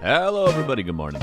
Hello, everybody. Good morning.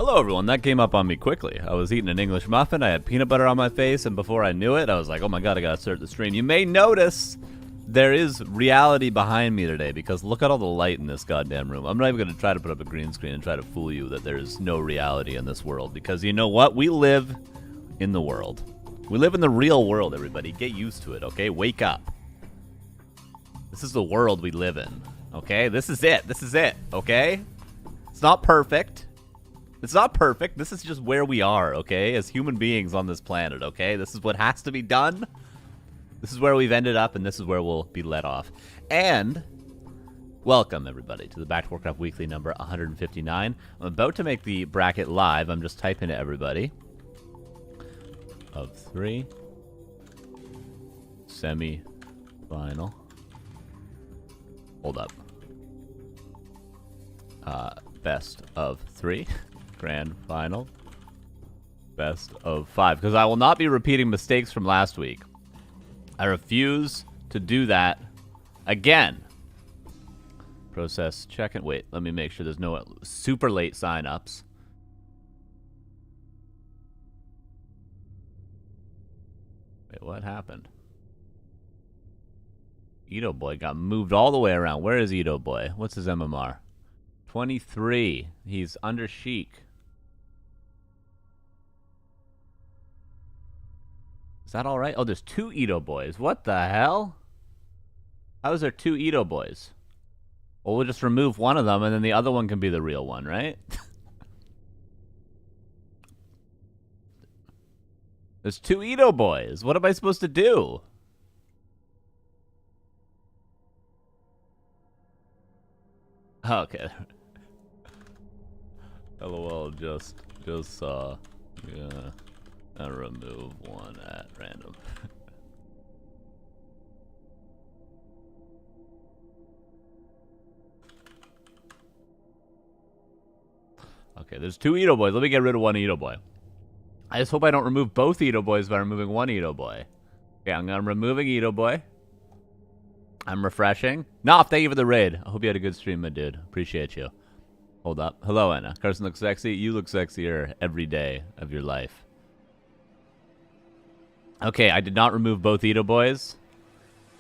Hello, everyone. That came up on me quickly. I was eating an English muffin, I had peanut butter on my face, and before I knew it, I was like, oh my god, I gotta start the stream. You may notice there is reality behind me today, because look at all the light in this goddamn room. I'm not even gonna try to put up a green screen and try to fool you that there's no reality in this world, because you know what? We live in the world. We live in the real world, everybody. Get used to it, okay? Wake up. This is the world we live in, okay? This is it. This is it, okay? It's not perfect. It's not perfect. This is just where we are, okay? As human beings on this planet, okay? This is what has to be done. This is where we've ended up, and this is where we'll be let off. And welcome, everybody, to the Back to Warcraft Weekly number 159. I'm about to make the bracket live. I'm just typing to everybody. Of 3. Semi-final. Hold up. Best of 3. Grand final. Best of 5. Because I will not be repeating mistakes from last week. I refuse to do that again. Process check it. Wait, let me make sure there's no super late sign-ups. Wait, what happened? Ito Boy got moved all the way around. Where is Ito Boy? What's his MMR? 23. He's under Sheik. Is that all right? Oh, there's 2 Ito Boys. What the hell? How is there 2 Ito Boys? Well, we'll just remove one of them, and then the other one can be the real one, right? There's 2 Ito Boys. What am I supposed to do? Okay. LOL, just yeah. I'll remove one at random. Okay, there's 2 Ito Boys. Let me get rid of one Ito Boy. I just hope I don't remove both Ito Boys by removing one Ito Boy. Okay, I'm removing Ito Boy. I'm refreshing. Noff, thank you for the raid. I hope you had a good stream, my dude. Appreciate you. Hold up. Hello, Anna. Carson looks sexy. You look sexier every day of your life. Okay, I did not remove both Ito Boys.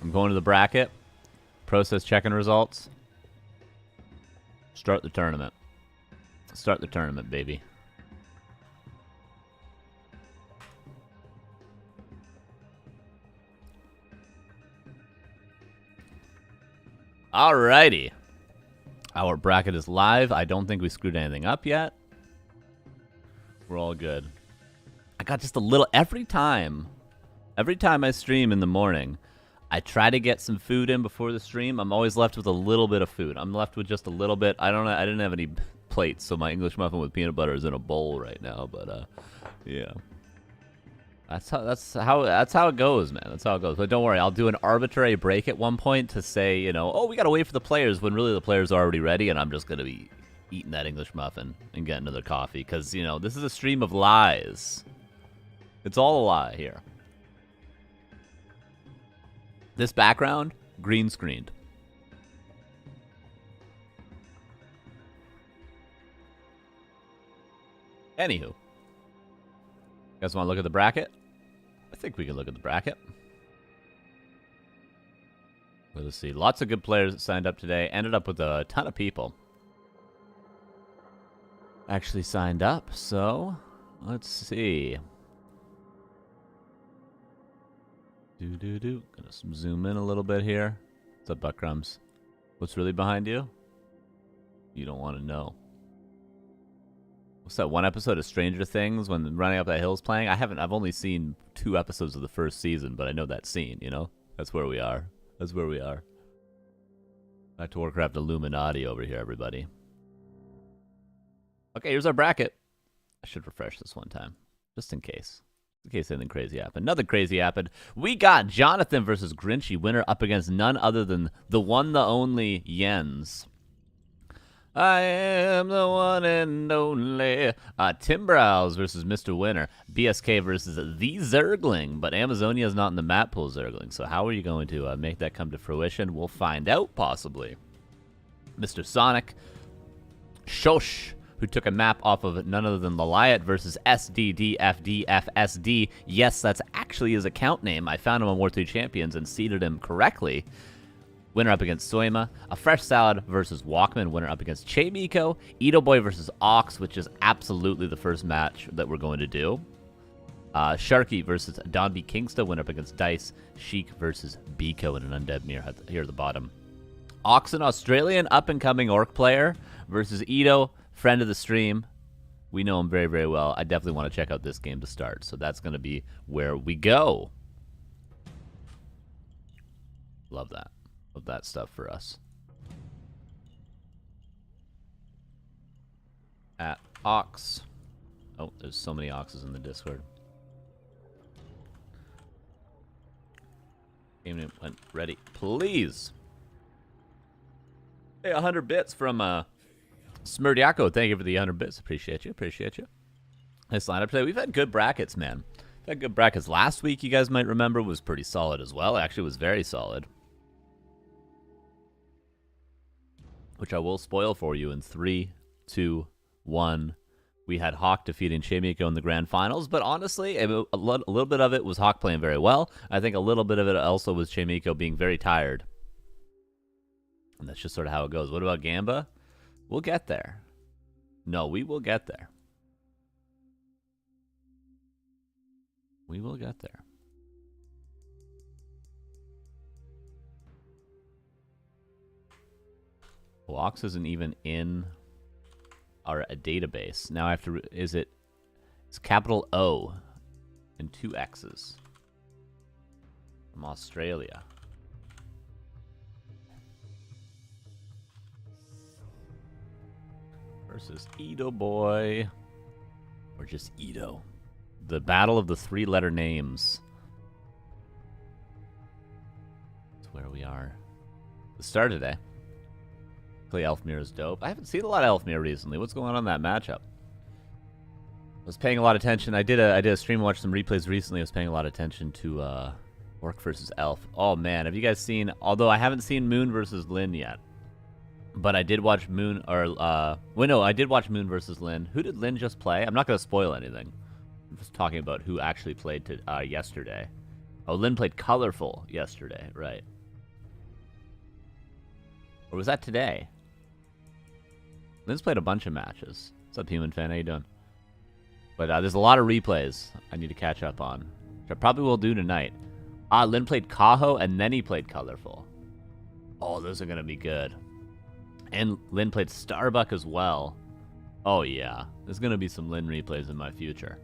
I'm going to the bracket. Process checking results. Start the tournament. Start the tournament, baby. Alrighty. Our bracket is live. I don't think we screwed anything up yet. We're all good. I got just a little... Every time I stream in the morning, I try to get some food in before the stream. I'm always left with a little bit of food. I'm left with just a little bit. I didn't have any plates, so my English muffin with peanut butter is in a bowl right now. But yeah, that's how it goes, man. That's how it goes. But don't worry, I'll do an arbitrary break at one point to say, you know, oh, we gotta wait for the players, when really the players are already ready, and I'm just gonna be eating that English muffin and getting another coffee, because you know this is a stream of lies. It's all a lie here. This background, green screened. Anywho. You guys want to look at the bracket? I think we can look at the bracket. Let's see. Lots of good players that signed up today. Ended up with a ton of people actually signed up. So, let's see. Gonna zoom in a little bit here. What's up, Buckcrumbs? What's really behind you? You don't want to know. What's that one episode of Stranger Things when Running Up That Hill's playing? I've only seen 2 episodes of the first season, but I know that scene, you know? That's where we are. That's where we are. Back to Warcraft Illuminati over here, everybody. Okay, here's our bracket. I should refresh this one time, just in case. In case anything crazy happened. Nothing crazy happened. We got Jonathan versus Grinchy, winner up against none other than the one, the only Jens. I am the one and only. Tim Browse versus Mr. Winner. BSK versus the Zergling. But Amazonia is not in the map pool, Zergling. So how are you going to make that come to fruition? We'll find out, possibly. Mr. Sonic. Shush, who took a map off of none other than Laliat versus SDDFDFSD. Yes, that's actually his account name. I found him on War 3 Champions and seeded him correctly. Winner up against Soya. A Fresh Salad versus Walkman. Winner up against Chaemiko. Ito Boy versus Ox, which is absolutely the first match that we're going to do. Sharky versus Donby Kingsta. Winner up against Dice. Sheik versus Biko in an Undead Mirror here at the bottom. Ox, an Australian up-and-coming Orc player, versus Ito, friend of the stream. We know him very, very well. I definitely want to check out this game to start. So that's going to be where we go. Love that. Love that stuff for us. At Ox. Oh, there's so many Oxes in the Discord. Game went ready. Please. Hey, 100 bits from Smurdiako. Thank you for the 100 bits. Appreciate you. Appreciate you. Nice lineup today. We've had good brackets, man. We've had good brackets. Last week, you guys might remember, was pretty solid as well. Actually, it was very solid. which I will spoil for you in 3, 2, 1. We had Hawk defeating Chaemiko in the grand finals, but honestly, a little bit of it was Hawk playing very well. I think a little bit of it also was Chaemiko being very tired. And that's just sort of how it goes. What about Gamba? We'll get there. No, we will get there. We will get there. Blocks isn't even in our database. Now I have to, it's capital O and 2 X's from Australia. Versus Edo Boy. Or just Edo. The battle of the 3-letter names. That's where we are. The start today. Play Elfmere is dope. I haven't seen a lot of Elfmere recently. What's going on in that matchup? I was paying a lot of attention. I did a stream and watched some replays recently. I was paying a lot of attention to Orc versus Elf. Oh man, have you guys seen? Although I haven't seen Moon versus Lin yet, but I did watch Moon. I did watch Moon versus Lin. Who did Lin just play? I'm not gonna spoil anything. I'm just talking about who actually played yesterday. Oh, Lin played Colorful yesterday, right? Or was that today? Lynn's played a bunch of matches. What's up, Human Fan? How you doing? But there's a lot of replays I need to catch up on, which I probably will do tonight. Lynn played Kaho, and then he played Colorful. Oh, those are going to be good. And Lynn played Starbuck as well. Oh, yeah. There's going to be some Lynn replays in my future.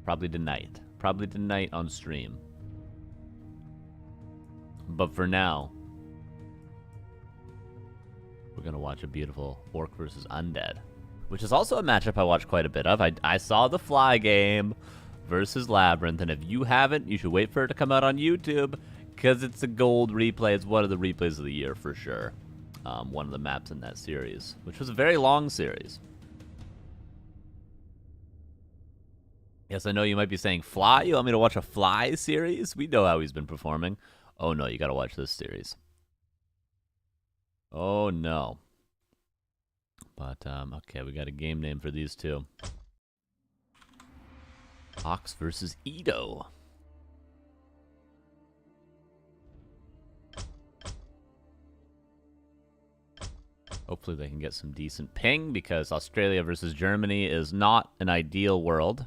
Probably tonight. Probably tonight on stream. But for now, we're going to watch a beautiful Orc versus Undead, which is also a matchup I watched quite a bit of. I saw the Fly game versus Labyrinth, and if you haven't, you should wait for it to come out on YouTube, because it's a gold replay. It's one of the replays of the year for sure. One of the maps in that series, which was a very long series. Yes, I know you might be saying, Fly? You want me to watch a Fly series? We know how he's been performing. Oh no, you got to watch this series. Oh, no. But, okay, we got a game name for these two. Ox versus Edo. Hopefully they can get some decent ping, because Australia versus Germany is not an ideal world.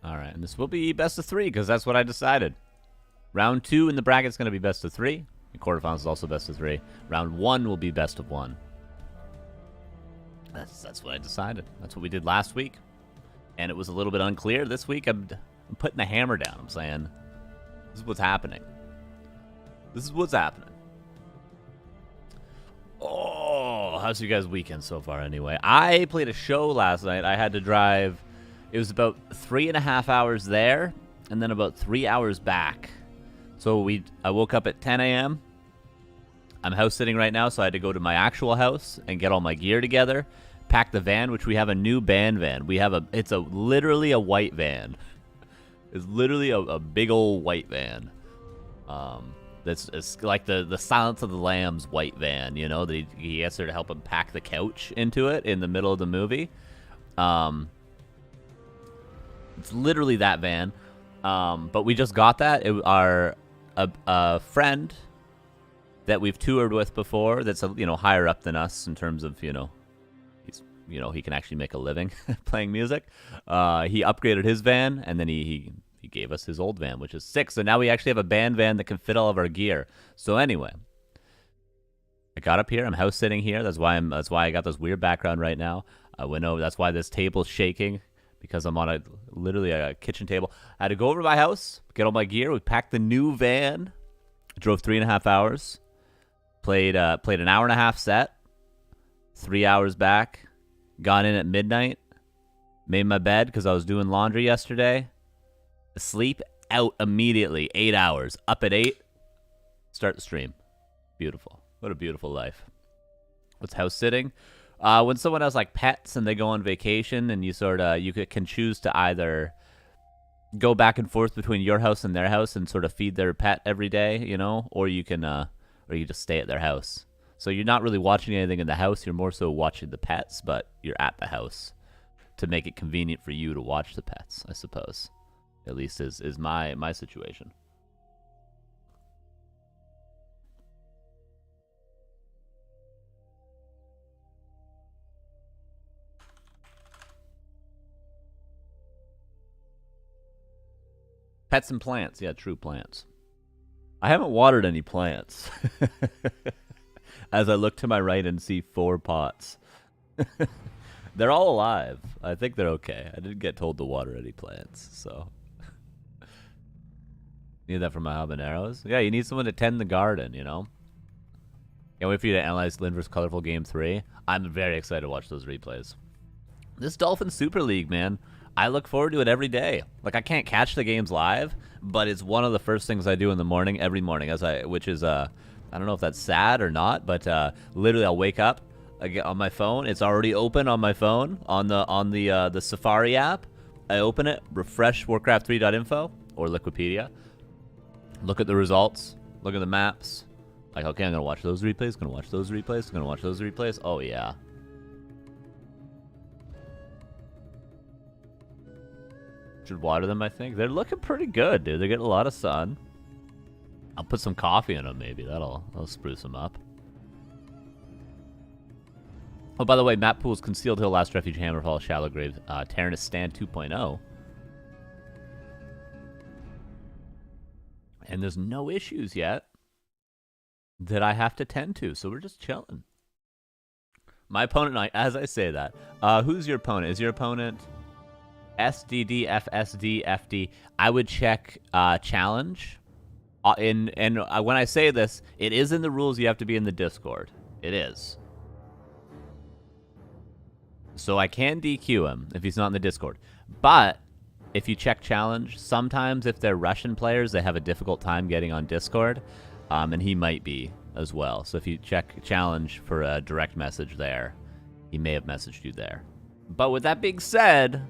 All right, and this will be best of 3, because that's what I decided. Round 2 in the bracket is going to be best of 3. The quarterfinals is also best of 3. Round 1 will be best of 1. That's what I decided. That's what we did last week. And it was a little bit unclear. This week, I'm putting the hammer down. I'm saying, this is what's happening. This is what's happening. Oh, how's you guys' weekend so far anyway? I played a show last night. I had to drive. It was about 3.5 hours there, and then about 3 hours back. So I woke up at 10 a.m. I'm house sitting right now, so I had to go to my actual house and get all my gear together, pack the van, which we have a new band van. It's literally a white van. It's literally a big old white van. It's like the Silence of the Lambs white van, you know. He gets there to help him pack the couch into it in the middle of the movie. It's literally that van. But we just got that. A friend that we've toured with before, that's higher up than us in terms of, he can actually make a living playing music. He upgraded his van, and then he gave us his old van, which is sick. So now we actually have a band van that can fit all of our gear. So anyway, I got up here. I'm house sitting here. That's why I got this weird background right now. I went over. That's why this table's shaking, because I'm on literally a kitchen table. I had to go over to my house, get all my gear. We packed the new van, drove 3.5 hours, played an hour and a half set, 3 hours back. Got in at midnight. Made my bed because I was doing laundry yesterday. Asleep, out immediately. 8 hours. Up at 8. Start the stream. Beautiful. What a beautiful life. What's house sitting? When someone has like pets and they go on vacation and you can choose to either go back and forth between your house and their house and sort of feed their pet every day, you know, or you just stay at their house. So you're not really watching anything in the house. You're more so watching the pets, but you're at the house to make it convenient for you to watch the pets, I suppose. At least is my situation. Pets and plants. Yeah, true plants. I haven't watered any plants. As I look to my right and see 4 pots. They're all alive. I think they're okay. I didn't get told to water any plants, so. Need that for my habaneros? Yeah, you need someone to tend the garden, you know? Can't wait for you to analyze Lynn vs. Colorful Game 3. I'm very excited to watch those replays. This Dolphin Super League, man. I look forward to it every day. Like, I can't catch the games live, but it's one of the first things I do in the morning, every morning, which is, I don't know if that's sad or not, but literally I'll wake up, I get on my phone. It's already open on my phone, on the Safari app. I open it, refresh Warcraft3.info, or Liquipedia, look at the results, look at the maps. Like, okay, I'm going to watch those replays, going to watch those replays, going to watch those replays. Oh, yeah. Should water them, I think. They're looking pretty good, dude. They're getting a lot of sun. I'll put some coffee in them, maybe. That'll spruce them up. Oh, by the way, map pools, Concealed Hill, Last Refuge, Hammerfall, Shallow Grave, Tyrannus Stand 2.0. And there's no issues yet that I have to tend to, so we're just chilling. My opponent, as I say that, who's your opponent? Is your opponent SDD, FSD, FD? I would check challenge. And when I say this, it is in the rules you have to be in the Discord. It is. So I can DQ him if he's not in the Discord. But if you check challenge, sometimes if they're Russian players, they have a difficult time getting on Discord. And he might be as well. So if you check challenge for a direct message there, he may have messaged you there. But with that being said,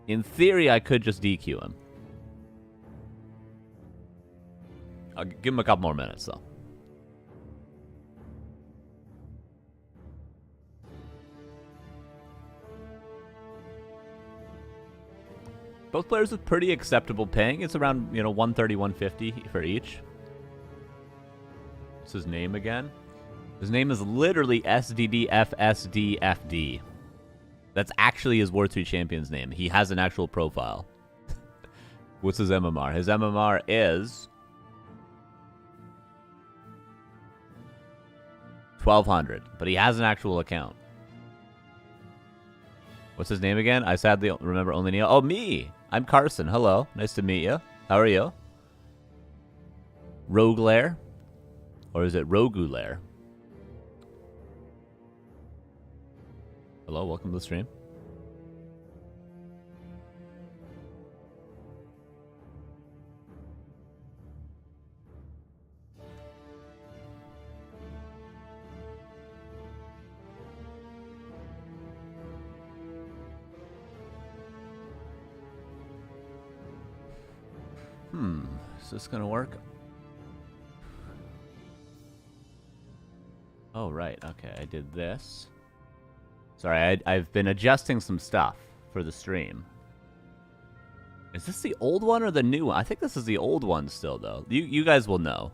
in theory, I could just DQ him. I'll give him a couple more minutes, though. Both players with pretty acceptable ping. It's around, 130, 150 for each. What's his name again? His name is literally SDDFSDFD. That's actually his War 3 champion's name. He has an actual profile. What's his MMR? His MMR is 1200, but he has an actual account. What's his name again? I sadly remember only Neil. Oh, me! I'm Carson. Hello. Nice to meet you. How are you? Roguelair? Or is it Rogulair? Hello, welcome to the stream. Is this gonna work? Oh, right. Okay, I did this. Sorry, I've been adjusting some stuff for the stream. Is this the old one or the new one? I think this is the old one still, though. You guys will know.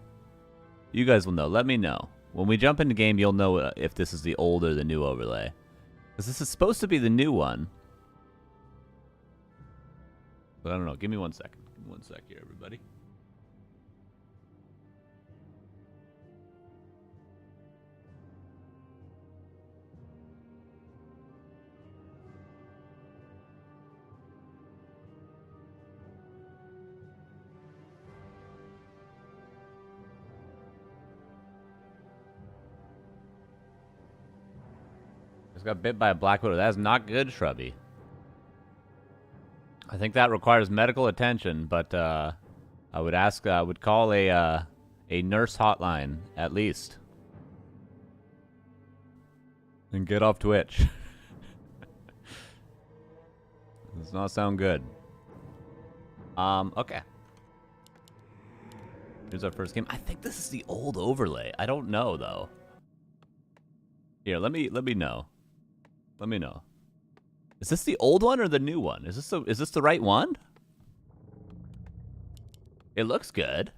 You guys will know. Let me know. When we jump into game, you'll know if this is the old or the new overlay. Because this is supposed to be the new one. But I don't know. Give me 1 second. Give me 1 sec here, everybody. got bit by a black widow. That is not good, Shrubby. I think that requires medical attention, but I would call a nurse hotline at least. And get off Twitch. Does not sound good. Okay. Here's our first game. I think this is the old overlay. I don't know though. Here, let me know. Let me know. Is this the old one or the new one? Is this the right one? It looks good.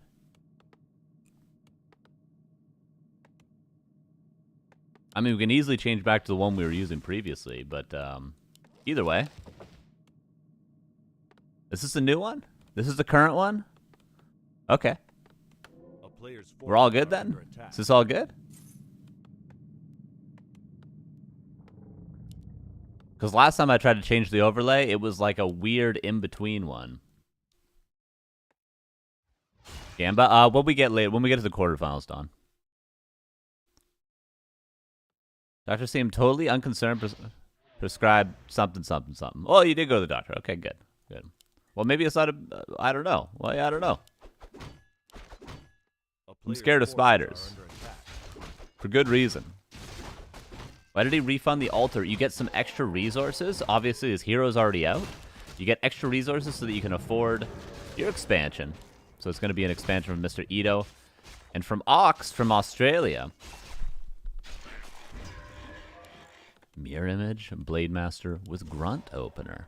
I mean, we can easily change back to the one we were using previously, but either way. Is this the new one? This is the current one? Okay. We're all good then? Is this all good? Because last time I tried to change the overlay, it was like a weird in-between one. Gamba, what we get later, when we get to the quarterfinals, Don. Doctor seemed totally unconcerned, prescribed something. Oh, you did go to the doctor. Okay, good. Well, maybe it's not I don't know. Well, yeah, I don't know. I'm scared of spiders. For good reason. Why did he refund the altar? You get some extra resources. Obviously, his hero's already out. You get extra resources so that you can afford your expansion. So it's going to be an expansion from Mr. Ito. And from Ox, from Australia. Mirror image, Blade Master with Grunt opener.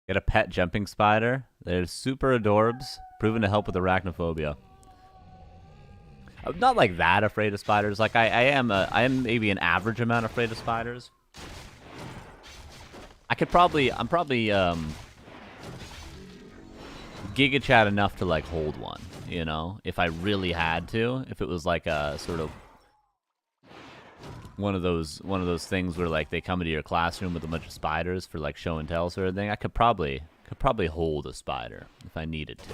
Get a pet jumping spider. They're super adorbs, proven to help with arachnophobia. I'm not like that afraid of spiders. Like I am maybe an average amount afraid of spiders. I'm probably Giga Chat enough to like hold one, you know, if I really had to. If it was like a sort of one of those things where like they come into your classroom with a bunch of spiders for like show and tell sort of thing, I could probably hold a spider if I needed to.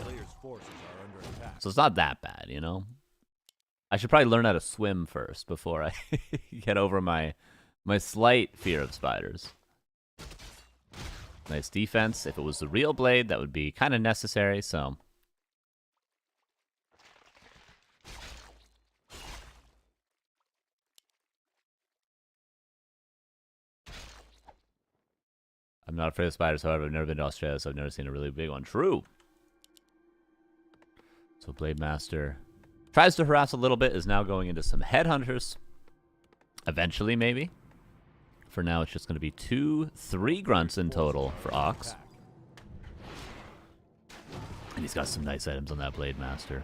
So it's not that bad, you know. I should probably learn how to swim first before I get over my slight fear of spiders. Nice defense. If it was the real blade, that would be kind of necessary, so. I'm not afraid of spiders, however. I've never been to Australia, so I've never seen a really big one. True. So Blade Master tries to harass a little bit, is now going into some headhunters. Eventually, maybe. For now, it's just going to be 2-3 grunts in total for Ox. And he's got some nice items on that Blade Master.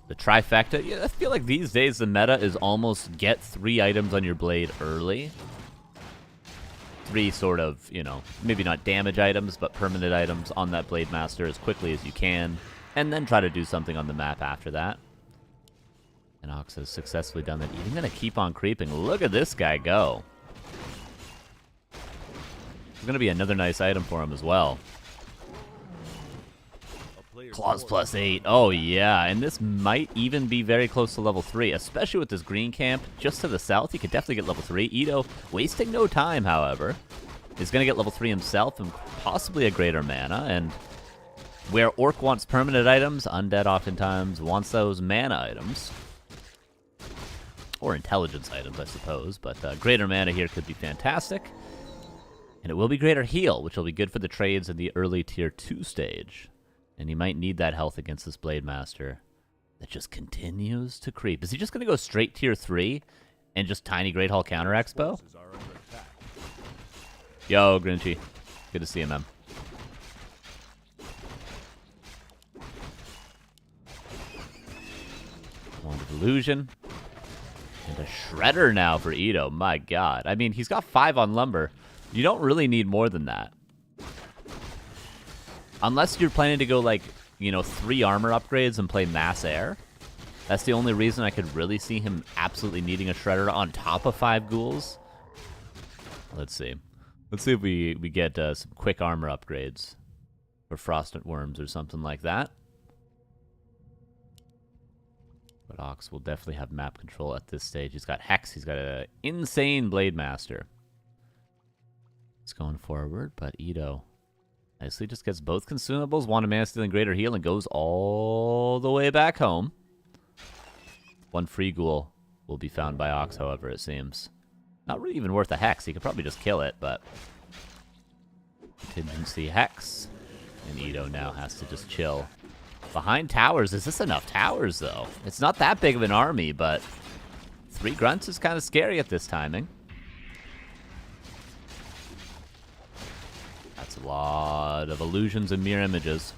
The trifecta. Yeah, I feel like these days the meta is almost get 3 items on your blade early. 3 sort of, you know, maybe not damage items, but permanent items on that Blade Master as quickly as you can. And then try to do something on the map after that. And Ox has successfully done that. He's going to keep on creeping. Look at this guy go. There's going to be another nice item for him as well. Claws +8. Oh, yeah. And this might even be very close to level 3, especially with this green camp just to the south. He could definitely get level 3. Ito, wasting no time, however, is going to get level 3 himself and possibly a greater mana. And where Orc wants permanent items, Undead oftentimes wants those mana items. Or intelligence items, I suppose. But greater mana here could be fantastic. And it will be greater heal, which will be good for the trades in the early tier 2 stage. And he might need that health against this Blade Master that just continues to creep. Is he just going to go straight tier 3 and just tiny Great Hall counter expo? Yo, Grinchy. Good to see you, man. Wand of Illusion. And a Shredder now for Ito. My god. I mean, he's got 5 on Lumber. You don't really need more than that. Unless you're planning to go, like, you know, 3 armor upgrades and play Mass Air. That's the only reason I could really see him absolutely needing a Shredder on top of 5 ghouls. Let's see. Let's see if we get some quick armor upgrades Or frosted worms or something like that. But Ox will definitely have map control at this stage. He's got Hex. He's got an insane Blade Master. He's going forward, but Ito nicely just gets both consumables. One mana stealing greater heal and goes all the way back home. One free ghoul will be found by Ox, however, it seems. Not really even worth a Hex. He could probably just kill it, but... Contingency Hex. And Ito now has to just chill. Behind towers. Is this enough towers, though? It's not that big of an army, but 3 grunts is kind of scary at this timing. That's a lot of illusions and mirror images.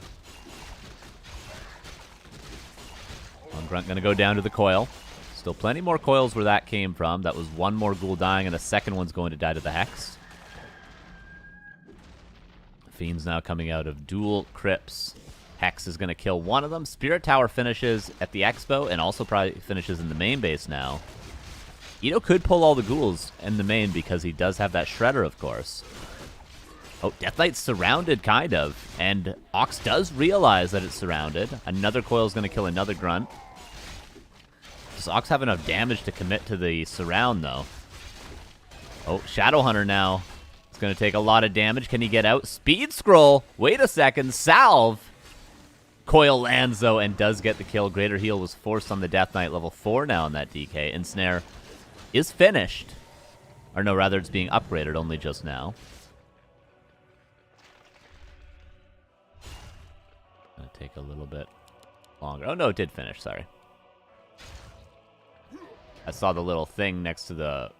One grunt going to go down to the coil. Still plenty more coils where that came from. That was one more ghoul dying, and a second one's going to die to the Hex. Fiend's now coming out of dual crypts. Hex is going to kill one of them. Spirit Tower finishes at the Expo and also probably finishes in the main base now. Ito could pull all the ghouls in the main because he does have that Shredder, of course. Oh, Death Knight's surrounded, kind of. And Ox does realize that it's surrounded. Another coil is going to kill another grunt. Does Ox have enough damage to commit to the surround, though? Oh, Shadowhunter now. It's going to take a lot of damage. Can he get out? Speed Scroll. Wait a second. Salve. Coil lands, though, and does get the kill. Greater Heal was forced on the Death Knight, level 4 now on that DK. Ensnare is finished. Or no, rather, it's being upgraded only just now. Gonna take a little bit longer. Oh, no, it did finish. Sorry. I saw the little thing next to the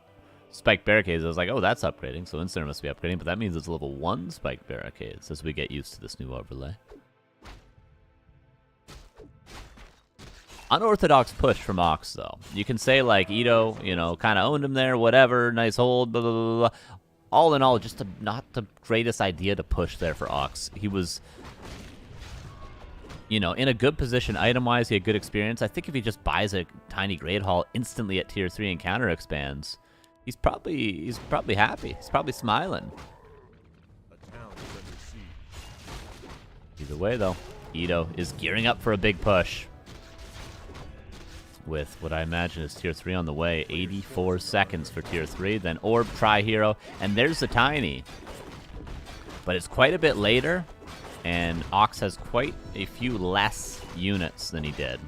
spike barricades. I was like, oh, that's upgrading. So Ensnare must be upgrading. But that means it's level 1 spike barricades as we get used to this new overlay. Unorthodox push from Ox, though. You can say, like, Ito, you know, kind of owned him there, whatever, nice hold, blah, blah, blah, blah. All in all, just not the greatest idea to push there for Ox. He was, you know, in a good position item-wise. He had good experience. I think if he just buys a tiny Great Hall instantly at Tier 3 and counter expands, he's probably happy. He's probably smiling. Either way, though, Ito is gearing up for a big push. With what I imagine is Tier 3 on the way. 84 seconds for Tier 3. Then Orb, Tri-Hero, and there's the Tiny. But it's quite a bit later, and Ox has quite a few less units than he did.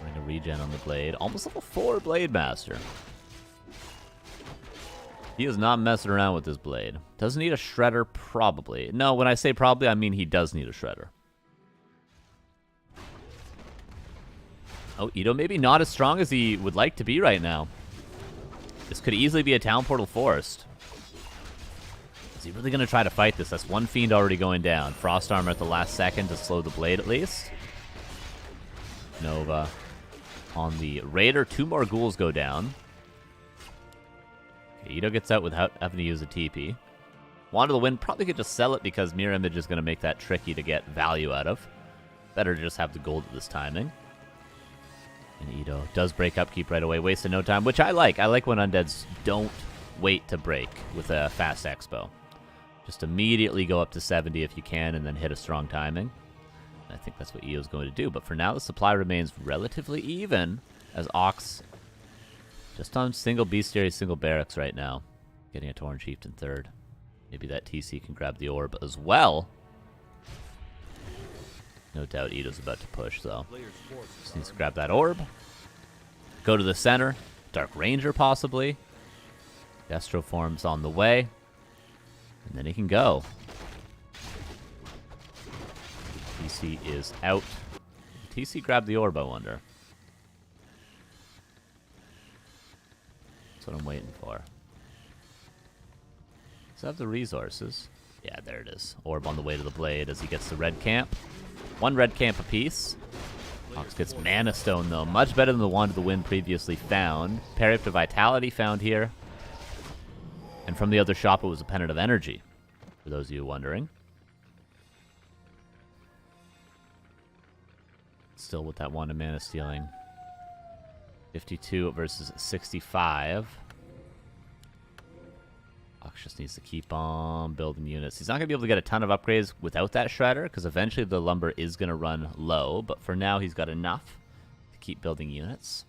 Bring a regen on the Blade. Almost level 4 Blade Master. He is not messing around with this Blade. Doesn't need a Shredder, probably. No, when I say probably, I mean he does need a Shredder. Oh, Ito maybe not as strong as he would like to be right now. This could easily be a Town Portal forced. Is he really going to try to fight this? That's one Fiend already going down. Frost Armor at the last second to slow the Blade at least. Nova on the Raider. 2 more ghouls go down. Okay, Ito gets out without having to use a TP. Wand of the Wind, probably could just sell it because Mirror Image is going to make that tricky to get value out of. Better to just have the gold at this timing. And Ito does break upkeep right away, wasting no time, which I like. I like when undeads don't wait to break with a fast expo. Just immediately go up to 70 if you can, and then hit a strong timing. And I think that's what Ito's going to do. But for now, the supply remains relatively even, as Ox just on single Bestiary, single Barracks right now. Getting a Torn Chieftain third. Maybe that TC can grab the orb as well. No doubt Ito's about to push, though. Just needs to grab that orb. Go to the center. Dark Ranger, possibly. Destro form's on the way. And then he can go. TC is out. TC grabbed the orb, I wonder. That's what I'm waiting for. Does it have the resources? Yeah, there it is. Orb on the way to the Blade as he gets the red camp. 1 red camp apiece. Ox gets Mana Stone, though. Much better than the Wand of the Wind previously found. Parry up to Vitality found here. And from the other shop, it was a Pennant of Energy, for those of you wondering. Still with that Wand of Mana Stealing. 52 versus 65. Ox just needs to keep on building units. He's not going to be able to get a ton of upgrades without that shredder, because eventually the lumber is going to run low. But for now, he's got enough to keep building units.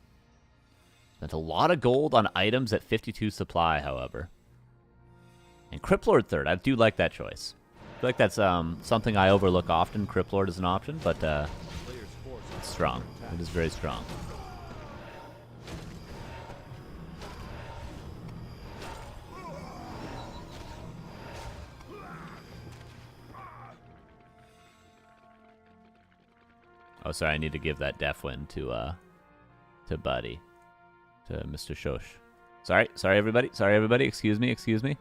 Spent a lot of gold on items at 52 supply, however. And Cryptlord third. I do like that choice. I feel like that's something I overlook often. Cryptlord is an option, but it's strong. It is very strong. Oh, sorry, I need to give that Def Win to Buddy. To Mr. Shush. Sorry, everybody. Sorry, everybody. Excuse me, excuse me.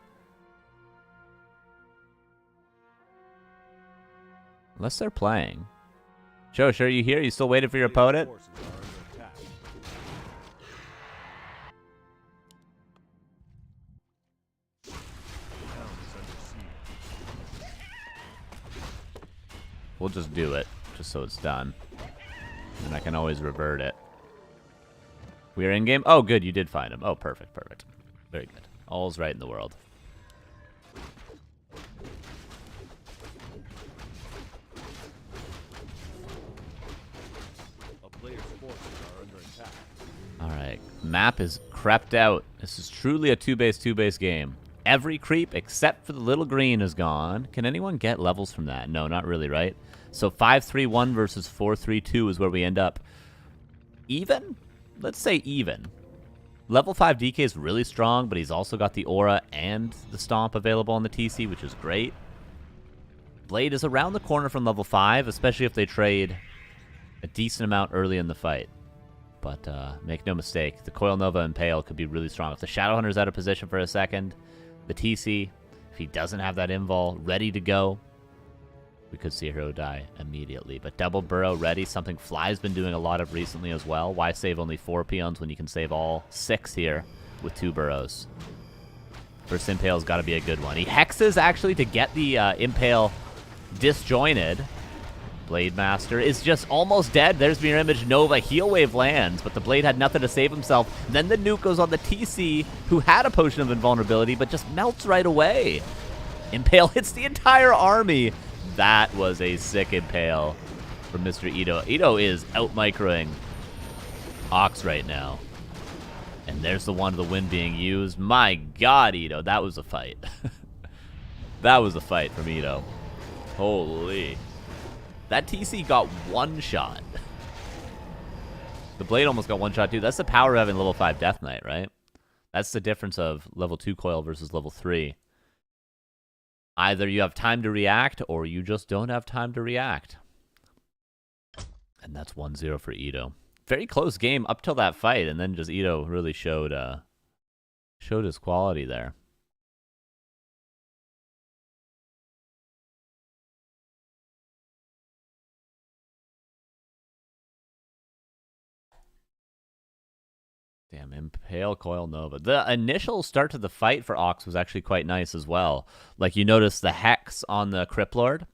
Unless they're playing. Shush, are you here? You still waiting for your opponent? We'll just do it, just so it's done. And I can always revert it. We are in game? Oh, good, you did find him. Oh, perfect, perfect. Very good. All's right in the world. Alright, map is crept out. This is truly a two-base game. Every creep except for the little green is gone. Can anyone get levels from that? No, not really, right? So 5-3-1 versus 4-3-2 is where we end up. Even? Let's say even. Level 5 DK is really strong, but he's also got the Aura and the Stomp available on the TC, which is great. Blade is around the corner from level 5, especially if they trade a decent amount early in the fight. But make no mistake, the Coil Nova Impale could be really strong. If the Shadowhunter's out of position for a second, the TC, if he doesn't have that invul ready to go, we could see a hero die immediately. But double burrow ready, something Fly's been doing a lot of recently as well. Why save only 4 peons when you can save all 6 here with 2 burrows? First Impale's got to be a good one. He hexes actually to get the Impale disjointed. Blade Master is just almost dead. There's Mirror Image Nova. Heal Wave lands, but the Blade had nothing to save himself. Then the nuke goes on the TC, who had a Potion of Invulnerability, but just melts right away. Impale hits the entire army. That was a sick Impale from Mr. Ito. Ito is out-microing Ox right now. And there's the one of the win being used. My God, Ito, that was a fight. That was a fight from Ito. Holy. That TC got one shot. The Blade almost got one shot too. That's the power of having level 5 Death Knight, right? That's the difference of level 2 Coil versus level 3. Either you have time to react, or you just don't have time to react. And that's 1-0 for Ito. Very close game up till that fight, and then just Ito really showed his quality there. Damn, Impale Coil Nova. The initial start to the fight for Ox was actually quite nice as well. Like, you notice the Hex on the Crypt Lord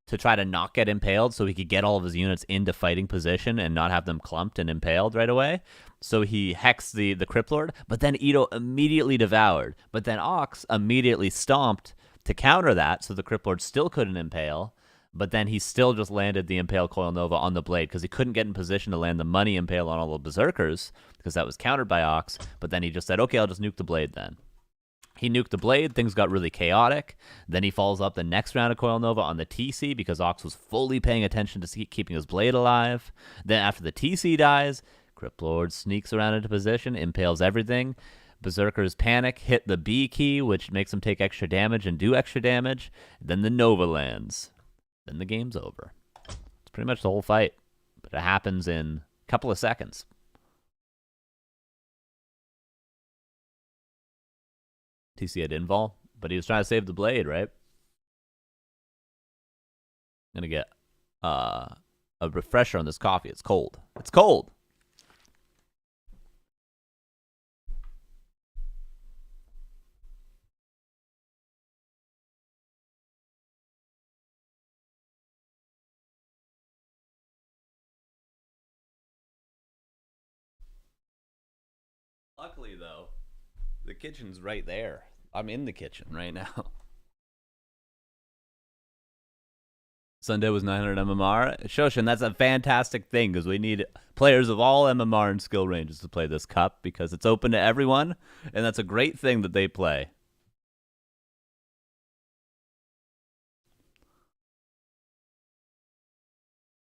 to try to not get impaled so he could get all of his units into fighting position and not have them clumped and impaled right away. So he hexed the Crypt Lord, but then Ito immediately devoured. But then Ox immediately stomped to counter that, so the Crypt Lord still couldn't impale. But then he still just landed the Impale Coil Nova on the Blade because he couldn't get in position to land the money Impale on all the Berserkers because that was countered by Ox. But then he just said, okay, I'll just nuke the Blade then. He nuked the Blade. Things got really chaotic. Then he follows up the next round of Coil Nova on the TC because Ox was fully paying attention to keeping his Blade alive. Then after the TC dies, Crypt Lord sneaks around into position, impales everything. Berserkers panic, hit the B key, which makes them take extra damage and do extra damage. Then the Nova lands. Then the game's over. It's pretty much the whole fight. But it happens in a couple of seconds. TC had invul, but he was trying to save the Blade, right? I'm gonna get a refresher on this coffee. It's cold. It's cold! Luckily, though, the kitchen's right there. I'm in the kitchen right now. Sunday was 900 MMR. Shush, and that's a fantastic thing because we need players of all MMR and skill ranges to play this cup because it's open to everyone, and that's a great thing that they play.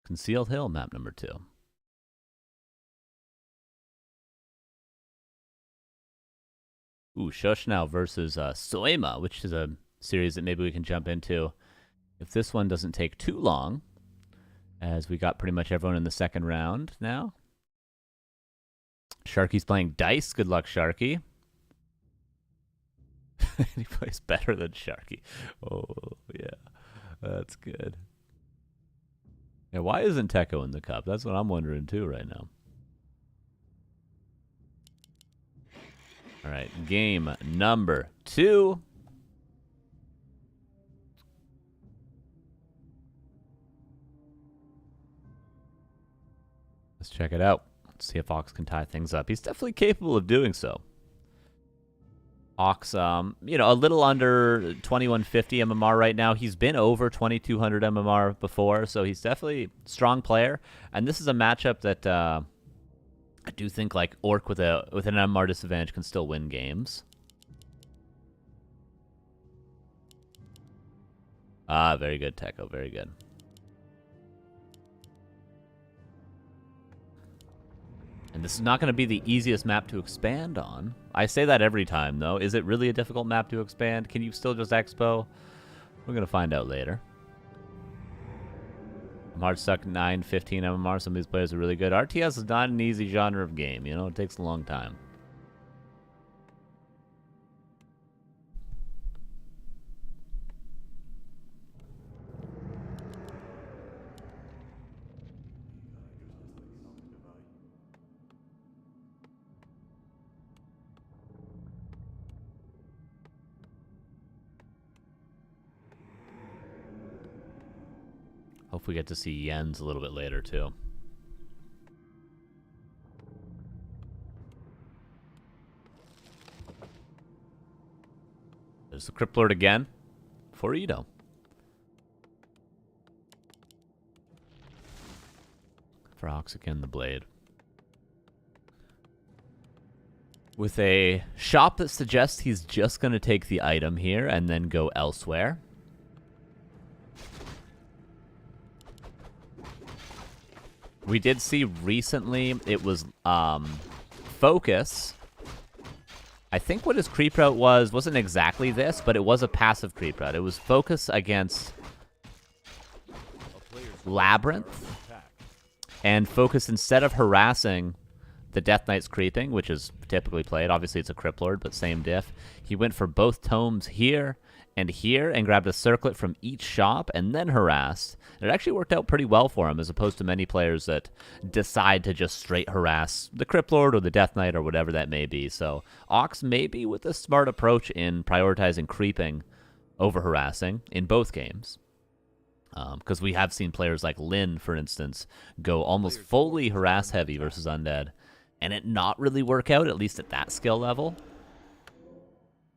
Concealed Hill, map number 2. Ooh, Shush now versus Soya, which is a series that maybe we can jump into if this one doesn't take too long, as we got pretty much everyone in the second round now. Sharky's playing Dice. Good luck, Sharky. He plays better than Sharky. Oh, yeah. That's good. Yeah, why isn't Techo in the cup? That's what I'm wondering, too, right now. All right, game number 2. Let's check it out. Let's see if Ox can tie things up. He's definitely capable of doing so. Ox, you know, a little under 2150 MMR right now. He's been over 2200 MMR before, so he's definitely a strong player. And this is a matchup that I do think like Orc with an MMR disadvantage can still win games. Ah, very good, Techo. Very good. And this is not going to be the easiest map to expand on. I say that every time, though. Is it really a difficult map to expand? Can you still just expo? We're going to find out later. I'm hard stuck 915 MMR. Some of these players are really good. RTS is not an easy genre of game. You know, it takes a long time. Hope we get to see Jens a little bit later, too. There's the Crypt Lord again for Ito. For Oxygen, the Blade. With a shop that suggests he's just going to take the item here and then go elsewhere. We did see recently it was Focus. I think what his creep route wasn't exactly this, but it was a passive creep route. It was Focus against Labyrinth. And Focus, instead of harassing the Death Knight's creeping, which is typically played, obviously it's a Crypt Lord, but same diff, he went for both tomes here and grabbed a circlet from each shop and then harassed. It actually worked out pretty well for him, as opposed to many players that decide to just straight harass the Crypt Lord or the Death Knight or whatever that may be. So Ox maybe with a smart approach in prioritizing creeping over harassing in both games. Because we have seen players like Lin, for instance, go almost fully harass heavy versus Undead, and it not really work out, at least at that skill level.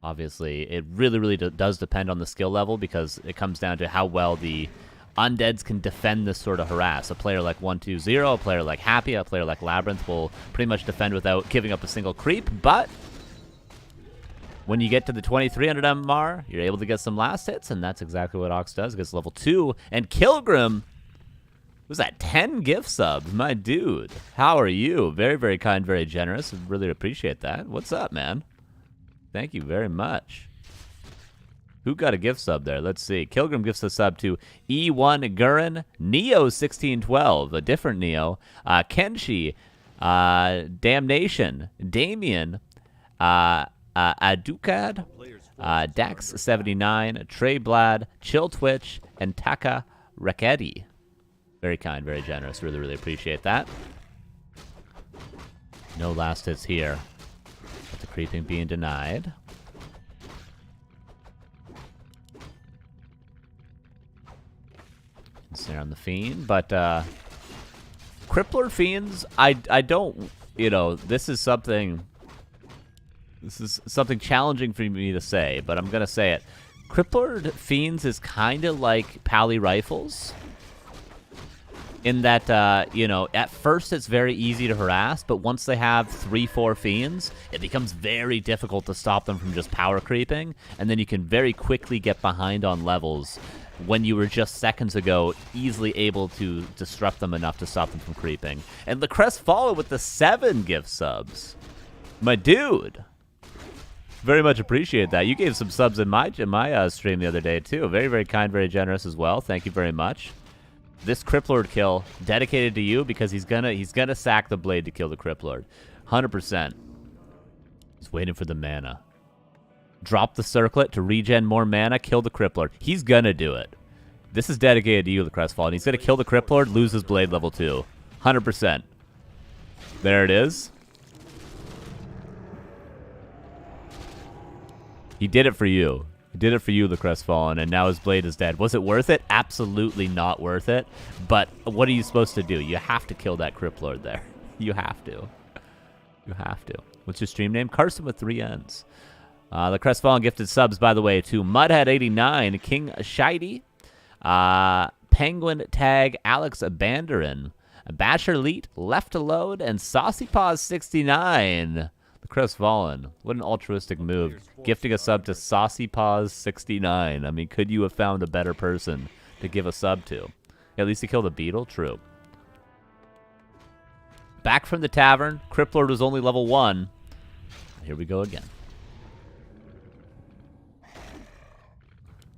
Obviously, it really does depend on the skill level, because it comes down to how well the Undeads can defend this sort of harass. A player like 120, a player like Happy, a player like Labyrinth will pretty much defend without giving up a single creep, but when you get to the 2300 MMR, you're able to get some last hits, and that's exactly what Ox does. Gets level 2, and Kilgrim, was that 10 gift subs? My dude, how are you? Very, very kind, very generous. Really appreciate that. What's up, man? Thank you very much. Who got a gift sub there? Let's see. Kilgrim gifts a sub to E1 Gurren, Neo1612, a different Neo, Kenshi, Damnation, Damien, Adukad, Dax79, Treyblad, Chill Twitch, and Taka Rekedi. Very kind, very generous. Really appreciate that. No last hits here. With the creeping being denied. Snare on the Fiend, but Crypt Lord Fiends, I don't, you know, this is something This is something challenging for me to say, but I'm going to say it. Crippler Fiends is kind of like Pally Rifles. In that, you know, at first it's very easy to harass, but once they have 3-4 Fiends, it becomes very difficult to stop them from just power creeping, and then you can very quickly get behind on levels when you were just seconds ago easily able to disrupt them enough to stop them from creeping. And the Crestfallen with the 7 gift subs. My dude. Very much appreciate that. You gave some subs in my stream the other day, too. Very, very kind, very generous as well. Thank you very much. This Cripplord kill dedicated to you because he's gonna sack the blade to kill the Cripplord. 100%. He's waiting for the mana. Drop the circlet to regen more mana, kill the Cripplord. He's gonna do it. This is dedicated to you, the Crestfallen. He's gonna kill the Cripplord, lose his blade level 2. 100%. There it is. He did it for you. He did it for you, the Crestfallen, and now his blade is dead. Was it worth it? Absolutely not worth it. But what are you supposed to do? You have to kill that Cripplord there. You have to. You have to. What's your stream name? Carson with 3 N's. The Crestfallen gifted subs, by the way, to Mudhead89, King Shidey, Penguin Tag, Alex Abanderin, Basher Leet, Left Alone, and Saucy Paws 69. Crestfallen. What an altruistic move. Gifting a sub to Saucy Paws 69. I mean, could you have found a better person to give a sub to? At least he killed a beetle? True. Back from the tavern. Cripplord was only level 1. Here we go again.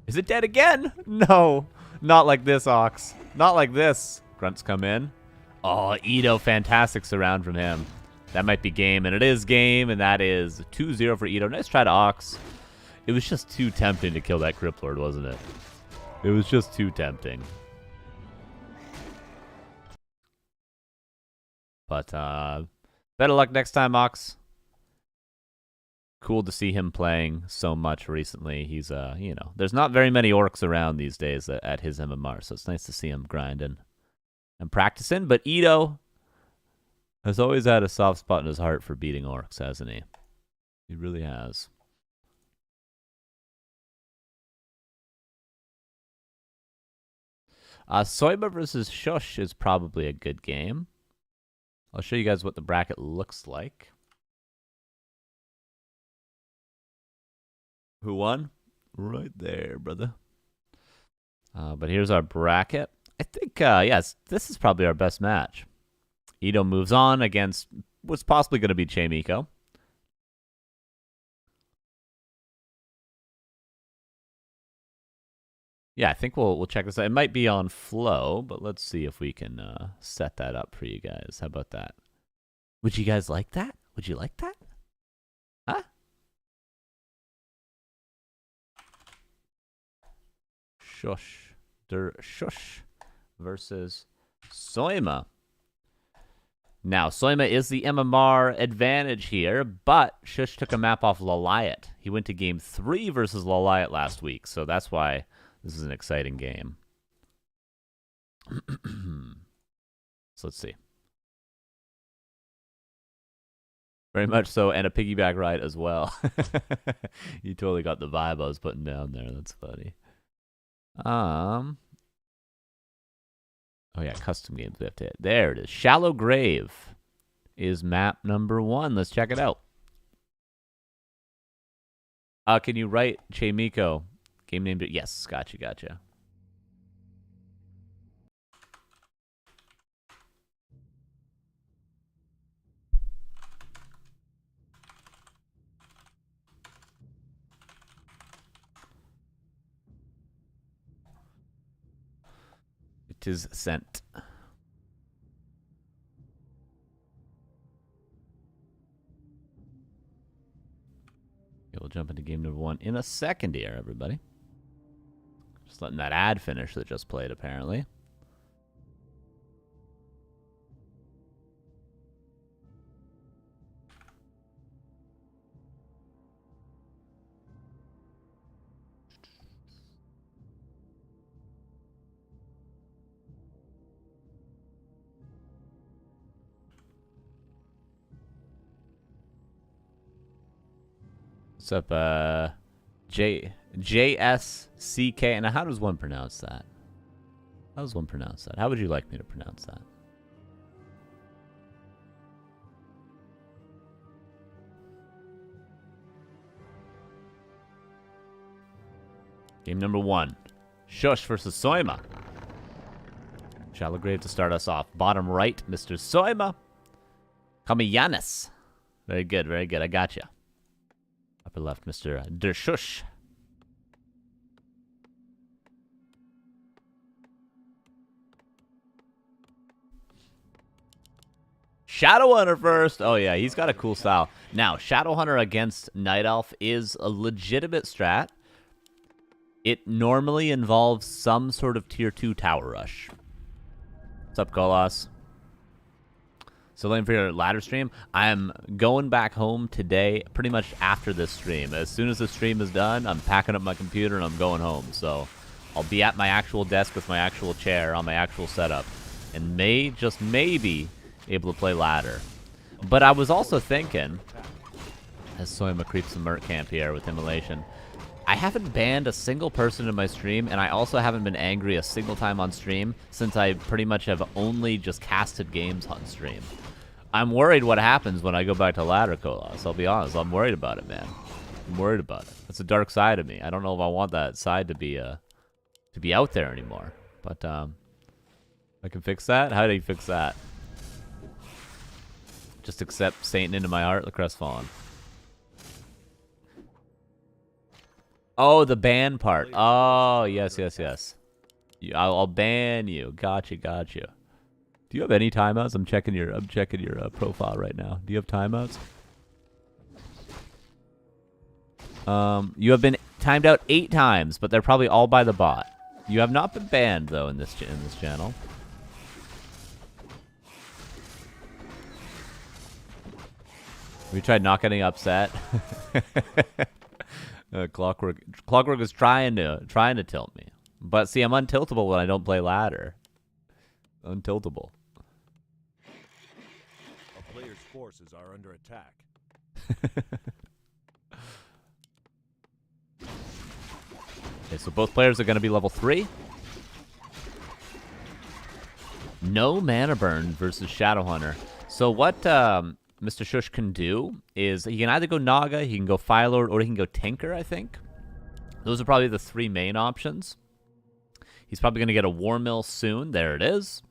Is it dead again? No. Not like this, Ox. Not like this. Grunts come in. Oh, Ito. Fantastic surround from him. That might be game, and it is game, and that is 2-0 for Ito. Nice try to Ox. It was just too tempting to kill that Cripplord, wasn't it? It was just too tempting. But, better luck next time, Ox. Cool to see him playing so much recently. He's, you know, there's not very many orcs around these days at his MMR, so it's nice to see him grinding and practicing. But Ito has always had a soft spot in his heart for beating orcs, hasn't he? He really has. Soya versus Shush is probably a good game. I'll show you guys what the bracket looks like. Who won? Right there, brother. But here's our bracket. I think, yes, this is probably our best match. Ito moves on against what's possibly going to be Chaemiko. Yeah, I think we'll check this out. It might be on Flow, but let's see if we can set that up for you guys. How about that? Would you guys like that? Would you like that? Huh? Shush. Shush versus Soya. Now, Soya is the MMR advantage here, but Shush took a map off Laliat. He went to game 3 versus Laliat last week, so that's why this is an exciting game. So let's see. Very much so, and a piggyback ride as well. You totally got the vibe I was putting down there. That's funny. Oh yeah, custom games we have to hit. There it is. Shallow Grave is map number 1. Let's check it out. Can you write Chaemiko? Game name? Yes, gotcha. It is sent. Okay, we'll jump into game number 1 in a second here, everybody. Just letting that ad finish that just played, apparently. What's up, JSCK? And how does one pronounce that? How does one pronounce that? How would you like me to pronounce that? Game number 1. Shush versus Soya. Shallow Grave to start us off. Bottom right, Mr. Soya. Call me Giannis. Very good, very good. I got you. Upper left, Mr. Der Shush. Shadowhunter first. Oh, yeah, he's got a cool style. Now, Shadowhunter against Night Elf is a legitimate strat. It normally involves some sort of tier 2 tower rush. What's up, Kolos? So looking for your ladder stream. I'm going back home today, pretty much after this stream. As soon as the stream is done, I'm packing up my computer and I'm going home. So I'll be at my actual desk with my actual chair on my actual setup. And just maybe, able to play ladder. But I was also thinking, as Soya creeps the Merc camp here with Immolation, I haven't banned a single person in my stream, and I also haven't been angry a single time on stream since I pretty much have only just casted games on stream. I'm worried what happens when I go back to ladder, Kolos. I'll be honest. I'm worried about it, man. I'm worried about it. It's a dark side of me. I don't know if I want that side to be out there anymore. But I can fix that? How do you fix that? Just accept Satan into my heart, the crestfallen. Oh, the ban part. Oh, yes, yes, yes. I'll ban you. Gotcha, gotcha. Do you have any timeouts? I'm checking your profile right now. Do you have timeouts? You have been timed out 8 times, but they're probably all by the bot. You have not been banned though in this channel. We tried not getting upset. Clockwork is trying to tilt me, but see, I'm untiltable when I don't play ladder. Untiltable. A player's forces are under attack. Okay, so both players are going to be level 3. No mana burn versus Shadowhunter. So what Mr. Shush can do is he can either go Naga, he can go Firelord, or he can go Tinker, I think. Those are probably the 3 main options. He's probably going to get a War Mill soon. There it is.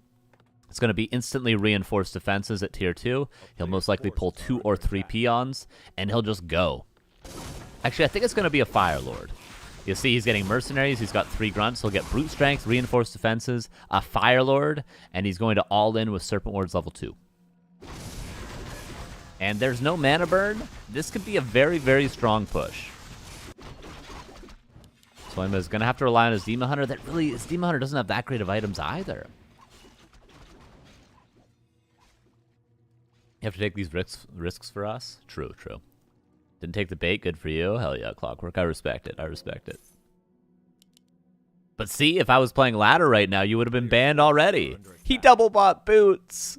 It's going to be instantly reinforced defenses at tier 2. He'll most likely pull 2 or 3 peons, and he'll just go. Actually, I think it's going to be a Firelord. You see, he's getting Mercenaries. He's got 3 Grunts. He'll get Brute Strength, Reinforced Defenses, a Firelord, and he's going to all in with Serpent Wards level 2. And there's no mana burn. This could be a very, very strong push. Soya is going to have to rely on his Demon Hunter. His Demon Hunter doesn't have that great of items either. You have to take these risks for us? True, true. Didn't take the bait, good for you. Hell yeah, Clockwork. I respect it. I respect it. But see, if I was playing ladder right now, you would have been banned already. He double bought boots.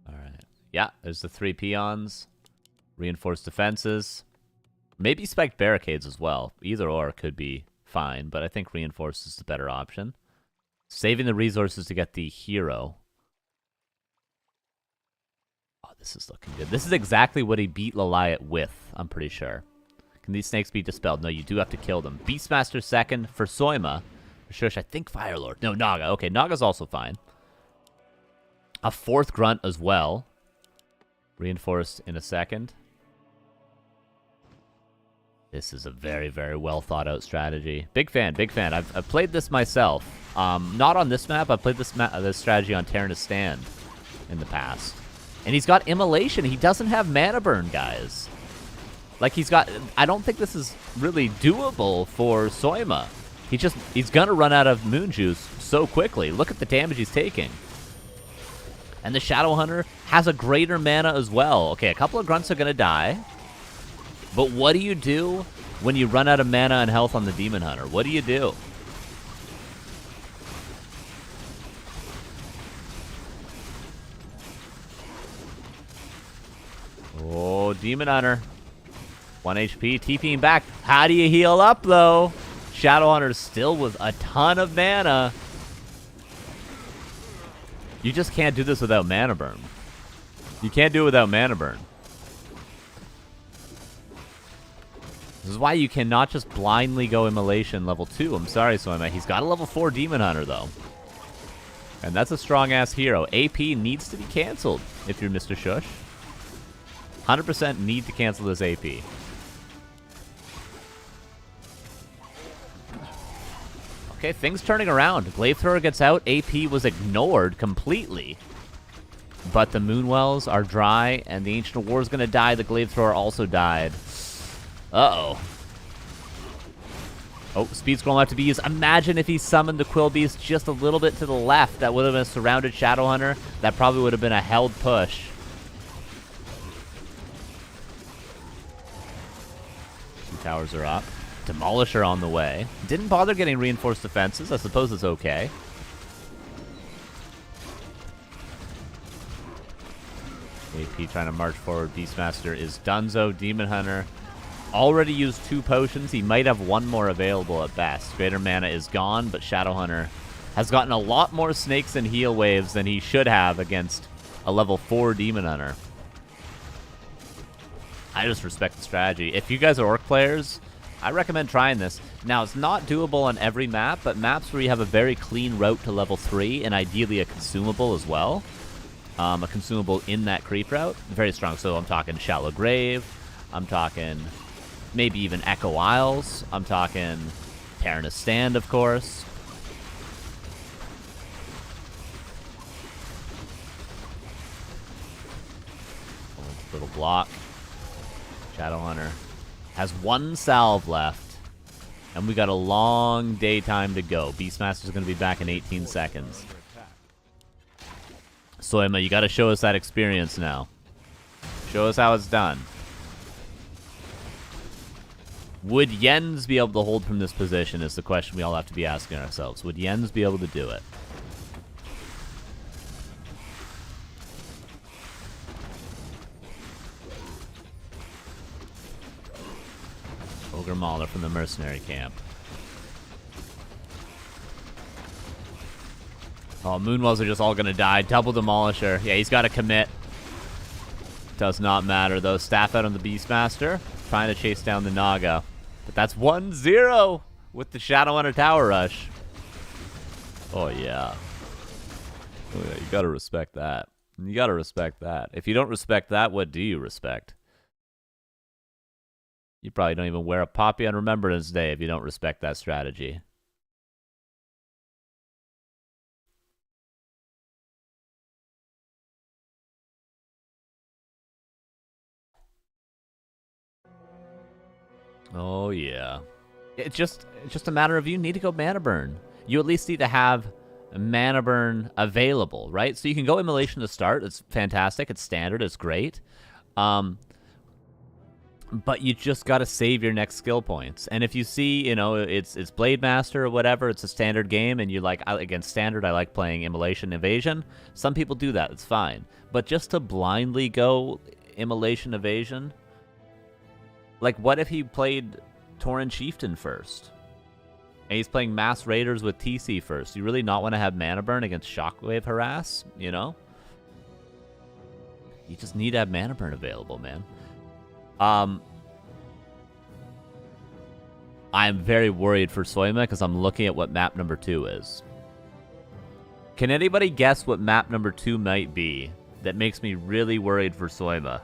Alright. Yeah, there's the 3 peons. Reinforced defenses. Maybe spiked barricades as well. Either or could be fine, but I think reinforced is the better option. Saving the resources to get the hero. Oh, this is looking good. This is exactly what he beat Laliat with, I'm pretty sure. Can these snakes be dispelled? No, you do have to kill them. Beastmaster second for Soya. For Shush, I think Firelord. No, Naga. Okay, Naga's also fine. A 4th Grunt as well. Reinforced in a second. This is a very, very well thought out strategy. Big fan, big fan. I've played this myself. Not on this map. I've played this strategy on Terranis Stand in the past. And he's got Immolation. He doesn't have mana burn, guys. Like he's got. I don't think this is really doable for Soya. He's gonna run out of Moon Juice so quickly. Look at the damage he's taking. And the Shadowhunter has a greater mana as well. Okay, a couple of Grunts are gonna die. But what do you do when you run out of mana and health on the Demon Hunter? What do you do? Oh, Demon Hunter. 1 HP, TPing back. How do you heal up, though? Shadowhunter still with a ton of mana. You just can't do this without mana burn. You can't do it without mana burn. This is why you cannot just blindly go Immolation level 2. I'm sorry, Soya. He's got a level 4 Demon Hunter, though. And that's a strong-ass hero. AP needs to be canceled if you're Mr. Shush. 100% need to cancel this AP. Okay, things turning around. Glaive Thrower gets out. AP was ignored completely. But the Moonwells are dry, and the Ancient War is going to die. The Glaive Thrower also died. Uh-oh. Oh, Speed Scroll left to be used. Imagine if he summoned the Quill Beast just a little bit to the left. That would have been a surrounded Shadowhunter. That probably would have been a held push. Two towers are up. Demolisher on the way. Didn't bother getting reinforced defenses. I suppose it's okay. AP trying to march forward. Beastmaster is donezo. Demon Hunter already used 2 potions. He might have 1 more available at best. Greater Mana is gone, but Shadowhunter has gotten a lot more snakes and heal waves than he should have against a level 4 Demon Hunter. I just respect the strategy. If you guys are Orc players, I recommend trying this. Now, it's not doable on every map, but maps where you have a very clean route to level 3 and ideally a consumable as well. A consumable in that creep route. Very strong. So I'm talking Shallow Grave. I'm talking maybe even Echo Isles. I'm talking Terranus Stand, of course. Little block. Shadowhunter has 1 salve left, and we got a long daytime to go. Beastmaster's going to be back in 18 seconds. Soya, you got to show us that experience now. Show us how it's done. Would Jens be able to hold from this position is the question we all have to be asking ourselves. Would Jens be able to do it? Ogre Mauler from the mercenary camp. Oh, Moonwells are just all going to die. Double Demolisher. Yeah, he's got to commit. Does not matter, though. Staff out on the Beastmaster. Trying to chase down the Naga. But that's 1-0 with the Shadowhunter Tower Rush. Oh, yeah. Oh, yeah, you got to respect that. You got to respect that. If you don't respect that, what do you respect? You probably don't even wear a poppy on Remembrance Day if you don't respect that strategy. Oh, yeah. It's just a matter of you need to go mana burn. You at least need to have mana burn available, right? So you can go Immolation to start. It's fantastic. It's standard. It's great. But you just got to save your next skill points. And if you see, you know, it's Blade Master or whatever, it's a standard game, and you like, against standard, I like playing Immolation Evasion. Some people do that. It's fine. But just to blindly go Immolation Evasion, like, what if he played Tauren Chieftain first? And he's playing Mass Raiders with TC first. You really not want to have mana burn against Shockwave Harass, you know? You just need to have mana burn available, man. I'm very worried for Soya because I'm looking at what map number 2 is. Can anybody guess what map number 2 might be that makes me really worried for Soya?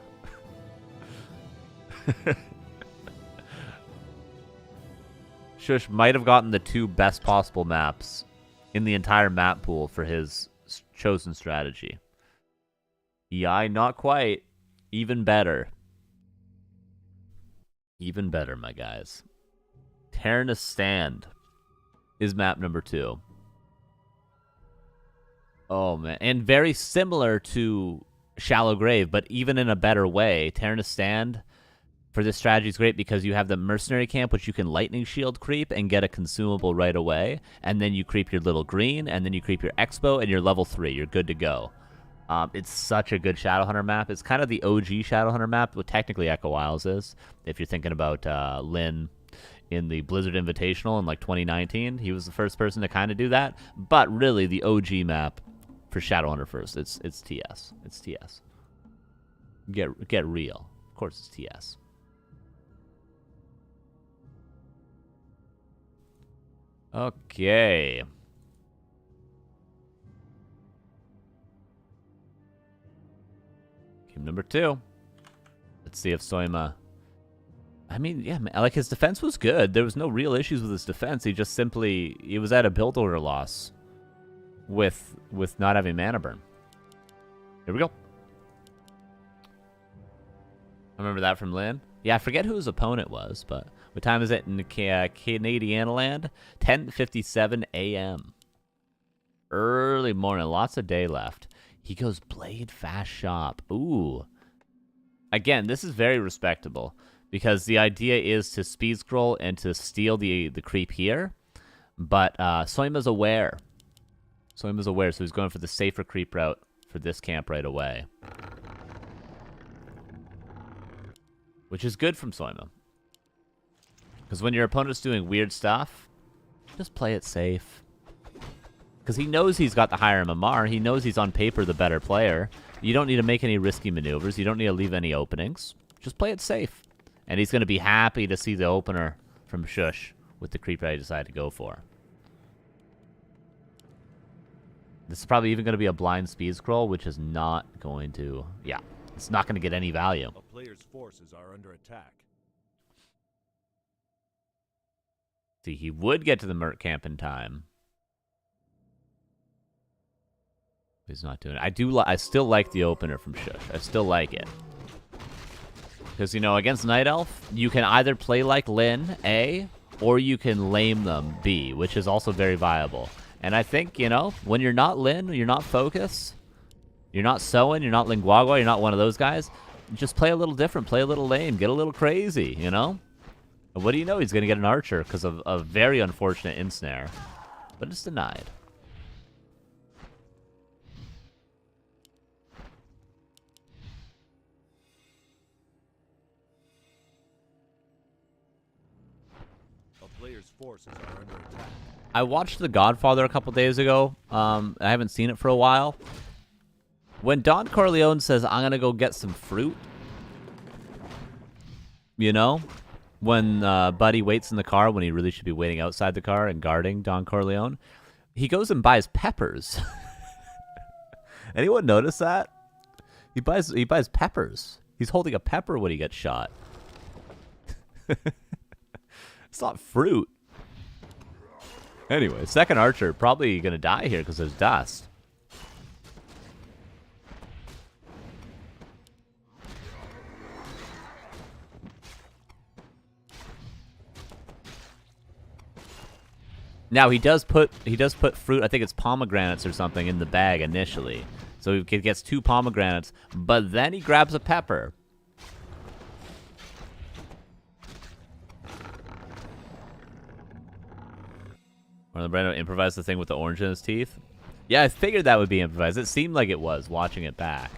Shush might have gotten the 2 best possible maps in the entire map pool for his chosen strategy. Yeah, not quite. Even better. Even better, my guys. Terranus Stand is map number 2. Oh, man. And very similar to Shallow Grave, but even in a better way. Terranus Stand for this strategy is great because you have the mercenary camp, which you can lightning shield creep and get a consumable right away. And then you creep your little green, and then you creep your expo, and you're level 3. You're good to go. It's such a good Shadowhunter map. It's kind of the OG Shadowhunter map, what technically Echo Isles is. If you're thinking about Lynn in the Blizzard Invitational in like 2019, he was the first person to kind of do that. But really, the OG map for Shadowhunter first, it's TS. It's TS. Get real. Of course, it's TS. Okay. Game number 2. Let's see if Soya... I mean, yeah, like his defense was good. There was no real issues with his defense. He just simply... He was at a build order loss with not having mana burn. Here we go. I remember that from Lynn. Yeah, I forget who his opponent was, but what time is it in Canadian land? 10:57 a.m. Early morning. Lots of day left. He goes Blade Fast Shop. Ooh. Again, this is very respectable because the idea is to speed scroll and to steal the creep here. But Soyma's aware. Soyma's aware, so he's going for the safer creep route for this camp right away. Which is good from Soya. Because when your opponent's doing weird stuff, just play it safe. Because he knows he's got the higher MMR. He knows he's on paper the better player. You don't need to make any risky maneuvers. You don't need to leave any openings. Just play it safe. And he's going to be happy to see the opener from Shush with the creep that he decided to go for. This is probably even going to be a blind speed scroll, which is not going to... Yeah, it's not going to get any value. A player's forces are under attack. See, he would get to the Merc camp in time. He's not doing it. I still like the opener from Shush. I still like it. Because, you know, against Night Elf, you can either play like Lynn, A, or you can lame them, B, which is also very viable. And I think, you know, when you're not Lynn, you're not Focus, you're not Soen, you're not Linguagua, you're not one of those guys, just play a little different, play a little lame, get a little crazy, you know? And what do you know? He's going to get an Archer because of a very unfortunate Ensnare. But it's denied. A player's forces are under attack. I watched The Godfather a couple days ago. I haven't seen it for a while. When Don Corleone says, I'm going to go get some fruit, you know, when Buddy waits in the car when he really should be waiting outside the car and guarding Don Corleone, he goes and buys peppers. Anyone notice that? He buys peppers. He's holding a pepper when he gets shot. It's not fruit. Anyway, second Archer probably going to die here because there's dust. Now he does put fruit, I think it's pomegranates or something, in the bag initially. So he gets 2 pomegranates, but then he grabs a pepper. Marlon Brando improvised the thing with the orange in his teeth. Yeah, I figured that would be improvised. It seemed like it was, watching it back.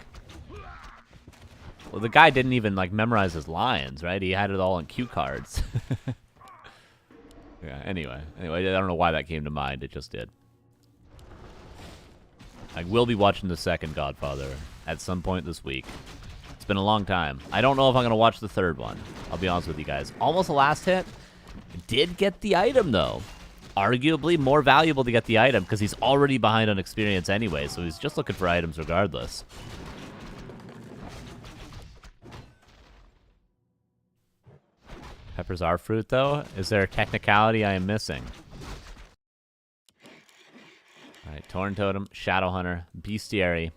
Well, the guy didn't even, like, memorize his lines, right? He had it all on cue cards. Yeah, anyway, I don't know why that came to mind. It just did. I will be watching the second Godfather at some point this week. It's been a long time. I don't know if I'm going to watch the third one. I'll be honest with you guys. Almost a last hit. Did get the item, though. Arguably more valuable to get the item because he's already behind on experience anyway, so he's just looking for items regardless. Peppers are fruit, though? Is there a technicality I am missing? Alright, Torn Totem, Shadowhunter, Bestiary,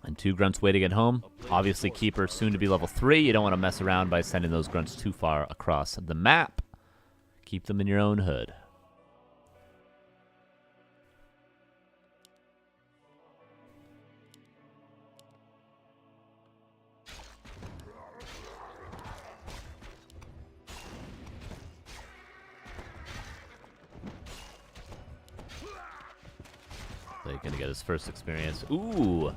and 2 grunts waiting at home. Obviously, Keeper soon to be level 3. You don't want to mess around by sending those grunts too far across the map. Keep them in your own hood. So he's gonna get his first experience. Ooh!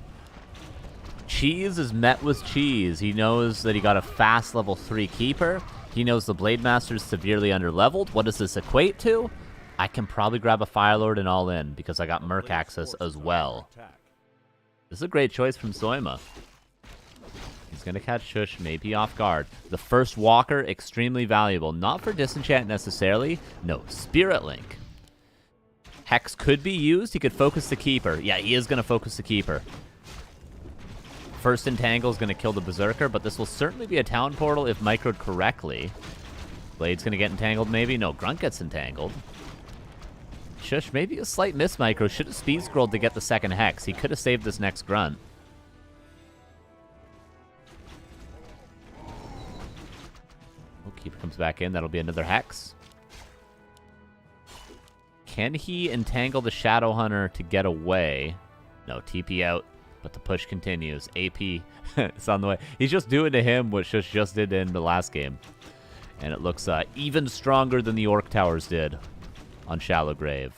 Cheese is met with cheese. He knows that he got a fast level 3 keeper. He knows the Blade Master is severely underleveled. What does this equate to? I can probably grab a Fire Lord and all in because I got Merc access as well. This is a great choice from Soya. He's going to catch Shush, maybe off guard. The first Walker, extremely valuable. Not for Disenchant necessarily. No, Spirit Link. Hex could be used. He could focus the Keeper. Yeah, he is going to focus the Keeper. First Entangle is going to kill the Berserker, but this will certainly be a Town Portal if microed correctly. Blade's going to get entangled, maybe. No, Grunt gets entangled. Shush, maybe a slight miss micro. Should have speed scrolled to get the second Hex. He could have saved this next Grunt. Oh, Keeper comes back in. That'll be another Hex. Can he entangle the Shadow Hunter to get away? No, TP out. But the push continues. AP is on the way. He's just doing to him what Shush just did in the last game. And it looks even stronger than the Orc Towers did on Shallow Grave.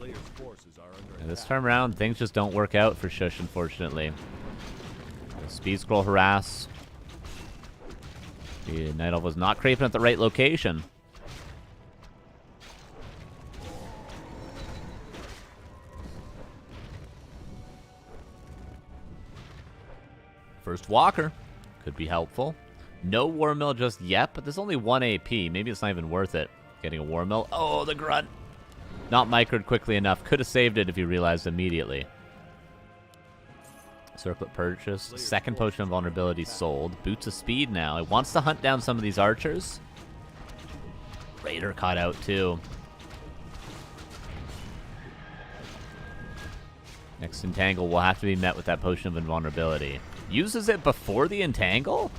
And this time around, things just don't work out for Shush, unfortunately. Speed Scroll Harass. The Night Elf was not creeping at the right location. First Walker could be helpful. No War Mill just yet, but there's only 1 AP. Maybe it's not even worth it getting a War Mill. Oh, the Grunt. Not microed quickly enough. Could have saved it if he realized immediately. Circlet purchased. Second Potion of Vulnerability sold. Boots of Speed now. It wants to hunt down some of these archers. Raider caught out too. Next Entangle will have to be met with that Potion of Invulnerability. Uses it before the Entangle?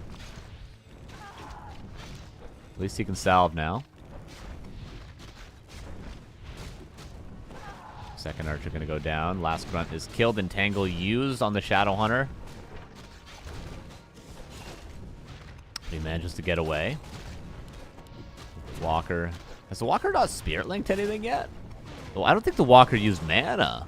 At least he can salve now. Second Archer going to go down. Last Grunt is killed. Entangle used on the Shadow Hunter. He manages to get away. Walker. Has the Walker not Spirit Linked anything yet? Oh, I don't think the Walker used mana.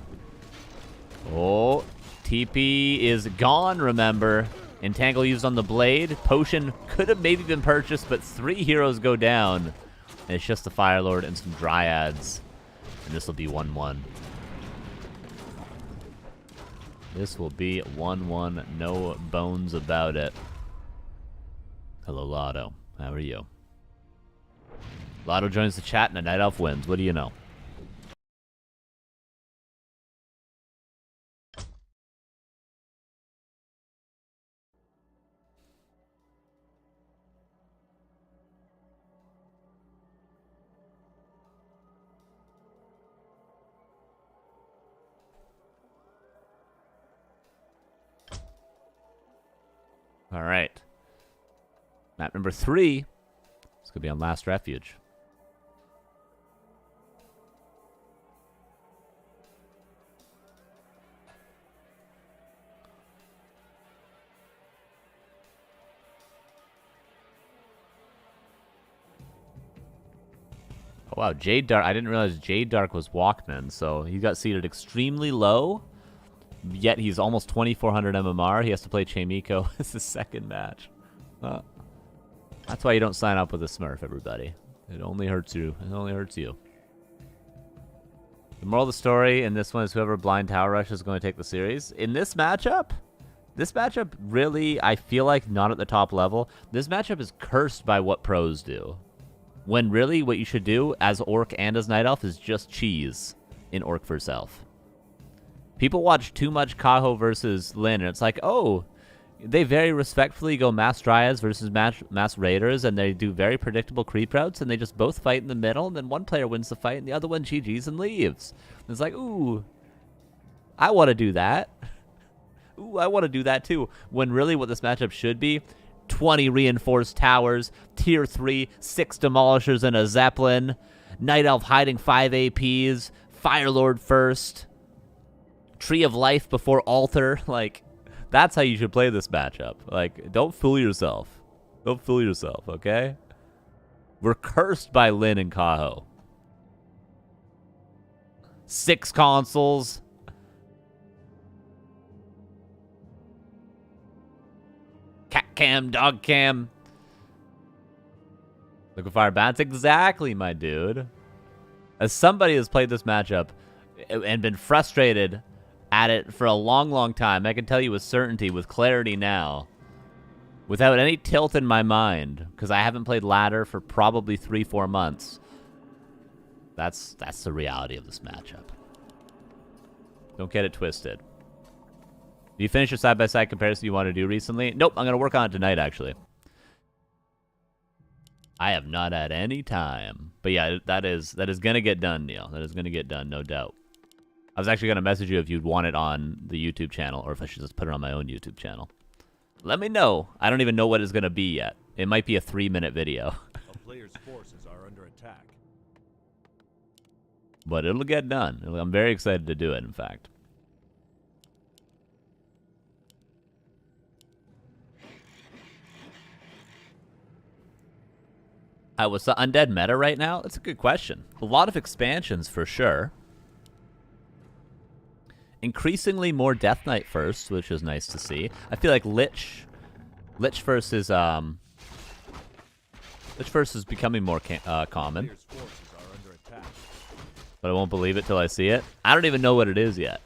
Oh, TP is gone, remember. Entangle used on the Blade. Potion could have maybe been purchased, but 3 heroes go down. And it's just the Fire Lord and some Dryads. And this will be 1-1. This will be 1-1. No bones about it. Hello, Lotto. How are you? Lotto joins the chat and a Night Elf wins. What do you know? All right. Map number 3. It's going to be on Last Refuge. Oh, wow. Jade Dark. I didn't realize Jade Dark was Walkman, so he got seated extremely low. Yet he's almost 2,400 MMR. He has to play Chaemiko. It's his second match. That's why you don't sign up with a Smurf, everybody. It only hurts you. It only hurts you. The moral of the story in this one is whoever blind tower rush is going to take the series. In this matchup really, I feel like not at the top level. This matchup is cursed by what pros do. When really what you should do as Orc and as Night Elf is just cheese in Orc vs. Elf. People watch too much Kaho versus Lin, and it's like, oh, they very respectfully go Mass Dryads versus Mass Raiders, and they do very predictable creep routes, and they just both fight in the middle, and then one player wins the fight, and the other one GG's and leaves. And it's like, ooh, I want to do that. Ooh, I want to do that too. When really what this matchup should be, 20 reinforced towers, tier 3, 6 demolishers and a Zeppelin, Night Elf hiding 5 APs, Fire Lord first, Tree of Life before Altar. Like, that's how you should play this matchup. Like, don't fool yourself. Don't fool yourself, okay? We're cursed by Lin and Kaho. 6 consoles. cat cam, dog cam. Liquefire bats, exactly, my dude. As somebody has played this matchup and been frustrated at it for a long, long time, I can tell you with certainty, with clarity now, without any tilt in my mind, because I haven't played ladder for probably 3-4 months. That's the reality of this matchup. Don't get it twisted. Do you finish your side-by-side comparison you want to do recently? Nope, I'm going to work on it tonight, actually. I have not had any time. But yeah, that is going to get done, Neil. That is going to get done, no doubt. I was actually going to message you if you'd want it on the YouTube channel, or if I should just put it on my own YouTube channel. Let me know. I don't even know what it's going to be yet. It might be a 3-minute video. A player's forces are under attack. But it'll get done. I'm very excited to do it, in fact. What's the undead meta right now? That's a good question. A lot of expansions for sure. Increasingly more Death Knight first, which is nice to see. I feel like Lich first is becoming more common. But I won't believe it till I see it. I don't even know what it is yet.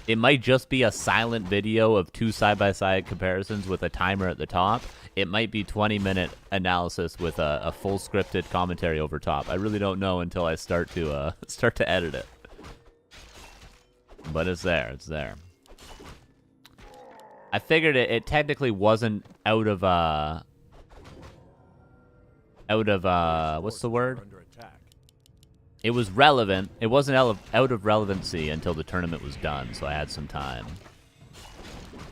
It might just be a silent video of 2 side-by-side comparisons with a timer at the top. It might be 20-minute analysis with a full scripted commentary over top. I really don't know until I start to edit it. But it's there. It's there. I figured it technically wasn't out of what's the word? It was relevant. It wasn't out of relevancy until the tournament was done, so I had some time.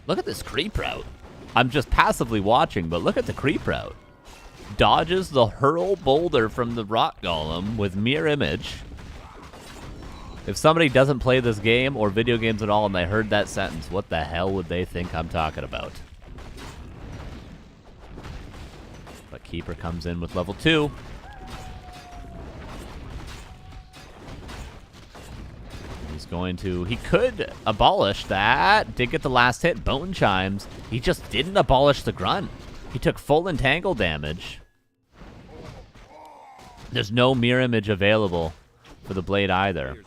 Look at this creep route. I'm just passively watching, but look at the creep route. Dodges the hurl boulder from the rock golem with mirror image. If somebody doesn't play this game or video games at all and they heard that sentence, what the hell would they think I'm talking about? But Keeper comes in with level 2. He could abolish that. Did get the last hit. Bone Chimes. He just didn't abolish the grunt. He took full entangle damage. There's no mirror image available for the blade either.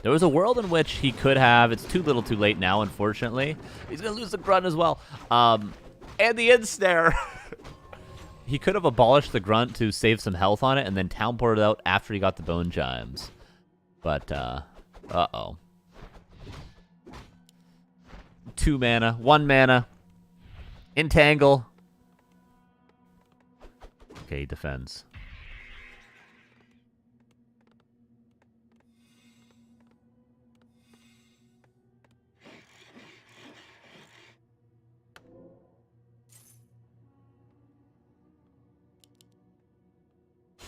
There was a world in which he could have. It's too little too late now, unfortunately. He's going to lose the grunt as well. And the ensnare. He could have abolished the grunt to save some health on it and then town ported out after he got the Bone Chimes. But, uh-oh. 2 mana, 1 mana. Entangle. Okay, he defends.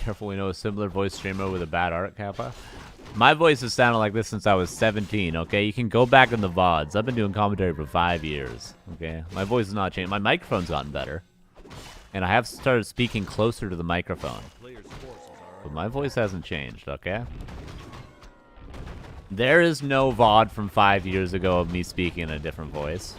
Careful, we know a similar voice streamer with a bad art, Kappa. My voice has sounded like this since I was 17, okay? You can go back in the VODs. I've been doing commentary for 5 years, okay? My voice has not changed. My microphone's gotten better. And I have started speaking closer to the microphone. But my voice hasn't changed, okay? There is no VOD from 5 years ago of me speaking in a different voice.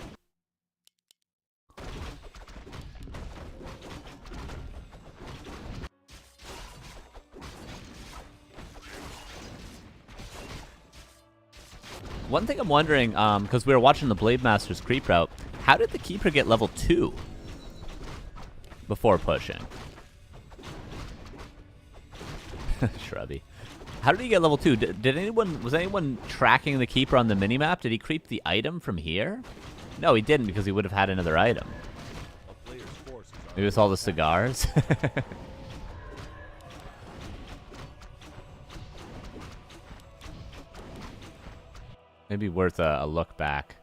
One thing I'm wondering, because we were watching the Blade Master's creep route, how did the Keeper get level 2 before pushing? Shrubby. How did he get level 2? Was anyone tracking the Keeper on the minimap? Did he creep the item from here? No, he didn't, because he would have had another item. Maybe it's all the cigars. Maybe worth a look back.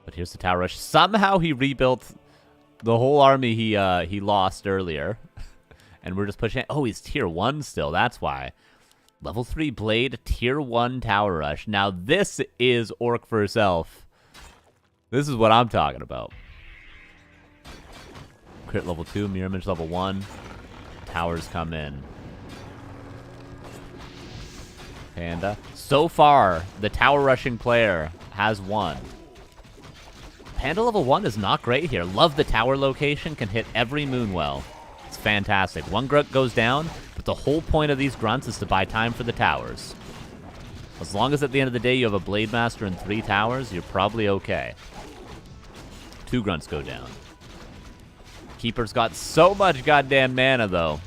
But here's the Tower Rush. Somehow he rebuilt the whole army he lost earlier. And we're just pushing it. Oh, he's tier 1 still. That's why. Level 3 Blade, tier 1 Tower Rush. Now this is Orc for herself. This is what I'm talking about. Crit level 2, Mirror Image level 1. Towers come in. Panda. So far, the tower rushing player has won. Panda level 1 is not great here. Love the tower location, can hit every Moonwell. It's fantastic. One grunt goes down, but the whole point of these grunts is to buy time for the towers. As long as at the end of the day you have a Blade Master and 3 towers, you're probably okay. 2 grunts go down. Keeper's got so much goddamn mana, though.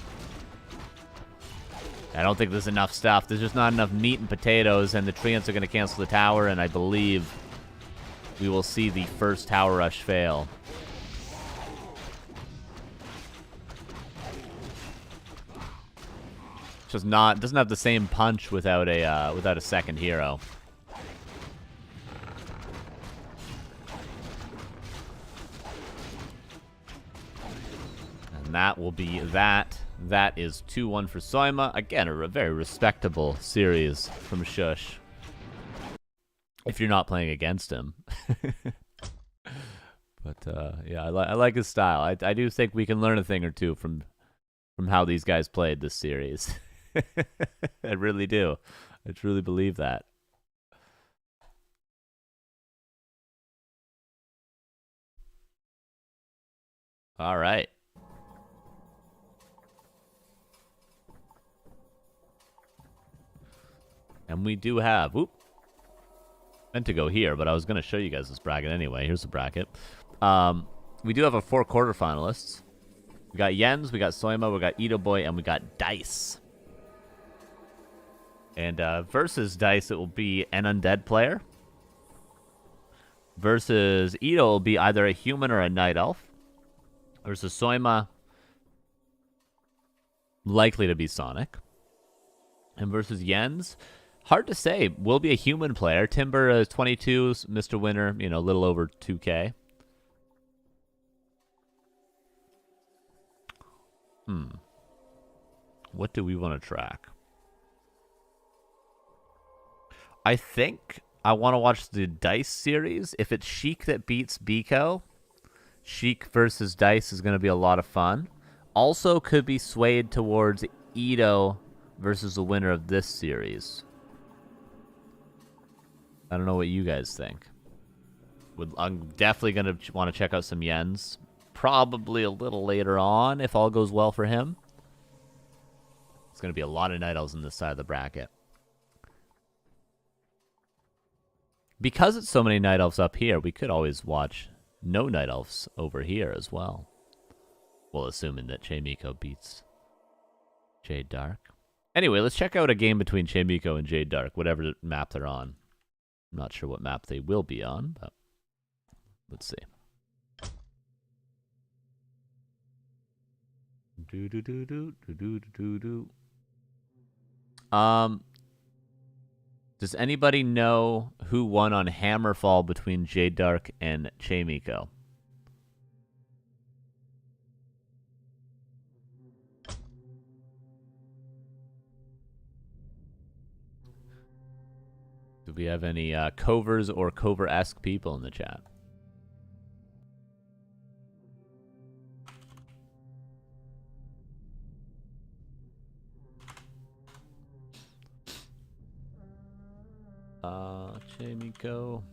I don't think there's enough stuff. There's just not enough meat and potatoes, and the Treants are going to cancel the tower, and I believe we will see the first tower rush fail. It's just not, doesn't have the same punch without a second hero. And that will be that. That is 2-1 for Soya. Again, a very respectable series from Shush. If you're not playing against him. But, yeah, I like his style. I do think we can learn a thing or two from how these guys played this series. I really do. I truly believe that. All right. And we do have... Whoop. Meant to go here, but I was going to show you guys this bracket anyway. Here's the bracket. We do have our 4 quarterfinalists. We got Jens, we got Soya, we got Ito Boy, and we got Dice. And versus Dice, it will be an undead player. Versus Ito will be either a human or a night elf. Versus Soya, likely to be Sonic. And versus Jens, hard to say. Will be a human player. Timber is 22, Mr. Winner, you know, a little over 2K. What do we want to track? I think I want to watch the Dice series. If it's Sheik that beats Biko, Sheik versus Dice is going to be a lot of fun. Also could be swayed towards Ito versus the winner of this series. I don't know what you guys think. I'm definitely going to want to check out some Jens. Probably a little later on, if all goes well for him. It's going to be a lot of Night Elves on this side of the bracket. Because it's so many Night Elves up here, we could always watch no Night Elves over here as well. Well, assuming that Chaemiko beats Jade Dark. Anyway, let's check out a game between Chaemiko and Jade Dark, whatever map they're on. I'm not sure what map they will be on, but let's see. Does anybody know who won on Hammerfall between Jade Dark and Chaemiko? Do we have any Covers or Cover-esque people in the chat? Chaemiko.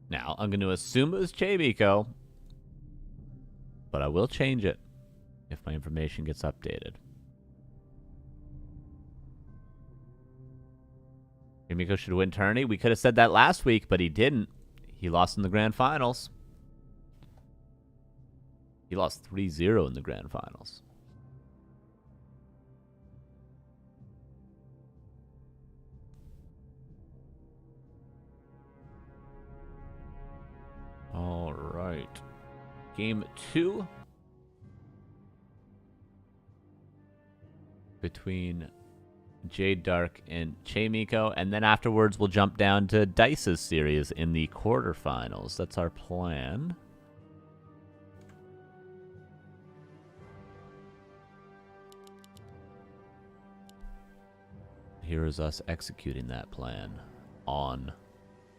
Now, I'm going to assume it was Chaemiko, but I will change it if my information gets updated. Chaemiko should win tourney. We could have said that last week, but he didn't. He lost in the grand finals. He lost 3-0 in the grand finals. All right. Game 2 between Jade Dark and Chaemiko, and then afterwards we'll jump down to Dice's series in the quarterfinals. That's our plan. Here is us executing that plan on...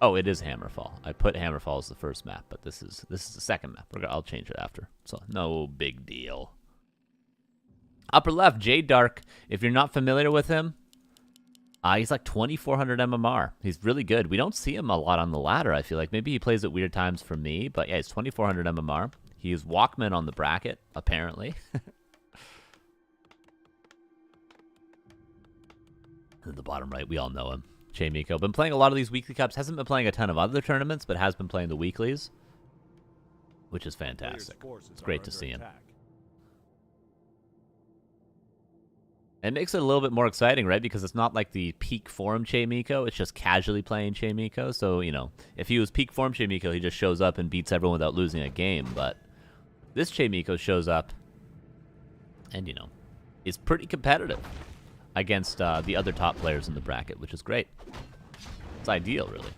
Oh, it is Hammerfall. I put Hammerfall as the first map, but this is the second map. I'll change it after, so no big deal. Upper left, Jade Dark. If you're not familiar with him, He's like 2,400 MMR. He's really good. We don't see him a lot on the ladder, I feel like. Maybe he plays at weird times for me, but yeah, he's 2,400 MMR. He's Walkman on the bracket, apparently. In the bottom right, we all know him. Chaemiko. Been playing a lot of these weekly cups. Hasn't been playing a ton of other tournaments, but has been playing the weeklies, which is fantastic. It's great to see him. It makes it a little bit more exciting, right? Because it's not like the peak form Chaemiko. It's just casually playing Chaemiko. So, you know, if he was peak form Chaemiko, he just shows up and beats everyone without losing a game. But this Chaemiko shows up and, you know, is pretty competitive against the other top players in the bracket, which is great. It's ideal, really.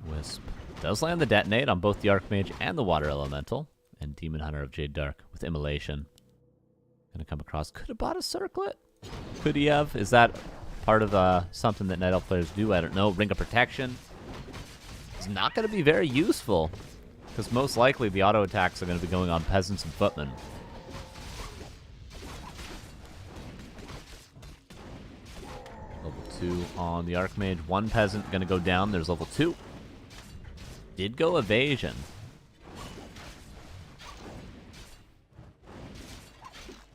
Wisp does land the detonate on both the Archmage and the Water Elemental, and Demon Hunter of Jade Dark with Immolation. Gonna come across. Could have bought a Circlet. Could he have? Is that part of something that Night Elf players do? I don't know. Ring of Protection. It's not going to be very useful, because most likely the auto attacks are going to be going on Peasants and Footmen. Level 2 on the Archmage. One Peasant going to go down. There's level 2. Did go Evasion.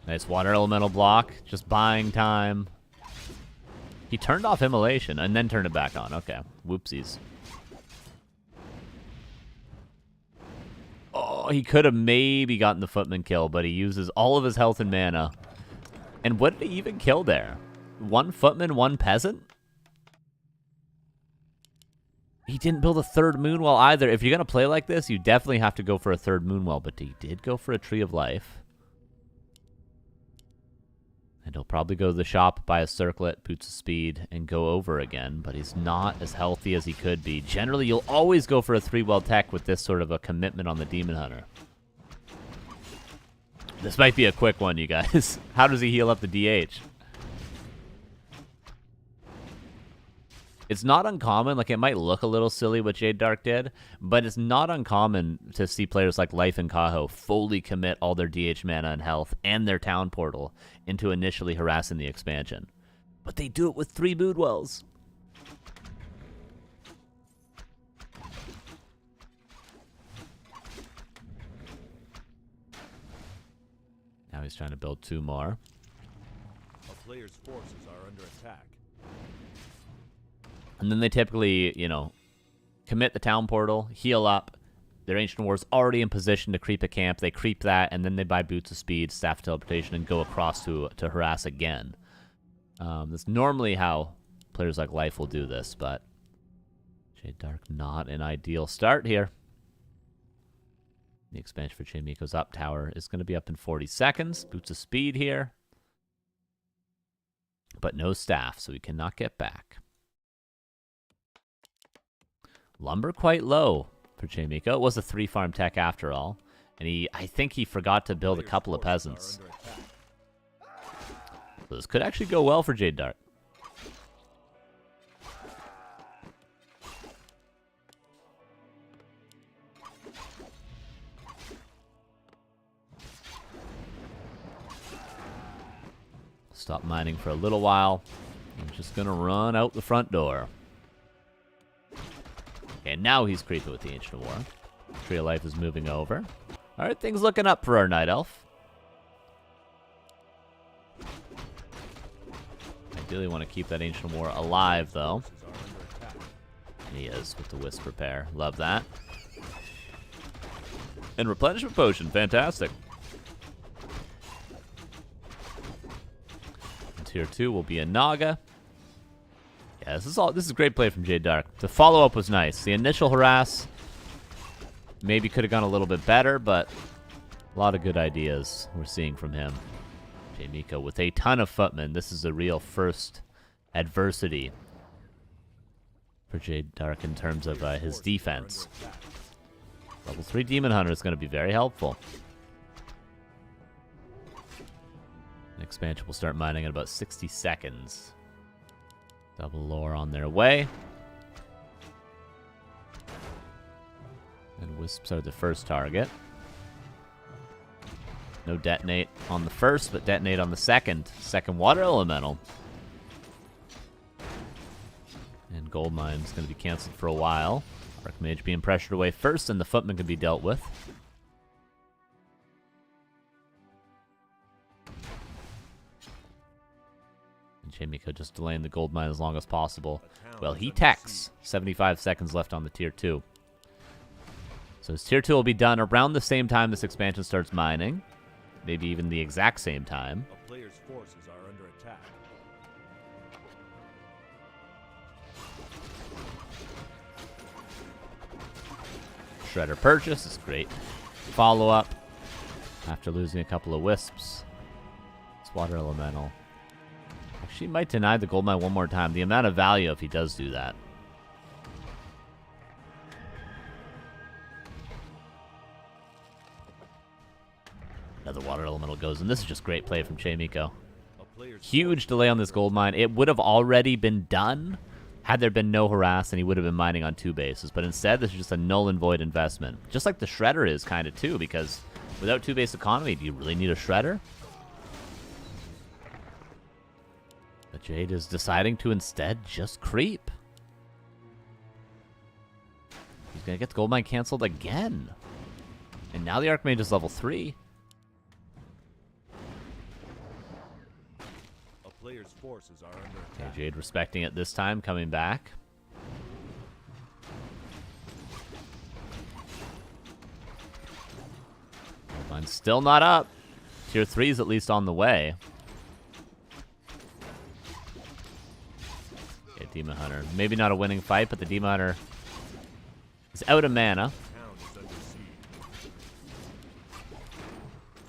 Nice Water Elemental block. Just buying time. He turned off Immolation and then turned it back on. Okay. Whoopsies. Oh, he could have maybe gotten the Footman kill, but he uses all of his health and mana. And what did he even kill there? One Footman, one Peasant? He didn't build a third Moonwell either. If you're going to play like this, you definitely have to go for a third Moonwell, but he did go for a Tree of Life. And he'll probably go to the shop, buy a Circlet, Boots of Speed, and go over again, but he's not as healthy as he could be. Generally, you'll always go for a 3-well tech with this sort of a commitment on the Demon Hunter. This might be a quick one, you guys. How does he heal up the DH? It's not uncommon, like it might look a little silly what Jade Dark did, but it's not uncommon to see players like Life and Kaho fully commit all their DH mana and health and their town portal into initially harassing the expansion. But they do it with 3 Moonwells. Now he's trying to build 2 more. A player's forces are under attack. And then they typically, you know, commit the town portal, heal up. Their Ancient War's already in position to creep a camp. They creep that, and then they buy Boots of Speed, Staff of Teleportation, and go across to harass again. That's normally how players like Life will do this, but Jade Dark not an ideal start here. The expansion for Chaemiko's up tower is going to be up in 40 seconds. Boots of Speed here. But no staff, so he cannot get back. Lumber quite low for Chaemiko. It was a 3-farm tech after all. And I think he forgot to build a couple of peasants. So this could actually go well for Jade Dark. Stop mining for a little while. I'm just going to run out the front door. Okay, now he's creeping with the Ancient War. Tree of Life is moving over. All right, things looking up for our Night Elf. Ideally want to keep that Ancient War alive, though. He is with the Wisp Repair. Love that. And Replenishment Potion. Fantastic. And tier 2 will be a Naga. Yeah, this is great play from Jade Dark. The follow-up was nice. The initial harass maybe could have gone a little bit better, but a lot of good ideas we're seeing from him. J Miko with a ton of footmen. This is a real first adversity for Jade Dark in terms of his defense. Level 3 Demon Hunter is going to be very helpful. An expansion will start mining in about 60 seconds. Double lore on their way. And Wisps are the first target. No detonate on the first, but detonate on the second. Second water elemental. And gold mine's going to be canceled for a while. Archmage being pressured away first, and the footman can be dealt with. And Chaemiko just delaying the gold mine as long as possible. Well, he techs. 75 seconds left on the tier 2. So his tier 2 will be done around the same time this expansion starts mining. Maybe even the exact same time. A player's forces are under attack. Shredder purchase is great. Follow up after losing a couple of wisps. It's water elemental. Actually, might deny the gold mine one more time. The amount of value if he does do that. Another water elemental goes, and this is just great play from Chaemiko. Huge delay on this gold mine. It would have already been done had there been no harass, and he would have been mining on 2 bases. But instead, this is just a null and void investment. Just like the Shredder is kind of too, because without 2-base economy, do you really need a Shredder? But Jade is deciding to instead just creep. He's going to get the gold mine canceled again. And now the Archmage is level 3. Player's forces are under Okay, attack. Jade respecting it this time, coming back. Mine's still not up. Tier 3 is at least on the way. Okay, Demon Hunter. Maybe not a winning fight, but the Demon Hunter is out of mana.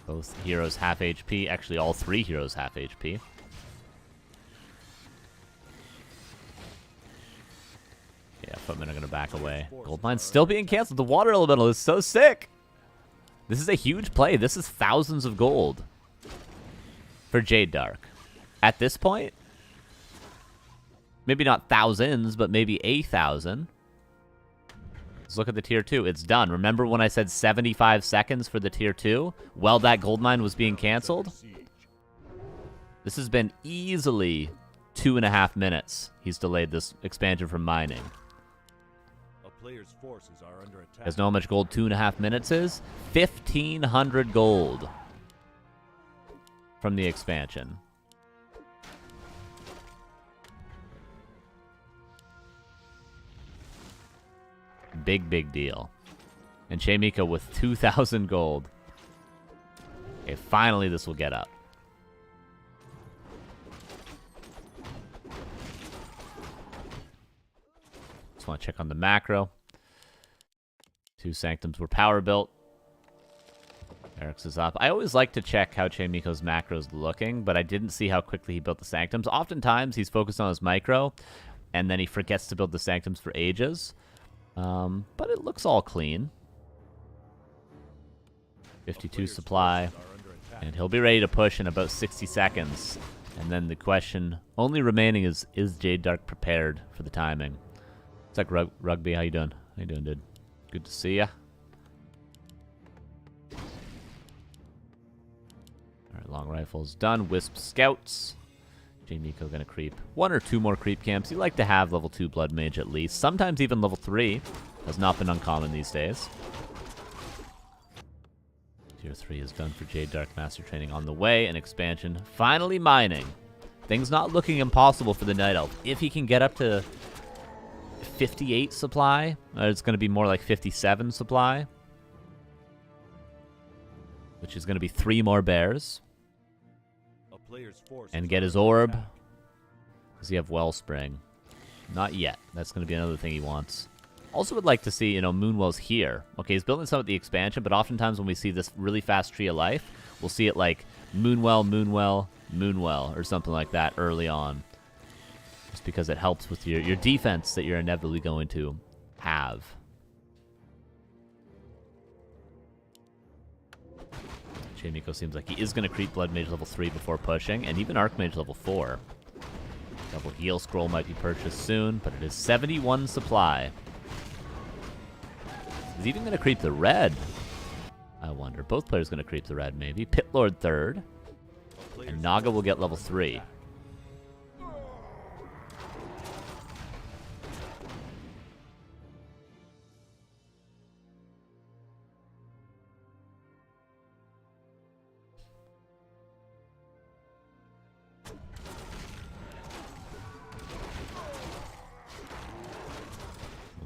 Both heroes half HP. Actually, all 3 heroes half HP. Yeah, footmen are going to back away. Gold mine's still being canceled. The water elemental is so sick. This is a huge play. This is thousands of gold for Jade Dark. At this point, maybe not thousands, but maybe 1,000. Let's look at the tier 2. It's done. Remember when I said 75 seconds for the tier 2? While that gold mine was being canceled? This has been easily 2.5 minutes. He's delayed this expansion from mining. Player's forces are under attack. You guys know how much gold 2.5 minutes is? 1,500 gold from the expansion. Big, big deal. And Chaemiko with 2,000 gold. Okay, finally this will get up. Just want to check on the macro. 2 Sanctums were power built. Eric's is up. I always like to check how Chaemiko's macro is looking, but I didn't see how quickly he built the Sanctums. Oftentimes, he's focused on his micro, and then he forgets to build the Sanctums for ages. But it looks all clean. 52 supply, and he'll be ready to push in about 60 seconds. And then the question only remaining is Jade Dark prepared for the timing? It's like Rugby. How you doing? How you doing, dude? Good to see ya. Alright, long rifle's done. Wisp scouts. J Miko gonna creep 1 or 2 more creep camps. You like to have level 2 blood mage at least. Sometimes even level 3. Has not been uncommon these days. Tier 3 is done for Jade Dark. Master Training on the way. And expansion finally mining. Things not looking impossible for the Night Elf. If he can get up to 58 supply, it's going to be more like 57 supply, which is going to be 3 more bears, and get his orb. Does he have Wellspring? Not yet. That's going to be another thing he wants. Also would like to see, Moonwell's here. Okay, he's building some of the expansion, but oftentimes when we see this really fast Tree of Life, we'll see it like Moonwell, Moonwell, Moonwell, or something like that early on. Just because it helps with your defense that you're inevitably going to have. Chaemiko seems like he is going to creep Blood Mage level 3 before pushing, and even Archmage level 4. Double heal scroll might be purchased soon, but it is 71 supply. He's even going to creep the red. I wonder. Both players going to creep the red, maybe. Pit Lord third. And Naga will get level 3.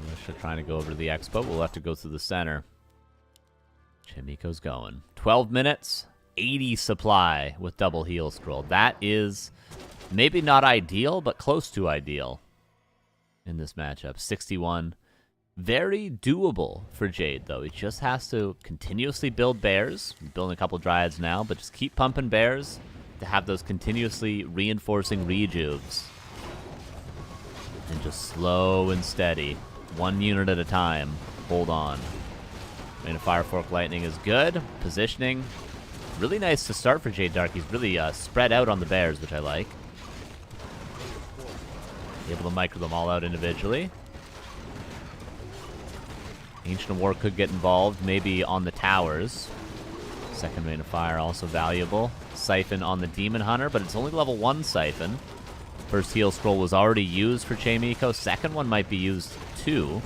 Militia trying to go over to the expo. We'll have to go through the center. Chaemiko's going. 12 minutes, 80 supply with double heal scroll. That is maybe not ideal, but close to ideal in this matchup. 61. Very doable for Jade, though. He just has to continuously build bears. He's building a couple dryads now, but just keep pumping bears to have those continuously reinforcing rejuves. And just slow and steady. 1 unit at a time. Hold on. Rain of Fire Fork Lightning is good. Positioning. Really nice to start for Jade Dark. He's really spread out on the bears, which I like. Able to micro them all out individually. Ancient of War could get involved, maybe on the towers. Second Rain of Fire also valuable. Siphon on the Demon Hunter, but it's only level 1 Siphon. First heal scroll was already used for Chaemiko. Second one might be used too.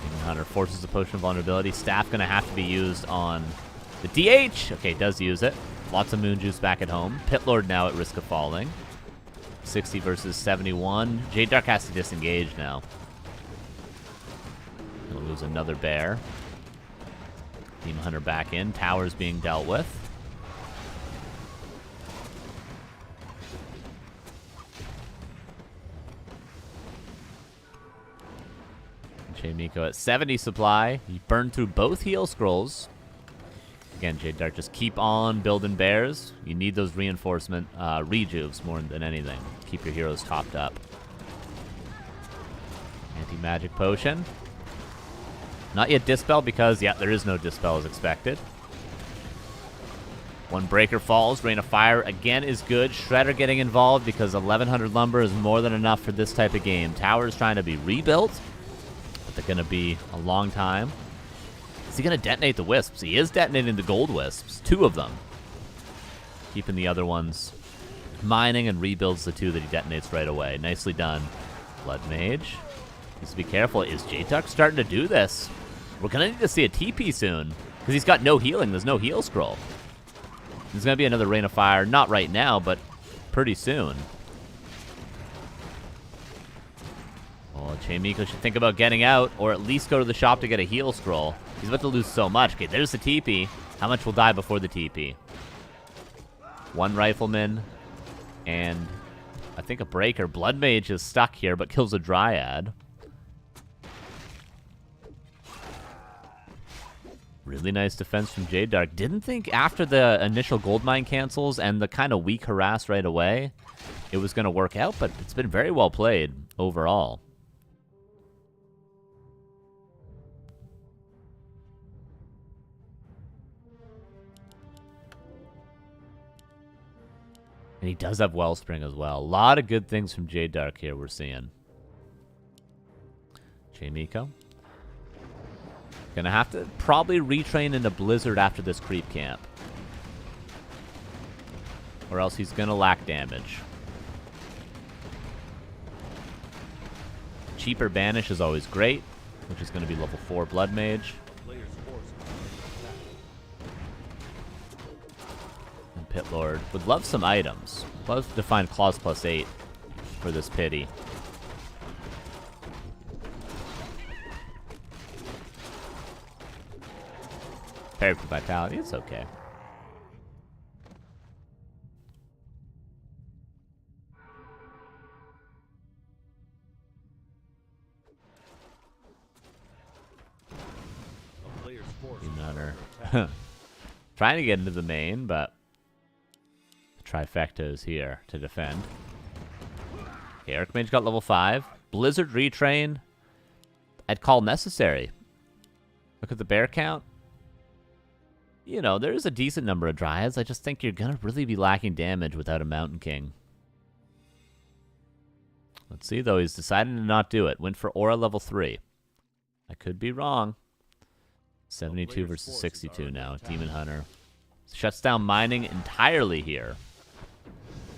Demon Hunter forces a Potion of Vulnerability. Staff going to have to be used on the DH. Okay, does use it. Lots of Moon Juice back at home. Pit Lord now at risk of falling. 60 versus 71. Jade Dark has to disengage now. He'll lose another bear. Demon Hunter back in. Towers being dealt with. Chaemiko at 70 supply. He burned through both heal scrolls. Again, Jade Dark, just keep on building bears. You need those reinforcement rejuves more than anything. Keep your heroes topped up. Anti-magic potion. Not yet Dispel because, yeah, there is no Dispel as expected. One breaker falls. Rain of Fire again is good. Shredder getting involved because 1100 lumber is more than enough for this type of game. Tower's trying to be rebuilt, but they're going to be a long time. Is he going to detonate the Wisps? He is detonating the Gold Wisps. 2 of them. Keeping the other ones mining and rebuilds the 2 that he detonates right away. Nicely done. Blood Mage. Needs to be careful. Is Jade Dark starting to do this? We're going to need to see a TP soon because he's got no healing. There's no heal scroll. There's going to be another Rain of Fire. Not right now, but pretty soon. Oh, Chaemiko should think about getting out or at least go to the shop to get a heal scroll. He's about to lose so much. Okay, there's the TP. How much will die before the TP? 1 Rifleman and I think a Breaker. Blood Mage is stuck here but kills a Dryad. Really nice defense from Jade Dark. Didn't think after the initial gold mine cancels and the kind of weak harass right away it was going to work out, but it's been very well played overall. And he does have Wellspring as well. A lot of good things from Jade Dark here we're seeing. Chaemiko. Gonna have to probably retrain into Blizzard after this creep camp. Or else he's gonna lack damage. Cheaper Banish is always great, which is gonna be level 4 Blood Mage. And Pit Lord would love some items. Love to find Claws +8 for this pity. Parry for Vitality, it's okay. Another. Trying to get into the main, but the trifecta is here to defend. Okay, Archmage got level 5. Blizzard retrain. I'd call necessary. Look at the bear count. You know, there's a decent number of Dryads. I just think you're going to really be lacking damage without a Mountain King. Let's see, though. He's decided to not do it. Went for Aura level 3. I could be wrong. 72 versus 62 now. Demon Hunter shuts down mining entirely here.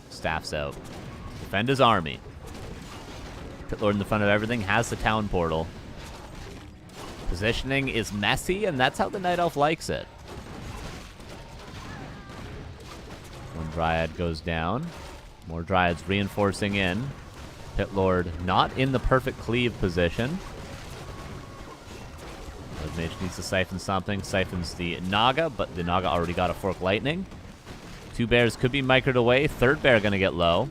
Staff's out. Defend his army. Pit Lord in the front of everything has the town portal. Positioning is messy, and that's how the Night Elf likes it. One Dryad goes down. More Dryads reinforcing in. Pit Lord not in the perfect cleave position. Red Mage needs to siphon something. Siphons the Naga, but the Naga already got a Fork Lightning. Two bears could be microed away. Third bear going to get low.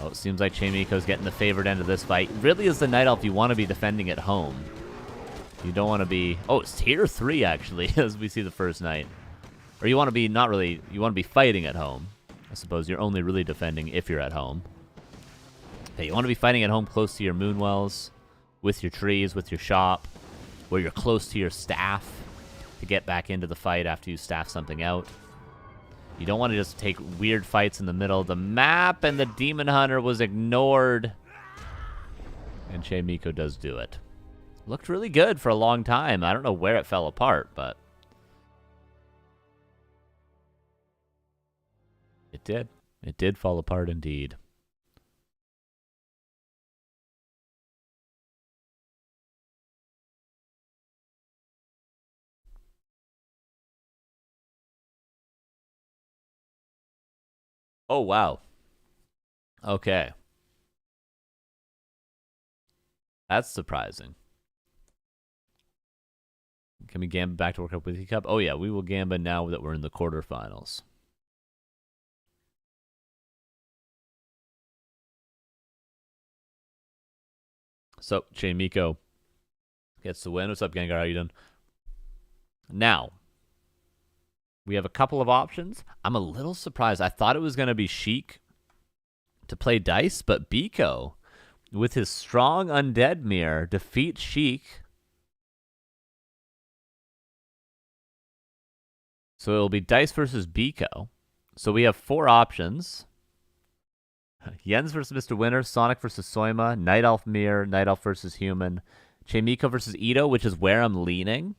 Oh, it seems like Chaemiko's getting the favored end of this fight. Really, as the Night Elf, you want to be defending at home. You don't want to be... Oh, it's tier 3, actually, as we see the first night. Or you want to be, not really, you want to be fighting at home. I suppose you're only really defending if you're at home. Okay, you want to be fighting at home close to your moonwells, with your trees, with your shop, where you're close to your staff to get back into the fight after you staff something out. You don't want to just take weird fights in the middle of the map, and the Demon Hunter was ignored. And Chaemiko does do it. Looked really good for a long time. I don't know where it fell apart, but... It did. It did fall apart indeed. Oh, wow. Okay. That's surprising. Can we gamba back to work up with the cup? Oh, yeah, we will gamba now that we're in the quarterfinals. So, Chaemiko gets the win. What's up, Gengar? How you doing? Now, we have a couple of options. I'm a little surprised. I thought it was going to be Sheik to play dice, but Biko, with his strong undead mirror, defeats Sheik. So it'll be dice versus Biko. So we have 4 options. Jens versus Mr. Winter, Sonic versus Soima, Night Elf Mirror, Night Elf versus Human, Chaemiko versus Ito, which is where I'm leaning.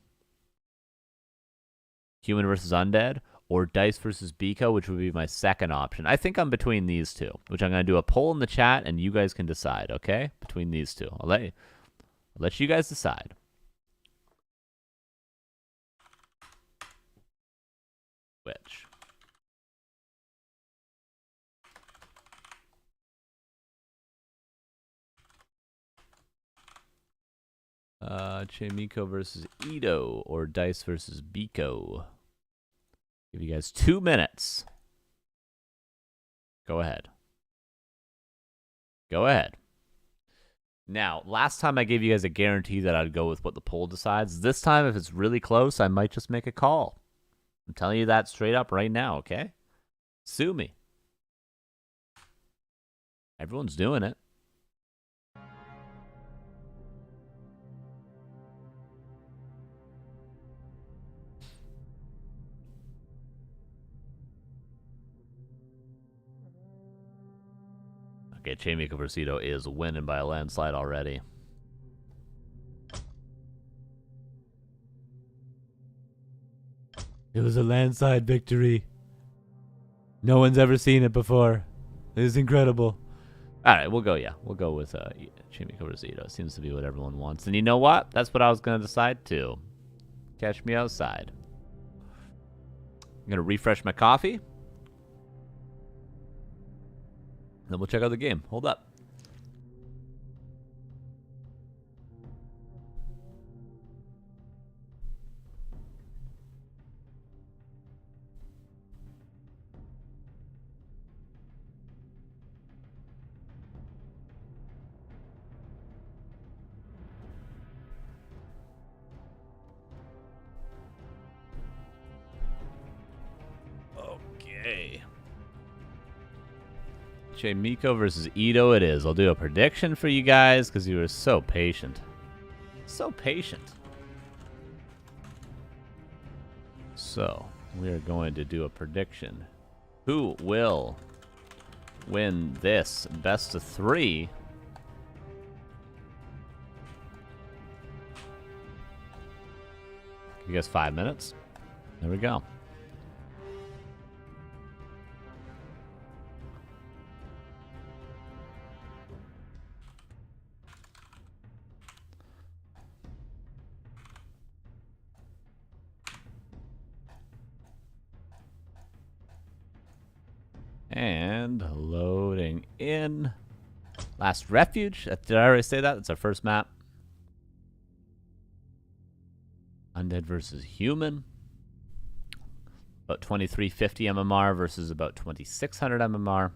Human versus Undead, or Dice versus Biko, which would be my second option. I think I'm between these two, which I'm going to do a poll in the chat, and you guys can decide, okay? Between these two. I'll let you guys decide. Which? Chaemiko versus Ito, or Dice versus Biko. Give you guys 2 minutes. Go ahead. Go ahead. Now, last time I gave you guys a guarantee that I'd go with what the poll decides. This time, if it's really close, I might just make a call. I'm telling you that straight up right now, okay? Sue me. Everyone's doing it. Okay, Chaemiko versus Ito is winning by a landslide already. It was a landslide victory. No one's ever seen it before. It is incredible. All right, we'll go, yeah. We'll go with Chaemiko versus Ito. Seems to be what everyone wants. And you know what? That's what I was going to decide too. Catch me outside. I'm going to refresh my coffee. Then we'll check out the game. Hold up. Okay. Chaemiko versus Ito it is. I'll do a prediction for you guys because you were so patient. So patient. So, we are going to do a prediction. Who will win this best of 3? You guys 5 minutes? There we go. And loading in. Last Refuge. Did I already say that? That's our first map. Undead versus Human. About 2350 MMR versus about 2600 MMR.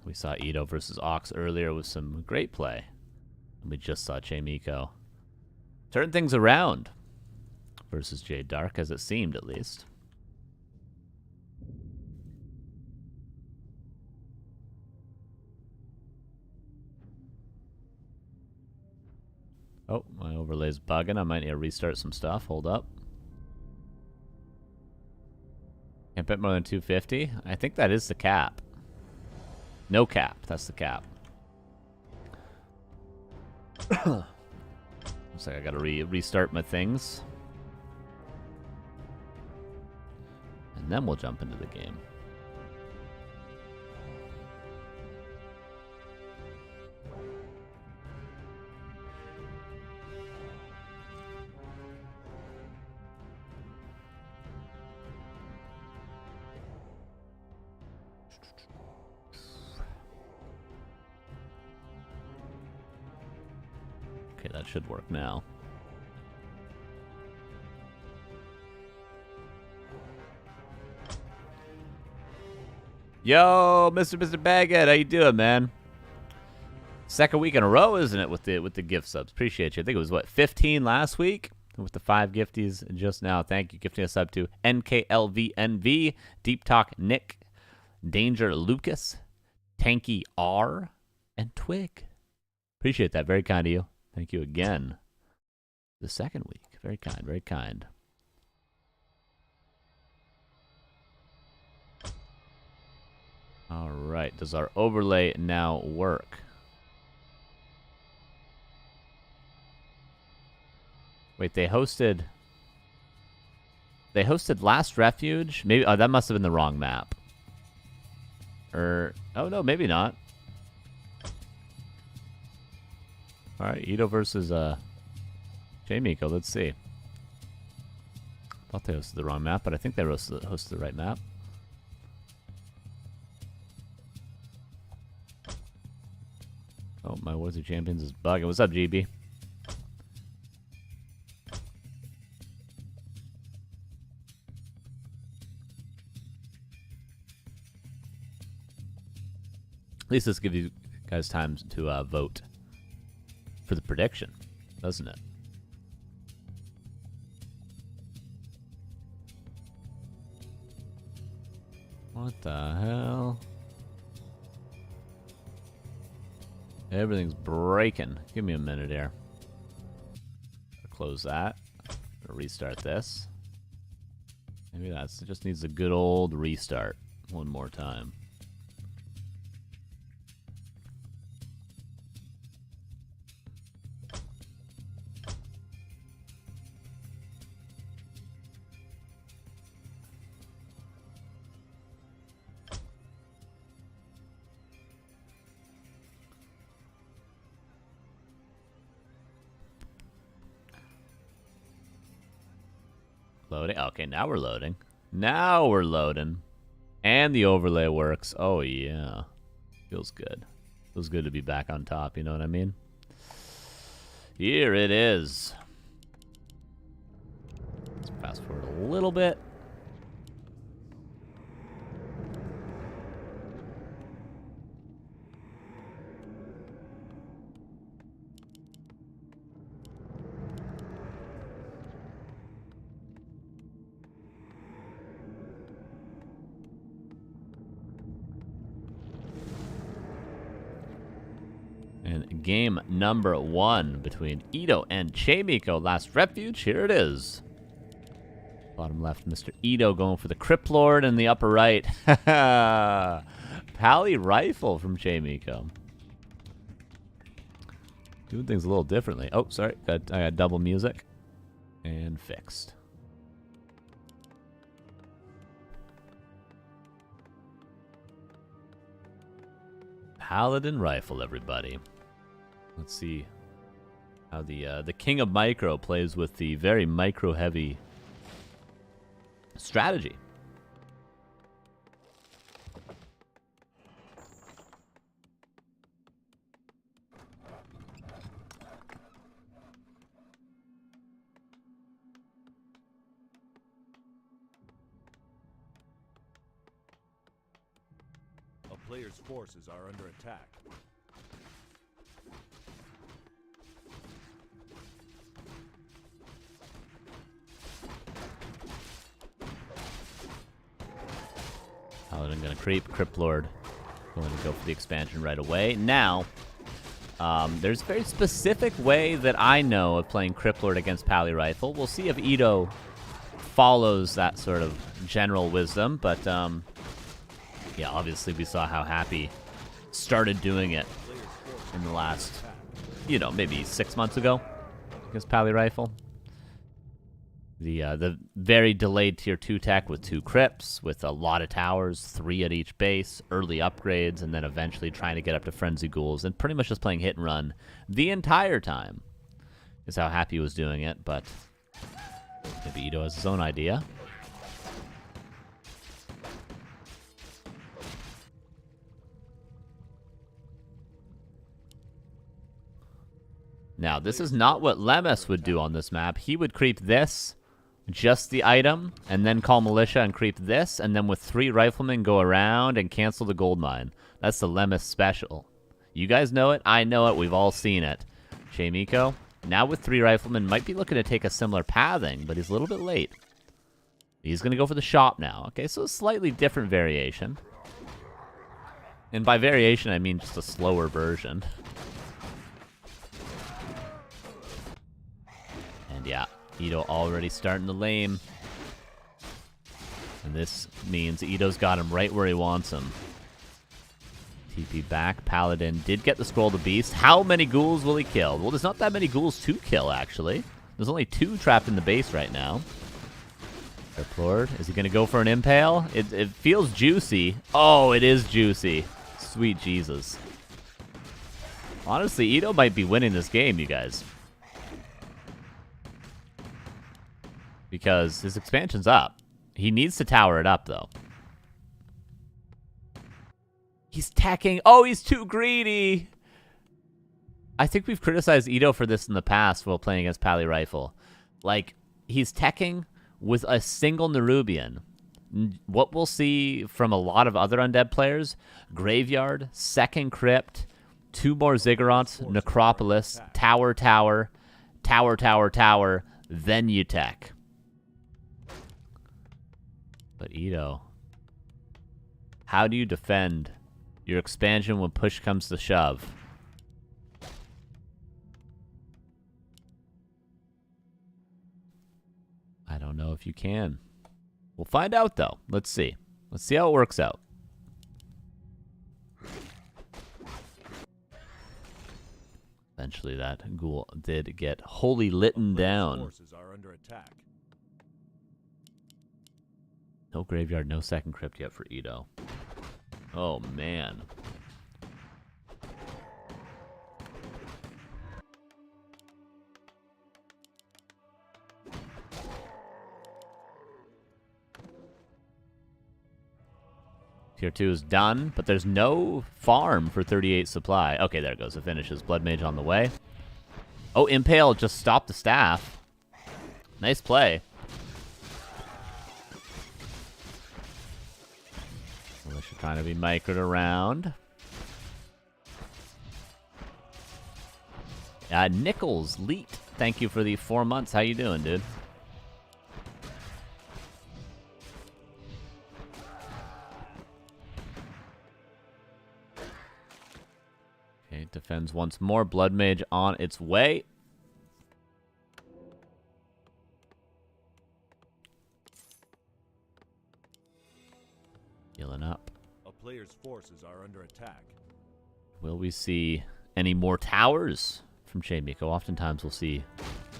We saw Ito versus Ox earlier with some great play. And we just saw Chaemiko turn things around versus Jade Dark, as it seemed at least. Oh, my overlay's bugging. I might need to restart some stuff. Hold up. Can't bet more than 250. I think that is the cap. No cap. That's the cap. Looks like I gotta restart my things. And then we'll jump into the game. Okay, that should work now. Yo, Mr. Baggett, how you doing, man? Second week in a row, isn't it, with the gift subs? Appreciate you. I think it was what, 15 last week with the 5 gifties just now. Thank you, gifting a sub to NKLVNV, Deep Talk Nick, Danger Lucas, Tanky R, and Twig. Appreciate that. Very kind of you. Thank you again. The second week. Very kind, very kind. All right. Does our overlay now work? Wait, they hosted Last Refuge? Maybe that must have been the wrong map. Oh no, maybe not. All right, Ito versus J Miko. Let's see. Thought they hosted the wrong map, but I think they hosted the right map. Oh, my Wars of Champions is bugging. What's up, GB? At least this gives you guys time to vote for the prediction, doesn't it? What the hell? Everything's breaking. Give me a minute here. Close that. Restart this. Maybe it just needs a good old restart one more time. Loading. Okay, now we're loading. Now we're loading. And the overlay works. Oh, yeah. Feels good. Feels good to be back on top, you know what I mean? Here it is. Let's fast forward a little bit. And game number 1 between Ito and Chaemiko. Last Refuge. Here it is. Bottom left, Mr. Ito going for the Crypt Lord, and the upper right. Pally Rifle from Chaemiko. Doing things a little differently. Oh, sorry. I got double music. And fixed. Paladin rifle, everybody. Let's see how the king of micro plays with the very micro-heavy strategy. A player's forces are under attack. Paladin gonna creep. Crypt Lord going to go for the expansion right away. Now, there's a very specific way that I know of playing Crypt Lord against Pally Rifle. We'll see if Ito follows that sort of general wisdom, but yeah, obviously we saw how Happy started doing it in the last, you know, maybe 6 months ago against Pally Rifle. The very delayed tier 2 tech with 2 crypts, with a lot of towers, 3 at each base, early upgrades, and then eventually trying to get up to Frenzy Ghouls, and pretty much just playing hit and run the entire time is how Happy was doing it, but maybe Ito has his own idea. Now, this is not what Lemus would do on this map. He would creep this, just the item, and then call Militia and creep this, and then with 3 Riflemen go around and cancel the gold mine. That's the Lemus special. You guys know it. I know it. We've all seen it. Chaemiko, now with 3 Riflemen, might be looking to take a similar pathing, but he's a little bit late. He's going to go for the shop now. Okay, so a slightly different variation. And by variation, I mean just a slower version. And yeah, Ito already starting to lame. And this means Ito's got him right where he wants him. TP back. Paladin did get the Scroll to Beast. How many ghouls will he kill? Well, there's not that many ghouls to kill, actually. There's only 2 trapped in the base right now. Crypt Lord, is he going to go for an Impale? It feels juicy. Oh, it is juicy. Sweet Jesus. Honestly, Ito might be winning this game, you guys. Because his expansion's up. He needs to tower it up, though. He's teching. Oh, he's too greedy. I think we've criticized Ito for this in the past while playing against Pally Rifle. Like, he's teching with a single Nerubian. What we'll see from a lot of other undead players, Graveyard, second Crypt, 2 more Ziggurats, Necropolis, Tower, Tower, Tower, Tower, Tower, then you tech. But Ito, how do you defend your expansion when push comes to shove? I don't know if you can. We'll find out, though. Let's see. Let's see how it works out. Eventually, that ghoul did get wholly litten down. Forces are under attack. No Graveyard, no second Crypt yet for Ito. Oh, man. Tier 2 is done, but there's no farm for 38 supply. Okay, there it goes. It finishes. Blood Mage on the way. Oh, Impale just stopped the staff. Nice play. Militia trying to be microed around. Nichols, Leet, thank you for the 4 months. How you doing, dude? Okay, defends once more. Blood Mage on its way. Healing up. A player's forces are under attack. Will we see any more towers from Chaemiko? Oftentimes we'll see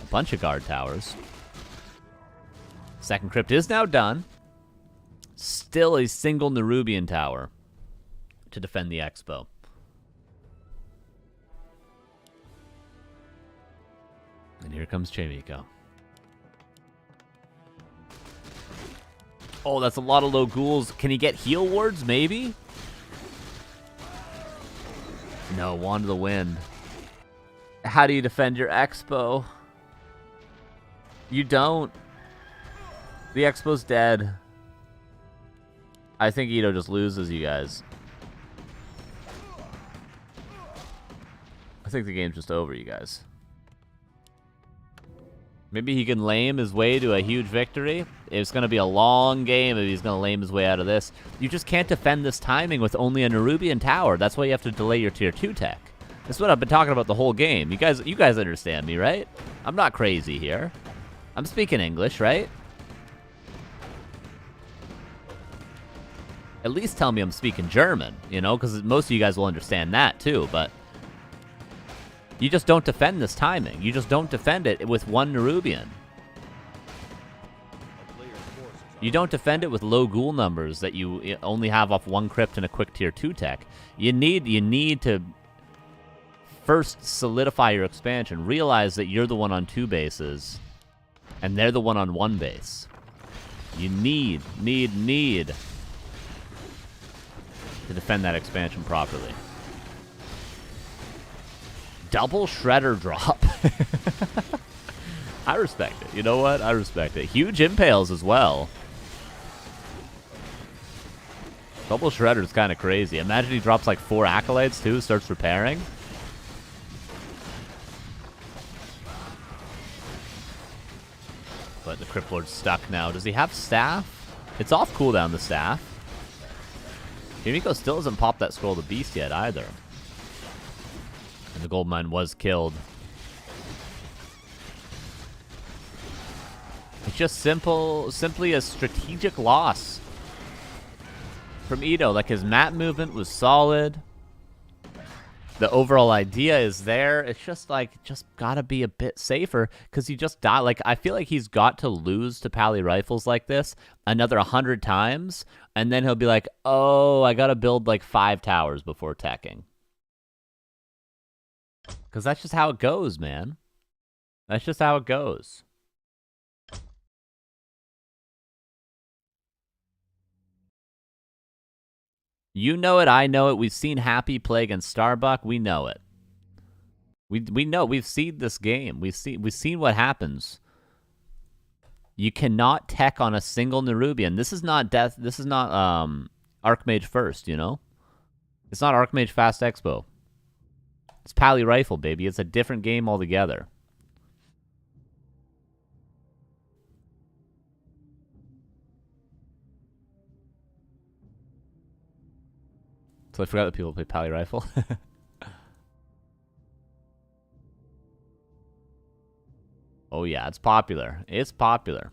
a bunch of guard towers. Second crypt is now done. Still a single Nerubian tower to defend the expo. And here comes Chaemiko. Oh, that's a lot of low ghouls. Can he get heal wards, maybe? No, Wand of the Wind. How do you defend your expo? You don't. The expo's dead. I think Ito just loses, you guys. I think the game's just over, you guys. Maybe he can lame his way to a huge victory. It's going to be a long game if he's going to lame his way out of this. You just can't defend this timing with only a Nerubian tower. That's why you have to delay your tier 2 tech. That's what I've been talking about the whole game. You guys understand me, right? I'm not crazy here. I'm speaking English, right? At least tell me I'm speaking German, you know, because most of you guys will understand that too, but you just don't defend this timing. You just don't defend it with one Nerubian. You don't defend it with low ghoul numbers that you only have off one crypt and a quick tier 2 tech. You need to first solidify your expansion. Realize that you're the one on 2 bases, and they're the one on 1 base. You need to defend that expansion properly. Double Shredder drop. I respect it. You know what? I respect it. Huge impales as well. Double Shredder's kind of crazy. Imagine he drops like 4 Acolytes too, starts repairing. But the Crypt Lord's stuck now. Does he have staff? It's off cooldown, the staff. J Miko still hasn't popped that Scroll of the Beast yet either. And the gold mine was killed. It's just simply a strategic loss from Ito. Like, his map movement was solid. The overall idea is there. It's just like, just gotta be a bit safer because you just die. Like, I feel like he's got to lose to Pally Rifles like this another 100 times, and then he'll be like, oh, I gotta build like 5 towers before teching. Because that's just how it goes, man. That's just how it goes. You know it, I know it. We've seen Happy play against Starbuck. We know it. We know. We've seen this game. We've seen what happens. You cannot tech on a single Nerubian. This is not death. This is not Archmage first, you know? It's not Archmage Fast Expo. It's Pally Rifle, baby. It's a different game altogether. So I forgot that people play Pally Rifle. Oh yeah, it's popular. It's popular.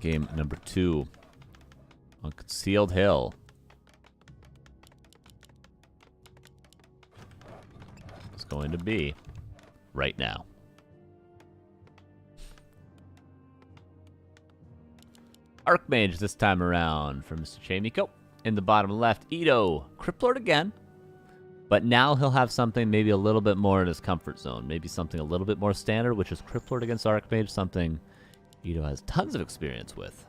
Game number 2 on Concealed Hill. It's going to be right now. Archmage this time around for Mr. Chaemiko. In the bottom left, Ito. Crypt Lord again. But now he'll have something maybe a little bit more in his comfort zone. Maybe something a little bit more standard, which is Crypt Lord against Archmage. Something Ito has tons of experience with.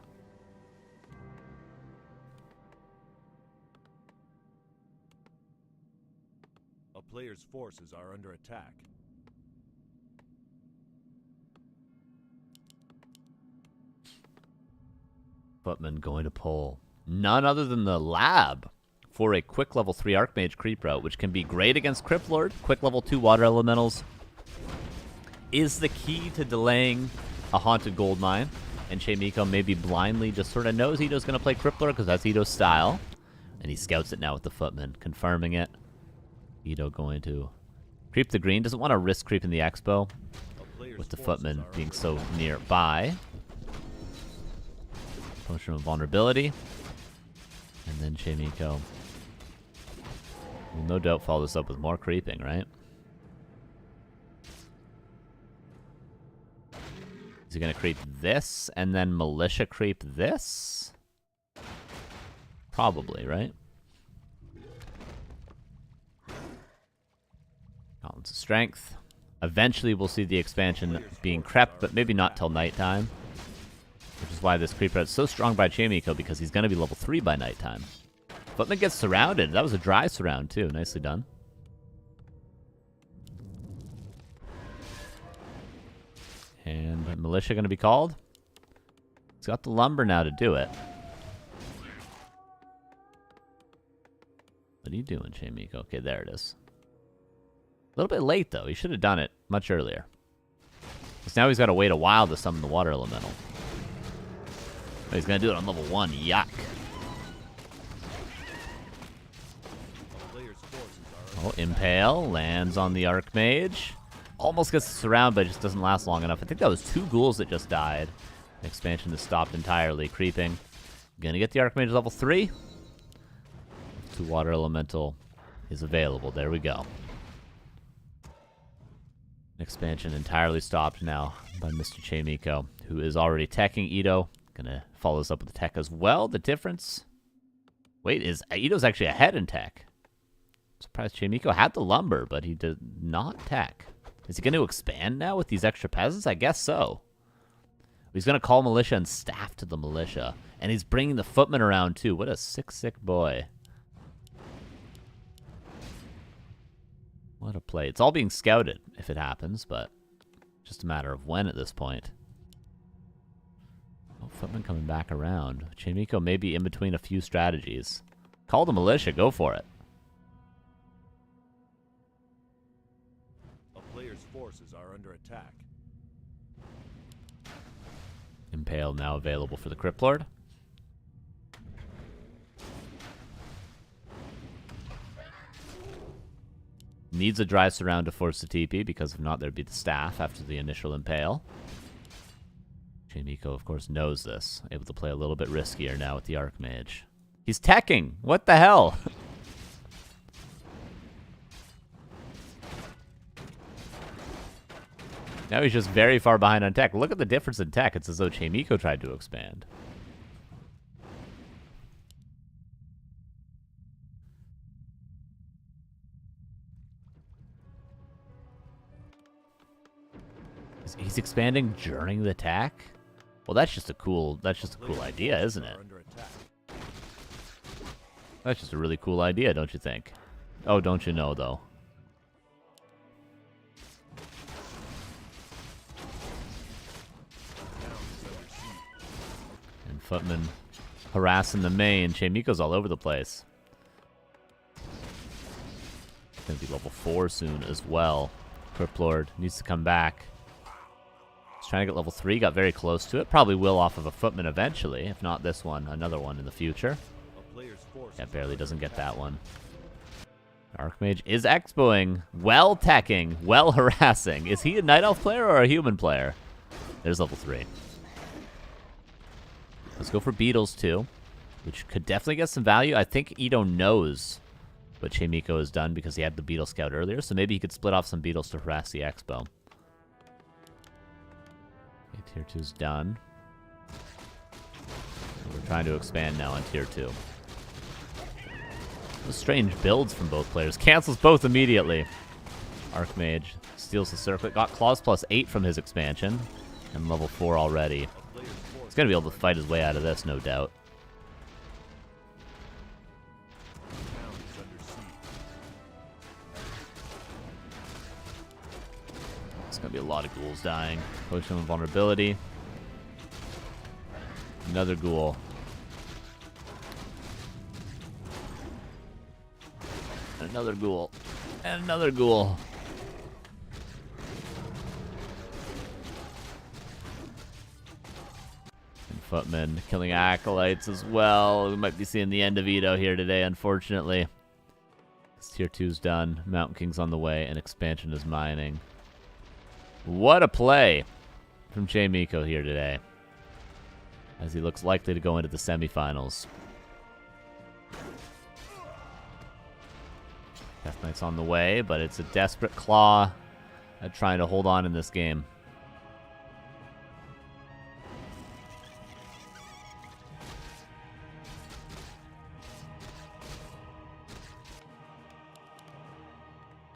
A player's forces are under attack. Footman going to pull none other than the lab for a quick level 3 Archmage creep route, which can be great against Crypt Lord. Quick level 2 water elementals is the key to delaying a haunted gold mine. And Chaemiko maybe blindly just sort of knows Ito's going to play Crypt Lord because that's Ito's style. And he scouts it now with the Footman, confirming it. Ito going to creep the green. Doesn't want to risk creeping the Expo with the Footman being so nearby. Potion of vulnerability. And then Chaemiko We'll no doubt follow this up with more creeping, right? Is he going to creep this and then militia creep this? Probably, right? Balance of strength. Eventually we'll see the expansion being crept, but maybe not till nighttime. Which is why this creeper is so strong by Chaemiko, because he's going to be level 3 by nighttime. Footman gets surrounded. That was a dry surround, too. Nicely done. And militia going to be called. He's got the lumber now to do it. What are you doing, Chaemiko? Okay, there it is. A little bit late, though. He should have done it much earlier. Because now he's got to wait a while to summon the water elemental. Oh, he's going to do it on level 1. Yuck. Oh, Impale lands on the Archmage. Almost gets the surround, but it just doesn't last long enough. I think that was 2 ghouls that just died. Expansion is stopped entirely. Creeping. Gonna get the Archmage level 3. 2 water elemental is available. There we go. Expansion entirely stopped now by Mr. Chaemiko, who is already teching Ito. Gonna follow this up with the tech as well. The difference... Wait, is Ito's actually ahead in tech? Surprised Chaemiko had the lumber, but he did not tech. Is he going to expand now with these extra peasants? I guess so. He's going to call militia and staff to the militia. And he's bringing the footmen around, too. What a sick boy. What a play. It's all being scouted, if it happens, but just a matter of when at this point. Oh, footmen coming back around. Chaemiko may be in between a few strategies. Call the militia. Go for it. Forces are under attack. Impale now available for the Crypt Lord. Needs a dry surround to force the TP, because if not, there'd be the staff after the initial Impale. Chaemiko, of course, knows this. Able to play a little bit riskier now with the Archmage. He's teching! What the hell? Now he's just very far behind on tech. Look at the difference in tech. It's as though Chaemiko tried to expand. He's expanding during the attack? Well, that's just a cool idea, isn't it? That's just a really cool idea, don't you think? Oh, don't you know, though? Footman harassing the main. Chaemiko's all over the place. Gonna be level 4 soon as well. Crypt Lord needs to come back. He's trying to get level 3. Got very close to it. Probably will off of a footman eventually. If not this one, another one in the future. Yeah, barely doesn't get that one. Archmage is expoing. Well teching. Well harassing. Is he a Night Elf player or a human player? There's level 3. Let's go for Beetles, too, which could definitely get some value. I think Ito knows what Chaemiko has done because he had the Beetle Scout earlier, so maybe he could split off some Beetles to harass the Expo. Okay, Tier 2's done. So we're trying to expand now on Tier 2. Those strange builds from both players. Cancels both immediately. Archmage steals the circlet. Got Claws plus 8 from his expansion. And level 4 already. He's going to be able to fight his way out of this, no doubt. It's going to be a lot of ghouls dying. Potion of Vulnerability. Another ghoul. Another ghoul. And another ghoul. Footman killing acolytes as well. We might be seeing the end of Ito here today, unfortunately. This Tier 2's done. Mountain King's on the way, and expansion is mining. What a play from Chaemiko here today, as he looks likely to go into the semifinals. Death Knight's on the way, but it's a desperate claw at trying to hold on in this game.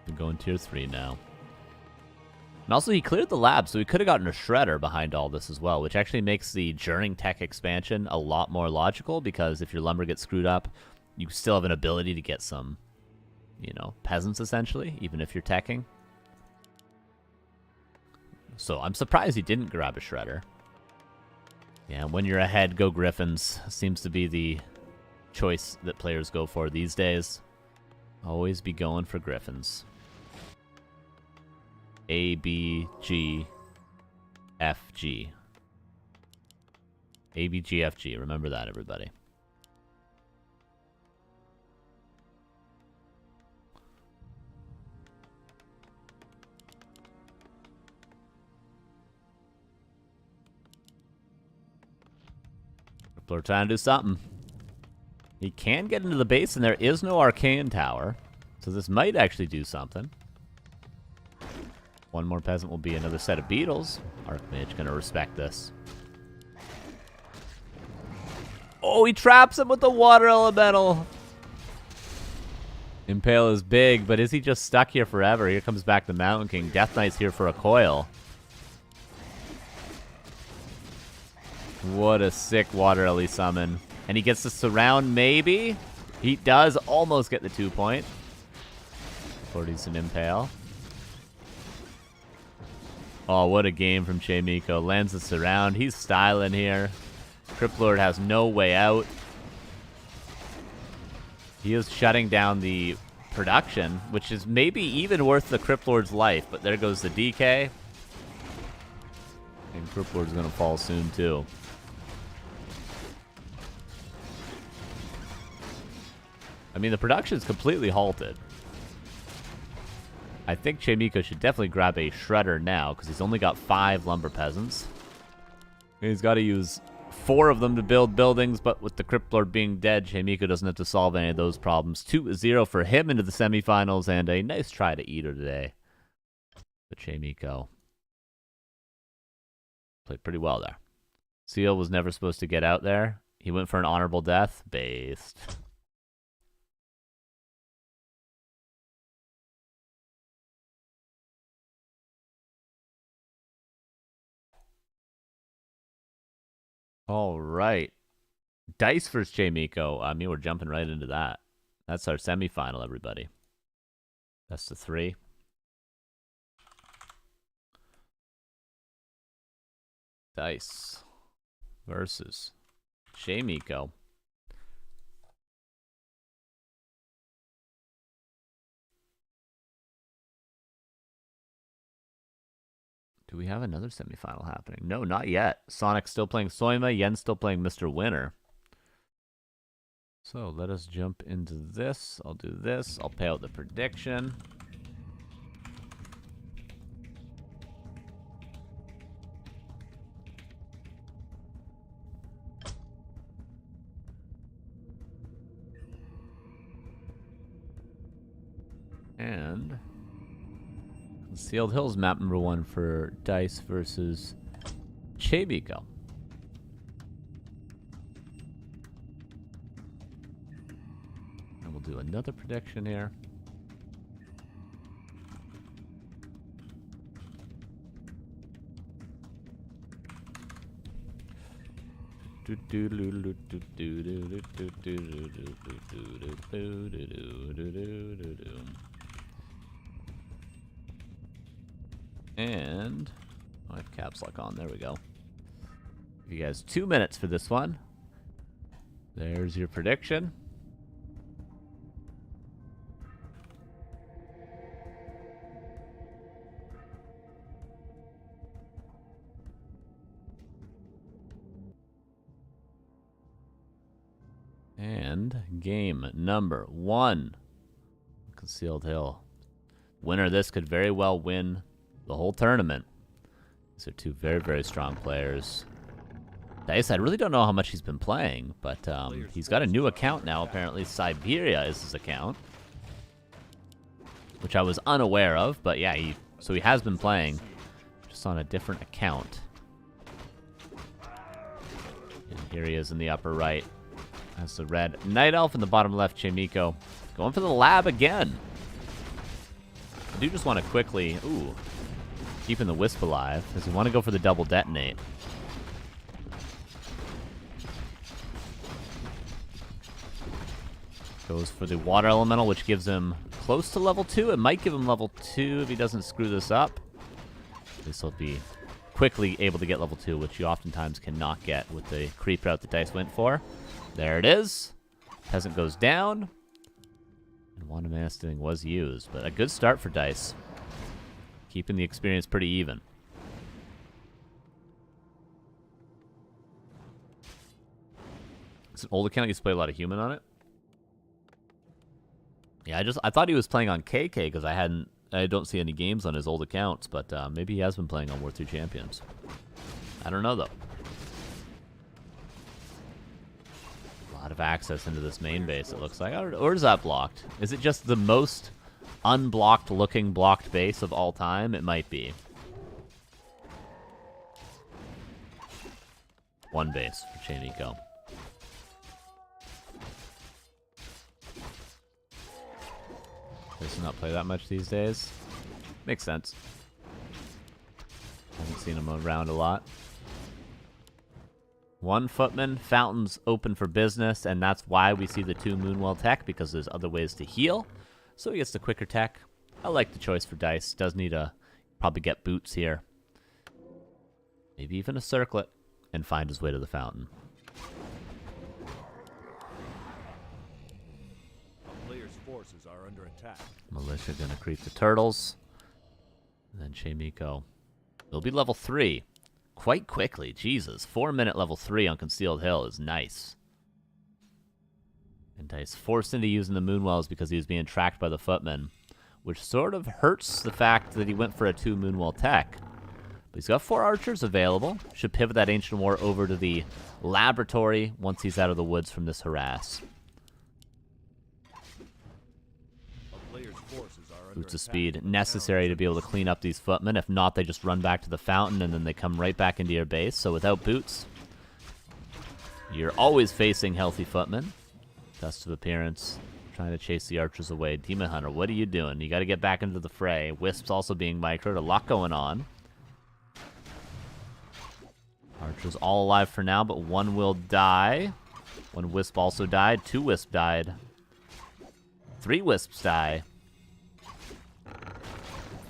We're going tier 3 now. And also, he cleared the lab, so he could have gotten a Shredder behind all this as well, which actually makes the Journeying Tech expansion a lot more logical, because if your lumber gets screwed up, you still have an ability to get some, you know, peasants, essentially, even if you're teching. So I'm surprised he didn't grab a Shredder. Yeah, when you're ahead, go Griffins. Seems to be the choice that players go for these days. Always be going for Griffins. A, B, G, F, G. A, B, G, F, G. Remember that, everybody. We're trying to do something. He can get into the base, and there is no Arcane Tower. So this might actually do something. One more peasant will be another set of beetles. Archmage gonna respect this. Oh, he traps him with the water elemental. Impale is big, but is he just stuck here forever? Here comes back the Mountain King. Death Knight's here for a coil. What a sick water ellie summon. And he gets to surround, maybe? He does almost get the 2-point. 40's an Impale. Oh, what a game from J Miko. Lands the surround. He's styling here. Cryptlord has no way out. He is shutting down the production, which is maybe even worth the Cryptlord's life. But there goes the DK. And Cryptlord's going to fall soon, too. I mean, the production's completely halted. I think Chaemiko should definitely grab a Shredder now, because he's only got 5 lumber peasants. He's got to use 4 of them to build buildings, but with the Cryptlord being dead, Chaemiko doesn't have to solve any of those problems. 2-0 for him into the semifinals, and a nice try to eat her today. But Chaemiko played pretty well there. Seal was never supposed to get out there. He went for an honorable death. Based. All right. Dice versus Chaemiko. I mean, we're jumping right into that. That's our semifinal, everybody. Best of 3. Dice versus Chaemiko. Do we have another semifinal happening? No, not yet. Sonic's still playing Soya, Yen's still playing Mr. Winner. So let us jump into this. I'll do this. I'll pay out the prediction. And Concealed Hills map number 1 for Dice versus Chaemiko. And we'll do another prediction here. And I have caps lock on. There we go. Give you guys 2 minutes for this one. There's your prediction. And game number 1. Concealed Hill. Winner of this could very well win the whole tournament. These are 2 very, very strong players. Dice, I really don't know how much he's been playing, but he's got a new account now, apparently. Siberia is his account. which I was unaware of, but yeah, so he has been playing, just on a different account. And here he is in the upper right. That's the red Night Elf in the bottom left, Chaemiko. Going for the lab again. I do just want to quickly, keeping the Wisp alive, because we want to go for the double detonate. Goes for the water elemental, which gives him close to level 2. It might give him level 2 if he doesn't screw this up. This will be quickly able to get level 2, which you oftentimes cannot get with the creep route that Dice went for. There it is. Peasant goes down. And Wand of Mana Stealing was used, but a good start for Dice. Keeping the experience pretty even. It's an old account. You used to play a lot of human on it. Yeah, I thought he was playing on KK because I don't see any games on his old accounts, but maybe he has been playing on War 3 Champions. I don't know though. A lot of access into this main base, it looks like. Or is that blocked? Is it just the most unblocked looking blocked base of all time? It might be. One base for Chaemiko. Does not play that much these days. Makes sense. Haven't seen him around a lot. One footman, fountains open for business, and that's why we see the 2 Moonwell tech, because there's other ways to heal. So he gets the quicker tech. I like the choice for Dice. Does need a probably get boots here. Maybe even a circlet, and find his way to the fountain. Forces are under attack. Militia gonna creep the turtles. And then Chaemiko will be level 3 quite quickly. Jesus, 4-minute level 3 on Concealed Hill is nice. And Dice forced into using the Moonwells because he was being tracked by the footman, which sort of hurts the fact that he went for a 2 Moonwell tech. But he's got 4 archers available. Should pivot that Ancient War over to the laboratory once he's out of the woods from this harass. Boots of speed necessary to be able to clean up these footmen. If not, they just run back to the fountain and then they come right back into your base. So without boots, you're always facing healthy footmen. Dust of Appearance, trying to chase the archers away. Demon Hunter, what are you doing? You got to get back into the fray. Wisp's also being microed. A lot going on. Archers all alive for now, but one will die. One Wisp also died. 2 Wisp died. 3 Wisps die.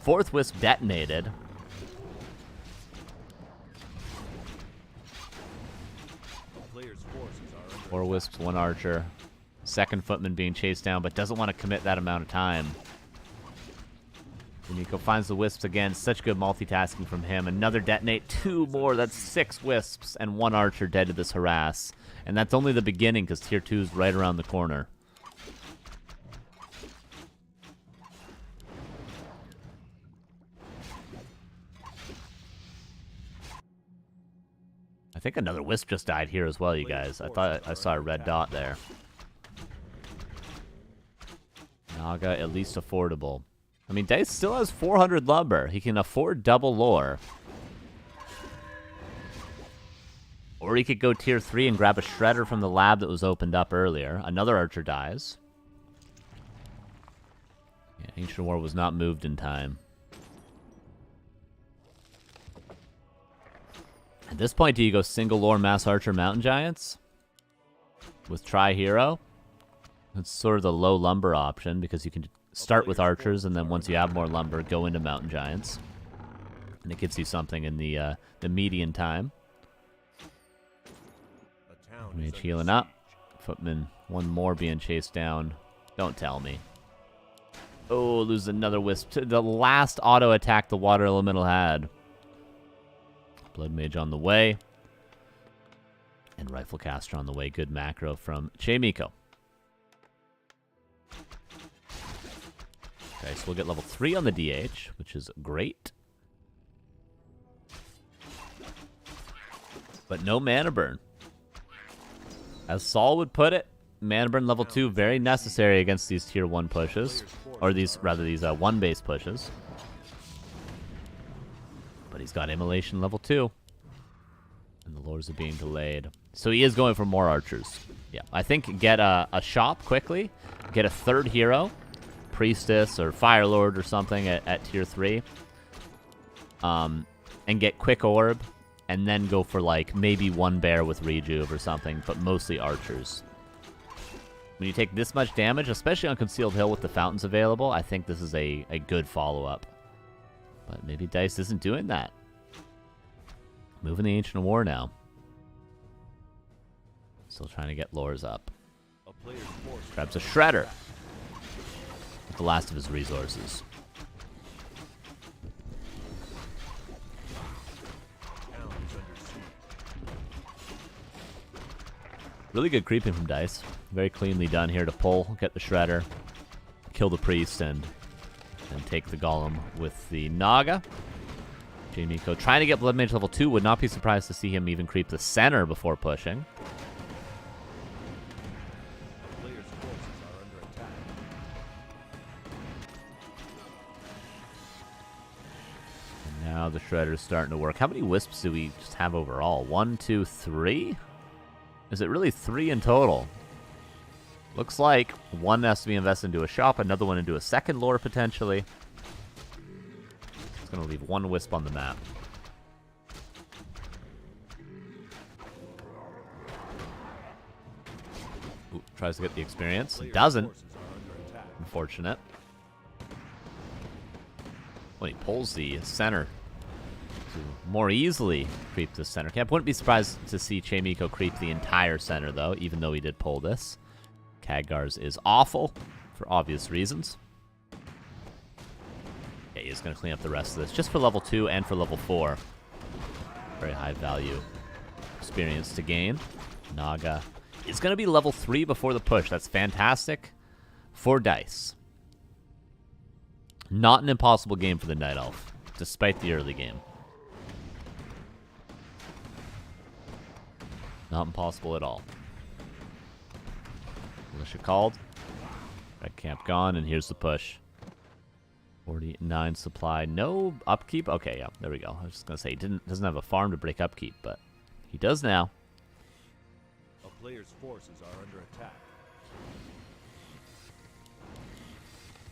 4th Wisp detonated. Four Wisps, 1 Archer. 2nd Footman being chased down, but doesn't want to commit that amount of time. Miko finds the Wisps again. Such good multitasking from him. Another detonate. 2 more. That's 6 Wisps and 1 Archer dead to this harass. And that's only the beginning because Tier 2 is right around the corner. I think another Wisp just died here as well, you guys. I thought I saw a red dot there. Naga, at least affordable. I mean, Dice still has 400 lumber. He can afford double lore. Or he could go tier 3 and grab a shredder from the lab that was opened up earlier. Another archer dies. Yeah, Ancient War was not moved in time. At this point, do you go single lore mass archer mountain giants? With tri-hero? That's sort of the low lumber option because you can start with archers and then once you have more lumber, go into mountain giants. And it gives you something in the median time. Mage healing up. Footman, 1 more being chased down. Don't tell me. Oh, lose another Wisp. The last auto attack the water elemental had. Blood Mage on the way. And Rifle Caster on the way. Good macro from Chaemiko. Okay, so we'll get level 3 on the DH, which is great. But no mana burn. As Saul would put it, Mana burn level 2, very necessary against these tier 1 pushes. Or these 1 base pushes. But he's got Immolation level 2. And the lures are being delayed. So he is going for more archers. Yeah, I think get a shop quickly. Get a third hero. Priestess or Fire Lord or something at tier 3. And get quick orb. And then go for like maybe one bear with rejuve or something. But mostly archers. When you take this much damage, especially on Concealed Hill with the fountains available, I think this is a good follow-up. But maybe Dice isn't doing that. Moving the Ancient War now. Still trying to get lures up. Grabs a Shredder. With the last of his resources. Really good creeping from Dice. Very cleanly done here to pull, get the Shredder, kill the Priest, and take the Golem with the Naga. J Miko trying to get Blood Mage level 2. Would not be surprised to see him even creep the center before pushing. And now the Shredder's starting to work. How many Wisps do we just have overall? 1, 2, 3? Is it really 3 in total? Looks like one has to be invested into a shop, another one into a second lore potentially. It's going to leave one Wisp on the map. Ooh, tries to get the experience. Doesn't. Unfortunate. Well, he pulls the center to more easily creep the center camp. Wouldn't be surprised to see Chaemiko creep the entire center, though, even though he did pull this. Khadgar's is awful, for obvious reasons. Yeah, he's going to clean up the rest of this, just for level 2 and for level 4. Very high value experience to gain. Naga is going to be level 3 before the push. That's fantastic for Dice. Not an impossible game for the Night Elf, despite the early game. Not impossible at all. Militia called. Red camp gone, and here's the push. 49 supply. No upkeep? Okay, yeah, there we go. I was just going to say, he doesn't have a farm to break upkeep, but he does now. A player's forces are under attack.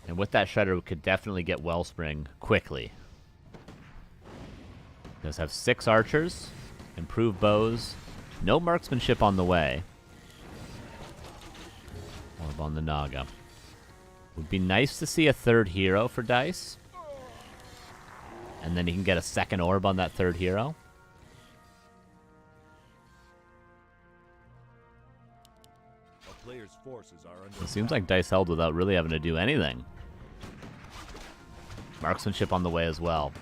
And with that Shredder, we could definitely get Wellspring quickly. Does have 6 archers, improved bows, no marksmanship on the way. Orb on the Naga. Would be nice to see a third hero for Dice. And then he can get a second orb on that third hero. A player's forces are under It seems like Dice held without really having to do anything. Marksmanship on the way as well.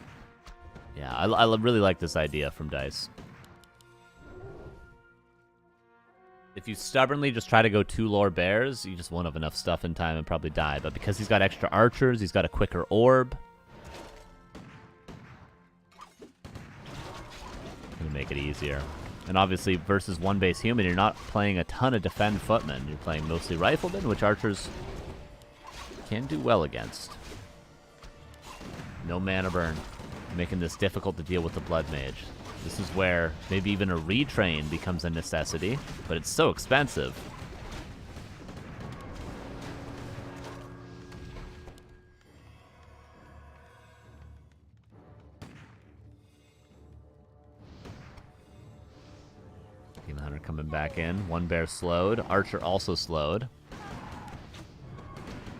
Yeah, I really like this idea from Dice. If you stubbornly just try to go 2 lore bears, you just won't have enough stuff in time and probably die. But because he's got extra archers, he's got a quicker orb. Gonna make it easier. And obviously, versus 1 base human, you're not playing a ton of defend footmen. You're playing mostly riflemen, which archers can do well against. No mana burn, making this difficult to deal with the Blood Mage. This is where maybe even a retrain becomes a necessity, but it's so expensive. Demon Hunter coming back in. 1 bear slowed. Archer also slowed.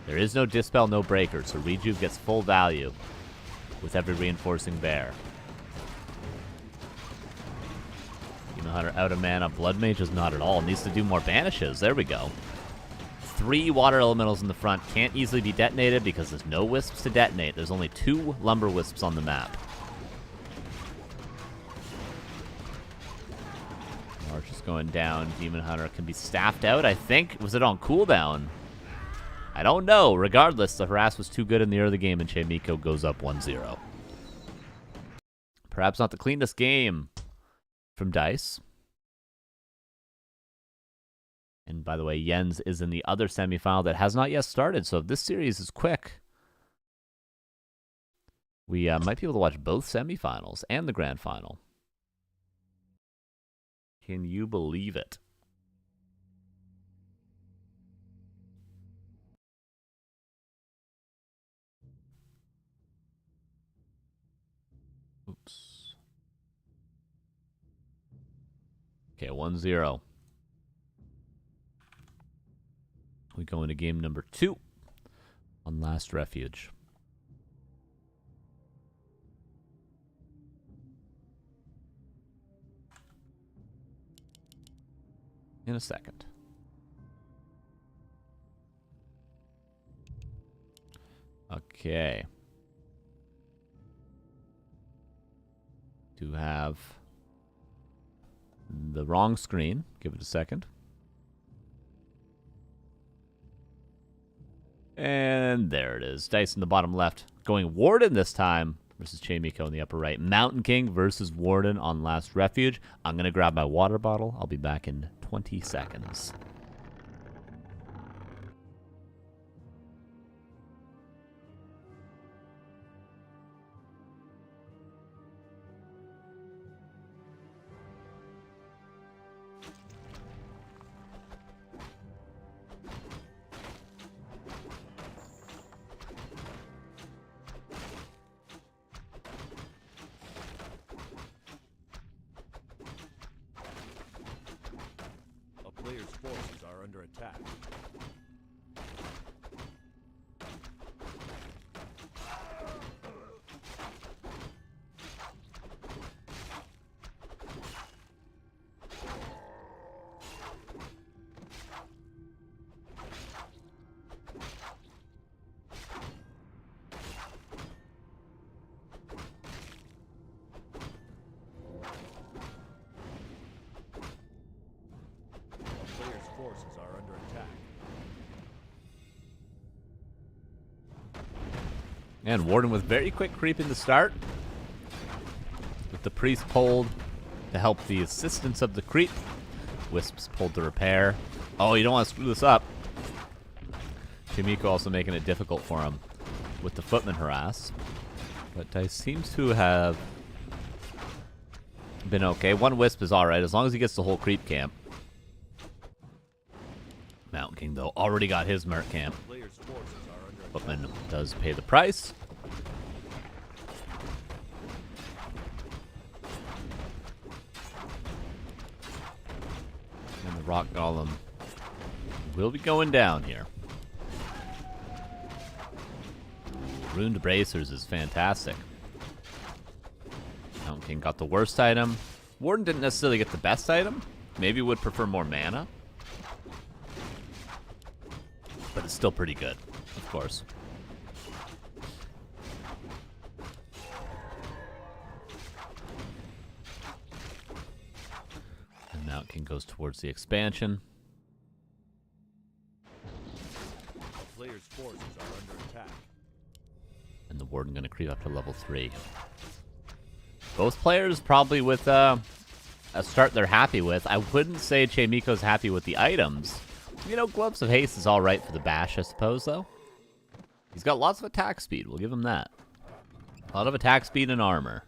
There is no Dispel, no Breaker, so Rejuve gets full value with every reinforcing bear. Demon Hunter out of mana. Blood Mage is not at all. Needs to do more banishes. There we go. 3 water elementals in the front. Can't easily be detonated because there's no wisps to detonate. There's only 2 lumber wisps on the map. Archer's going down. Demon Hunter can be staffed out, I think. Was it on cooldown? I don't know. Regardless, the harass was too good in the early game, and Chaemiko goes up 1-0. Perhaps not the cleanest game from Dice. And by the way, Jens is in the other semifinal that has not yet started. So if this series is quick, we might be able to watch both semifinals and the grand final. Can you believe it? Oops. Okay, 1-0. We go into game number 2 on Last Refuge. In a second. Okay. Do have the wrong screen. Give it a second. And there it is. Dice in the bottom left. Going Warden this time versus Chaemiko in the upper right. Mountain King versus Warden on Last Refuge. I'm going to grab my water bottle. I'll be back in 20 seconds. Players' forces are under attack. Forces are under attack. And Warden with very quick creep in the start. With the priest pulled to help the assistance of the creep. Wisps pulled to repair. Oh, you don't want to screw this up. Chaemiko also making it difficult for him with the footman harass. But Dice seems to have been okay. One Wisp is alright as long as he gets the whole creep camp. Mountain King, though, already got his merc camp. Footman does pay the price. And the Rock Golem will be going down here. Runed Bracers is fantastic. Mountain King got the worst item. Warden didn't necessarily get the best item. Maybe would prefer more mana. But it's still pretty good, of course. And Mountain King goes towards the expansion. Players' forces are under attack. And the Warden going to creep up to level 3. Both players probably with a start they're happy with. I wouldn't say Chaemiko's happy with the items. You know, Gloves of Haste is alright for the bash, I suppose, though. He's got lots of attack speed, we'll give him that. A lot of attack speed and armor.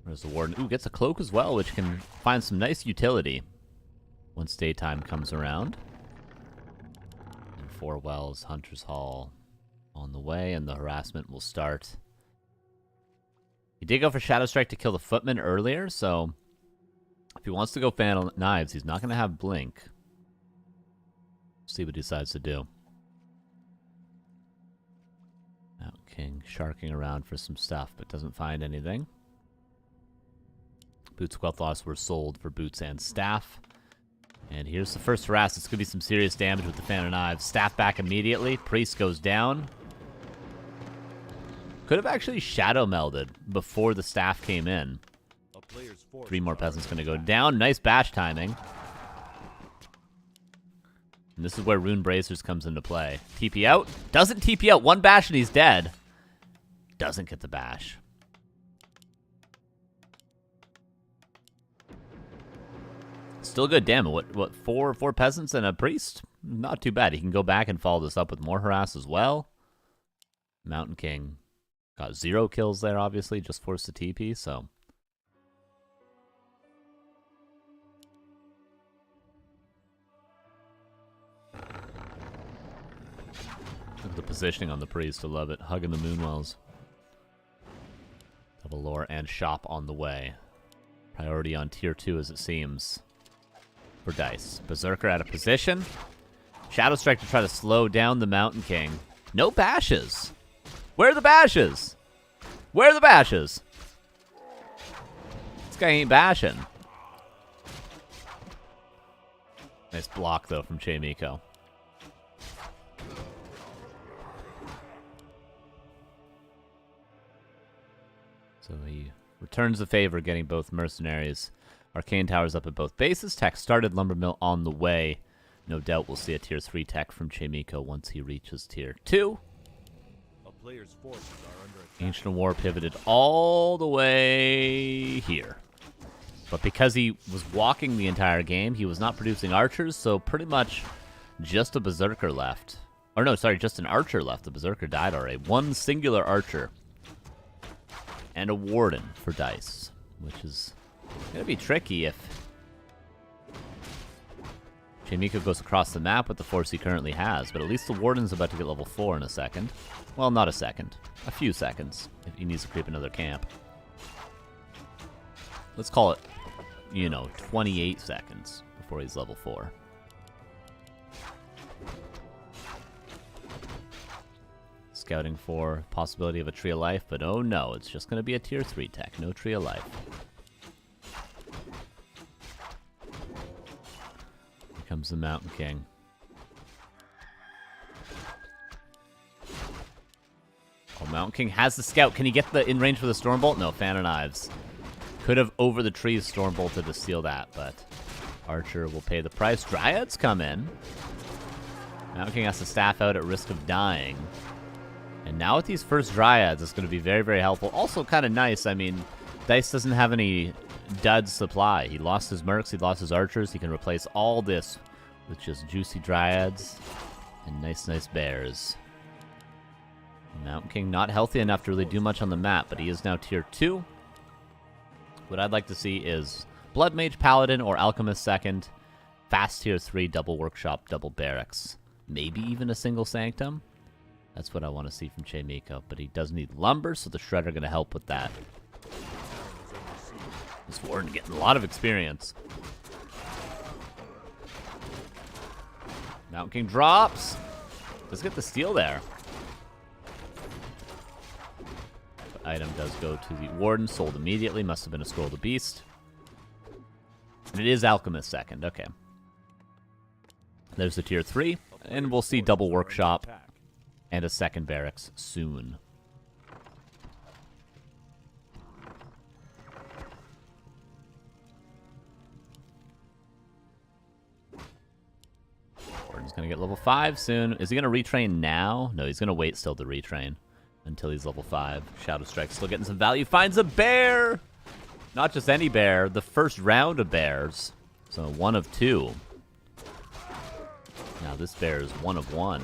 There's the Warden. Ooh, gets a cloak as well, which can find some nice utility once daytime comes around. And 4 Wells, Hunter's Hall on the way, and the harassment will start. He did go for Shadow Strike to kill the Footman earlier, so if he wants to go Fan Knives, he's not going to have Blink. See what he decides to do. Mountain King sharking around for some stuff, but doesn't find anything. Boots Quel'Thos were sold for boots and staff. And here's the first harass. It's going to be some serious damage with the Fan of Knives. Staff back immediately. Priest goes down. Could have actually shadow melded before the staff came in. 3 more peasants going to go down. Nice bash timing. And this is where Rune Bracers comes into play. TP out. Doesn't TP out. 1 bash and he's dead. Doesn't get the bash. Still good. Damn, what, four peasants and a priest? Not too bad. He can go back and follow this up with more harass as well. Mountain King got 0 kills there, obviously. Just forced a TP, so... Look at the positioning on the priest. I love it. Hugging the Moonwells. Double lore and shop on the way. Priority on tier 2 as it seems. For Dice. Berserker out of position. Shadow Strike to try to slow down the Mountain King. No bashes. Where are the bashes? Where are the bashes? This guy ain't bashing. Nice block, though, from Chaemiko. So he returns the favor, getting both mercenaries. Arcane Towers up at both bases. Tech started. Lumbermill on the way. No doubt we'll see a tier 3 tech from Chaemiko once he reaches tier 2. A player's forces are under attack. Ancient of War pivoted all the way here. But because he was walking the entire game, he was not producing archers, so pretty much just a Berserker left. Or no, sorry, just an archer left. The Berserker died already. One singular archer. And a Warden for Dice, which is going to be tricky if Chaemiko goes across the map with the force he currently has, but at least the Warden's about to get level 4 in a second. Well, not a second. A few seconds, if he needs to creep another camp. Let's call it, 28 seconds before he's level 4. Scouting for possibility of a Tree of Life, but oh no, it's just going to be a tier 3 tech. No Tree of Life. Here comes the Mountain King. Oh, Mountain King has the scout. Can he get the in range for the Stormbolt? No, Fan of Knives. Could have over the trees Stormbolted to steal that, but Archer will pay the price. Dryads come in. Mountain King has to staff out at risk of dying. And now with these first Dryads, it's going to be very, very helpful. Also kind of nice. I mean, Dice doesn't have any dud supply. He lost his Mercs. He lost his Archers. He can replace all this with just juicy Dryads and nice, nice Bears. Mountain King not healthy enough to really do much on the map, but he is now tier 2. What I'd like to see is Blood Mage Paladin or Alchemist second. Fast tier 3, double Workshop, double Barracks. Maybe even a single Sanctum. That's what I want to see from Chaemiko, but he does need lumber, so the Shredder going to help with that. This Warden getting a lot of experience. Mountain King drops. Does get the steal there. But item does go to the Warden, sold immediately. Must have been a Scroll of the Beast. And it is Alchemist second, okay. There's the tier 3, and we'll see double Workshop and a second Barracks soon. Warden's going to get level 5 soon. Is he going to retrain now? No, he's going to wait still to retrain until he's level 5. Shadow Strike still getting some value. Finds a bear! Not just any bear, the first round of bears. So 1 of 2. Now this bear is 1 of 1.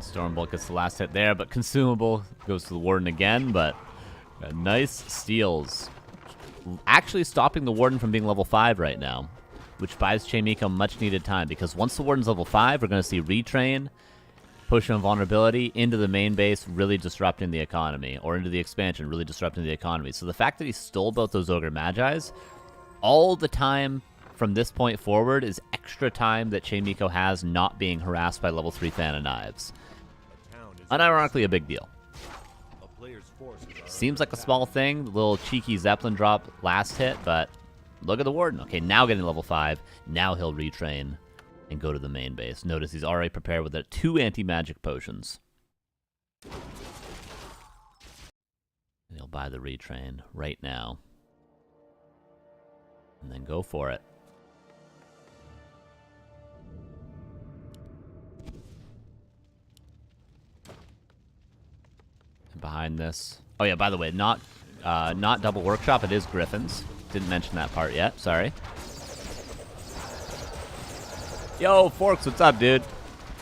Stormbolt gets the last hit there, but Consumable goes to the Warden again, but nice steals. Actually stopping the Warden from being level 5 right now, which buys Chaemiko much needed time, because once the Warden's level 5, we're going to see Retrain, push on Vulnerability into the main base, really disrupting the economy, or into the expansion, really disrupting the economy. So the fact that he stole both those Ogre Magi's, all the time from this point forward is extra time that Chaemiko has not being harassed by level 3 Fan of Knives. Unironically a big deal. Seems like a small thing, the little cheeky Zeppelin drop last hit, but look at the Warden. Okay, now getting level 5. Now he'll retrain and go to the main base. Notice he's already prepared with 2 anti-magic potions. And he'll buy the retrain right now. And then go for it. And behind this... Oh yeah, by the way, not double workshop, it is Griffins. Didn't mention that part yet, sorry. Yo, Forks, what's up, dude?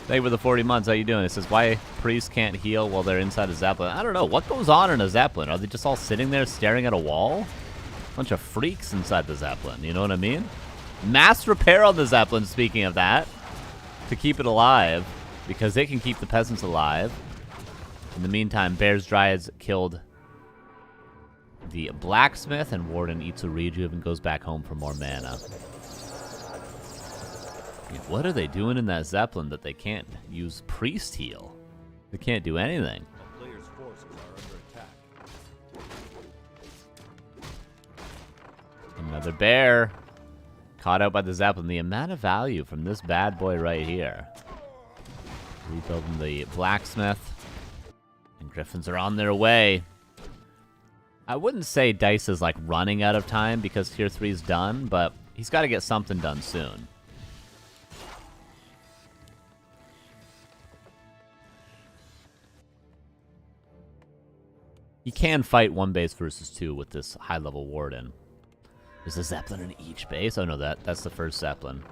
Thank you for the 40 months. How you doing? It says, why priests can't heal while they're inside a Zeppelin. I don't know. What goes on in a Zeppelin? Are they just all sitting there staring at a wall? Bunch of freaks inside the Zeppelin. You know what I mean? Mass repair on the Zeppelin, speaking of that. To keep it alive. Because they can keep the peasants alive. In the meantime, Bears Dryads killed the blacksmith, and Warden eats a rejuve and goes back home for more mana. What are they doing in that Zeppelin that they can't use priest heal? They can't do anything. A player's forces are under attack. Another bear. Caught out by the Zeppelin. The amount of value from this bad boy right here. Rebuilding the blacksmith. And Griffins are on their way. I wouldn't say Dice is like running out of time because tier 3 is done, but he's got to get something done soon. You can fight one base versus two with this high-level Warden. There's a Zeppelin in each base? Oh, no, that's the first Zeppelin.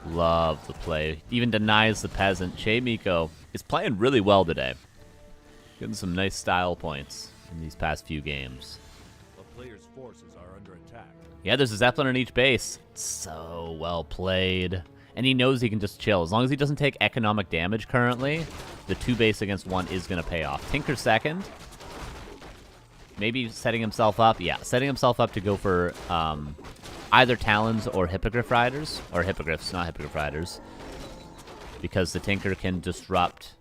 Love the play. Even denies the peasant. Chaemiko is playing really well today. Getting some nice style points in these past few games. A player's forces are under attack. Yeah, there's a Zeppelin in each base. So well played. And he knows he can just chill. As long as he doesn't take economic damage currently, the 2 base against 1 is going to pay off. Tinker second. Maybe setting himself up. Yeah, setting himself up to go for either Talons or Hippogriff Riders. Or Hippogriffs, not Hippogriff Riders. Because the Tinker can disrupt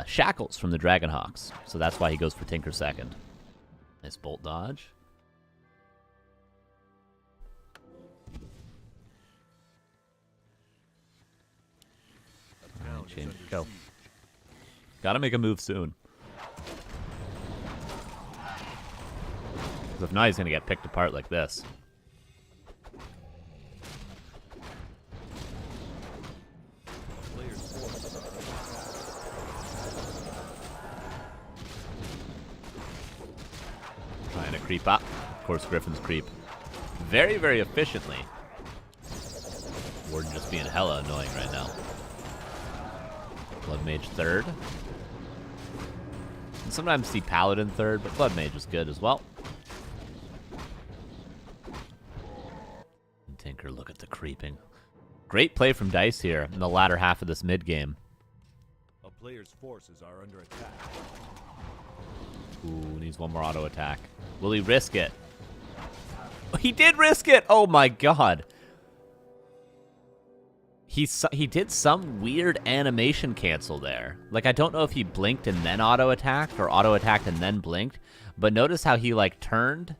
Shackles from the Dragonhawks. So that's why he goes for Tinker second. Nice bolt dodge. Go. Gotta make a move soon. Because if not, he's gonna get picked apart like this. Trying to creep up. Of course, Griffins creep very, very efficiently. Warden just being hella annoying right now. Blood Mage third. And sometimes see Paladin third, but Blood Mage is good as well. And Tinker, look at the creeping. Great play from Dice here in the latter half of this mid game. A player's forces are under attack. Ooh, needs one more auto attack. Will he risk it? He did risk it! Oh my god. He did some weird animation cancel there. Like, I don't know if he blinked and then auto-attacked, or auto-attacked and then blinked, but notice how he, like, turned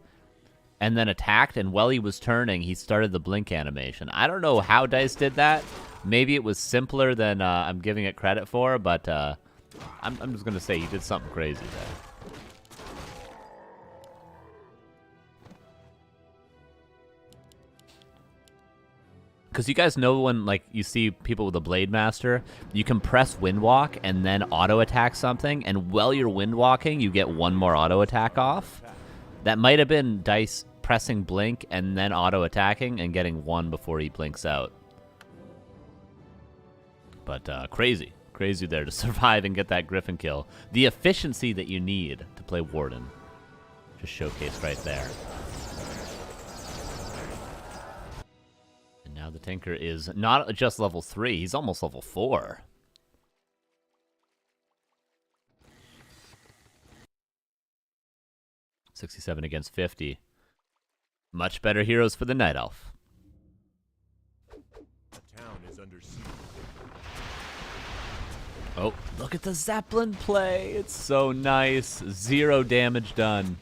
and then attacked, and while he was turning, he started the blink animation. I don't know how Dice did that. Maybe it was simpler than I'm giving it credit for, but I'm just going to say he did something crazy there. Because you guys know when, like, you see people with a Blade Master, you can press Windwalk and then auto-attack something, and while you're Windwalking, you get one more auto-attack off. That might have been Dice pressing Blink and then auto-attacking and getting one before he blinks out. But crazy. Crazy there to survive and get that Griffin kill. The efficiency that you need to play Warden. Just showcased right there. Now the Tinker is not just level 3, he's almost level 4. $67 against 50. Much better heroes for the Night Elf. The town is under siege. Oh, look at the Zeppelin play. It's so nice. 0 damage done.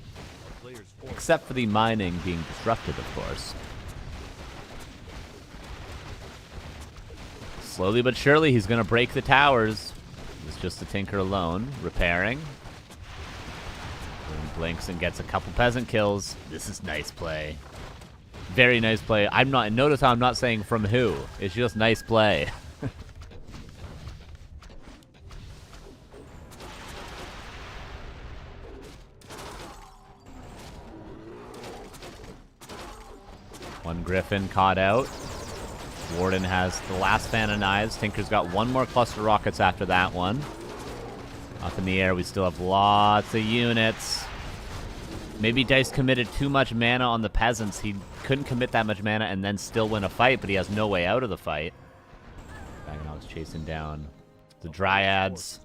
Except for the mining being disrupted, of course. Slowly but surely, he's going to break the towers. It's just the Tinker alone, repairing. Blinks and gets a couple peasant kills. This is nice play. Very nice play. Notice how I'm not saying from who. It's just nice play. One Griffin caught out. Warden has the last fan of knives. Tinker's got one more cluster rockets after that one. Up in the air, we still have lots of units. Maybe Dice committed too much mana on the peasants. He couldn't commit that much mana and then still win a fight, but he has no way out of the fight. Dragonhawk's chasing down the Dryads.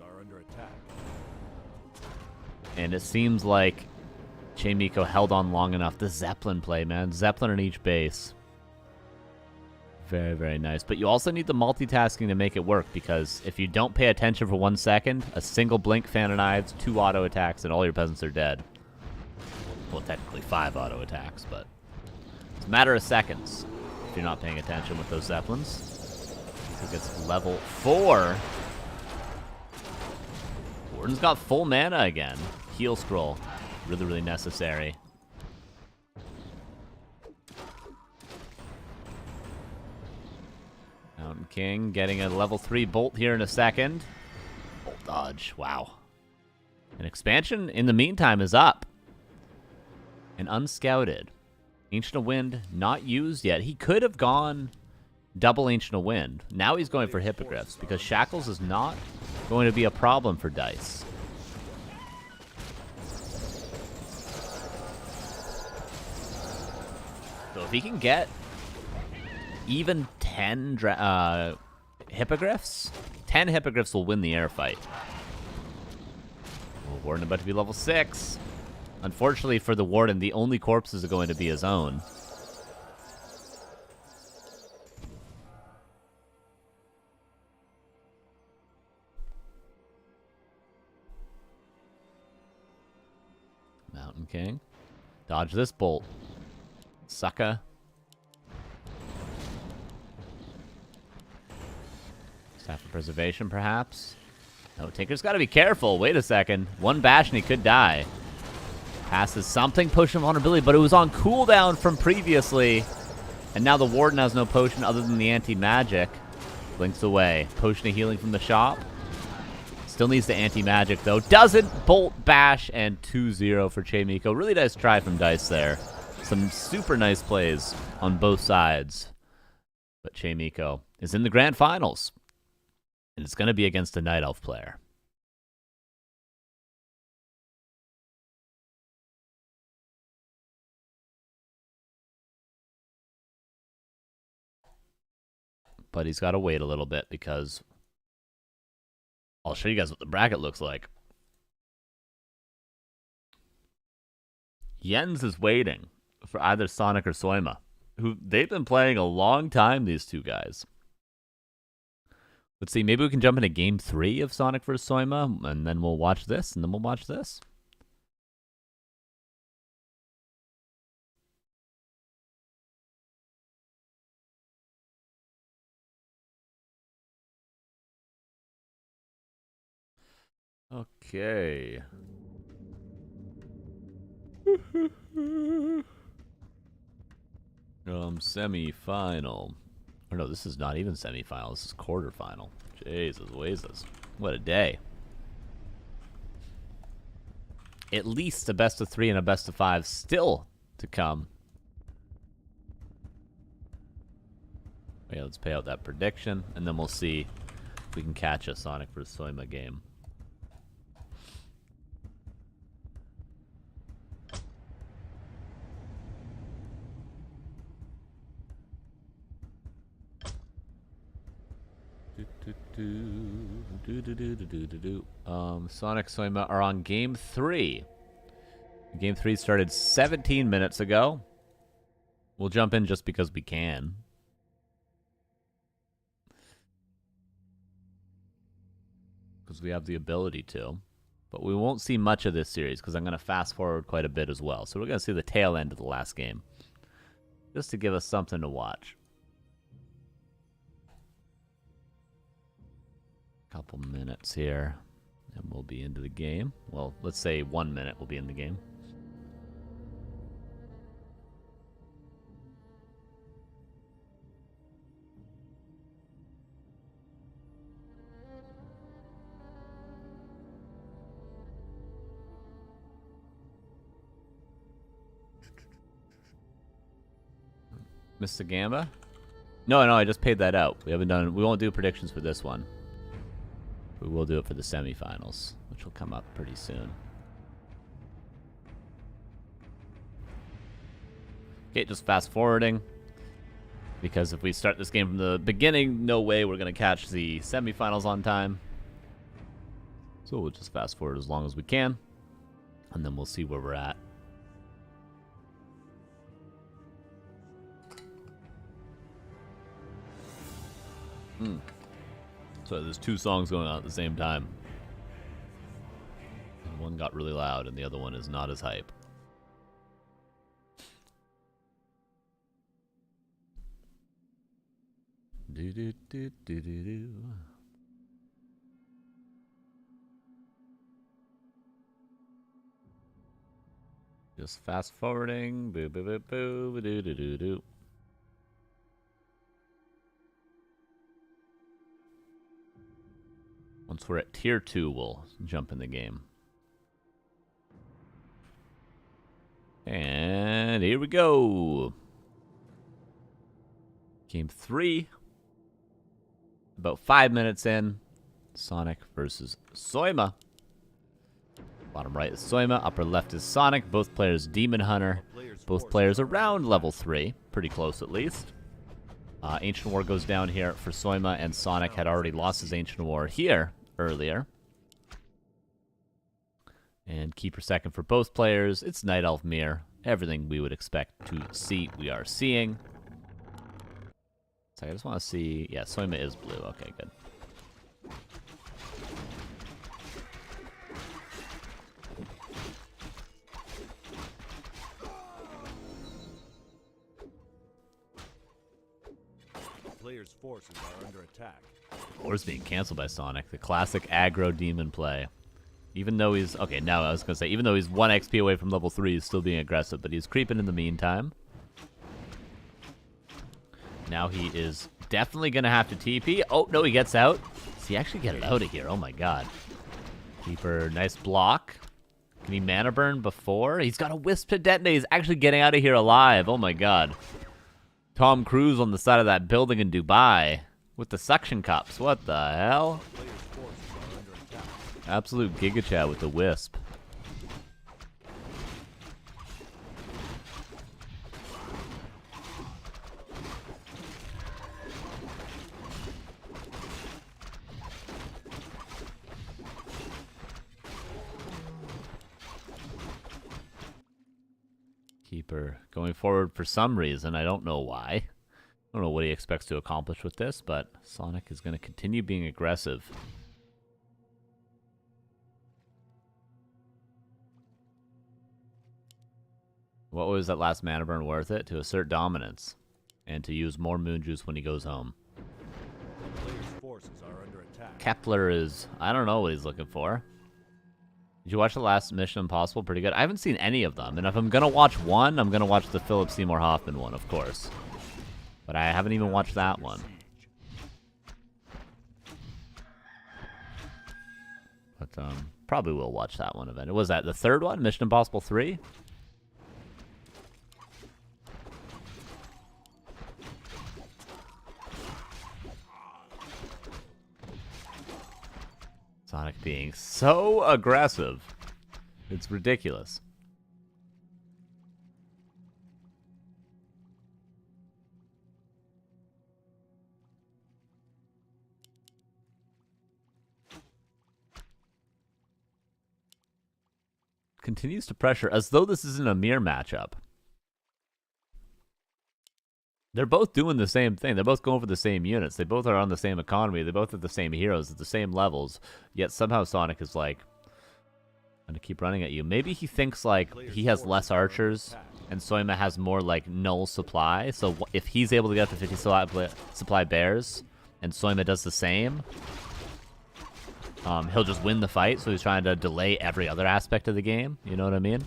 And it seems like Chaemiko held on long enough. The Zeppelin play, man. Zeppelin in each base. Very, very nice. But you also need the multitasking to make it work, because if you don't pay attention for 1 second, a single blink, fan of knives, 2 auto attacks, and all your peasants are dead. Well, technically 5 auto attacks, but it's a matter of seconds if you're not paying attention with those Zeppelins. I think it's level 4. Warden's got full mana again. Heal scroll. Really, really necessary. Mountain King getting a level 3 bolt here in a second. Bolt dodge. Wow. An expansion in the meantime is up. And unscouted. Ancient of Wind not used yet. He could have gone double Ancient of Wind. Now he's going for Hippogriffs because Shackles is not going to be a problem for Dice. So if he can get even 10 Hippogriffs, 10 Hippogriffs will win the air fight. Well, Warden about to be level 6. Unfortunately for the Warden, the only corpses are going to be his own. Mountain King. Dodge this bolt. Sucker. Staff of Preservation, perhaps? No, Tinker's got to be careful. Wait a second. One bash and he could die. Passes something, potion vulnerability, but it was on cooldown from previously. And now the Warden has no potion other than the anti-magic. Blinks away. Potion of healing from the shop. Still needs the anti-magic, though. Doesn't. Bolt, bash, and 2-0 for Chaemiko. Really nice try from Dice there. Some super nice plays on both sides. But Chaemiko is in the grand finals. And it's going to be against a Night Elf player. But he's got to wait a little bit because I'll show you guys what the bracket looks like. Jens is waiting for either Sonic or Soya, who they've been playing a long time, these two guys. Let's see, maybe we can jump into game 3 of Sonic vs. Soya, and then we'll watch this, and then we'll watch this. Okay. Semifinal. Or no, this is not even semifinal. This is quarterfinal. Jesus, Wazes. What a day. At least a best of 3 and a best of 5 still to come. Yeah, let's pay out that prediction, and then we'll see if we can catch a Sonic vs. Soya game. Sonic Soya are on game 3. Game 3 started 17 minutes ago. We'll jump in just because we can. Because we have the ability to. But we won't see much of this series because I'm going to fast forward quite a bit as well. So we're going to see the tail end of the last game. Just to give us something to watch. Couple minutes here and we'll be into the game. Well, let's say 1 minute we'll be in the game. Missed the Gamba? No, I just paid that out. We won't do predictions for this one. We will do it for the semifinals, which will come up pretty soon. Okay, just fast forwarding. Because if we start this game from the beginning, no way we're going to catch the semifinals on time. So we'll just fast forward as long as we can. And then we'll see where we're at. So there's two songs going on at the same time. And one got really loud and the other one is not as hype. Do do do do do do. Just fast forwarding. Boo boo boo boo do do do do. Once we're at tier 2, we'll jump in the game. And here we go. Game 3. About 5 minutes in. Sonic versus Soya. Bottom right is Soya. Upper left is Sonic. Both players Demon Hunter. Both players around level 3. Pretty close at least. Ancient War goes down here for Soya, and Sonic had already lost his Ancient War here earlier. And Keeper second for both players. It's Night Elf Mirror. Everything we would expect to see, we are seeing. So I just want to see... Yeah, Soya is blue. Okay, good. Players' forces are under attack. War's being canceled by Sonic. The classic aggro demon play. Even though he's... Okay, now I was going to say, even though he's 1 XP away from level 3, he's still being aggressive, but he's creeping in the meantime. Now he is definitely going to have to TP. Oh, no, he gets out. Does he actually get it out of here? Oh, my God. Keeper, nice block. Can he mana burn before? He's got a Wisp to detonate. He's actually getting out of here alive. Oh, my God. Tom Cruise on the side of that building in Dubai. With the suction cups. What the hell? Absolute Giga Chat with the Wisp. Keeper going forward for some reason. I don't know why. I don't know what he expects to accomplish with this, but Sonic is going to continue being aggressive. What was that last mana burn worth it? To assert dominance. And to use more Moon Juice when he goes home. Players' forces are under attack. Kepler is... I don't know what he's looking for. Did you watch the last Mission Impossible? Pretty good. I haven't seen any of them. And if I'm going to watch one, I'm going to watch the Philip Seymour Hoffman one, of course. But I haven't even watched that one. But probably will watch that one eventually. Was that the third one? Mission Impossible 3? Sonic being so aggressive. It's ridiculous. Continues to pressure as though this isn't a mirror matchup. They're both doing the same thing. They're both going for the same units. They both are on the same economy. They both have the same heroes at the same levels. Yet somehow Sonic is like, I'm gonna keep running at you. Maybe he thinks like he has less archers and Soya has more like null supply. So if he's able to get up to 50 supply bears and Soya does the same, he'll just win the fight. So he's trying to delay every other aspect of the game. You know what I mean?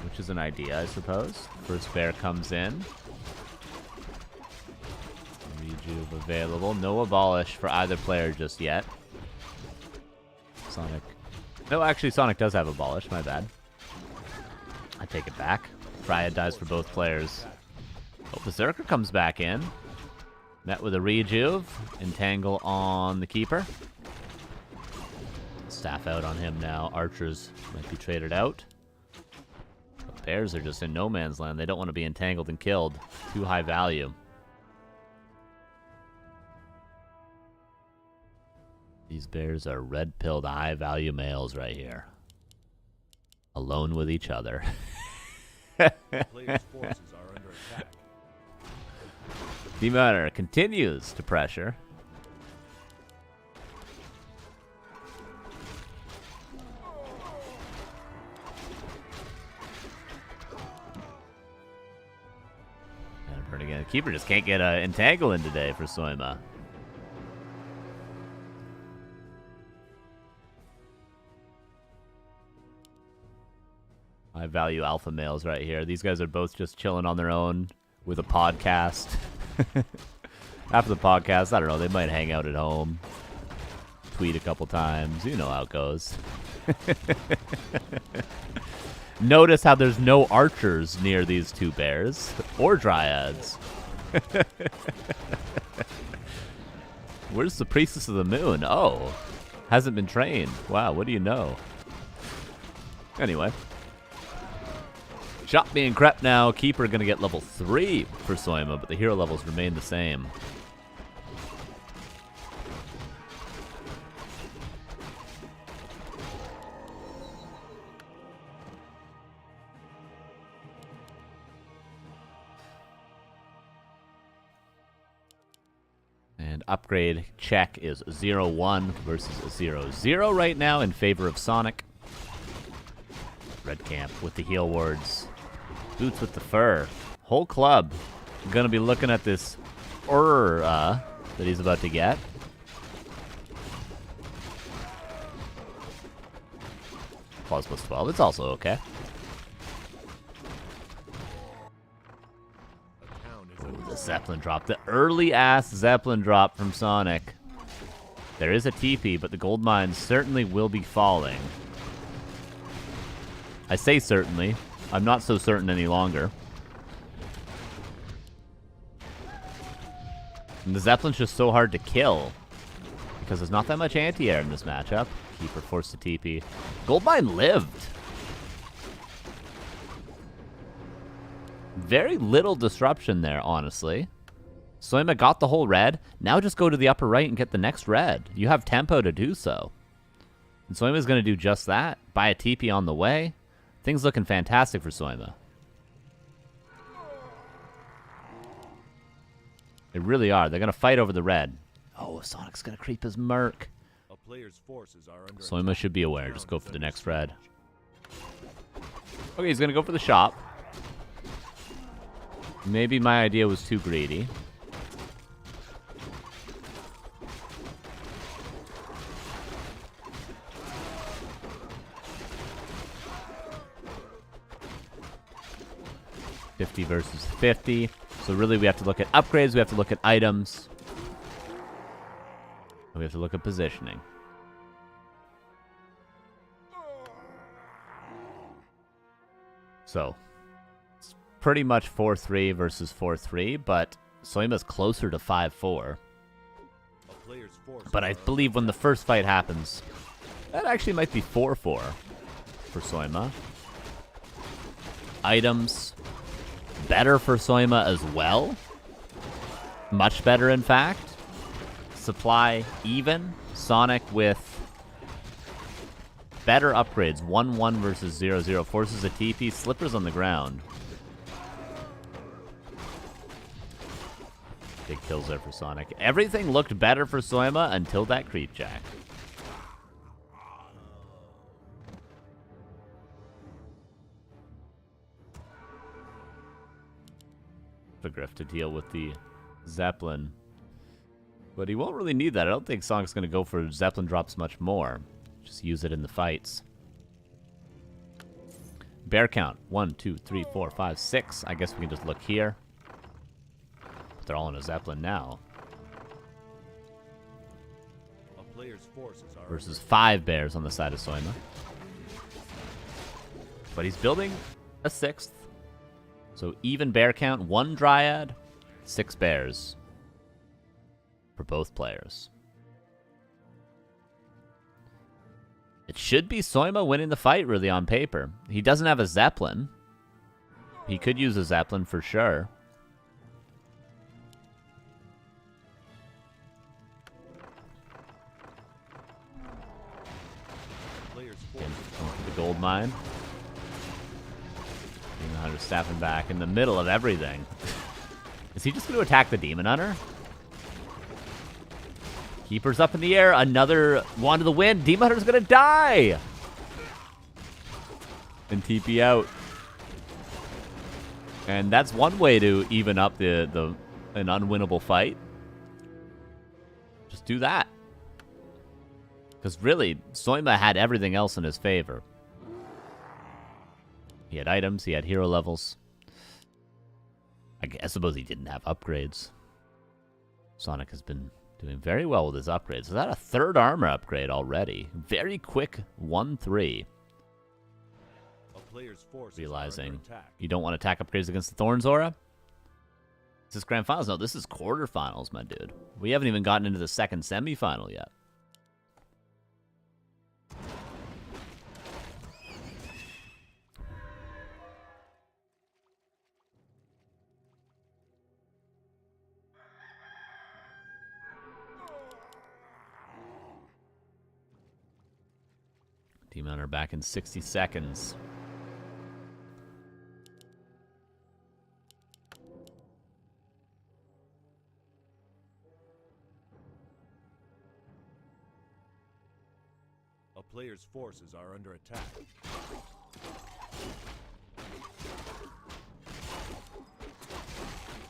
Which is an idea, I suppose. First bear comes in. Rejuve available. No abolish for either player just yet. Sonic. No, actually, Sonic does have abolish. My bad. take it back. Triad dies for both players. Oh, Berserker comes back in. Met with a rejuve. Entangle on the keeper. Staff out on him now. Archers might be traded out. But bears are just in no man's land. They don't want to be entangled and killed. Too high value. These bears are red-pilled, high-value males right here. Alone with each other. Players' forces are under attack. Team Hunter continues to pressure. And burn again. The keeper just can't get an entangle in today for Soima. High value alpha males right here. These guys are both just chilling on their own with a podcast. After the podcast, I don't know, they might hang out at home, tweet a couple times. You know how it goes. Notice how there's no archers near these two bears or dryads. Where's the Priestess of the Moon? Oh, hasn't been trained. Wow, what do you know? Anyway. Shop being crept now. Keeper going to get level 3 for Soima, but the hero levels remain the same. And upgrade check is 0-1 versus 0-0 right now in favor of Sonic. Red camp with the heal wards. Boots with the fur. Whole club gonna be looking at this that he's about to get. Plus 12. It's also okay. Ooh, the Zeppelin drop. The early-ass Zeppelin drop from Sonic. There is a TP, but the gold mines certainly will be falling. I say certainly. I'm not so certain any longer. And the Zeppelin's just so hard to kill. Because there's not that much anti-air in this matchup. Keeper forced to TP. Goldmine lived. Very little disruption there, honestly. Soima got the whole red. Now just go to the upper right and get the next red. You have tempo to do so. And Soima's going to do just that. Buy a TP on the way. Things looking fantastic for Soima. They really are. They're going to fight over the red. Oh, Sonic's going to creep his Merc. A player's forces are under Soima attack. should be aware. Just go for the next red. Okay, he's going to go for the shop. Maybe my idea was too greedy. $50 versus 50. So really we have to look at upgrades, we have to look at items. And we have to look at positioning. So, it's pretty much 4-3 versus 4-3, but Soima's closer to 5-4. But I believe when the first fight happens, that actually might be 4-4 for Soima. Items, better for Soima as well. Much better, in fact. Supply, even. Sonic with better upgrades. 1-1 versus 0-0. Forces a TP. Slippers on the ground. Big kills there for Sonic. Everything looked better for Soima until that creep jack. Griff to deal with the Zeppelin. But he won't really need that. I don't think Sonic's going to go for Zeppelin drops much more. Just use it in the fights. Bear count. 1, 2, 3, 4, 5, 6. I guess we can just look here. But they're all in a Zeppelin now. A player's forces are Versus 5 bears on the side of Soima. But he's building a 6th. So even bear count, 1 Dryad, 6 bears for both players. It should be Soya winning the fight, really, on paper. He doesn't have a Zeppelin. He could use a Zeppelin for sure. The gold mine. Demon Hunter staffing back in the middle of everything. Is he just going to attack the Demon Hunter? Keeper's up in the air. Another wand to the wind. Demon Hunter's going to die. And TP out. And that's one way to even up an unwinnable fight. Just do that. Because really, Soya had everything else in his favor. He had items, he had hero levels. I suppose he didn't have upgrades. Sonic has been doing very well with his upgrades. Is that a 3rd armor upgrade already? Very quick 1-3. Realizing you don't want to attack upgrades against the Thorns Aura. Is this Grand Finals? No, this is quarterfinals, my dude. We haven't even gotten into the second semifinal yet. Demon Hunter back in 60 seconds. A player's forces are under attack.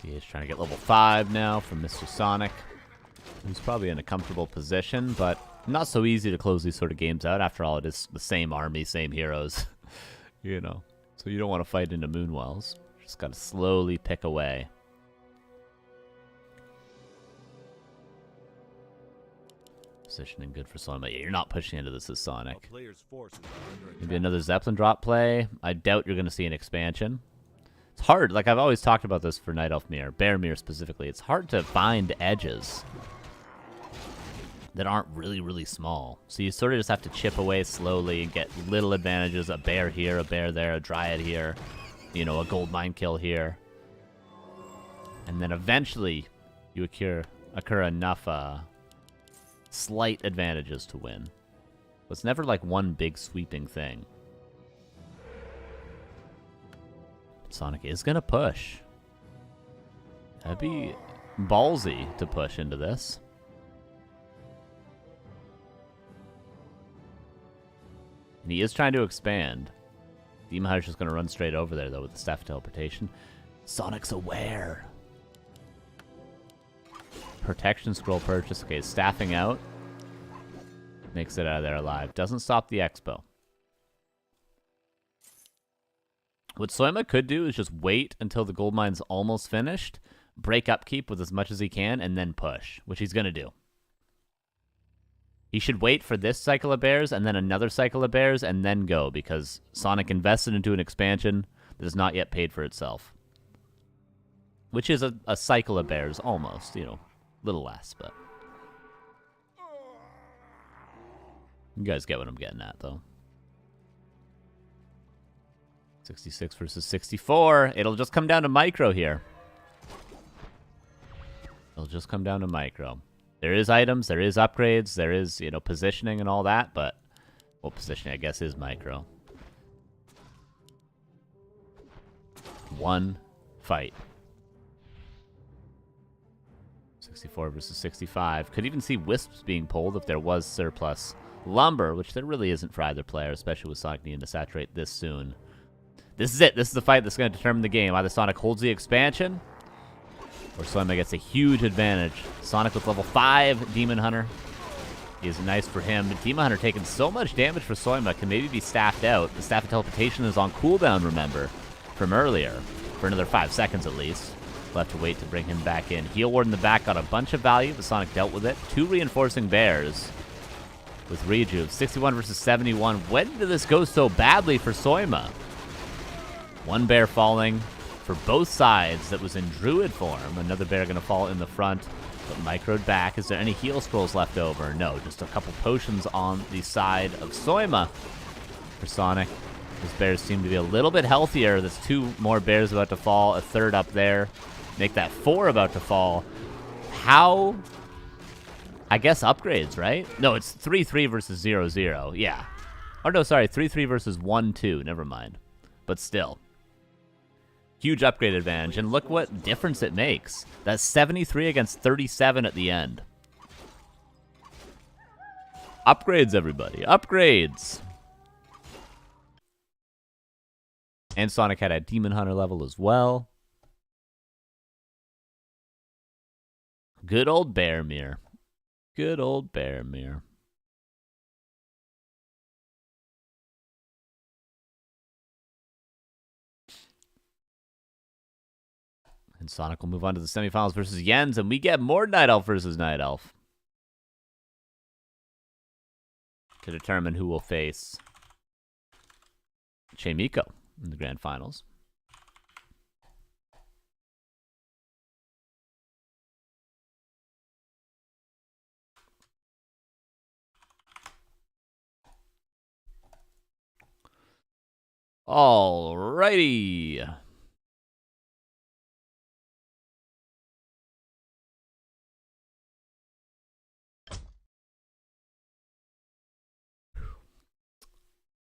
He is trying to get level 5 now from Mr. Sonic, who's probably in a comfortable position, but not so easy to close these sort of games out. After all, it is the same army, same heroes, you know. So you don't want to fight into Moonwells. Just got to slowly pick away. Positioning good for Soya. You're not pushing into this as Sonic. Maybe another Zeppelin drop play. I doubt you're going to see an expansion. It's hard. Like I've always talked about this for Night Elf Mirror, Bear Mirror specifically. It's hard to find edges that aren't really, really small. So you sort of just have to chip away slowly and get little advantages. A bear here, a bear there, a Dryad here, you know, a gold mine kill here. And then eventually you occur enough slight advantages to win. But it's never like one big sweeping thing. Sonic is going to push. That'd be ballsy to push into this. And he is trying to expand. Demon Hunter's just going to run straight over there, though, with the Staff of Teleportation. Sonic's aware. Protection Scroll purchase. Okay, staffing out. Makes it out of there alive. Doesn't stop the Expo. What Soya could do is just wait until the gold mine's almost finished, break upkeep with as much as he can, and then push, which he's going to do. He should wait for this cycle of bears and then another cycle of bears and then go, because Sonic invested into an expansion that is not yet paid for itself. Which is a cycle of bears, almost, you know, a little less, but... You guys get what I'm getting at, though. 66 versus 64. It'll just come down to micro here. It'll just come down to micro. There is items, there is upgrades, there is, you know, positioning and all that, but... Well, positioning, I guess, is micro. One fight. 64 versus 65. Could even see Wisps being pulled if there was surplus lumber, which there really isn't for either player, especially with Sonic needing to saturate this soon. This is it. This is the fight that's going to determine the game. Either Sonic holds the expansion, or Soya gets a huge advantage. Sonic with level 5 Demon Hunter is nice for him. Demon Hunter taking so much damage for Soya can maybe be staffed out. The Staff of Teleportation is on cooldown, remember, from earlier, for another 5 seconds at least. We'll have to wait to bring him back in. Heal Ward in the back got a bunch of value, but Sonic dealt with it. 2 reinforcing bears with Rejuve. 61 versus 71. When did this go so badly for Soya? One bear falling for both sides that was in druid form. Another bear going to fall in the front, but microed back. Is there any heal scrolls left over? No, just a couple potions on the side of Soya for Sonic. These bears seem to be a little bit healthier. There's 2 more bears about to fall, a third up there. Make that 4 about to fall. How? I guess upgrades, right? No, it's 3-3 versus 0-0. Yeah. Oh, no, sorry. 3-3 versus 1-2. Never mind. But still. Huge upgrade advantage. And look what difference it makes. That's 73 against 37 at the end. Upgrades, everybody. Upgrades. And Sonic had a Demon Hunter level as well. Good old Bearmere. Good old Bearmere. And Sonic will move on to the semifinals versus Jens, and we get more Night Elf versus Night Elf to determine who will face Chaemiko in the grand finals. Alrighty.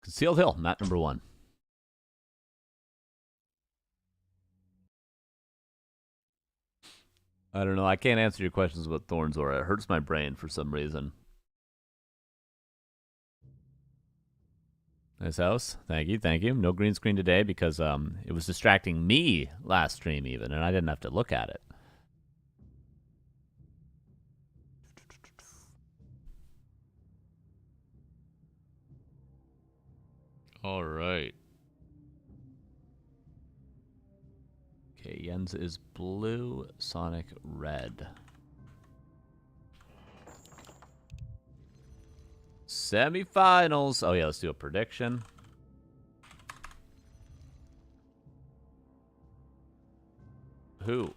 Concealed Hill, map number 1. I don't know. I can't answer your questions about Thorns, or it hurts my brain for some reason. Nice house. Thank you, thank you. No green screen today because it was distracting me last stream even, and I didn't have to look at it. All right. Okay, Jens is blue, Sonic red. Semifinals. Oh yeah, let's do a prediction. Who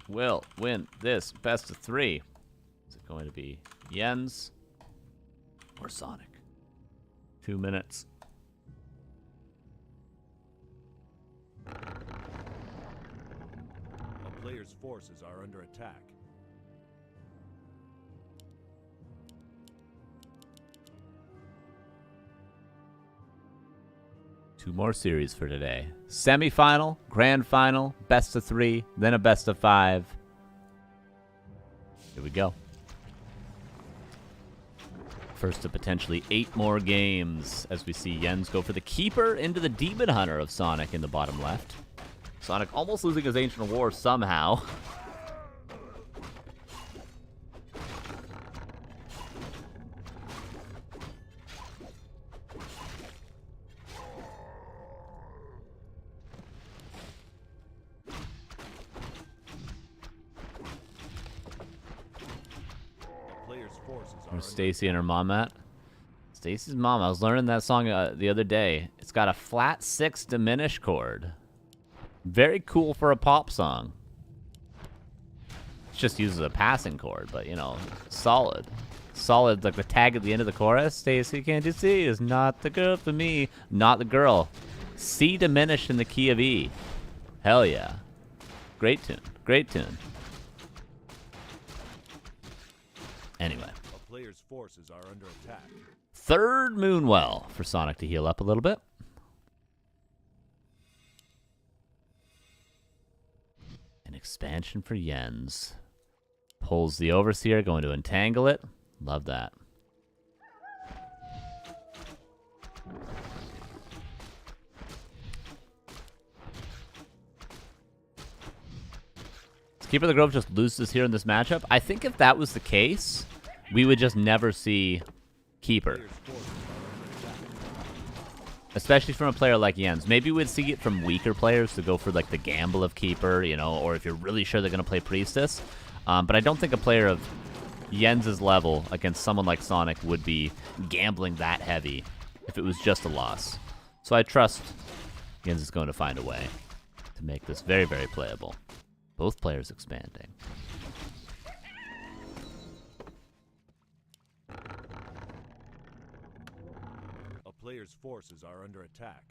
will win this best of 3? Is it going to be Jens or Sonic? 2 minutes. A player's forces are under attack. Two more series for today. Semifinal, grand final, best of 3, then a best of 5. Here we go. First of potentially 8 more games as we see Jens go for the keeper into the Demon Hunter of Sonic in the bottom left. Sonic almost losing his Ancient War somehow. Stacy and her mom at. Stacy's mom. I was learning that song the other day. It's got a flat 6 diminish chord. Very cool for a pop song. It just uses a passing chord, but you know, solid. Solid, like the tag at the end of the chorus. Stacy, can't you see? Is not the girl for me. Not the girl. C diminished in the key of E. Hell yeah. Great tune. Great tune. Anyway. Players' forces are under attack. Third Moonwell for Sonic to heal up a little bit. An expansion for Jens. Pulls the Overseer, going to entangle it. Love that. Keeper of the Grove just loses here in this matchup. I think if that was the case, we would just never see Keeper. Especially from a player like Jens. Maybe we'd see it from weaker players to go for like the gamble of Keeper, you know, or if you're really sure they're going to play Priestess. But I don't think a player of Jens's level against someone like Sonic would be gambling that heavy if it was just a loss. So I trust Jens is going to find a way to make this very, very playable. Both players expanding. A player's forces are under attack.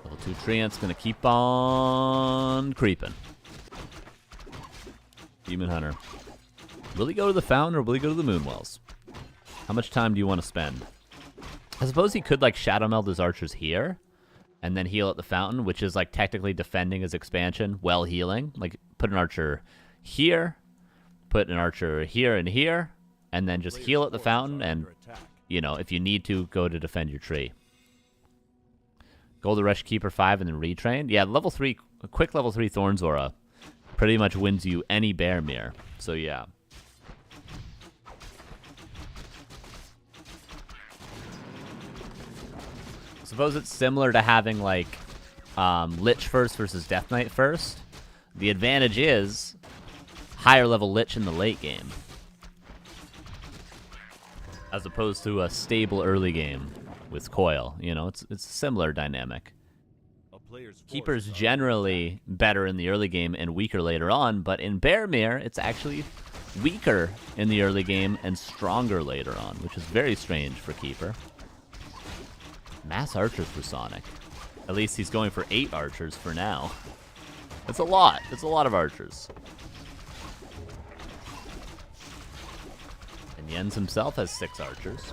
Level 2 Treant's gonna keep on creeping. Demon Hunter. Will he go to the fountain or will he go to the Moonwells? How much time do you want to spend? I suppose he could like Shadow Meld his archers here and then heal at the fountain, which is like technically defending his expansion while healing. Like put an archer here, put an archer here and here, and then just heal at the fountain and, you know, if you need to, go to defend your tree. Golden Rush Keeper 5 and then retrain. Yeah, level 3, a quick level 3 Thorns Aura pretty much wins you any Bear Mirror. So yeah. Suppose it's similar to having like Lich first versus Death Knight first. The advantage is higher level Lich in the late game, as opposed to a stable early game with Coil. You know, it's a similar dynamic. Keeper's generally better in the early game and weaker later on, but in Bear Mirror, it's actually weaker in the early game and stronger later on, which is very strange for Keeper. Mass archers for Sonic. At least he's going for 8 archers for now. That's a lot. That's a lot of archers. And Jens himself has 6 archers.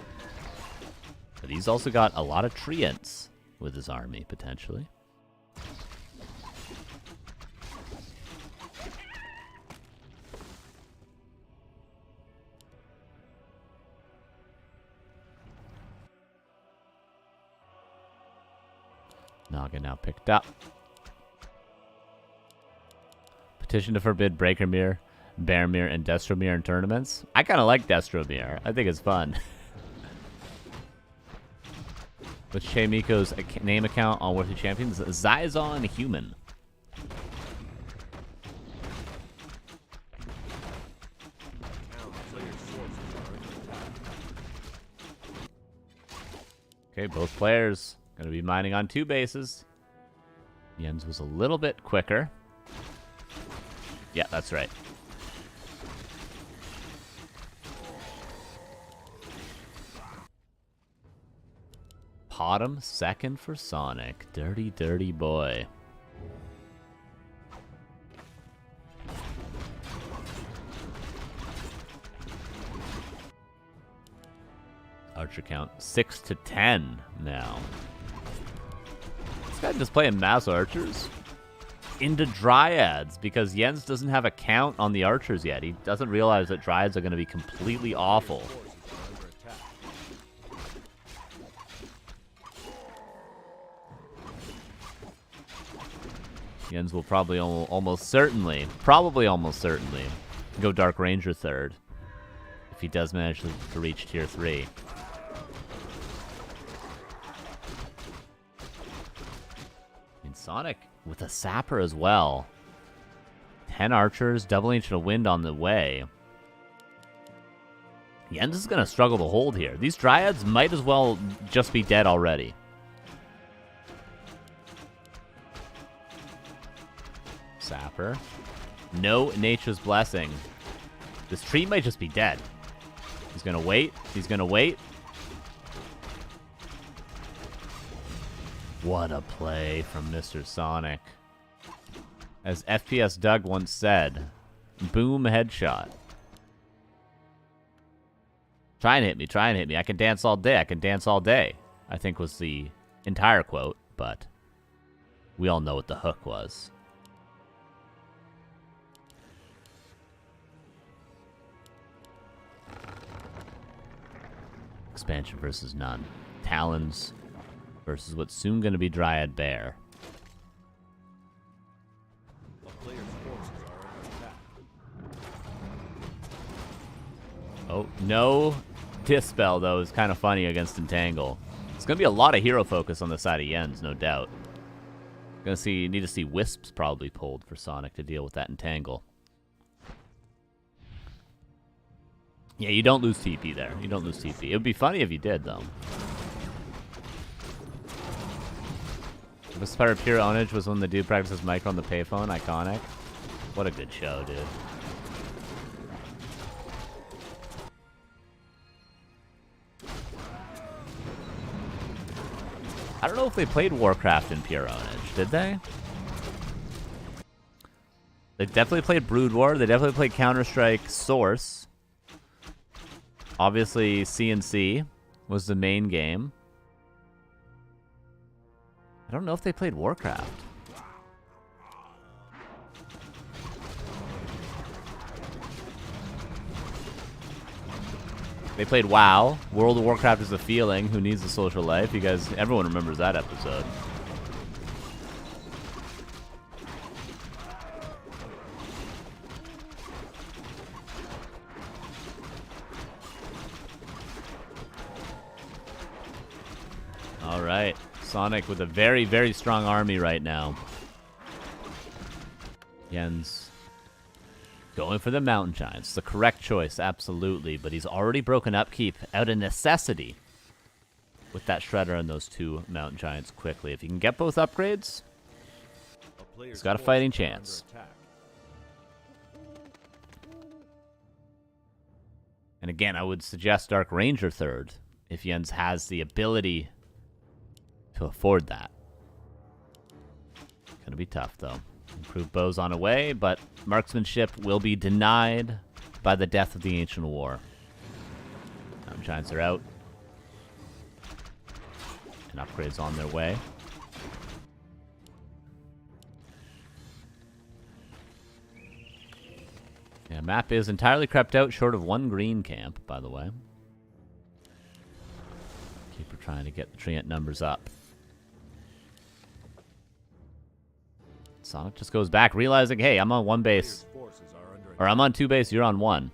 But he's also got a lot of Treants with his army, potentially. Naga now picked up. Petition to forbid Breaker Mirror, Bear Mirror, and Destro Mirror in tournaments. I kind of like Destro Mirror. I think it's fun. With Chaemiko's name account on Worthy Champions, Zyzon Human. Okay, both players going to be mining on 2 bases. Jens was a little bit quicker. Yeah, that's right. Bottom second for Sonic. Dirty, dirty boy. Archer count 6 to 10 now. This guy just playing mass archers into Dryads because Jens doesn't have a count on the archers yet. He doesn't realize that Dryads are going to be completely awful. Jens will probably almost certainly go Dark Ranger third if he does manage to reach tier 3. Sonic with a Sapper as well. 10 archers, double ancient of wind on the way. Jens is going to struggle to hold here. These Dryads might as well just be dead already. Sapper. No Nature's Blessing. This tree might just be dead. He's going to wait. He's going to wait. What a play from Mr. Sonic. As FPS Doug once said, boom headshot. Try and hit me, try and hit me. I can dance all day, I can dance all day. I think was the entire quote, but we all know what the hook was. Expansion versus none. Talons versus what's soon going to be Dryad Bear. Oh, no Dispel, though, is kind of funny against Entangle. It's going to be a lot of hero focus on the side of Jens, no doubt. Need to see Wisps probably pulled for Sonic to deal with that Entangle. Yeah, you don't lose TP there. You don't lose TP. It would be funny if you did, though. Aspire Pure Onage was when the dude practices micro on the payphone. Iconic. What a good show, dude. I don't know if they played Warcraft in Pure Onage, did they? They definitely played Brood War. They definitely played Counter-Strike Source. Obviously, CNC was the main game. I don't know if they played Warcraft. They played WoW. World of Warcraft is a feeling. Who needs a social life? You guys, everyone remembers that episode. All right. Sonic with a very, very strong army right now. Jens going for the Mountain Giants. The correct choice, absolutely. But he's already broken Upkeep out of necessity with that Shredder and those two Mountain Giants quickly. If he can get both upgrades, he's got a fighting chance. And again, I would suggest Dark Ranger third if Jens has the ability to afford that. Gonna be tough, though. Improved bows on a way, but marksmanship will be denied by the death of the Ancient War. Mountain Giants are out. And upgrades on their way. Yeah, map is entirely crept out, short of one green camp, by the way. Keeper trying to get the treant numbers up. Sonic just goes back, realizing, hey, I'm on one base. Or I'm on two base, you're on one.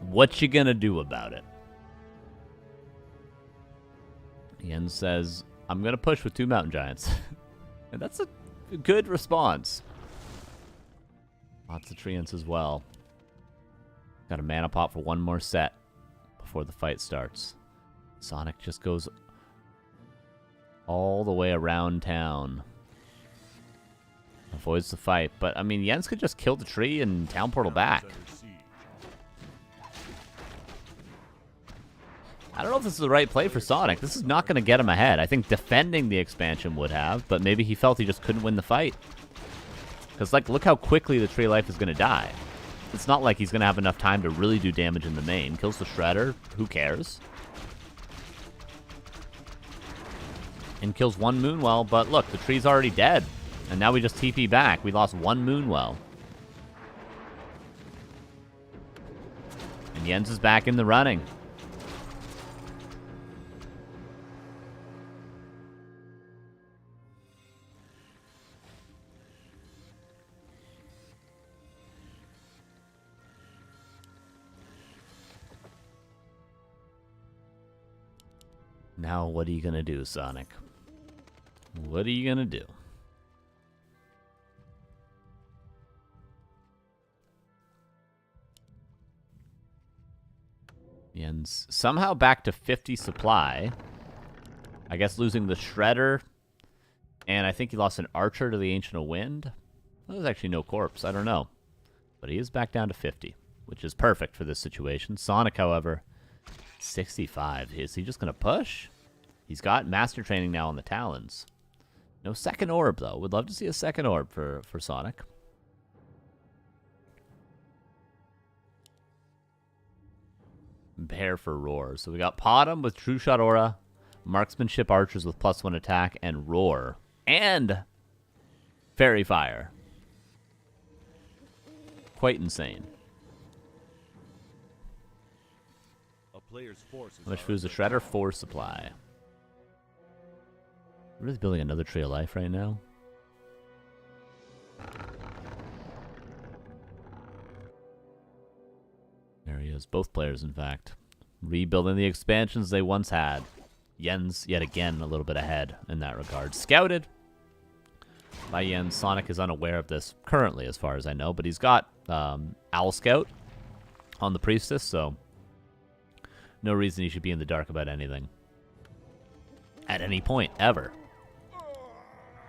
What you gonna do about it? Jens says, I'm gonna push with two Mountain Giants. And that's a good response. Lots of treants as well. Got a mana pop for one more set before the fight starts. Sonic just goes all the way around town. Avoids the fight, but I mean, Jens could just kill the tree and town portal back. I don't know if this is the right play for Sonic. This is not going to get him ahead. I think defending the expansion would have, but maybe he felt he just couldn't win the fight. Because, like, look how quickly the tree life is going to die. It's not like he's going to have enough time to really do damage in the main. Kills the Shredder. Who cares? And kills one Moonwell, but look, the tree's already dead. And now we just TP back. We lost one Moonwell. And Jens is back in the running. Now, what are you going to do, Sonic? What are you going to do? Jens somehow back to 50 supply. I guess losing the Shredder. And I think he lost an Archer to the Ancient of Wind. Well, there's actually no corpse. I don't know. But he is back down to 50, which is perfect for this situation. Sonic, however, 65. Is he just going to push? He's got Master Training now on the Talons. No second orb, though. Would love to see a second orb for Sonic. Bear for Roar. So we got Potom with True Shot Aura, Marksmanship Archers with +1 attack, and Roar. And Fairy Fire. Quite insane. A player's forces How much food is a Shredder? 4 supply. Really building another Tree of Life right now. There he is. Both players, in fact. Rebuilding the expansions they once had. Yen's, yet again, a little bit ahead in that regard. Scouted by Yen. Sonic is unaware of this currently, as far as I know, but he's got Owl Scout on the Priestess, so no reason he should be in the dark about anything. At any point, ever.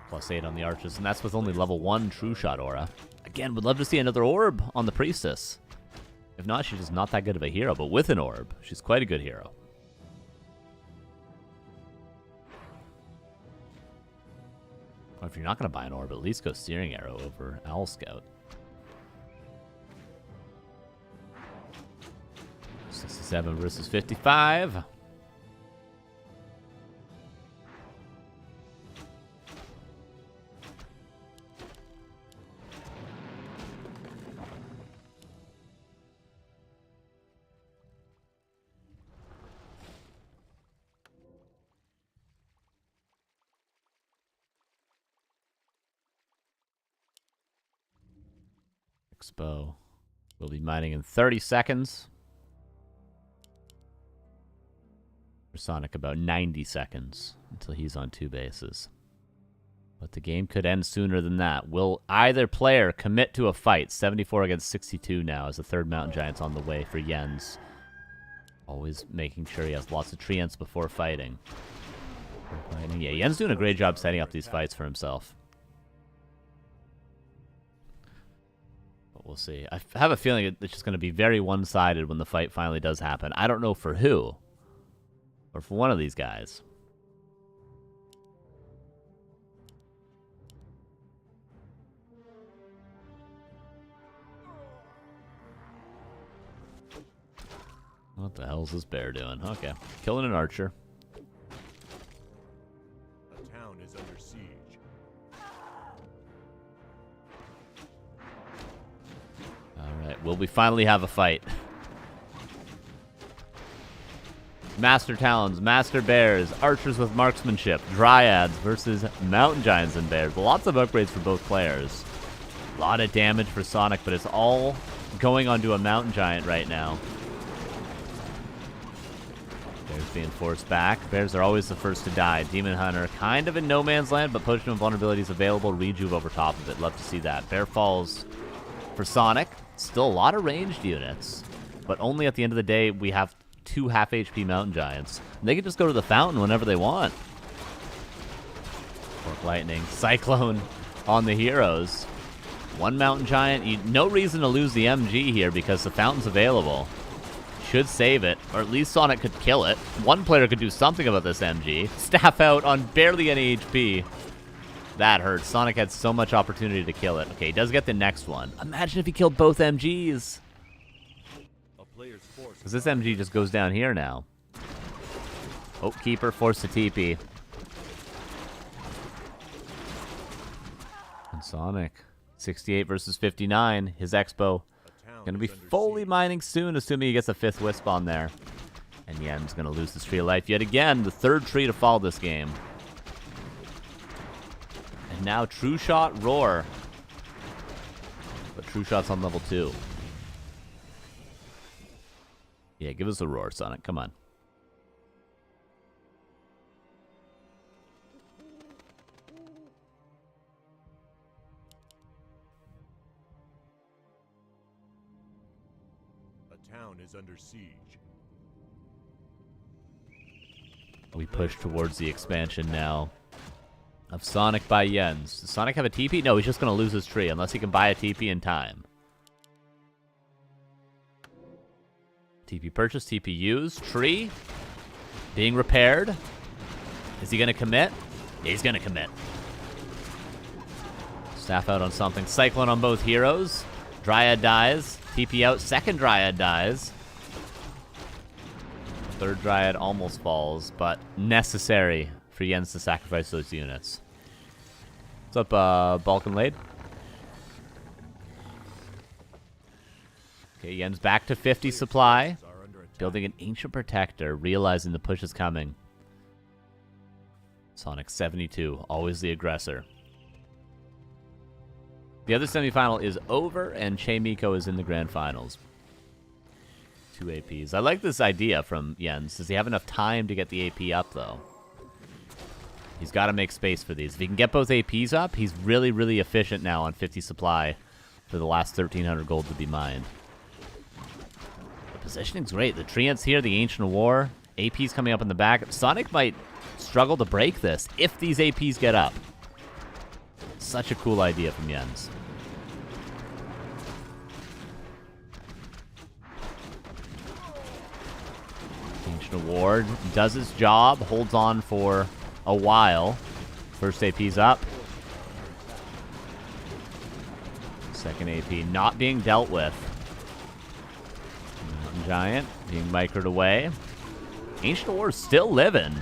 +8 on the Archers, and that's with only level 1 True Shot Aura. Again, would love to see another orb on the Priestess. If not, she's just not that good of a hero, but with an orb, she's quite a good hero. Or if you're not going to buy an orb, at least go Searing Arrow over Owl Scout. 67 versus 55. Expo will be mining in 30 seconds. For Sonic, about 90 seconds until he's on 2 bases. But the game could end sooner than that. Will either player commit to a fight? 74 against 62 now as the third Mountain Giant's on the way for Yen's. Always making sure he has lots of treants before fighting. Yeah, Yen's doing a great job setting up these fights for himself. We'll see. I have a feeling it's just going to be very one-sided when the fight finally does happen. I don't know for who. Or for one of these guys. What the hell's this bear doing? Okay. Killing an archer. A town is under siege. Alright, will we finally have a fight? Master Talons, Master Bears, Archers with Marksmanship, Dryads versus Mountain Giants and Bears. Lots of upgrades for both players. A lot of damage for Sonic, but it's all going onto a Mountain Giant right now. Bears being forced back. Bears are always the first to die. Demon Hunter kind of in no man's land, but Potion of Vulnerability is available. Rejuve over top of it. Love to see that. Bear falls for Sonic. Still a lot of ranged units, but only at the end of the day we have 2 half HP Mountain Giants. And they can just go to the fountain whenever they want. Fork Lightning, Cyclone on the heroes. 1 Mountain Giant, no reason to lose the MG here because the fountain's available. Should save it, or at least Sonic could kill it. One player could do something about this MG. Staff out on barely any HP. That hurts. Sonic had so much opportunity to kill it. Okay, he does get the next one. Imagine if he killed both MGs. Because this MG just goes down here now. Oh, Keeper forced to TP. And Sonic, 68 versus 59. His Expo going to be fully mining soon, assuming he gets a 5th Wisp on there. And Yen's going to lose this tree of life yet again. The 3rd tree to fall this game. And now True Shot Roar. But True Shot's on level 2. Yeah, give us a roar, Sonic. Come on. A town is under siege. We push towards the expansion now of Sonic by Yen's. Does Sonic have a TP? No, he's just going to lose his tree unless he can buy a TP in time. TP purchase, TP use, tree being repaired. Is he going to commit? Yeah, he's going to commit. Staff out on something. Cyclone on both heroes. Dryad dies. TP out. Second Dryad dies. Third Dryad almost falls, but necessary for Yen's to sacrifice those units. What's up, Balkan Lade? Okay, Yen's back to 50 supply. Building an Ancient Protector, realizing the push is coming. Sonic 72, always the aggressor. The other semifinal is over, and Chaemiko is in the grand finals. 2 APs. I like this idea from Jens. Does he have enough time to get the AP up, though? He's got to make space for these. If he can get both APs up, he's really, really efficient now on 50 supply for the last 1,300 gold to be mined. The positioning's great. The Treants here, the Ancient War. AP's coming up in the back. Sonic might struggle to break this if these APs get up. Such a cool idea from Jens. Ancient Award does his job, holds on for a while. First AP's up. Second AP not being dealt with. Mountain Giant being microed away. Ancient War's still living.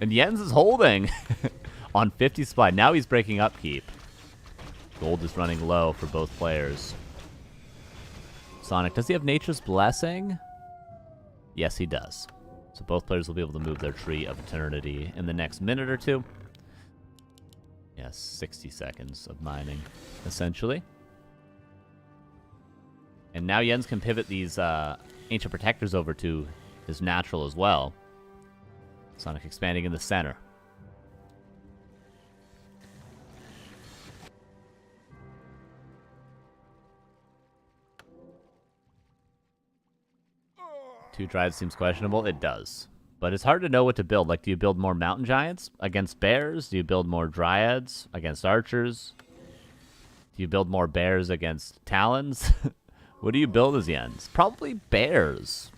And Jens is holding on 50 supply. Now he's breaking upkeep. Gold is running low for both players. Sonic, does he have Nature's Blessing? Yes, he does. So both players will be able to move their Tree of Eternity in the next minute or two. Yes, 60 seconds of mining, essentially. And now Jens can pivot these Ancient Protectors over to his natural as well. Sonic expanding in the center. Two Dryads seems questionable. It does. But it's hard to know what to build. Like, do you build more Mountain Giants against Bears? Do you build more Dryads against Archers? Do you build more Bears against Talons? What do you build as Jens? Probably Bears,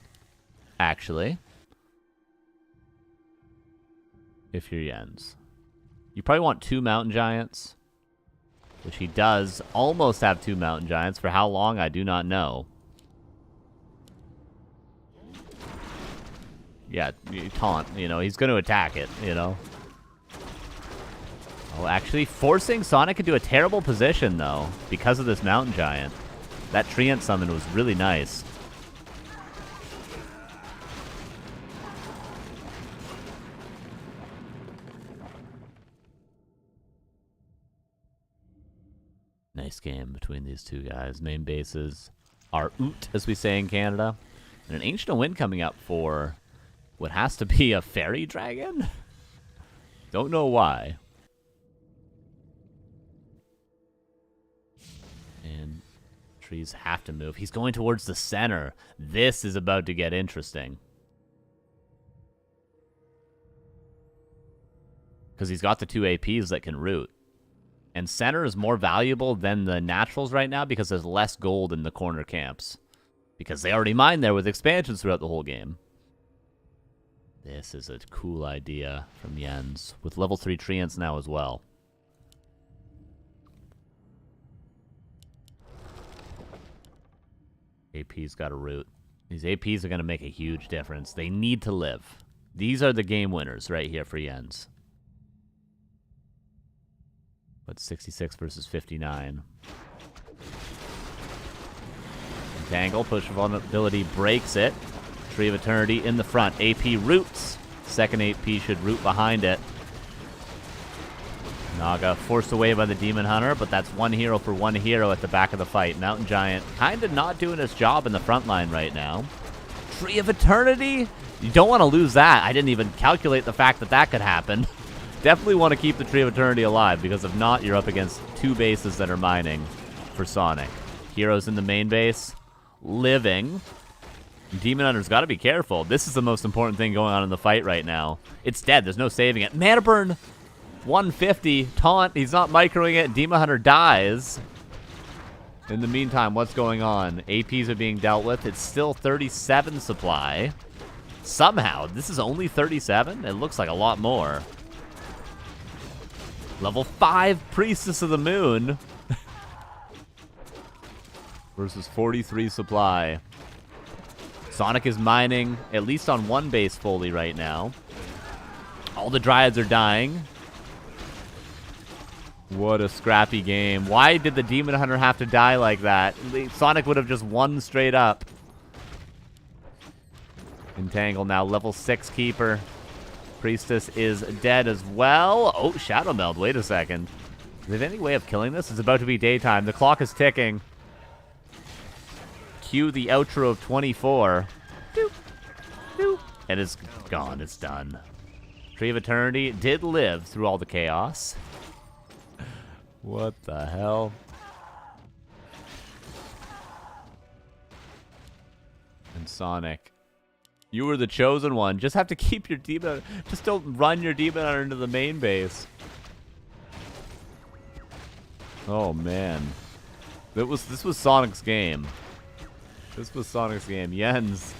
actually. If you're Jens. You probably want 2 Mountain Giants, which he does almost have 2 Mountain Giants. For how long, I do not know. Yeah, taunt, you know, he's going to attack it, you know. Oh, actually, forcing Sonic into a terrible position, though, because of this Mountain Giant. That Treant summon was really nice. Nice game between these two guys. Main bases are oot, as we say in Canada. And an Ancient Wind coming up for what has to be a fairy dragon? Don't know why. And trees have to move. He's going towards the center. This is about to get interesting. Because he's got the 2 APs that can root. And center is more valuable than the naturals right now because there's less gold in the corner camps. Because they already mine there with expansions throughout the whole game. This is a cool idea from Jens. With level 3 Treants now as well. AP's got a root. These APs are going to make a huge difference. They need to live. These are the game winners right here for Jens. But 66 versus 59. Entangle, push vulnerability, breaks it. Tree of Eternity in the front. AP roots. Second AP should root behind it. Naga forced away by the Demon Hunter, but that's one hero for one hero at the back of the fight. Mountain Giant kind of not doing his job in the front line right now. Tree of Eternity? You don't want to lose that. I didn't even calculate the fact that that could happen. Definitely want to keep the Tree of Eternity alive, because if not, you're up against 2 bases that are mining for Sonic. Heroes in the main base. Living. Demon Hunter's got to be careful. This is the most important thing going on in the fight right now. It's dead. There's no saving it. Mana Burn 150. Taunt. He's not microing it. Demon Hunter dies. In the meantime, what's going on? APs are being dealt with. It's still 37 supply. Somehow, this is only 37? It looks like a lot more. Level 5 Priestess of the Moon. Versus 43 supply. Sonic is mining, at least on one base fully right now. All the Dryads are dying. What a scrappy game. Why did the Demon Hunter have to die like that? Sonic would have just won straight up. Entangle now, level 6 Keeper. Priestess is dead as well. Oh, Shadow Meld, wait a second. Do they have any way of killing this? It's about to be daytime. The clock is ticking. Cue the outro of 24. Doop, doop. And it's gone. It's done. Tree of Eternity did live through all the chaos. What the hell? And Sonic, you were the chosen one. Just have to keep your demon. Just don't run your demon hunter into the main base. Oh man, this was Sonic's game. This was Sonic's game. Jens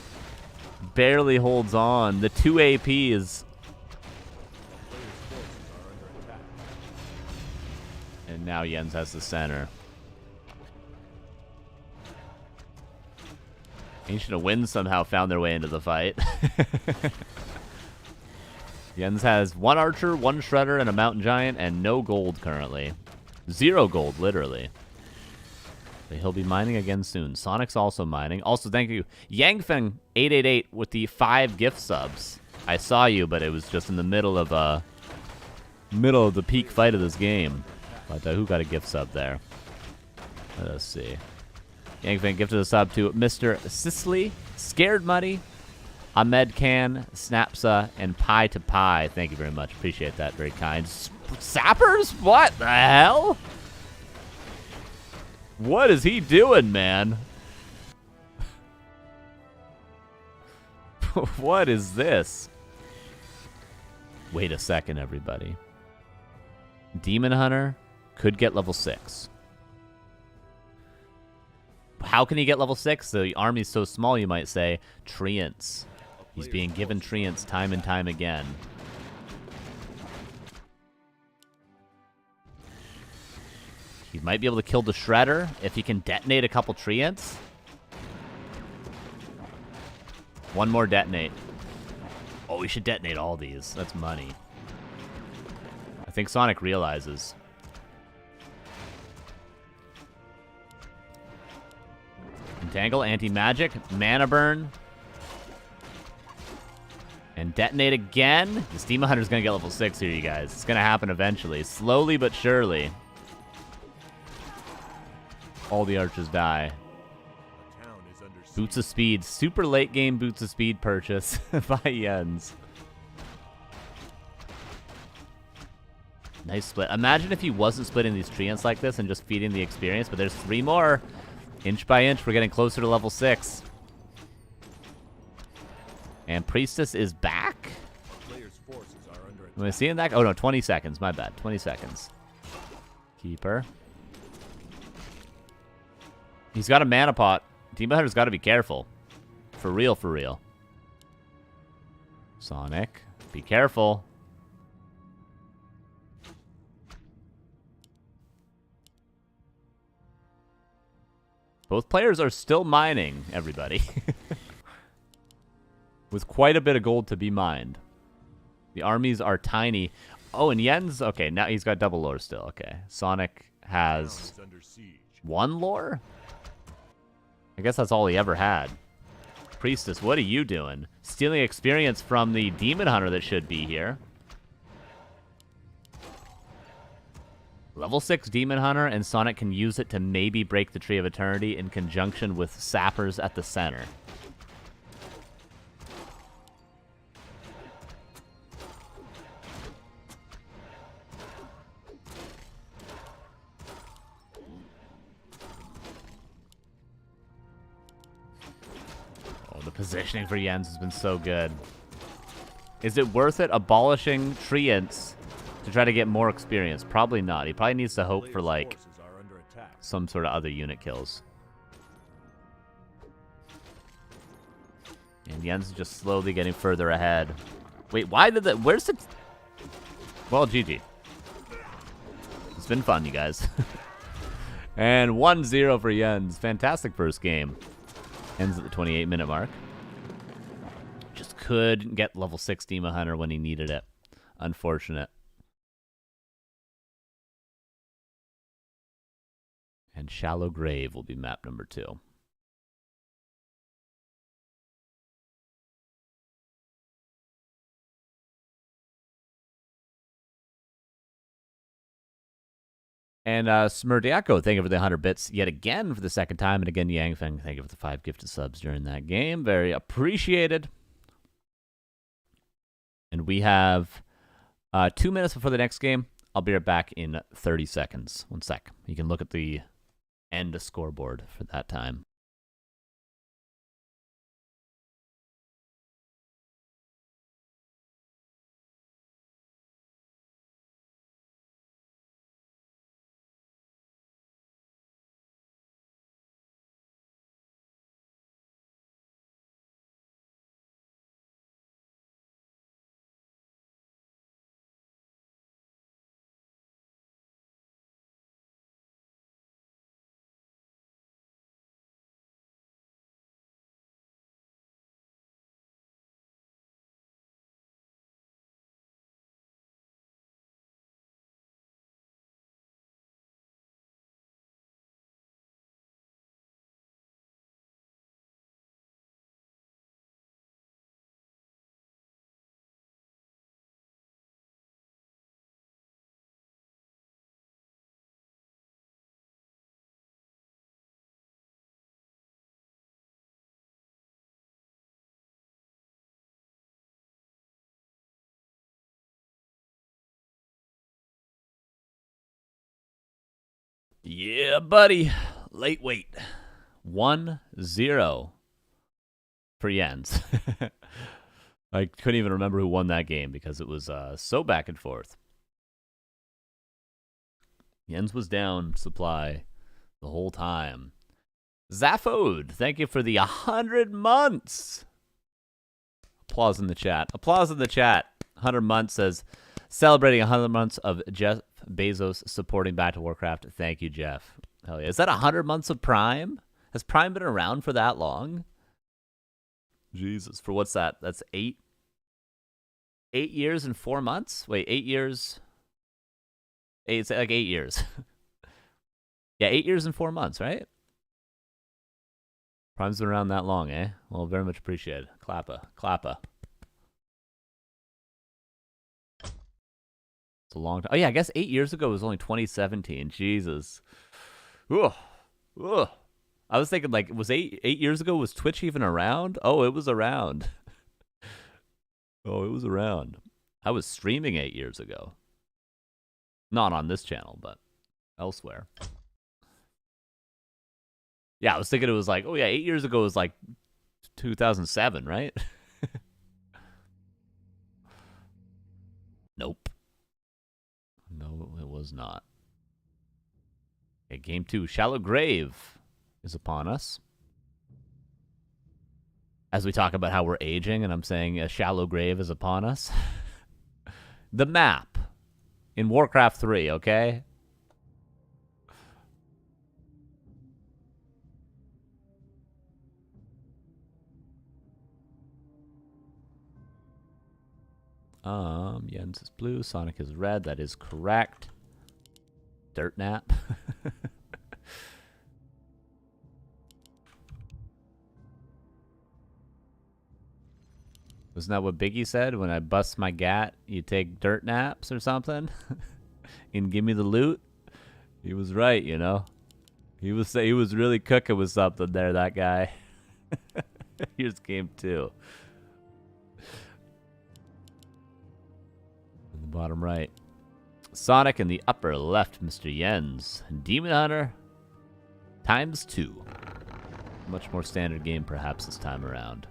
barely holds on. The 2 AP is. And now Jens has the center. Ancient of Winds somehow found their way into the fight. Jens has 1 Archer, 1 Shredder, and a Mountain Giant, and no gold currently. 0 gold, literally. But he'll be mining again soon. Sonic's also mining. Also, thank you, Yangfeng888 with the 5 gift subs. I saw you, but it was just in the middle of the peak fight of this game. But who got a gift sub there? Let us see. Yangfeng gifted a sub to Mr. Sisley, Scared Muddy, Ahmed Khan, Snapsa, and Pie to Pie. Thank you very much. Appreciate that. Very kind. Sappers? What the hell? What is he doing, man? What is this? Wait a second, everybody. Demon Hunter could get level 6. How can he get level 6? The army's so small, you might say. Treants. He's being given Treants time and time again. He might be able to kill the Shredder if he can detonate a couple Treants. 1 more detonate. Oh, we should detonate all these. That's money. I think Sonic realizes. Entangle, anti-magic, mana burn. And detonate again. This Demon Hunter's gonna get level 6 here, you guys. It's gonna happen eventually. Slowly but surely. All the archers die. Boots of Speed. Super late game Boots of Speed purchase by Jens. Nice split. Imagine if he wasn't splitting these treants like this and just feeding the experience, but there's 3 more. Inch by inch, we're getting closer to level 6. And Priestess is back? Am I seeing that? Oh no, 20 seconds. My bad. 20 seconds. Keeper. He's got a mana pot. Demon Hunter's got to be careful. For real, for real. Sonic, be careful. Both players are still mining, everybody. With quite a bit of gold to be mined. The armies are tiny. Oh, and Jens, okay, now he's got double lore still. Okay, Sonic has 1 lore? I guess that's all he ever had. Priestess, what are you doing? Stealing experience from the Demon Hunter that should be here. Level 6 Demon Hunter, and Sonic can use it to maybe break the Tree of Eternity in conjunction with Sappers at the center. The positioning for Jens has been so good. Is it worth it abolishing Treants to try to get more experience? Probably not. He probably needs to hope for, like, some sort of other unit kills. And Jens is just slowly getting further ahead. Wait, why did that... Where's the... Well, GG. It's been fun, you guys. And 1-0 for Jens. Fantastic first game. Ends at the 28-minute mark. Just couldn't get level 6 Demon Hunter when he needed it. Unfortunate. And Shallow Grave will be map number 2. And Smurdiako, thank you for the 100 bits yet again for the second time. And again, Yangfeng, thank you for the 5 gifted subs during that game. Very appreciated. And we have 2 minutes before the next game. I'll be right back in 30 seconds. 1 sec. You can look at the end scoreboard for that time. Yeah, buddy. Late wait. 1-0 for Jens. I couldn't even remember who won that game because it was so back and forth. Jens was down supply the whole time. Zaphode, thank you for the 100 months. Applause in the chat. Applause in the chat. 100 months says, celebrating 100 months of Jeff Bezos supporting Back to Warcraft. Thank you, Jeff. Hell yeah. Is that 100 months of Prime? Has Prime been around for that long? Jesus. For what's that? That's 8 years and 4 months? Wait, 8 years? It's like 8 years. Yeah, 8 years and 4 months, right? Prime's been around that long, eh? Well, very much appreciated. Clappa. Clappa. It's a long time. Oh, yeah, I guess 8 years ago was only 2017. Jesus. Ugh. Ugh. I was thinking, like, was 8 years ago, was Twitch even around? Oh, it was around. Oh, it was around. I was streaming 8 years ago. Not on this channel, but elsewhere. Yeah, I was thinking it was like, oh yeah, 8 years ago was like 2007, right? Nope. No, it was not. Okay, game 2, Shallow Grave is upon us. As we talk about how we're aging, and I'm saying a shallow grave is upon us. The map in Warcraft 3, okay? Jens is blue, Sonic is red. That is correct. Dirt nap. Wasn't that what Biggie said? When I bust my gat, you take dirt naps or something? And give me the loot? He was right, you know? He was really cooking with something there, that guy. Here's game 2. In the bottom right. Sonic in the upper left, Mr. Jens. Demon Hunter ×2. Much more standard game, perhaps, this time around.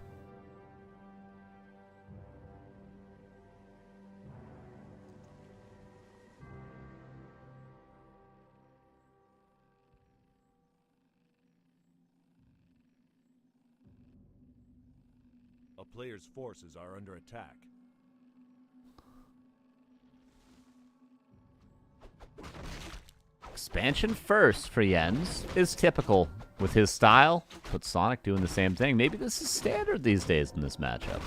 A player's forces are under attack. Expansion first for Jens is typical with his style, but Sonic doing the same thing. Maybe this is standard these days in this matchup.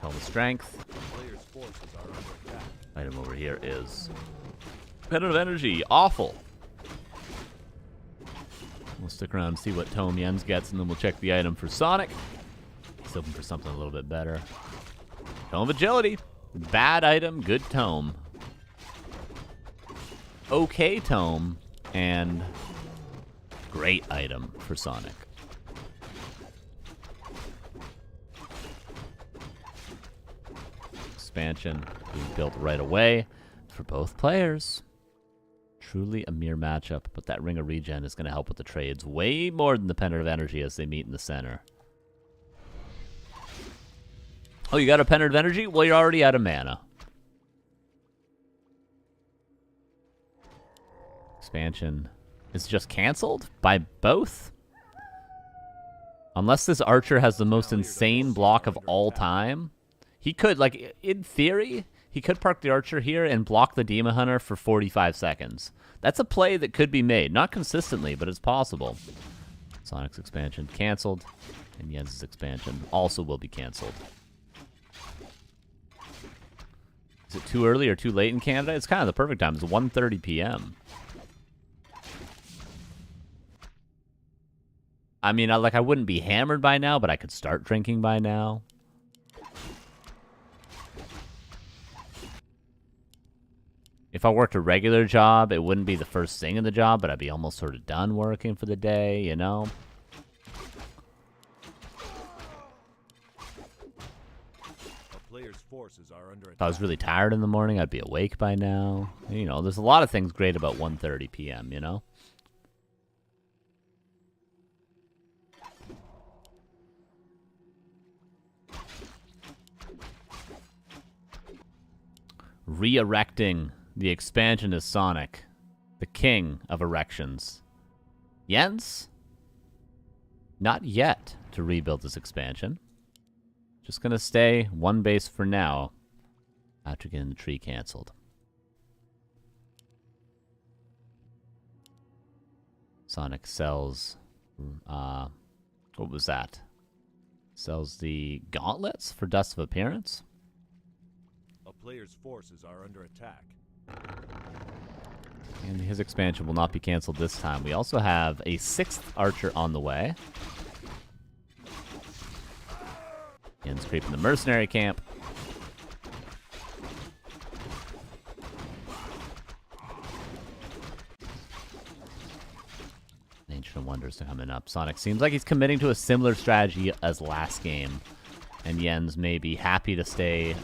Tell the strength. Player's forces are under attack. Item over here is Pennon of Energy, awful. We'll stick around and see what tome Jens gets, and then we'll check the item for Sonic. He's hoping for something a little bit better. Tome of Agility. Bad item, good tome. Okay tome, and great item for Sonic. Expansion being built right away for both players. Truly a mere matchup, but that Ring of Regen is going to help with the trades way more than the Pendant of Energy as they meet in the center. Oh, you got a Pendant of Energy? Well, you're already out of mana. Expansion is just canceled by both? Unless this Archer has the most insane block of all time. He could, like, in theory, he could park the Archer here and block the Demon Hunter for 45 seconds. That's a play that could be made. Not consistently, but it's possible. Sonic's expansion canceled, and Jens' expansion also will be canceled. Is it too early or too late in Canada? It's kind of the perfect time. It's 1:30 p.m. I mean, I wouldn't be hammered by now, but I could start drinking by now. If I worked a regular job, it wouldn't be the first thing in the job, but I'd be almost sort of done working for the day, you know? A player's forces are under If I was really tired in the morning, I'd be awake by now. You know, there's a lot of things great about 1:30 p.m., you know? Re-erecting the expansion is Sonic, the king of erections. Jens? Not yet to rebuild this expansion. Just gonna stay one base for now after getting the tree canceled. Sonic sells, what was that? Sells the gauntlets for Dust of Appearance. A player's forces are under attack. And his expansion will not be canceled this time. We also have a 6th Archer on the way. Jens creeping the mercenary camp. Ancient Wonders coming up. Sonic seems like he's committing to a similar strategy as last game. And Jens may be happy to stay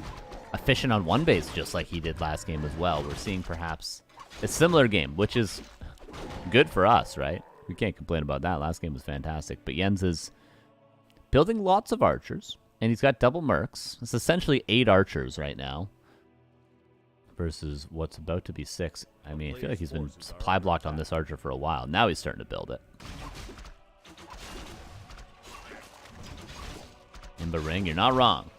efficient on one base just like he did last game as well. We're seeing perhaps a similar game, which is good for us, right? We can't complain about that. Last game was fantastic. But Jens is building lots of archers, and he's got double mercs. It's essentially 8 archers right now versus what's about to be 6. I mean, I feel like he's been supply blocked on this archer for a while. Now he's starting to build it. Imba Ring, you're not wrong.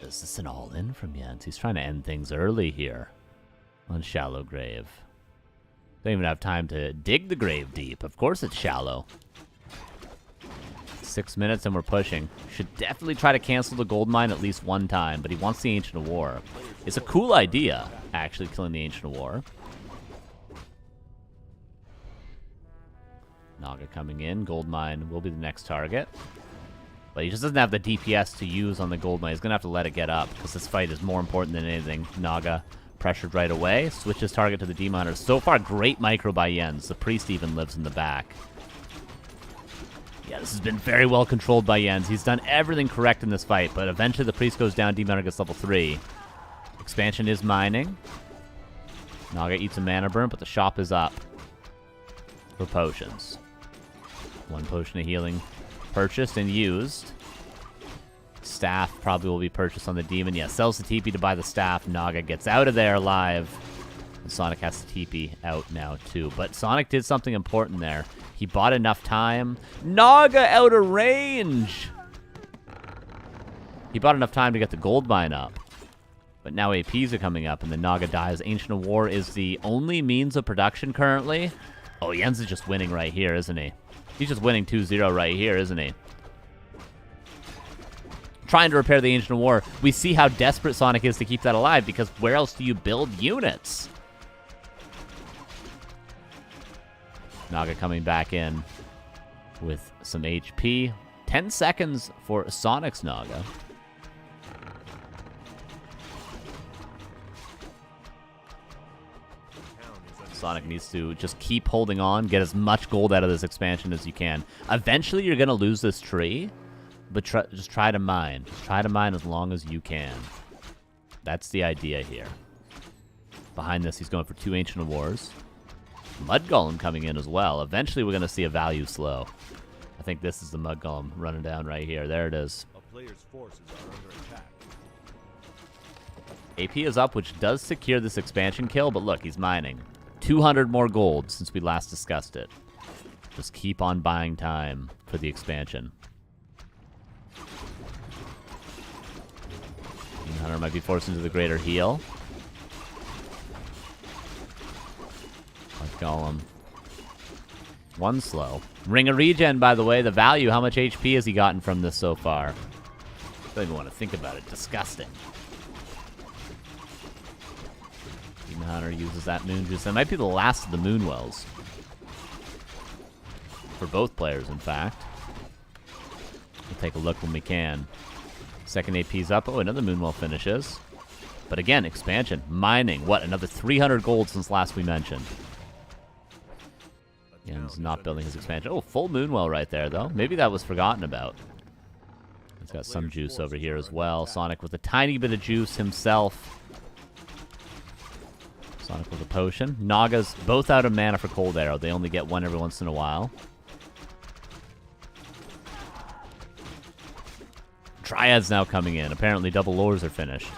Is this an all-in from Jens? He's trying to end things early here on Shallow Grave. Don't even have time to dig the grave deep. Of course it's shallow. 6 minutes and we're pushing. Should definitely try to cancel the gold mine at least one time, but he wants the Ancient of War. It's a cool idea, actually, killing the Ancient of War. Naga coming in. Gold mine will be the next target. But he just doesn't have the DPS to use on the gold mine. He's going to have to let it get up because this fight is more important than anything. Naga pressured right away. Switches target to the Demon Hunter. So far, great micro by Jens. The Priest even lives in the back. Yeah, this has been very well controlled by Jens. He's done everything correct in this fight, but eventually the Priest goes down. Demon Hunter gets level 3. Expansion is mining. Naga eats a mana burn, but the shop is up for potions. 1 potion of healing purchased and used. Staff probably will be purchased on the demon. Yeah, sells the TP to buy the staff. Naga gets out of there alive. And Sonic has the TP out now too. But Sonic did something important there. He bought enough time. Naga out of range! He bought enough time to get the gold mine up. But now APs are coming up and the Naga dies. Ancient of War is the only means of production currently. Oh, Jens is just winning right here, isn't he? He's just winning 2-0 right here, isn't he? trying to repair the Ancient War. We see how desperate Sonic is to keep that alive, because where else do you build units? Naga coming back in with some HP. 10 seconds for Sonic's Naga. Sonic needs to just keep holding on, get as much gold out of this expansion as you can. Eventually, you're going to lose this tree, but just try to mine. Just try to mine as long as you can. That's the idea here. Behind this, he's going for 2 Ancient Wars. Mud Golem coming in as well. Eventually, we're going to see a value slow. I think this is the Mud Golem running down right here. There it is. A player's forces are under attack. AP is up, which does secure this expansion kill, but look, he's mining. 200 more gold since we last discussed it. Just keep on buying time for the expansion. Demon Hunter might be forced into the greater heal. Let's Golem. One slow. Ring of Regen, by the way. The value, how much HP has he gotten from this so far? I don't even want to think about it. Disgusting. Demon Hunter uses that Moon Juice. That might be the last of the Moon Wells. For both players, in fact. We'll take a look when we can. Second AP's up. Oh, another Moonwell finishes. But again, expansion. Mining. What? Another 300 gold since last we mentioned. Yen's not building his expansion. Oh, full Moonwell right there, though. Maybe that was forgotten about. He's got some juice over here as well. Sonic with a tiny bit of juice himself. Sonic with a potion. Naga's both out of mana for Cold Arrow. They only get one every once in a while. Triad's now coming in. Apparently double lures are finished.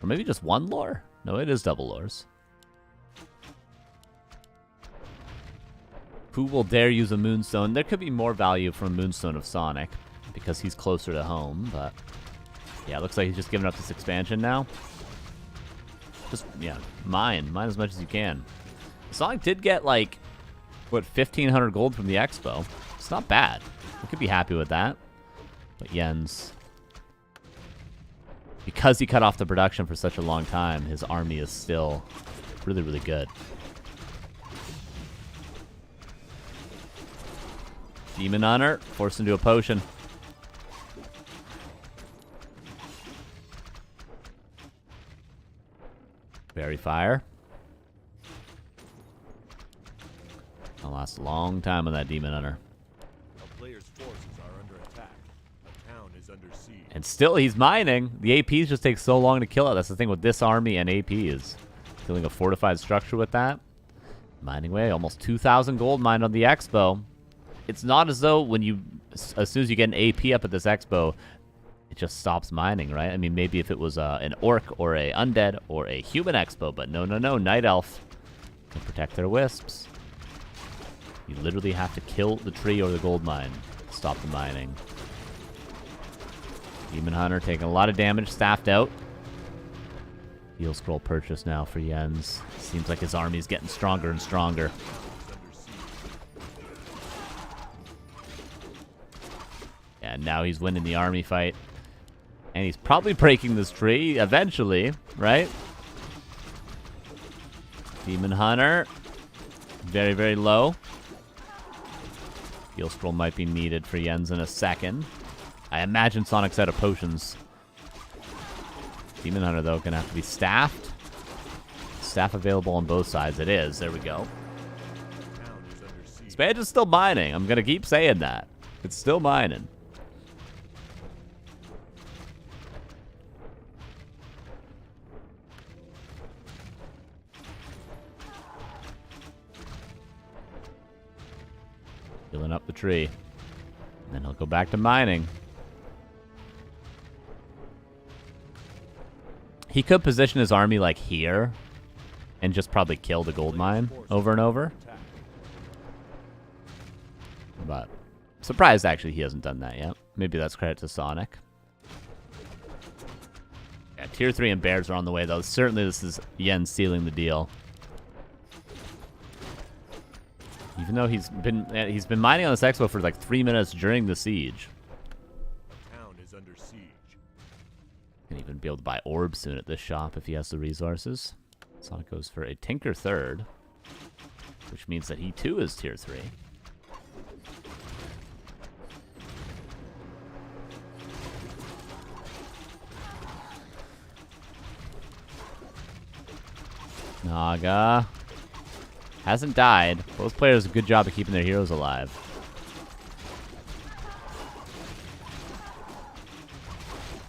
Or maybe just one lure? No, it is double lures. Who will dare use a Moonstone? There could be more value from a Moonstone of Sonic, because he's closer to home, but... yeah, it looks like he's just giving up this expansion now. Just, yeah, mine as much as you can. Sonic did get, like, what, 1,500 gold from the Expo. It's not bad. We could be happy with that. But Yen's... because he cut off the production for such a long time, his army is still really, really good. Demon Hunter, forced into a potion. Fairy Fire. I'll last a long time on that Demon Hunter. A player's forces are under attack. A town is under siege. And still, he's mining. The APs just take so long to kill it. That's the thing with this army and APs. Killing a fortified structure with that. Mining away, almost 2,000 gold mined on the Expo. It's not as though when you, as soon as you get an AP up at this Expo, it just stops mining, right? I mean, maybe if it was an Orc or a Undead or a Human Expo, but no, no, no. Night Elf can protect their wisps. You literally have to kill the tree or the gold mine to stop the mining. Demon Hunter taking a lot of damage, staffed out. Heal Scroll purchase now for Yen's. Seems like his army's getting stronger and stronger. And now he's winning the army fight. And he's probably breaking this tree eventually, right? Demon Hunter. Very, very low. Heal Scroll might be needed for Yen's in a second. I imagine Sonic's out of potions. Demon Hunter, though, gonna have to be staffed. Staff available on both sides. It is. There we go. Spage is still mining. I'm gonna keep saying that. It's still mining. Healing up the tree. And then he'll go back to mining. He could position his army like here and just probably kill the gold mine over and over. But surprised actually he hasn't done that yet. Maybe that's credit to Sonic. Yeah, tier 3 and bears are on the way though. Certainly this is Yen sealing the deal. Even though he's been mining on this expo for like 3 minutes during the siege. The town is under siege. Can even be able to buy orbs soon at this shop if he has the resources. Sonic goes for a Tinker third, which means that he too is tier 3. Naga hasn't died. Both players do a good job of keeping their heroes alive.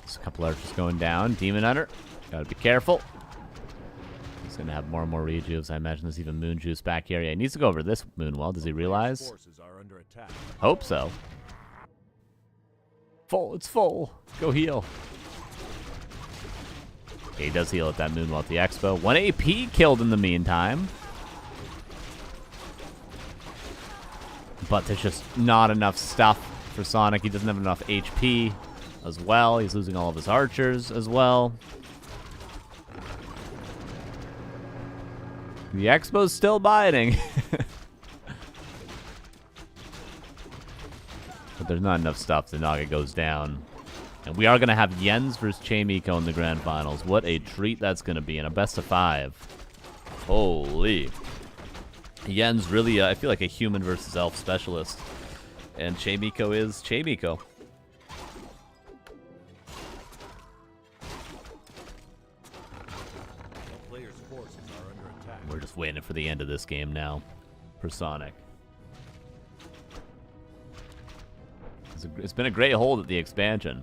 There's a couple archers going down. Demon Hunter, gotta be careful. He's gonna have more and more rejuves. I imagine there's even moon juice back here. Yeah, he needs to go over this moon well. Does he realize? Forces are under attack. Hope so. Full, it's full. Go heal. Okay, he does heal at that moonwell at the expo. 1 AP killed in the meantime. But there's just not enough stuff for Sonic. He doesn't have enough HP as well. He's losing all of his archers as well. The expo's still biting. But there's not enough stuff. The Naga goes down. And we are going to have Jens versus Chaemiko in the grand finals. What a treat that's going to be in a best of 5. Holy. Jens really, I feel like a human versus elf specialist. And Chaemiko is Chaemiko. Players' forces are under attack. We're just waiting for the end of this game now for Sonic. It's been a great hold at the expansion.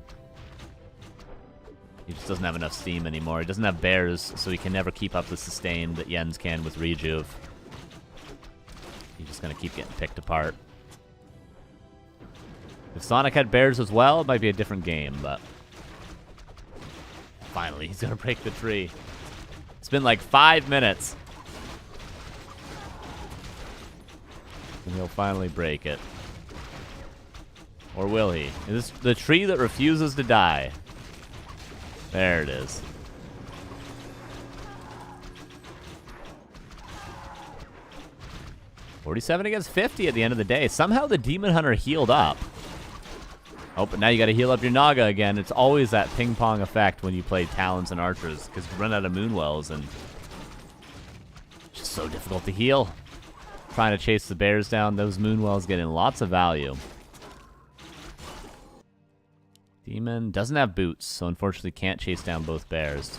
He just doesn't have enough steam anymore. He doesn't have bears, so he can never keep up the sustain that Jens can with Rejuve. He's just going to keep getting picked apart. If Sonic had bears as well, it might be a different game, but... Finally, he's going to break the tree. It's been like 5 minutes. And he'll finally break it. Or will he? Is this the tree that refuses to die? There it is. $47 against 50 at the end of the day. Somehow the Demon Hunter healed up. Oh, but now you gotta heal up your Naga again. It's always that ping-pong effect when you play Talons and Archers, because you run out of Moonwells, and it's just so difficult to heal. Trying to chase the bears down, those Moonwells get in lots of value. Demon doesn't have boots, so unfortunately can't chase down both bears.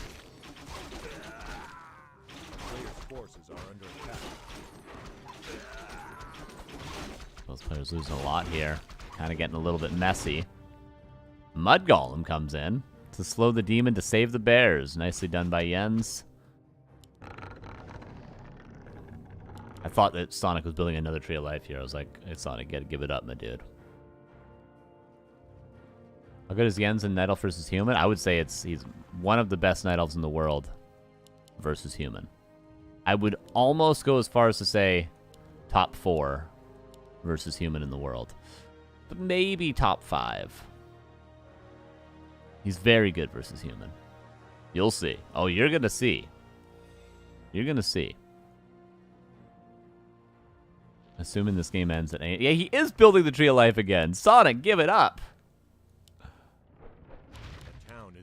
Players' forces are under attack. Both players losing a lot here. Kind of getting a little bit messy. Mud Golem comes in to slow the demon to save the bears. Nicely done by Jens. I thought that Sonic was building another Tree of Life here. I was like, hey, Sonic, gotta give it up, my dude. How good is Jens in Night Elf versus Human? I would say he's one of the best Night Elves in the world versus Human. I would almost go as far as to say top 4 versus Human in the world. But maybe top 5. He's very good versus Human. You'll see. Oh, you're going to see. You're going to see. Assuming this game ends at 8. Yeah, he is building the Tree of Life again. Sonic, give it up.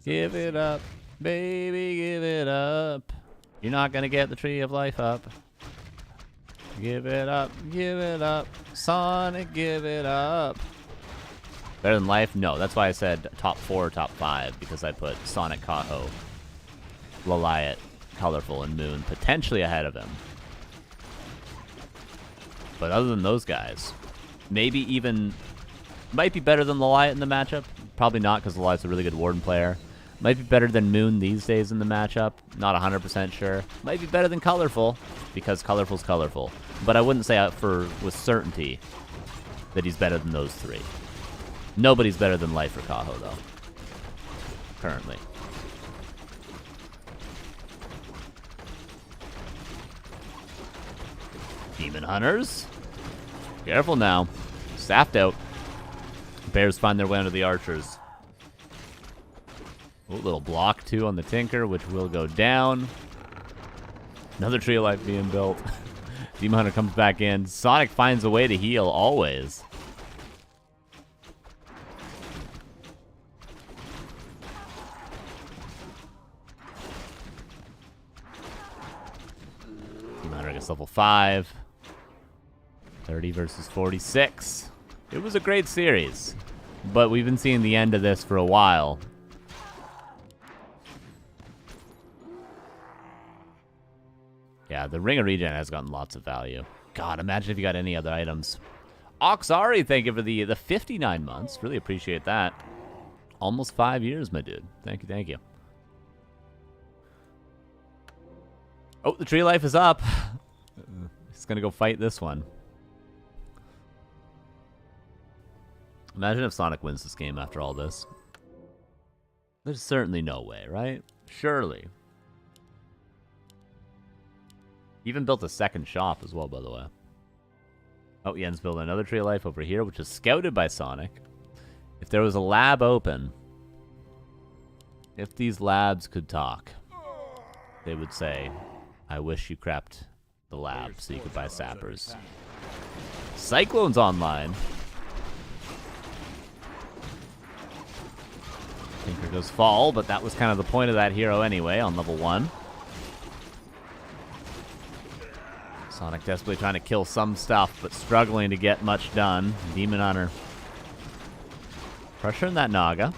Give it up, baby, give it up. You're not gonna get the Tree of Life up. Give it up, Sonic, give it up. Better than life? No, that's why I said top 4 or top 5, because I put Sonic, Kaho, Laliat, Colorful, and Moon potentially ahead of him. But other than those guys, maybe even might be better than Laliat in the matchup. Probably not, because Laliat's a really good Warden player. Might be better than Moon these days in the matchup. Not 100% sure. Might be better than Colorful, because Colorful's colorful. But I wouldn't say with certainty that he's better than those 3. Nobody's better than Life or Kaho, though. Currently. Demon Hunters. Careful now. Staffed out. Bears find their way under the archers. Ooh, little block too on the Tinker, which will go down. Another Tree of Life being built. Demon Hunter comes back in. Sonic finds a way to heal always. Hunter gets level 5. 30 versus 46. It was a great series, but we've been seeing the end of this for a while. Yeah, the Ring of Regen has gotten lots of value. God, imagine if you got any other items. Oxari, thank you for the 59 months. Really appreciate that. Almost 5 years, my dude. Thank you, thank you. Oh, the tree life is up. He's going to go fight this one. Imagine if Sonic wins this game after all this. There's certainly no way, right? Surely. Even built a second shop as well, by the way. Oh, Yen's building another tree of life over here, which is scouted by Sonic. If there was a lab open, if these labs could talk, they would say, I wish you crapped the lab so you could buy sappers. Cyclone's online. Tinker does fall, but that was kind of the point of that hero anyway on level 1. Sonic desperately trying to kill some stuff, but struggling to get much done. Demon Hunter pressuring that Naga.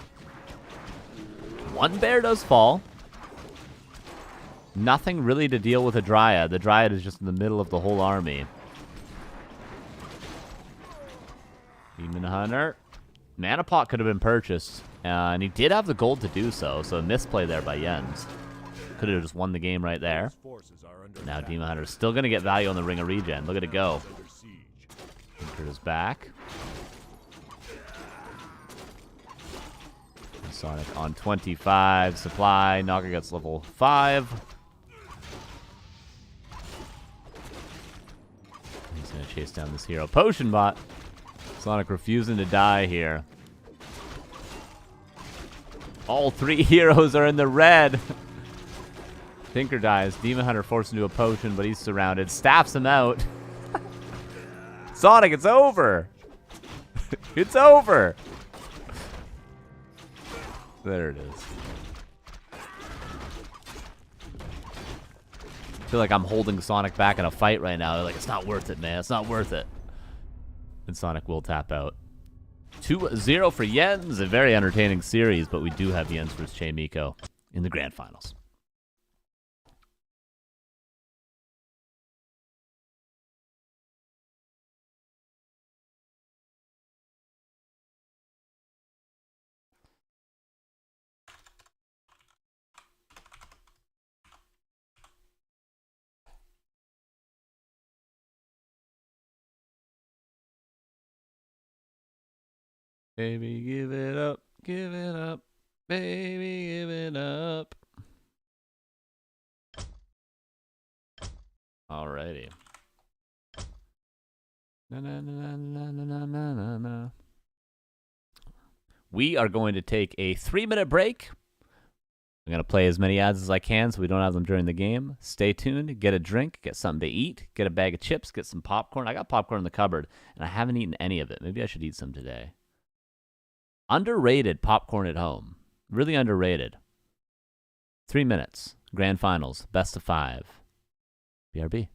One bear does fall. Nothing really to deal with a Dryad. The Dryad is just in the middle of the whole army. Demon Hunter. Mana Pot could have been purchased, and he did have the gold to do so, so a misplay there by Jens. Could have just won the game right there. Now Demon Hunter is still going to get value on the Ring of Regen. Look at it go. Tinker is back. Sonic on 25 supply. Naga gets level 5. He's going to chase down this hero. Potion bot. Sonic refusing to die here. All 3 heroes are in the red. Tinker dies. Demon Hunter forced into a potion, but he's surrounded. Staffs him out. Sonic, it's over. It's over. There it is. I feel like I'm holding Sonic back in a fight right now. They're like, it's not worth it, man. It's not worth it. And Sonic will tap out. 2-0 for Jens. A very entertaining series, but we do have Jens versus Chaemiko in the grand finals. Baby, give it up, baby, give it up. Alrighty. Na, na, na, na, na, na, na, na. We are going to take a 3-minute break. I'm going to play as many ads as I can so we don't have them during the game. Stay tuned, get a drink, get something to eat, get a bag of chips, get some popcorn. I got popcorn in the cupboard, and I haven't eaten any of it. Maybe I should eat some today. Underrated popcorn at home. Really underrated. 3 minutes. Grand finals. Best of 5. BRB.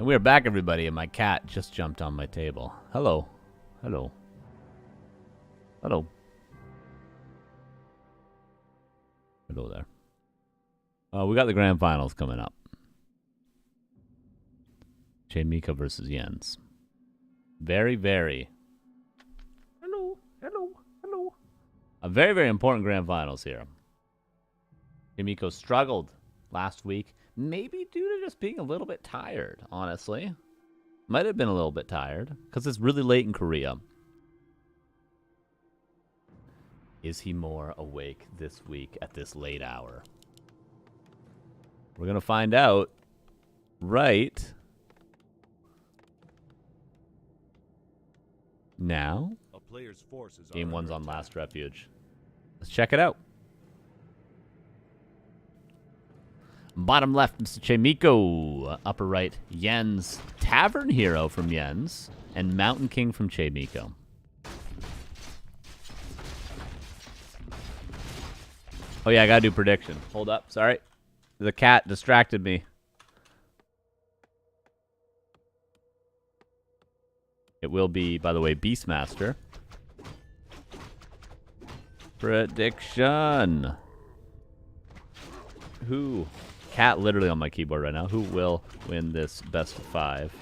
We're back, everybody, and my cat just jumped on my table. Hello. Hello. Hello. Hello there. We got the grand finals coming up. J Miko versus Jens. Very, very. Hello. Hello. Hello. A very, very important grand finals here. J Miko struggled last week. Maybe due to just being a little bit tired, honestly. Might have been a little bit tired, because it's really late in Korea. Is he more awake this week at this late hour? We're going to find out right now. A player's forces Game are 1's under on attack. Last Refuge. Let's check it out. Bottom left, Mr. Chaemiko. Upper right, Jens. Tavern Hero from Jens. And Mountain King from Chaemiko. Oh yeah, I gotta do prediction. Hold up, sorry. The cat distracted me. It will be, by the way, Beastmaster. Prediction. Who? Cat literally on my keyboard right now. Who will win this best of 5?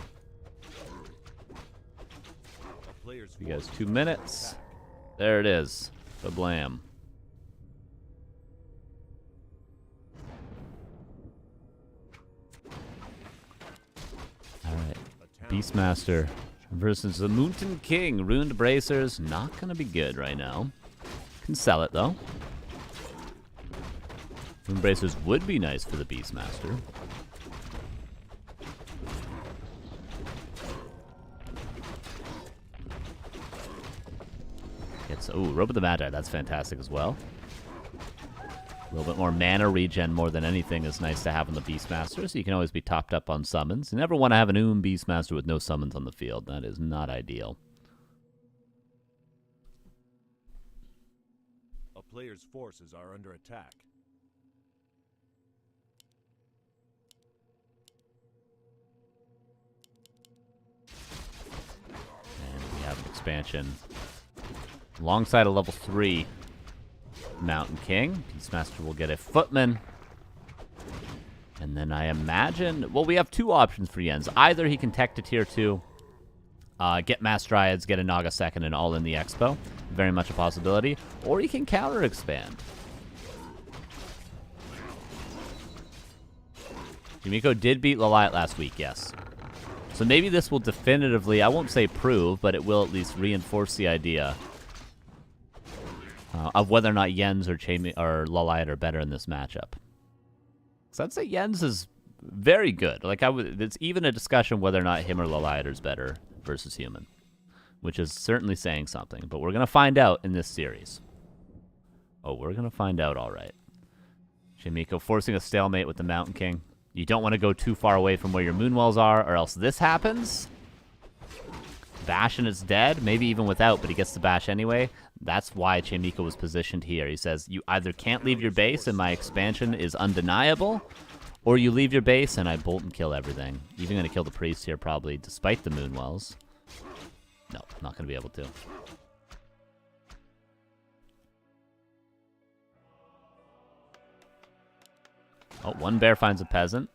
You guys 2 minutes. There it is. Blam. Alright. Beastmaster versus the Mountain King. Ruined Bracers. Not gonna be good right now. Can sell it though. Ruined Bracers would be nice for the Beastmaster. It's Rope of the Magi. That's fantastic as well. A little bit more mana regen more than anything is nice to have on the Beastmaster, so you can always be topped up on summons. You never want to have an Beastmaster with no summons on the field. That is not ideal. A player's forces are under attack. And we have an expansion alongside a level 3 Mountain King. Beastmaster will get a Footman. And then I imagine... Well, we have 2 options for Jens. Either he can tech to tier 2, get Mass Dryads, get a Naga second, and all in the Expo. Very much a possibility. Or he can counter expand. Chaemiko did beat Laliat last week, yes. So maybe this will definitively, I won't say prove, but it will at least reinforce the idea of whether or not Jens or Laliat are better in this matchup. So I'd say Jens is very good. Like it's even a discussion whether or not him or Laliat is better versus human, which is certainly saying something. But we're gonna find out in this series. Oh, we're gonna find out, all right. Chaemiko forcing a stalemate with the Mountain King. You don't want to go too far away from where your Moonwells are, or else this happens. Bash and it's dead, maybe even without, but he gets the bash anyway. That's why Chaemiko was positioned here. He says, you either can't leave your base and my expansion is undeniable, or you leave your base and I bolt and kill everything. Even going to kill the priest here probably, despite the Moonwells. No, not going to be able to. Oh, one bear finds a peasant.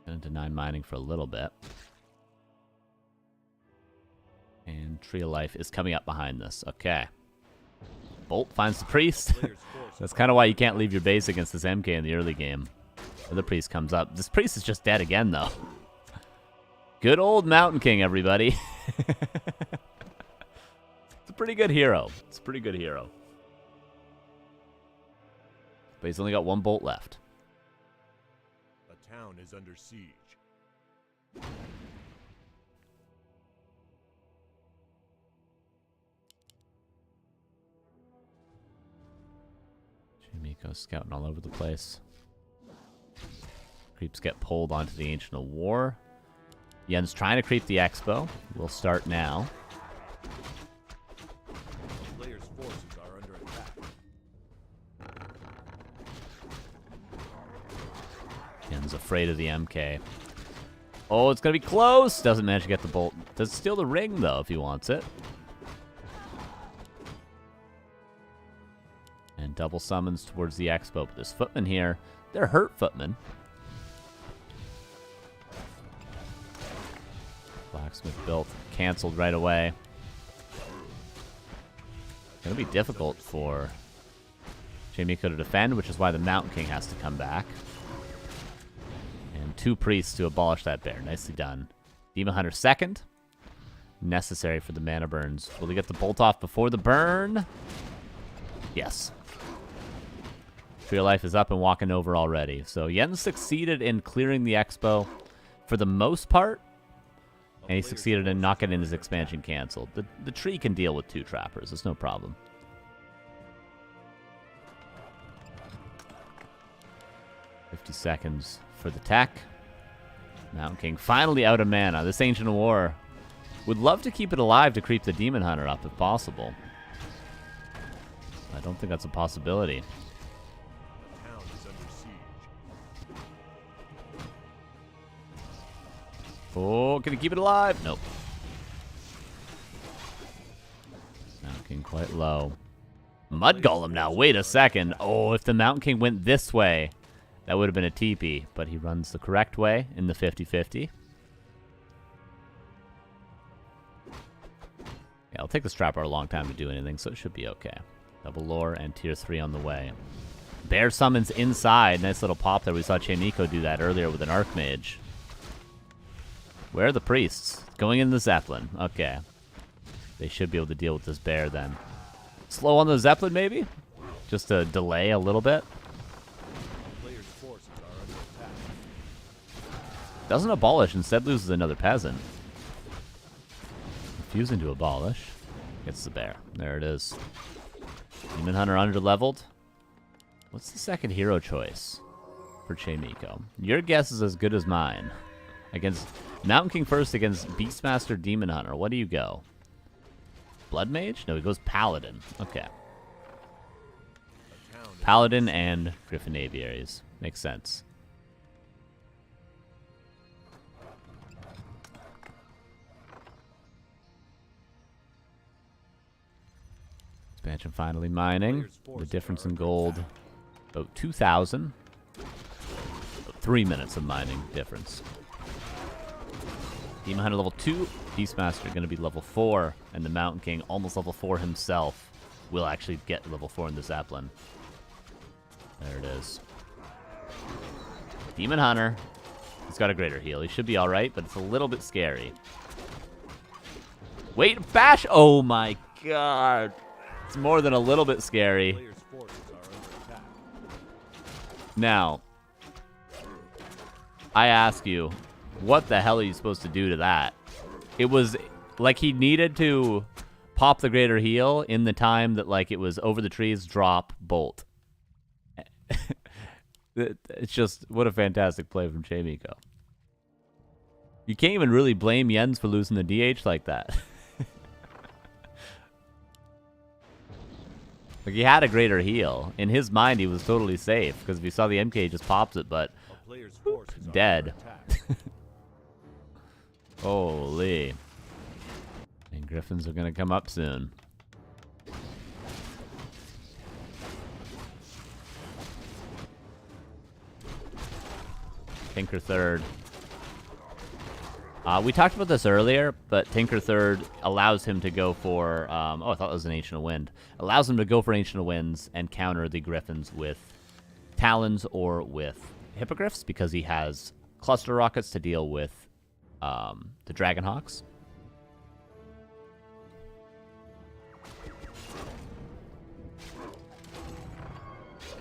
Going to deny mining for a little bit. And Tree of Life is coming up behind this. Okay. Bolt finds the priest. That's kind of why you can't leave your base against this MK in the early game. The priest comes up. This priest is just dead again, though. Good old Mountain King, everybody. It's a pretty good hero. It's a pretty good hero. But he's only got 1 bolt left. A town is under siege. Chaemiko scouting all over the place. Creeps get pulled onto the Ancient of War. Yen's trying to creep the Expo. We'll start now. Players' forces are under attack. Yen's afraid of the MK. Oh, it's going to be close. Doesn't manage to get the bolt. Does steal the ring, though, if he wants it. And double summons towards the expo. But this footman here, they're hurt footmen. Blacksmith built, canceled right away. It's going to be difficult for J Miko to defend, which is why the Mountain King has to come back. And 2 priests to abolish that bear. Nicely done. Demon Hunter second. Necessary for the mana burns. Will he get the bolt off before the burn? Yes. Tree of Life is up and walking over already. So Yen succeeded in clearing the expo for the most part. And he succeeded in not getting his expansion canceled. The tree can deal with 2 trappers. It's no problem. $50 seconds for the tech. Mountain King finally out of mana. This Ancient War would love to keep it alive to creep the Demon Hunter up if possible. I don't think that's a possibility. The town is under siege. Oh, can he keep it alive? Nope. Mountain King quite low. Mud Golem now. Wait a second. Oh, if the Mountain King went this way, that would have been a TP, but he runs the correct way in the 50-50. Yeah, it'll take this Trapper a long time to do anything, so it should be okay. Double lore and tier 3 on the way. Bear summons inside. Nice little pop there. We saw Chaemiko do that earlier with an Archmage. Where are the priests? Going in the Zeppelin. Okay. They should be able to deal with this bear then. Slow on the Zeppelin, maybe? Just to delay a little bit. Players' forces are under attack. Doesn't abolish, instead loses another peasant. Refusing to abolish. Gets the bear. There it is. Demon Hunter under-leveled. What's the second hero choice for Chaemiko? Your guess is as good as mine. Against Mountain King first against Beastmaster Demon Hunter. What do you go? Blood Mage? No, he goes Paladin. Okay. Paladin and Griffin Aviaries. Makes sense. Expansion finally mining. The difference in gold, about 2,000. 3 minutes of mining difference. Demon Hunter level 2. Beastmaster going to be level 4. And the Mountain King, almost level 4 himself, will actually get level 4 in the Zeppelin. There it is. Demon Hunter. He's got a greater heal. He should be alright, but it's a little bit scary. Wait, bash! Oh my god. It's more than a little bit scary. Players' forces are under attack. Now, I ask you, what the hell are you supposed to do to that? It was like he needed to pop the greater heal in the time that like it was over the trees, drop, bolt. It's just, what a fantastic play from Chaemiko. You can't even really blame Jens for losing the DH like that. Like, he had a greater heal. In his mind, he was totally safe, because if you saw the MK, he just pops it, but whoop, dead. Holy. And Griffins are going to come up soon. Tinker third. We talked about this earlier, but Tinker third allows him to go for... oh, I thought it was an Ancient of Wind. Allows him to go for Ancient of Winds and counter the Griffins with Talons or with Hippogriffs, because he has Cluster Rockets to deal with the Dragonhawks.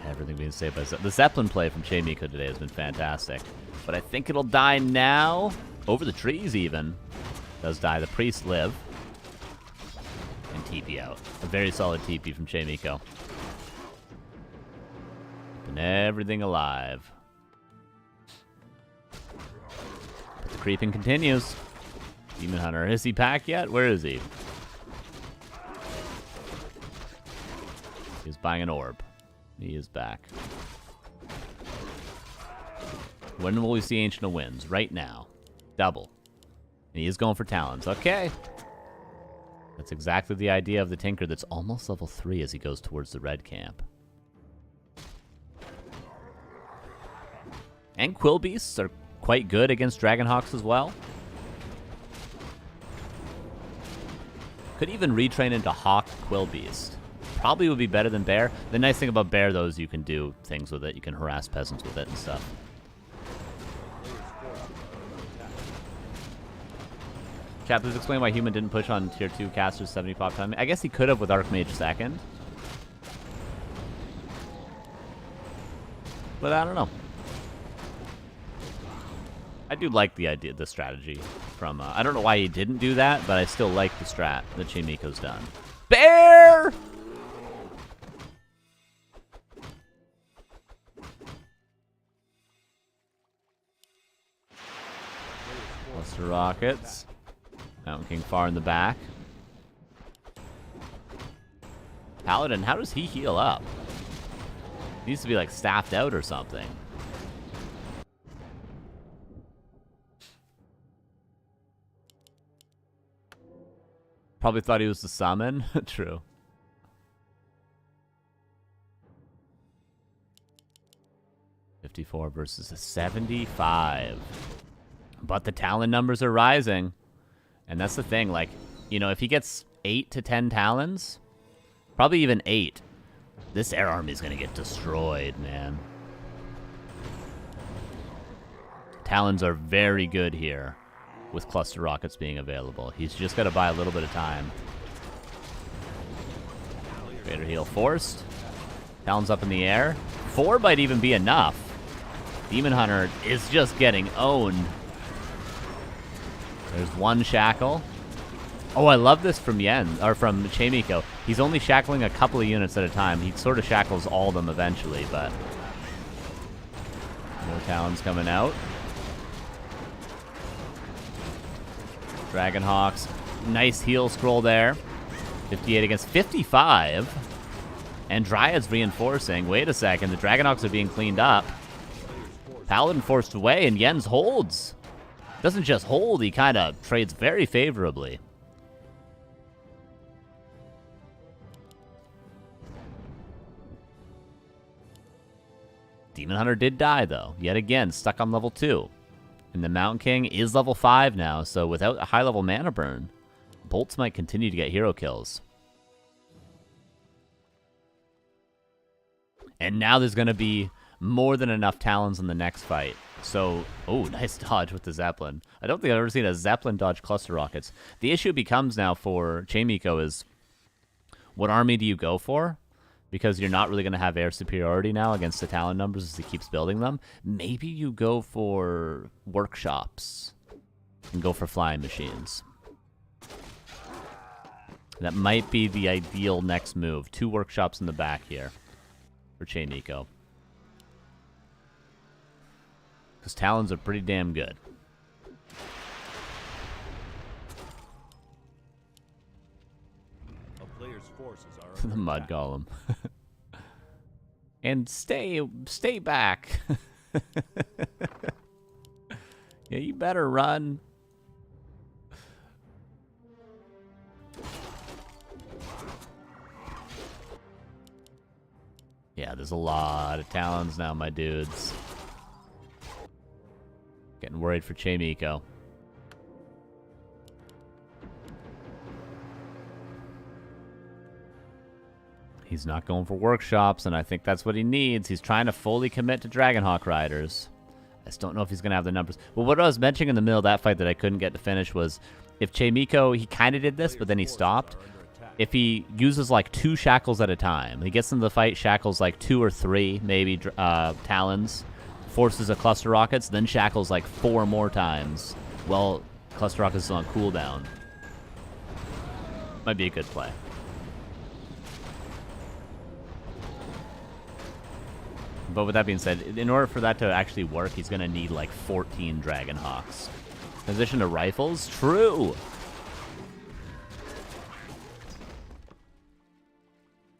Everything being saved by the Zeppelin play from Chaemiko today has been fantastic. But I think it'll die now. Over the trees, even. Does die. The priests live. And TP out. A very solid TP from Chaemiko. And everything alive. But the creeping continues. Demon Hunter. Is he back yet? Where is he? He's buying an orb. He is back. When will we see Ancient of Winds? Right now. Double. And he is going for Talons. Okay. That's exactly the idea of the Tinker that's almost level 3 as he goes towards the red camp. And Quill Beasts are quite good against Dragonhawks as well. Could even retrain into Hawk Quill Beast. Probably would be better than Bear. The nice thing about Bear, though, is you can do things with it. You can harass peasants with it and stuff. Chat, please explain why Human didn't push on tier 2 casters 75 times. I guess he could have with Archmage second. But I don't know. I do like the idea, the strategy from, I don't know why he didn't do that, but I still like the strat that Chaemiko's done. Bear! Cluster Rockets. Mountain King far in the back. Paladin, how does he heal up? He needs to be like staffed out or something. Probably thought he was the summon. True. $54 versus a 75. But the Talon numbers are rising. And that's the thing, like, you know, if he gets 8 to 10 Talons, probably even 8, this air army is going to get destroyed, man. Talons are very good here with cluster rockets being available. He's just got to buy a little bit of time. Greater heal forced. Talons up in the air. 4 might even be enough. Demon Hunter is just getting owned. There's one shackle. Oh, I love this from from Chaemiko. He's only shackling a couple of units at a time. He sort of shackles all of them eventually, but more Talons coming out. Dragonhawks. Nice heal scroll there. 58 against 55. And Dryad's reinforcing. Wait a second. The Dragonhawks are being cleaned up. Paladin forced away, and Jens holds. Doesn't just hold, he kind of trades very favorably. Demon Hunter did die, though. Yet again, stuck on level 2. And the Mountain King is level 5 now, so without a high-level mana burn, bolts might continue to get hero kills. And now there's going to be more than enough Talons in the next fight. So, oh, nice dodge with the Zeppelin. I don't think I've ever seen a Zeppelin dodge cluster rockets. The issue becomes now for Chaemiko is, what army do you go for? Because you're not really going to have air superiority now against the Talon numbers as he keeps building them. Maybe you go for workshops and go for flying machines. That might be the ideal next move. 2 workshops in the back here for Chaemiko. Because Talons are pretty damn good. A player's forces are The Mud Golem. And stay back. Yeah, you better run. Yeah, there's a lot of Talons now, my dudes. Getting worried for Chaemiko. He's not going for workshops, and I think that's what he needs. He's trying to fully commit to Dragonhawk Riders. I just don't know if he's going to have the numbers. Well, what I was mentioning in the middle of that fight that I couldn't get to finish was if Chaemiko, he kind of did this, but then he stopped. If he uses like 2 shackles at a time, he gets into the fight, shackles like 2 or 3, maybe Talons, forces a cluster rockets, then shackles like 4 more times. Well, cluster rockets is on cooldown. Might be a good play. But with that being said, in order for that to actually work, he's going to need like 14 Dragonhawks. Transition to rifles? True!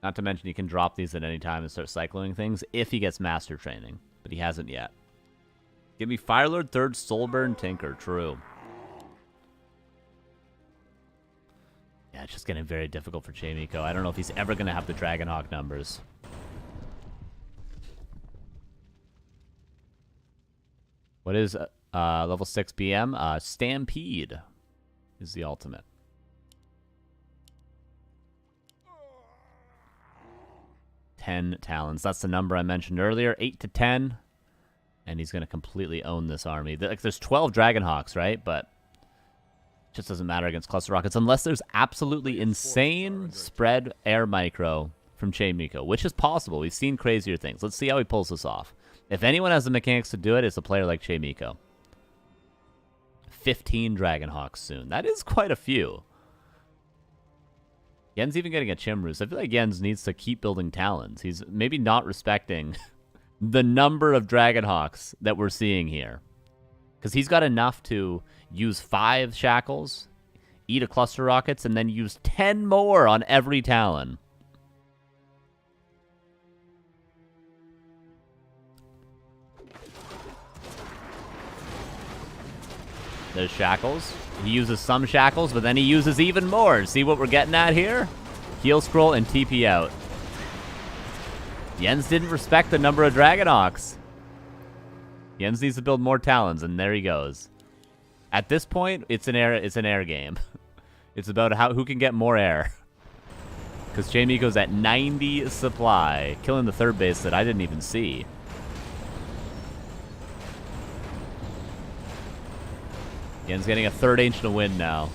Not to mention he can drop these at any time and start cycling things if he gets master training. But he hasn't yet. Give me Firelord, third, Soulburn, Tinker. True. Yeah, it's just getting very difficult for Chaemiko. I don't know if he's ever going to have the Dragonhawk numbers. What is level 6 PM? Stampede is the ultimate. 10 talons. That's the number I mentioned earlier. 8 to 10. And he's going to completely own this army. Like, there's 12 Dragonhawks, right? But it just doesn't matter against Cluster Rockets unless there's absolutely insane spread air micro from Chaemiko, which is possible. We've seen crazier things. Let's see how he pulls this off. If anyone has the mechanics to do it, it's a player like Chaemiko. 15 Dragonhawks soon. That is quite a few. Yen's even getting a Chimrus. I feel like Yen's needs to keep building talons. He's maybe not respecting the number of Dragonhawks that we're seeing here. Because he's got enough to use 5 shackles, eat a cluster rockets, and then use 10 more on every talon. There's shackles. He uses some shackles, but then he uses even more. See what we're getting at here? Heal scroll and TP out. Jens didn't respect the number of Dragonhawks. Jens needs to build more talons, and there he goes. At this point, it's an air game. It's about who can get more air. Because Chaemiko's at 90 supply, killing the third base that I didn't even see. Yen's getting a third Ancient Wind now.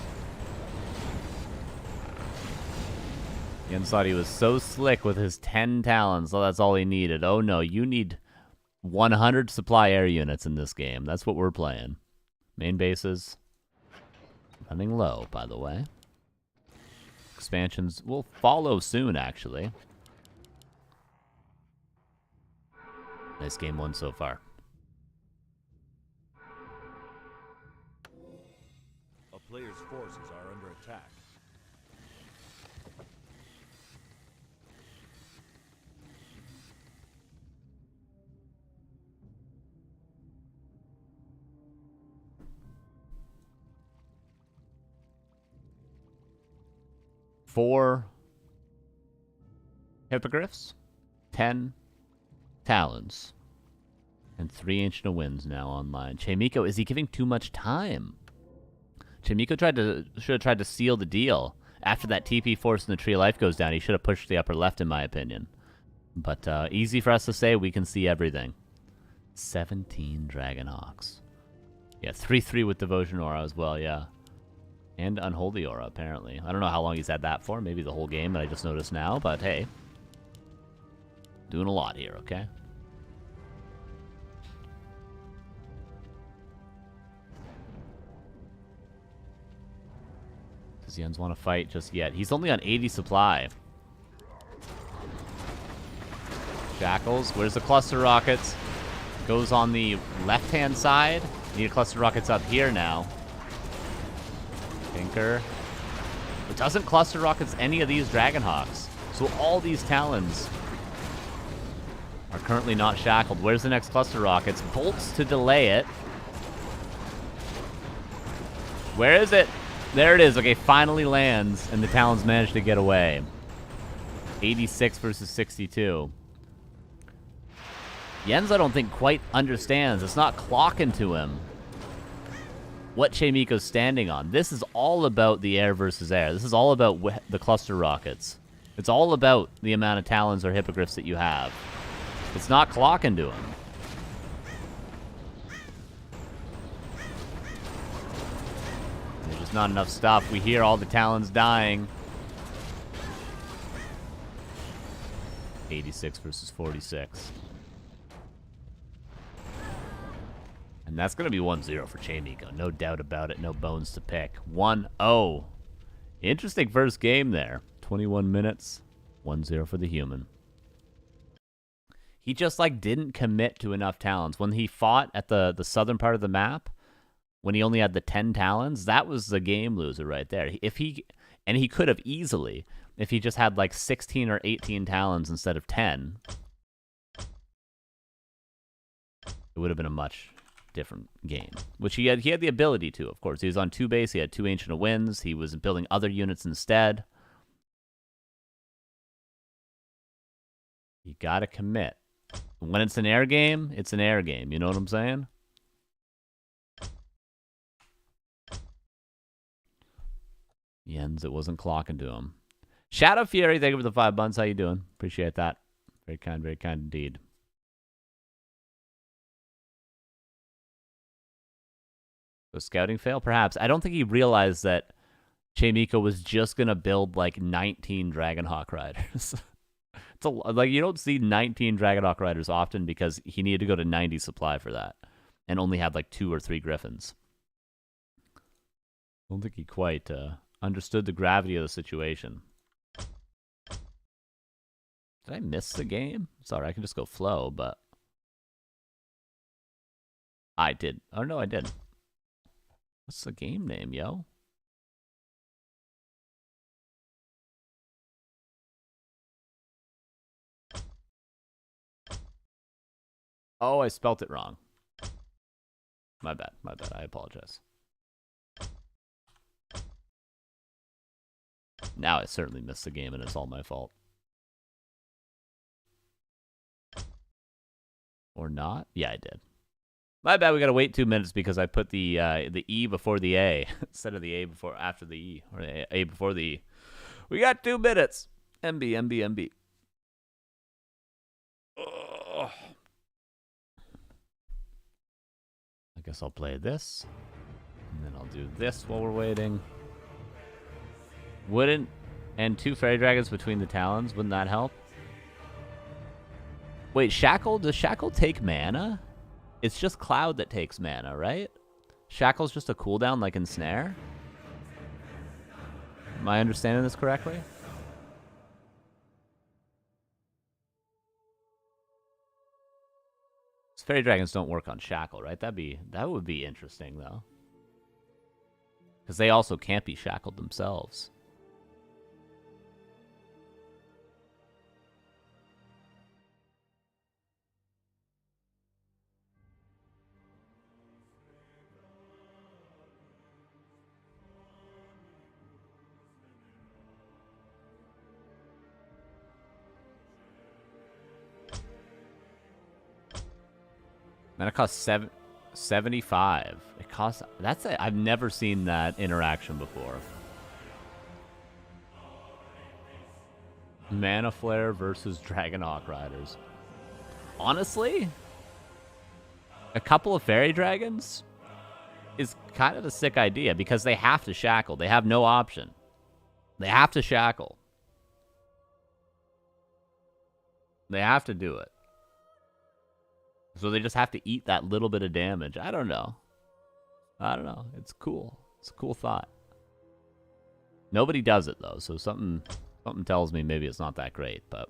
Jens thought he was so slick with his 10 talons, so that's all he needed. Oh no, you need 100 supply air units in this game. That's what we're playing. Main bases running low, by the way. Expansions will follow soon, actually. Nice game one so far. A player's forces are under attack. Four Hippogriffs, 10 Talons, and 3 Ancient Winds now online. Chaemiko, is he giving too much time? Chaemiko should have tried to seal the deal. After that TP force in the Tree of Life goes down, he should have pushed the upper left, in my opinion. But easy for us to say, we can see everything. 17 Dragonhawks. Yeah, 3-3 with Devotion Aura as well, yeah. And Unholy Aura, apparently. I don't know how long he's had that for. Maybe the whole game, but I just noticed now. But hey, doing a lot here, okay? Does Jens want to fight just yet? He's only on 80 supply. Shackles. Where's the cluster rockets? Goes on the left-hand side. Need cluster rockets up here now. Tinker. It doesn't cluster rockets any of these Dragonhawks. So all these Talons are currently not shackled. Where's the next cluster rockets? Bolts to delay it. Where is it? There it is. Okay, finally lands, and the Talons managed to get away. 86 versus 62. Jens, I don't think, quite understands. It's not clocking to him what Chaemiko's standing on. This is all about the air versus air. This is all about the cluster rockets. It's all about the amount of Talons or Hippogriffs that you have. It's not clocking to him. There's just not enough stuff. We hear all the Talons dying. 86 versus 46. And that's going to be 1-0 for Chaemiko. No doubt about it. No bones to pick. 1-0. Interesting first game there. 21 minutes. 1-0 for the human. He just, like, didn't commit to enough Talons. When he fought at the southern part of the map, when he only had the 10 Talons, that was the game loser right there. And he could have easily, if he just had, like, 16 or 18 Talons instead of 10. It would have been a much different game, which he had the ability to, of course. He was on 2 base, he had 2 Ancient of Winds, he was building other units instead. You gotta commit. When it's an air game, it's an air game, you know what I'm saying? Jens, it wasn't clocking to him. Shadow Fury, thank you for the 5 months. How you doing? Appreciate that. Very kind indeed. So scouting fail? Perhaps. I don't think he realized that Chaemiko was just going to build like 19 Dragonhawk Riders. Like, you don't see 19 Dragonhawk Riders often because he needed to go to 90 supply for that and only had like 2 or 3 Griffins. I don't think he quite understood the gravity of the situation. Did I miss the game? Sorry, I can just go flow, but I did. Oh, no, I didn't. What's the game name, yo? Oh, I spelt it wrong. My bad. I apologize. Now I certainly missed the game, and it's all my fault. Or not? Yeah, I did. My bad. We gotta wait 2 minutes because I put the E before the A instead of the A before after the E, or A before the E. We got 2 minutes. MB. Ugh. I guess I'll play this, and then I'll do this while we're waiting. And 2 fairy dragons between the talons, wouldn't that help? Wait, Shackle? Does Shackle take mana? It's just Cloud that takes mana, right? Shackle's just a cooldown like Ensnare? Am I understanding this correctly? Fairy dragons don't work on Shackle, right? That would be interesting, though. Because they also can't be shackled themselves. Man, it costs 75. It costs. I've never seen that interaction before. Mana Flare versus Dragonhawk Riders. Honestly, a couple of fairy dragons is kind of a sick idea because they have to shackle. They have no option. They have to shackle. They have to do it. So they just have to eat that little bit of damage. I don't know. It's cool. It's a cool thought. Nobody does it, though, so something tells me maybe it's not that great, but...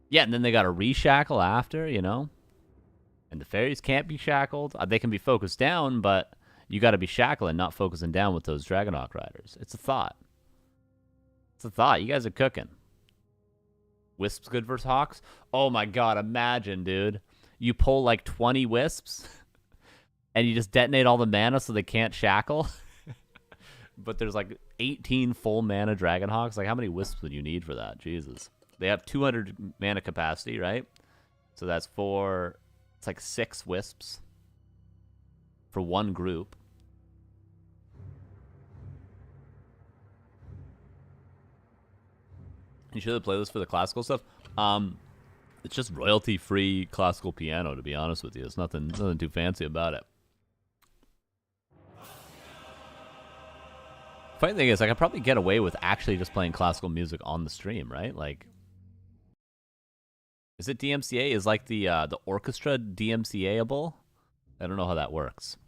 Yeah, and then they gotta re-shackle after, you know? And the fairies can't be shackled. They can be focused down, but you gotta be shackling, not focusing down with those Dragonhawk Riders. It's a thought. It's a thought. You guys are cooking. Wisps good versus Hawks? Oh my god, imagine, dude. You pull like 20 Wisps, and you just detonate all the mana so they can't shackle. But there's like 18 full mana Dragonhawks. Like, how many Wisps would you need for that? Jesus. They have 200 mana capacity, right? So that's it's like 6 Wisps for one group. You should have playlist for the classical stuff. It's just royalty-free classical piano, to be honest with you. It's nothing too fancy about it. Funny thing is, I could probably get away with actually just playing classical music on the stream, right? Like, is it DMCA? Is like the orchestra DMCA-able? I don't know how that works.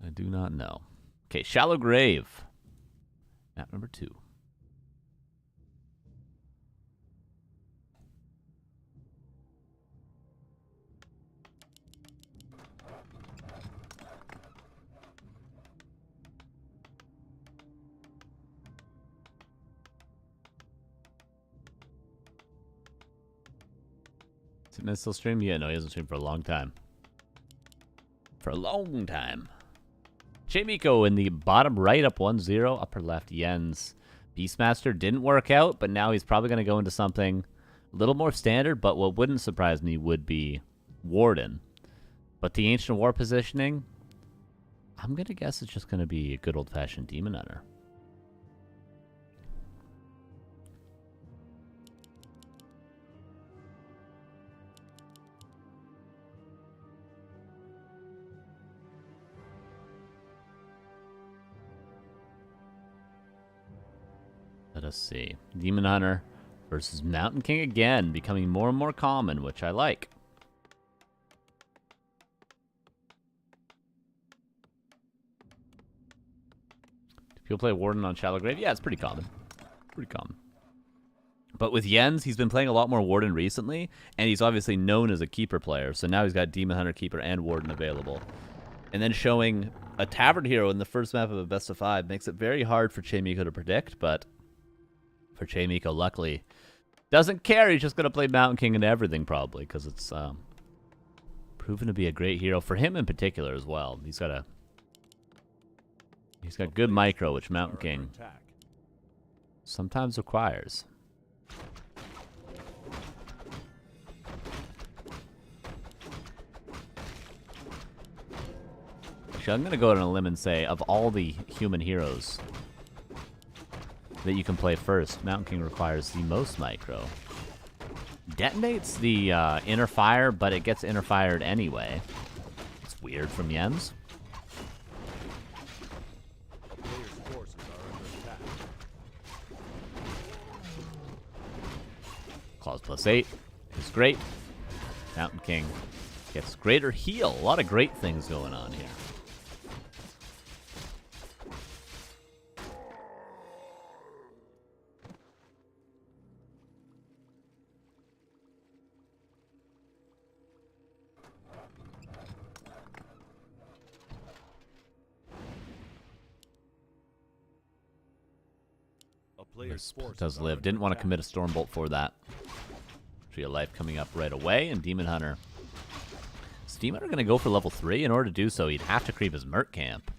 I do not know. Okay, Shallow Grave. Map number 2. Is it still stream? Yeah, no, he hasn't streamed for a long time. For a long time. J Miko in the bottom right, up 1-0. Upper left, Jens. Beastmaster didn't work out, but now he's probably going to go into something a little more standard, but what wouldn't surprise me would be Warden. But the Ancient War positioning, I'm going to guess it's just going to be a good old-fashioned Demon Hunter. Let us see. Demon Hunter versus Mountain King again, becoming more and more common, which I like. Do people play Warden on Shallow Grave? Yeah, it's pretty common. Pretty common. But with Jens, he's been playing a lot more Warden recently, and he's obviously known as a Keeper player, so now he's got Demon Hunter, Keeper, and Warden available. And then showing a Tavern Hero in the first map of a best of 5 makes it very hard for Chaemiko to predict, but for Chaemiko, luckily, doesn't care. He's just going to play Mountain King and everything, probably, because it's proven to be a great hero for him in particular as well. He's got good micro, which Mountain King sometimes requires. Actually, I'm going to go on a limb and say, of all the human heroes that you can play first, Mountain King requires the most micro. Detonates the inner fire, but it gets inner fired anyway. It's weird from Jens. Claws +8 is great. Mountain King gets greater heal. A lot of great things going on here. Does live. Didn't want to commit a Stormbolt for that. Tree of Life coming up right away, and Demon Hunter. Is Demon Hunter going to go for level 3? In order to do so, he'd have to creep his Merc camp.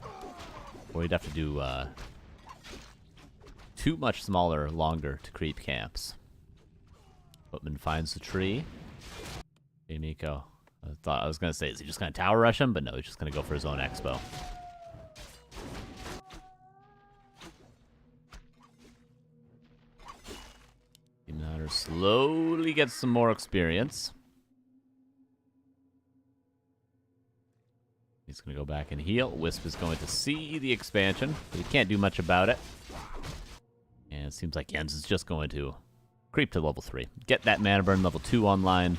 Or he'd have to do 2 much smaller, longer to creep camps. Footman finds the tree. J Miko. I was going to say, is he just going to tower rush him? But no, he's just going to go for his own expo. Demon Hunter slowly gets some more experience. He's going to go back and heal. Wisp is going to see the expansion, but he can't do much about it. And it seems like Jens is just going to creep to level 3. Get that mana burn level 2 online.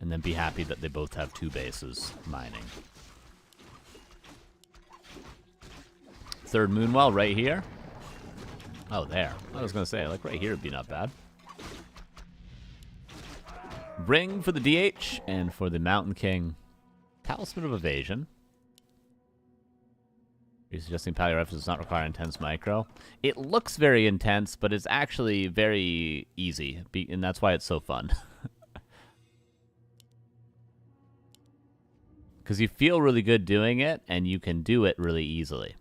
And then be happy that they both have 2 bases mining. Third Moonwell right here. Oh, there. I was going to say, like right here would be not bad. Ring for the DH and for the Mountain King. Talisman of Evasion. Are you suggesting Palliaref does not require intense micro? It looks very intense, but it's actually very easy, and that's why it's so fun. Because you feel really good doing it, and you can do it really easily.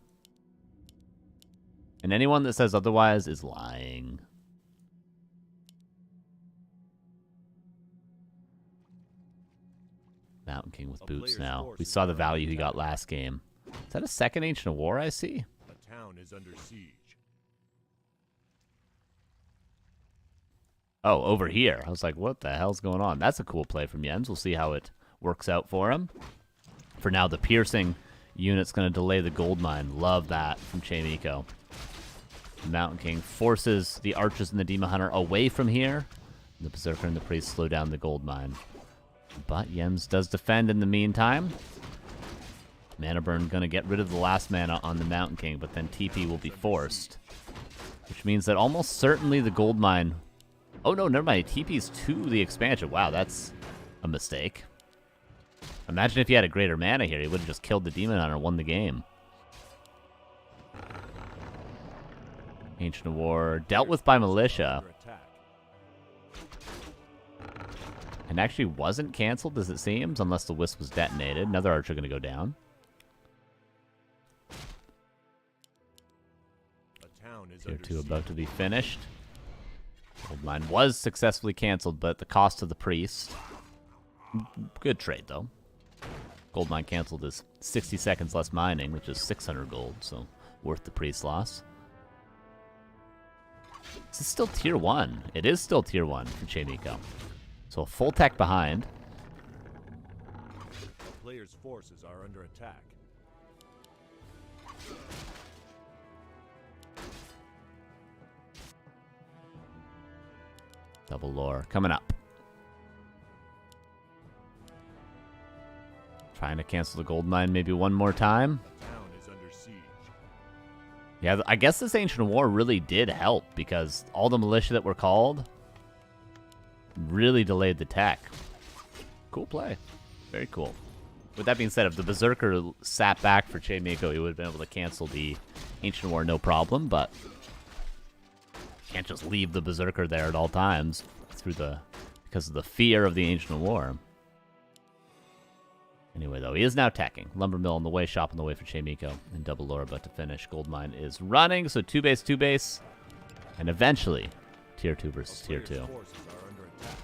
And anyone that says otherwise is lying. Mountain King with boots now. We saw the value he got last game. Is that a second Ancient of War I see? A town is under siege. Oh, over here. I was like, what the hell's going on? That's a cool play from Jens. We'll see how it works out for him. For now, the piercing unit's going to delay the gold mine. Love that from Chaemiko. Mountain King forces the archers and the Demon Hunter away from here. The Berserker and the Priest slow down the gold mine. But Jens does defend in the meantime. Mana burn going to get rid of the last mana on the Mountain King, but then TP will be forced. Which means that almost certainly the gold mine... Oh no, never mind. TP's to the expansion. Wow, that's a mistake. Imagine if he had a greater mana here. He would have just killed the Demon Hunter and won the game. Ancient of War dealt with by Militia. And actually wasn't canceled, as it seems, unless the wisp was detonated. Another archer going to go down. Tier 2 about to be finished. Gold mine was successfully canceled, but at the cost of the priest. Good trade, though. Gold mine canceled is 60 seconds less mining, which is 600 gold, so worth the priest loss. This is still tier 1. It is still tier 1 for Chaemiko. So a full tech behind. Players' forces are under attack. Double lore coming up. Trying to cancel the gold mine maybe one more time. The town is under siege. Yeah, I guess this Ancient War really did help because all the militia that were called really delayed the tech. Cool play. Very cool. With that being said, if the Berserker sat back for Chaemiko, he would have been able to cancel the Ancient War no problem, but can't just leave the Berserker there at all times because of the fear of the Ancient War. Anyway, though, he is now teching. Lumber Mill on the way, shop on the way for Chaemiko, and Double Lore about to finish. Gold Mine is running, so 2 base, and eventually tier 2 versus tier 2. Forces are under attack.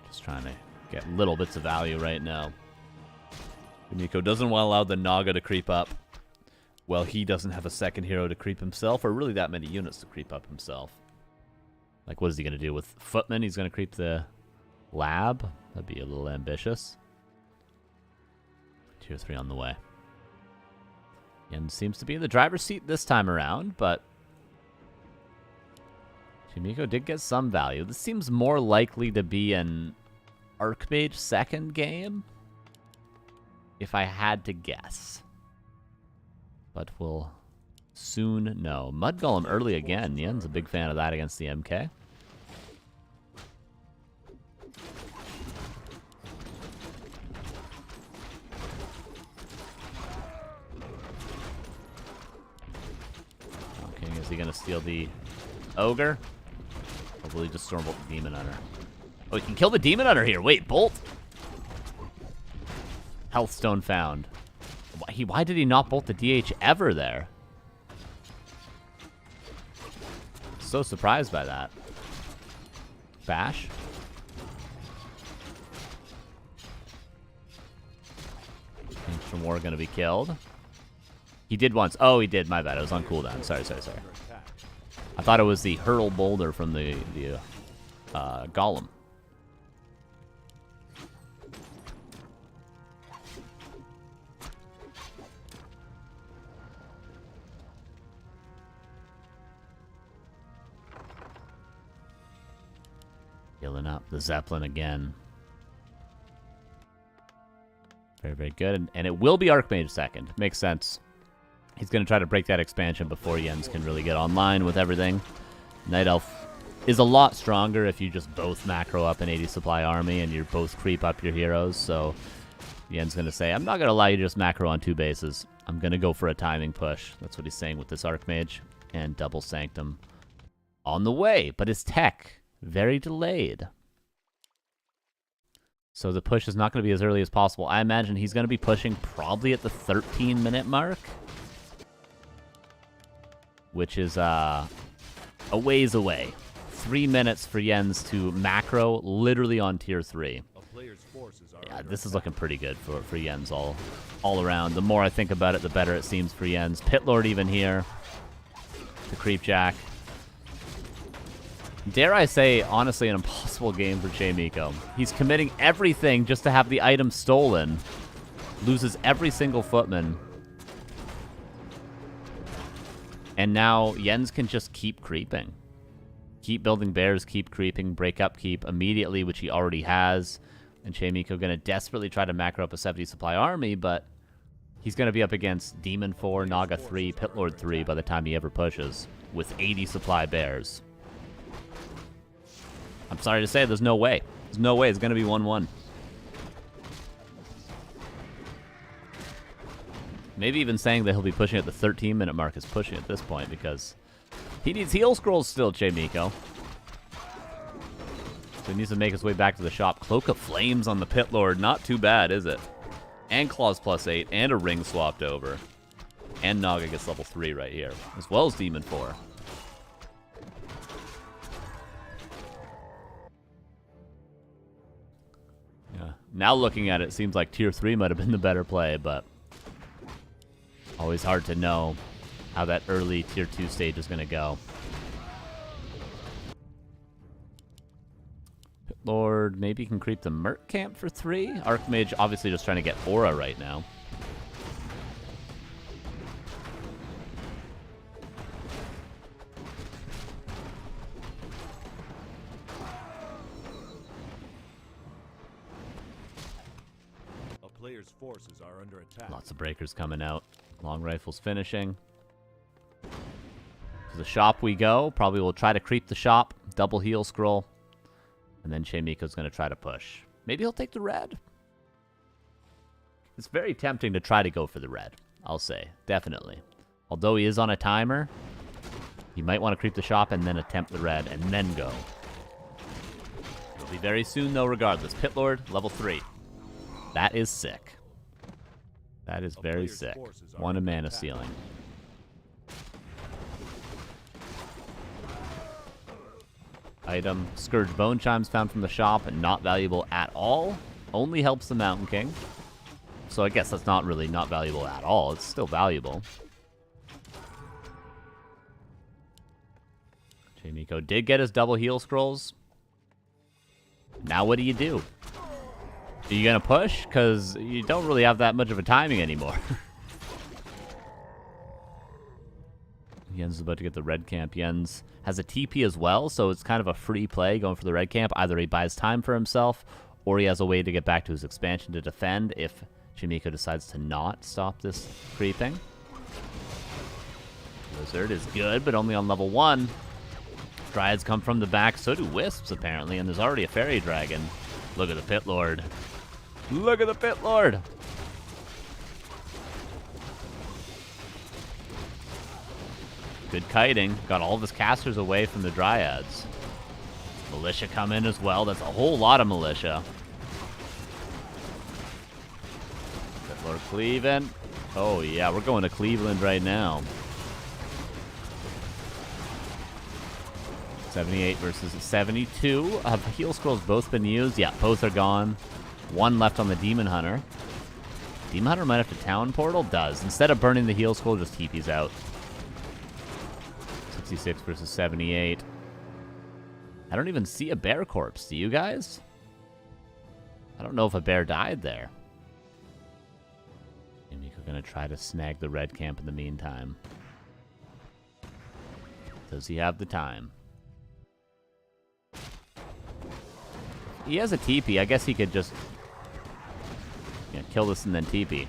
Just trying to get little bits of value right now. Miko doesn't want to allow the Naga to creep up. Well, he doesn't have a second hero to creep himself, or really that many units to creep up himself. Like, what is he going to do with Footman? He's going to creep the lab? That'd be a little ambitious. Tier 3 on the way. Yen seems to be in the driver's seat this time around, but Chaemiko did get some value. This seems more likely to be an Archmage second game, if I had to guess. But we'll soon know. Mud Golem early again. Yen's a big fan of that against the MK. Okay, is he going to steal the Ogre? Or will he just Stormbolt the Demon Hunter? Oh, he can kill the Demon Hunter here. Wait, Bolt? Healthstone found. Why did he not bolt the DH ever there? So surprised by that. Bash. Ancient War gonna be killed. He did once. Oh, he did. My bad. It was on cooldown. Sorry. I thought it was the hurl boulder from the golem. Healing up the Zeppelin again. Very, very good. And it will be Archmage second. Makes sense. He's going to try to break that expansion before Jens can really get online with everything. Night Elf is a lot stronger if you just both macro up an 80 supply army and you both creep up your heroes. So Jens going to say, I'm not going to allow you to just macro on 2 bases. I'm going to go for a timing push. That's what he's saying with this Archmage. And Double Sanctum on the way. But his tech, very delayed. So the push is not going to be as early as possible. I imagine he's going to be pushing probably at the 13-minute mark, which is a ways away. 3 minutes for Jens to macro literally on tier 3. Yeah, this is looking pretty good for Jens all around. The more I think about it, the better it seems for Jens. Pit Lord even here. The Creep Jack. Dare I say, honestly, an impossible game for Chaemiko. He's committing everything just to have the item stolen. Loses every single footman. And now Jens can just keep creeping. Keep building bears, keep creeping, break up keep immediately, which he already has. And Chaemiko going to desperately try to macro up a 70 supply army, but he's going to be up against Demon 4, Naga 3, Pit Lord 3 by the time he ever pushes, with 80 supply bears. I'm sorry to say, there's no way. There's no way it's going to be 1-1. Maybe even saying that he'll be pushing at the 13-minute mark is pushing at this point because he needs heal scrolls still, J Miko. So he needs to make his way back to the shop. Cloak of Flames on the Pit Lord. Not too bad, is it? And Claws +8, and a ring swapped over. And Naga gets level 3 right here, as well as Demon 4. Yeah. Now looking at it, seems like Tier 3 might have been the better play, but always hard to know how that early Tier 2 stage is going to go. Pit Lord maybe can creep the Merc camp for 3. Archmage obviously just trying to get Aura right now. A player's forces are under attack. Lots of breakers coming out. Long rifles finishing. To the shop we go. Probably will try to creep the shop. Double heal scroll. And then Chaemiko's going to try to push. Maybe he'll take the red. It's very tempting to try to go for the red, I'll say. Definitely. Although he is on a timer, he might want to creep the shop and then attempt the red and then go. It'll be very soon, though, regardless. Pit Lord, level 3. That is sick. That is very sick. 1 a mana ceiling. Item, Scourge Bone Chimes found from the shop and not valuable at all. Only helps the Mountain King. So I guess that's not really not valuable at all. It's still valuable. Chaemiko did get his double heal scrolls. Now what do you do? Are you going to push? Because you don't really have that much of a timing anymore. Jens is about to get the red camp. Jens has a TP as well, so it's kind of a free play going for the red camp. Either he buys time for himself, or he has a way to get back to his expansion to defend if Chaemiko decides to not stop this creeping. Blizzard is good, but only on level 1. Dryads come from the back, so do Wisps, apparently, and there's already a Fairy Dragon. Look at the Pit Lord. Look at the Pit Lord! Good kiting. Got all of his casters away from the Dryads. Militia come in as well. That's a whole lot of Militia. Pit Lord cleaving. Oh yeah, we're going to Cleveland right now. 78 versus 72. Have heal scrolls both been used? Yeah, both are gone. 1 left on the Demon Hunter. Demon Hunter might have to Town Portal? Does. Instead of burning the heal scroll, just TP's out. 66 versus 78. I don't even see a bear corpse. Do you guys? I don't know if a bear died there. Chaemiko gonna try to snag the red camp in the meantime. Does he have the time? He has a TP. I guess he could just kill this and then TP.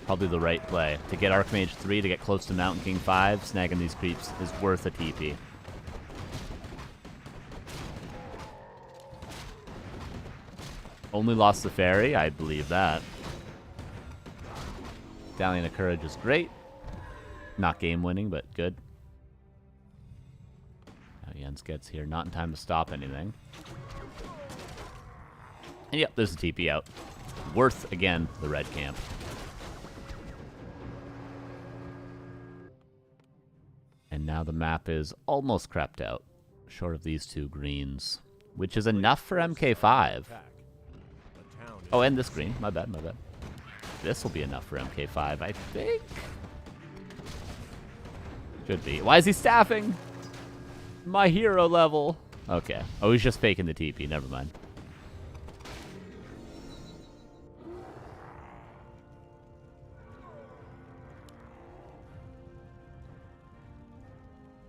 Probably the right play. To get Archmage 3 to get close to Mountain King 5, snagging these creeps is worth a TP. Only lost the Fairy, I believe that. Dallion of Courage is great. Not game winning, but good. Now Jens gets here, not in time to stop anything. And yep, there's a TP out. Worth, again, the red camp. And now the map is almost crept out, short of these 2 greens, which is enough for MK5. Oh, and this green. My bad, my bad. This will be enough for MK5, I think. Should be. Why is he staffing? My hero level. Okay. Oh, he's just faking the TP. Never mind.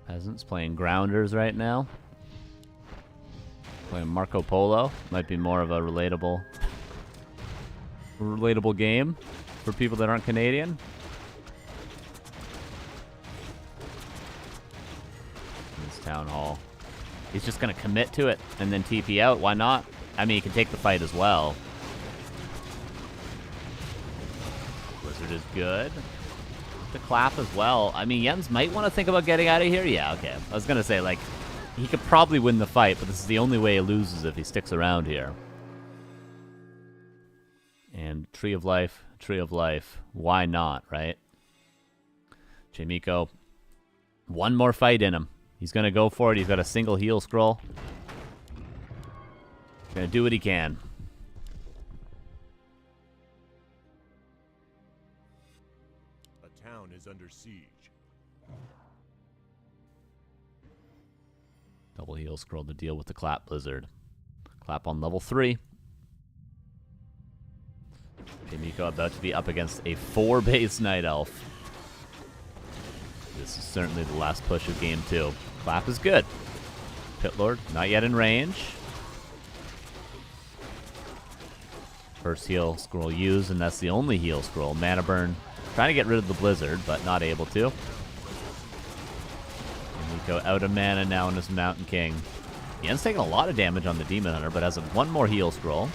Peasants playing Grounders right now. Playing Marco Polo. Might be more of a relatable game for people that aren't Canadian. This Town Hall. He's just going to commit to it and then TP out. Why not? I mean, he can take the fight as well. Blizzard is good. The clap as well. I mean, Jens might want to think about getting out of here. Yeah, okay. I was going to say, like, he could probably win the fight, but this is the only way he loses if he sticks around here. And Tree of Life, Tree of Life. Why not, right? J Miko, one more fight in him. He's going to go for it. He's got a single heal scroll. He's going to do what he can. A town is under siege. Double heal scroll to deal with the Clap Blizzard. Clap on level 3. Chaemiko about to be up against a 4-base Night Elf. This is certainly the last push of game 2. Clap is good. Pit Lord, not yet in range. First heal scroll used, and that's the only heal scroll. Mana burn. Trying to get rid of the Blizzard, but not able to. Chaemiko out of mana now in his Mountain King. Yen's taking a lot of damage on the Demon Hunter, but has one more heal scroll.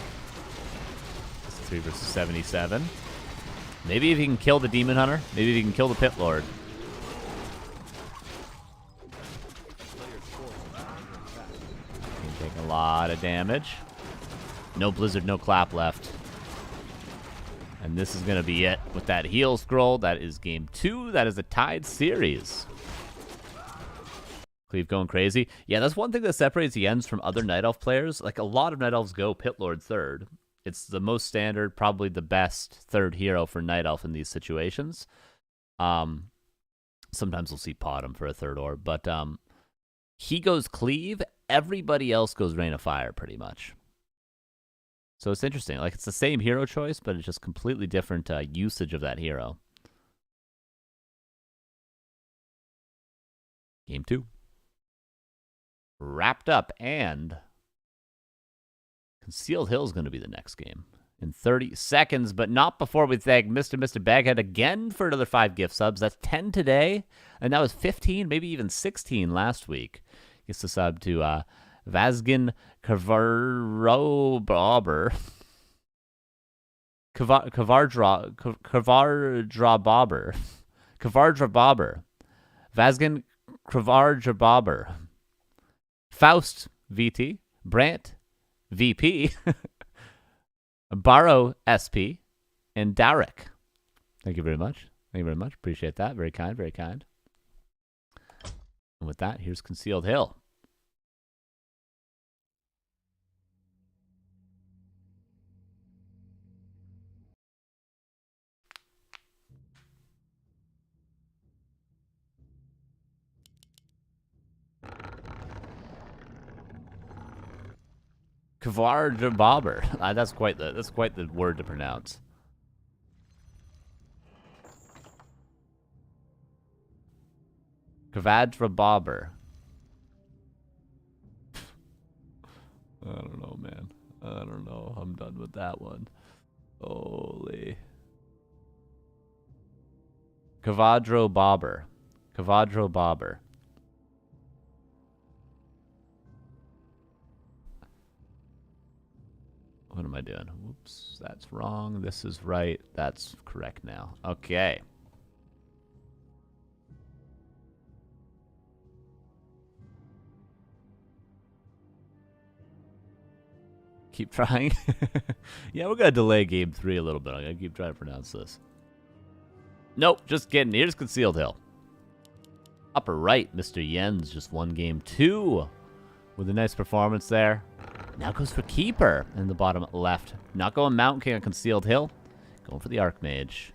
It's 3 versus 77. Maybe if he can kill the Demon Hunter, maybe if he can kill the Pit Lord. Taking a lot of damage. No Blizzard, no Clap left. And this is going to be it with that heal scroll. That is game 2. That is a tied series. Cleve going crazy. Yeah, that's one thing that separates Jens from other Night Elf players. Like, a lot of Night Elves go Pit Lord third. It's the most standard, probably the best third hero for Night Elf in these situations. Sometimes we'll see pot him for a third orb, but he goes Cleave. Everybody else goes Rain of Fire, pretty much. So it's interesting. Like, it's the same hero choice, but it's just completely different usage of that hero. Game 2. Wrapped up, and Concealed Hill is going to be the next game in 30 seconds, but not before we thank Mr. Baghead again for another 5 gift subs. That's 10 today, and that was 15, maybe even 16 last week. Gets the sub to Vazgen Kavardra Bobber. Vazgen Kavardra Bobber. Faust VT. Brant VP. Barrow SP. And Derek. Thank you very much. Thank you very much. Appreciate that. Very kind, very kind. And with that, here's Concealed Hill. Kavardra Bobber. That's quite the word to pronounce. Kavadra Bobber. I don't know, man. I don't know. I'm done with that one. Holy. Kavadro Bobber. Kavadro Bobber. What am I doing? Whoops, that's wrong. This is right. That's correct now. Okay. Keep trying. Yeah, we're going to delay game 3 a little bit. I'm going to keep trying to pronounce this. Nope, just kidding. Here's Concealed Hill. Upper right, Mr. Jens just won game 2 with a nice performance there. Now goes for Keeper in the bottom left. Not going Mountain King on Concealed Hill. Going for the Archmage.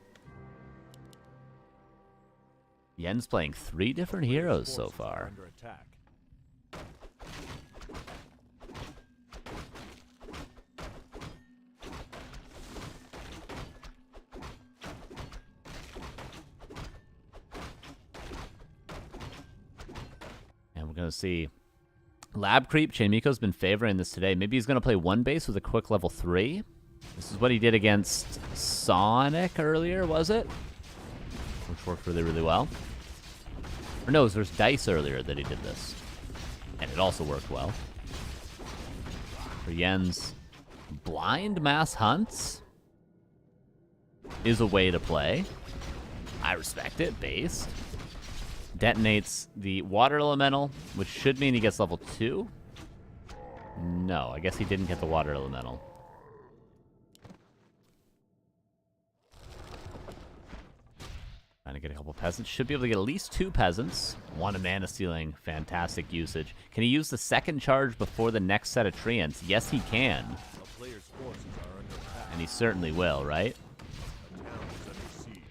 Jens playing 3 different heroes so far. Under attack. And we're going to see Lab Creep. Chaemiko's been favoring this today. Maybe he's going to play 1 base with a quick level 3. This is what he did against Sonic earlier, was it? Which worked really, really well. Or no, it was versus Dice earlier that he did this. And it also worked well. For Yen's, blind mass hunts is a way to play. I respect it, based. Detonates the water elemental, which should mean he gets level 2. No, I guess he didn't get the water elemental. Trying to get a couple peasants. Should be able to get at least 2 peasants. 1 mana stealing. Fantastic usage. Can he use the second charge before the next set of treants? Yes, he can. A player's forces are under attack. And he certainly will, right? A town is under siege.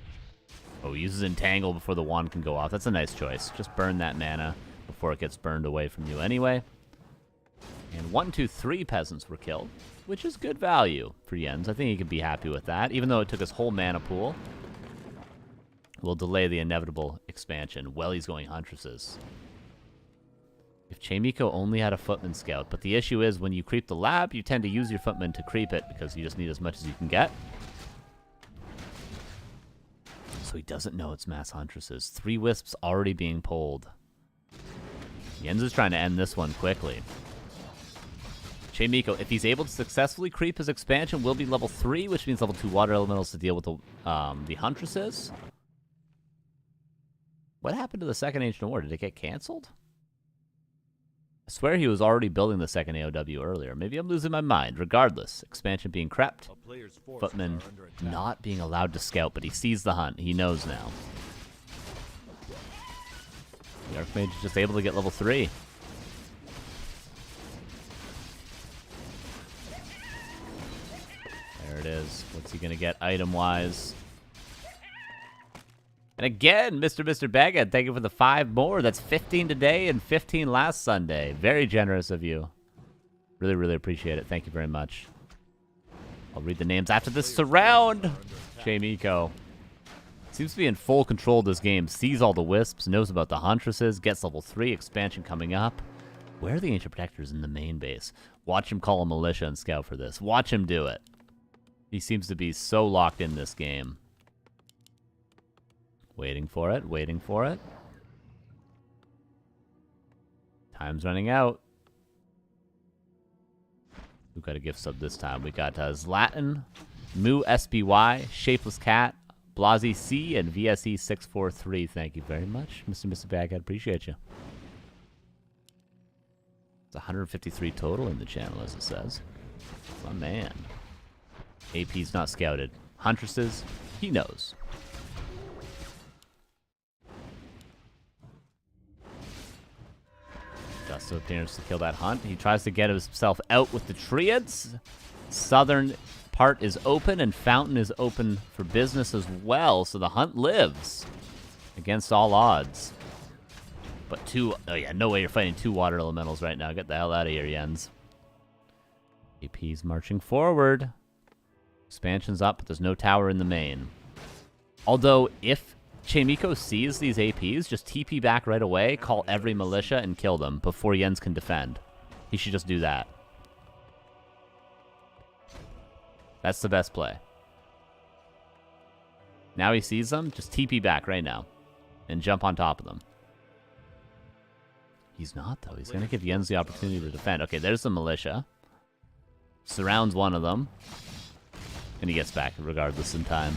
Oh, he uses Entangle before the wand can go off. That's a nice choice. Just burn that mana before it gets burned away from you anyway. And 1, 2, 3 peasants were killed, which is good value for Jens. I think he could be happy with that, even though it took his whole mana pool. We'll delay the inevitable expansion. Well, he's going Huntresses. If Chaemiko only had a Footman Scout, but the issue is when you creep the lab, you tend to use your Footman to creep it because you just need as much as you can get. So he doesn't know it's mass Huntresses. 3 Wisps already being pulled. Jens is trying to end this one quickly. Chaemiko, if he's able to successfully creep his expansion, will be level 3, which means level 2 water elementals to deal with the Huntresses. What happened to the second Ancient War? Did it get canceled? I swear he was already building the second AOW earlier. Maybe I'm losing my mind. Regardless, expansion being crept. Footman not being allowed to scout, but he sees the hunt. He knows now. The Archmage is just able to get level 3. There it is. What's he going to get item-wise? And again, Mr. Baghead, thank you for the 5 more. That's 15 today and 15 last Sunday. Very generous of you. Really, really appreciate it. Thank you very much. I'll read the names after this. Surround! Chaemiko. Seems to be in full control of this game. Sees all the Wisps, knows about the Huntresses, gets level 3, expansion coming up. Where are the Ancient Protectors in the main base? Watch him call a militia and scout for this. Watch him do it. He seems to be so locked in this game. Waiting for it, waiting for it. Time's running out. Who got a gift sub this time? We got Zlatan, Moo SBY, Shapeless Cat, Blasi C, and VSE 643. Thank you very much, Mr. Baghead. Appreciate you. It's 153 total in the channel, as it says. My man. AP's not scouted. Huntresses, he knows. Gusto appears to kill that hunt. He tries to get himself out with the Triads. Southern part is open, and Fountain is open for business as well, so the hunt lives against all odds. But oh yeah, no way you're fighting 2 water elementals right now. Get the hell out of here, Jens. AP's marching forward. Expansion's up, but there's no tower in the main. Although, if Chaemiko sees these APs, just TP back right away, call every militia, and kill them before Jens can defend. He should just do that. That's the best play. Now he sees them, just TP back right now. And jump on top of them. He's not, though. He's going to give Jens the opportunity to defend. Okay, there's the militia. Surrounds one of them. And he gets back regardless in time.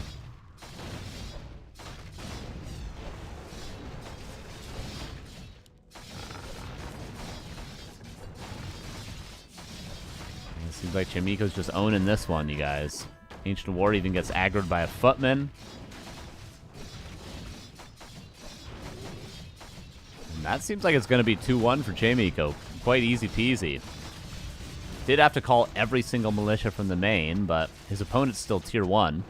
Seems like Chaemiko's just owning this one, you guys. Ancient War even gets aggroed by a Footman. And that seems like it's going to be 2-1 for Chaemiko. Quite easy peasy. Did have to call every single militia from the main, but his opponent's still tier 1.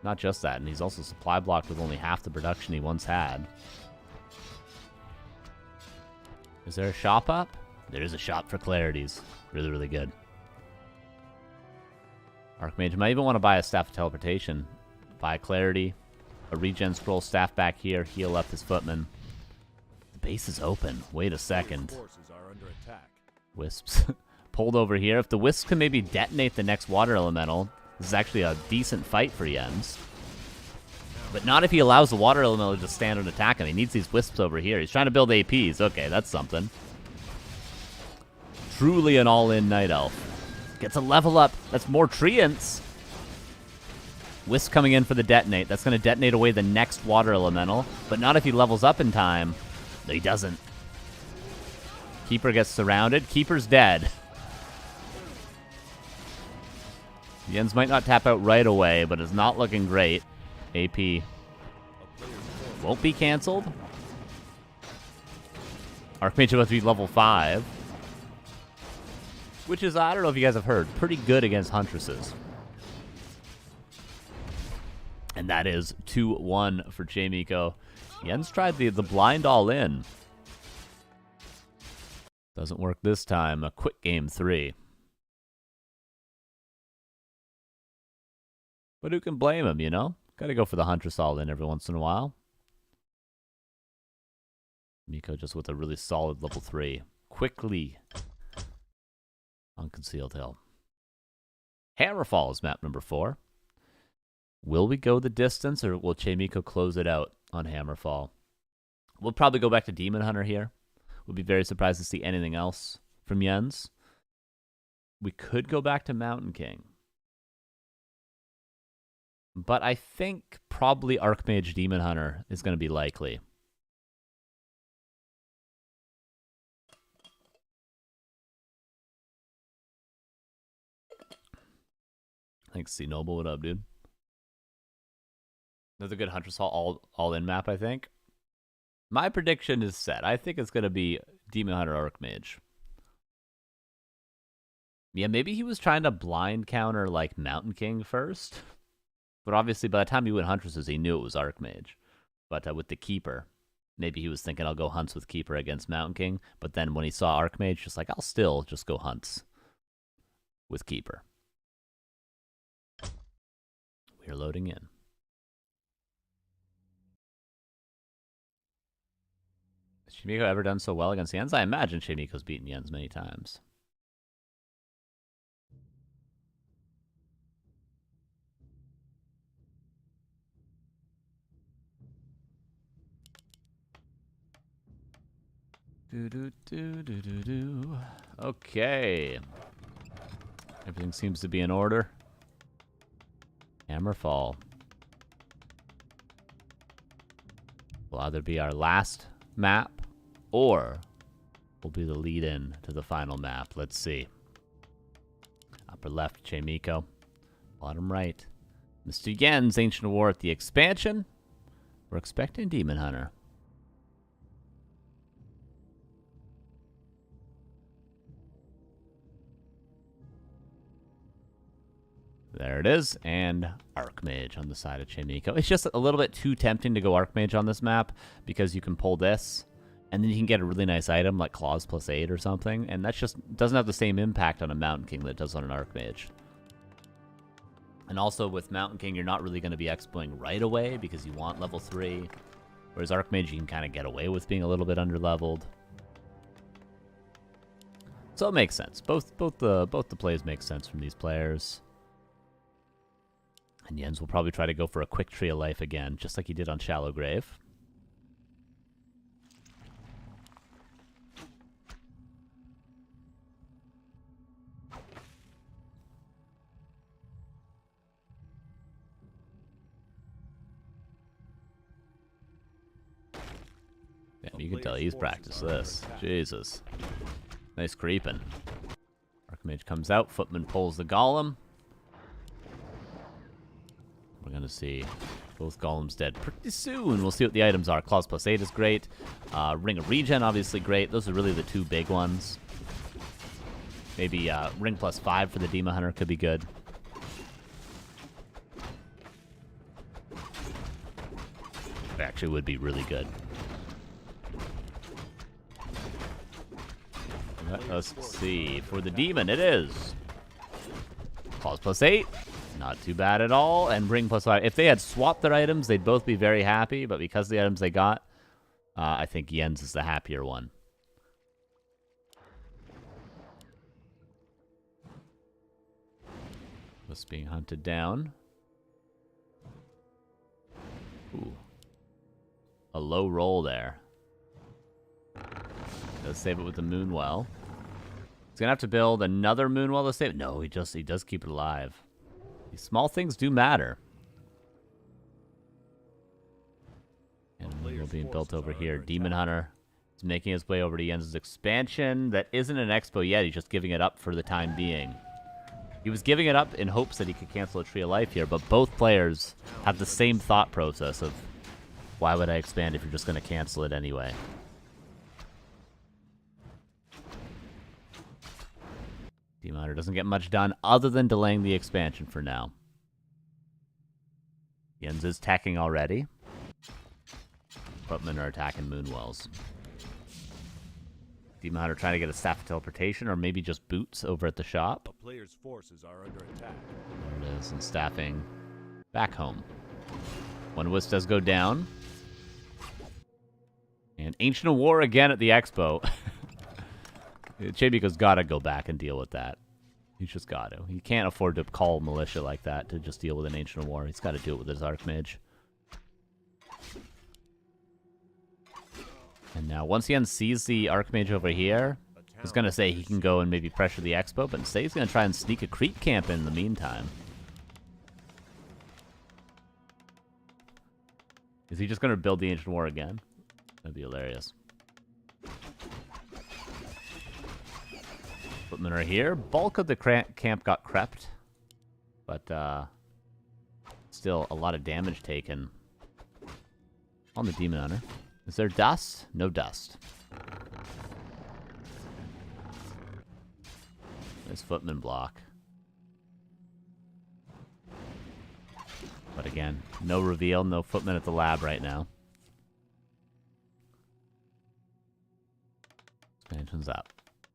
Not just that, and he's also supply blocked with only half the production he once had. Is there a shop up? There is a shop for clarities. Really, really good. Archmage might even want to buy a Staff of Teleportation. Buy a Clarity, a Regen Scroll, Staff back here, heal up his Footman. The base is open. Wait a second. Forces are under attack. Wisps. Pulled over here. If the Wisps can maybe detonate the next Water Elemental, this is actually a decent fight for Jens. But not if he allows the water elemental to just stand and attack him. He needs these wisps over here. He's trying to build APs. Okay, that's something. Truly an all-in Night Elf. Gets a level up. That's more Treants. Wisp coming in for the detonate. That's going to detonate away the next water elemental. But not if he levels up in time. No, he doesn't. Keeper gets surrounded. Keeper's dead. Jens might not tap out right away, but it's not looking great. AP won't be canceled. Archmage about to be level 5. Which is, I don't know if you guys have heard, pretty good against Huntresses. And that is 2-1 for J Miko. Jens tried the blind all-in. Doesn't work this time. A quick game 3. But who can blame him, you know? Gotta go for the Huntress all-in every once in a while. Miko just with a really solid level 3. Quickly. On Concealed Hill. Hammerfall is map number 4. Will we go the distance, or will Chaemiko close it out on Hammerfall? We'll probably go back to Demon Hunter here. We'll be very surprised to see anything else from Jens. We could go back to Mountain King. But I think probably Archmage Demon Hunter is going to be likely. Thanks, C Noble. What up, dude? Another good Huntress Hall all-in map, I think. My prediction is set. I think it's going to be Demon Hunter Archmage. Yeah, maybe he was trying to blind counter like Mountain King first. But obviously, by the time he went Huntresses, he knew it was Archmage. But with the Keeper, maybe he was thinking, I'll go Hunts with Keeper against Mountain King. But then when he saw Archmage, just like, I'll still just go Hunts with Keeper. We're loading in. Has Chaemiko ever done so well against Jens? I imagine Chaemiko's beaten Jens many times. Okay. Everything seems to be in order. Hammerfall will either be our last map or will be the lead-in to the final map. Let's see. Upper left, Chaemiko. Bottom right, Mr. Jens, Ancient War at the expansion. We're expecting Demon Hunter. There it is, and Archmage on the side of Chaemiko. It's just a little bit too tempting to go Archmage on this map because you can pull this, and then you can get a really nice item like Claws +8 or something, and that just doesn't have the same impact on a Mountain King that it does on an Archmage. And also with Mountain King, you're not really going to be expoing right away because you want level 3, whereas Archmage you can kind of get away with being a little bit underleveled. So it makes sense. Both the plays make sense from these players. And Jens will probably try to go for a quick Tree of Life again, just like he did on Shallow Grave. Damn, you can tell he's practiced this. Jesus. Nice creeping. Archmage comes out, Footman pulls the Golem. We're going to see both Golems dead pretty soon. We'll see what the items are. Claws +8 is great. Ring of Regen, obviously great. Those are really the two big ones. Maybe Ring +5 for the Demon Hunter could be good. It actually would be really good. Let us see. For the Demon, it is Claws +8. Not too bad at all. And Ring +5. If they had swapped their items, they'd both be very happy. But because of the items they got, I think Jens is the happier one. Just being hunted down. low roll there. Does save it with the Moonwell. He's going to have to build another Moonwell to save it. No, he does keep it alive. These small things do matter. And we're being built over here. Demon Hunter is making his way over to Jens' expansion. That isn't an expo yet. He's just giving it up for the time being. He was giving it up in hopes that he could cancel a Tree of Life here, but both players have the same thought process of, why would I expand if you're just going to cancel it anyway? Demon Hunter doesn't get much done other than delaying the expansion for now. Jens is tacking already. Footmen are attacking Moonwells. Demon Hunter trying to get a Staff of Teleportation, or maybe just boots over at the shop. A player's forces are under attack. There it is, and staffing back home. One Wisp does go down. And Ancient of War again at the expo. Chaemiko's got to go back and deal with that. He's just got to. He can't afford to call militia like that to just deal with an Ancient of War. He's got to do it with his Archmage. And now, once he sees the Archmage over here, I was going to say he can go and maybe pressure the expo, but instead he's going to try and sneak a creep camp in the meantime. Is he just going to build the Ancient War again? That'd be hilarious. Footmen are here. Bulk of the camp got crept, but still a lot of damage taken on the Demon Hunter. Is there dust? No dust. There's Footman block. But again, no reveal, no Footman at the lab right now. Expansion's up.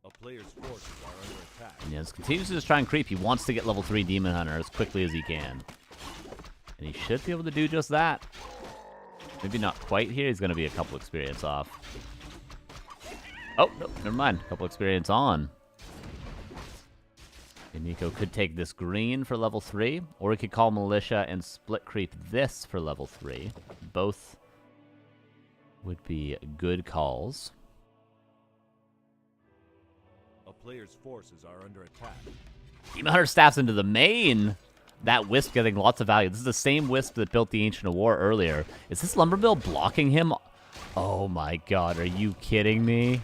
A player's forces are under attack. And Jens continues to just try and creep. He wants to get level 3 Demon Hunter as quickly as he can. And he should be able to do just that. Maybe not quite here. He's going to be a couple experience off. Oh, no, never mind. A couple experience on. J Miko could take this green for level 3, or he could call Militia and split creep this for level 3. Both would be good calls. A player's forces are under attack. Demon Hunter staffs into the main. That Wisp getting lots of value. This is the same Wisp that built the Ancient of War earlier. Is this Lumbermill blocking him? Oh my god, are you kidding me?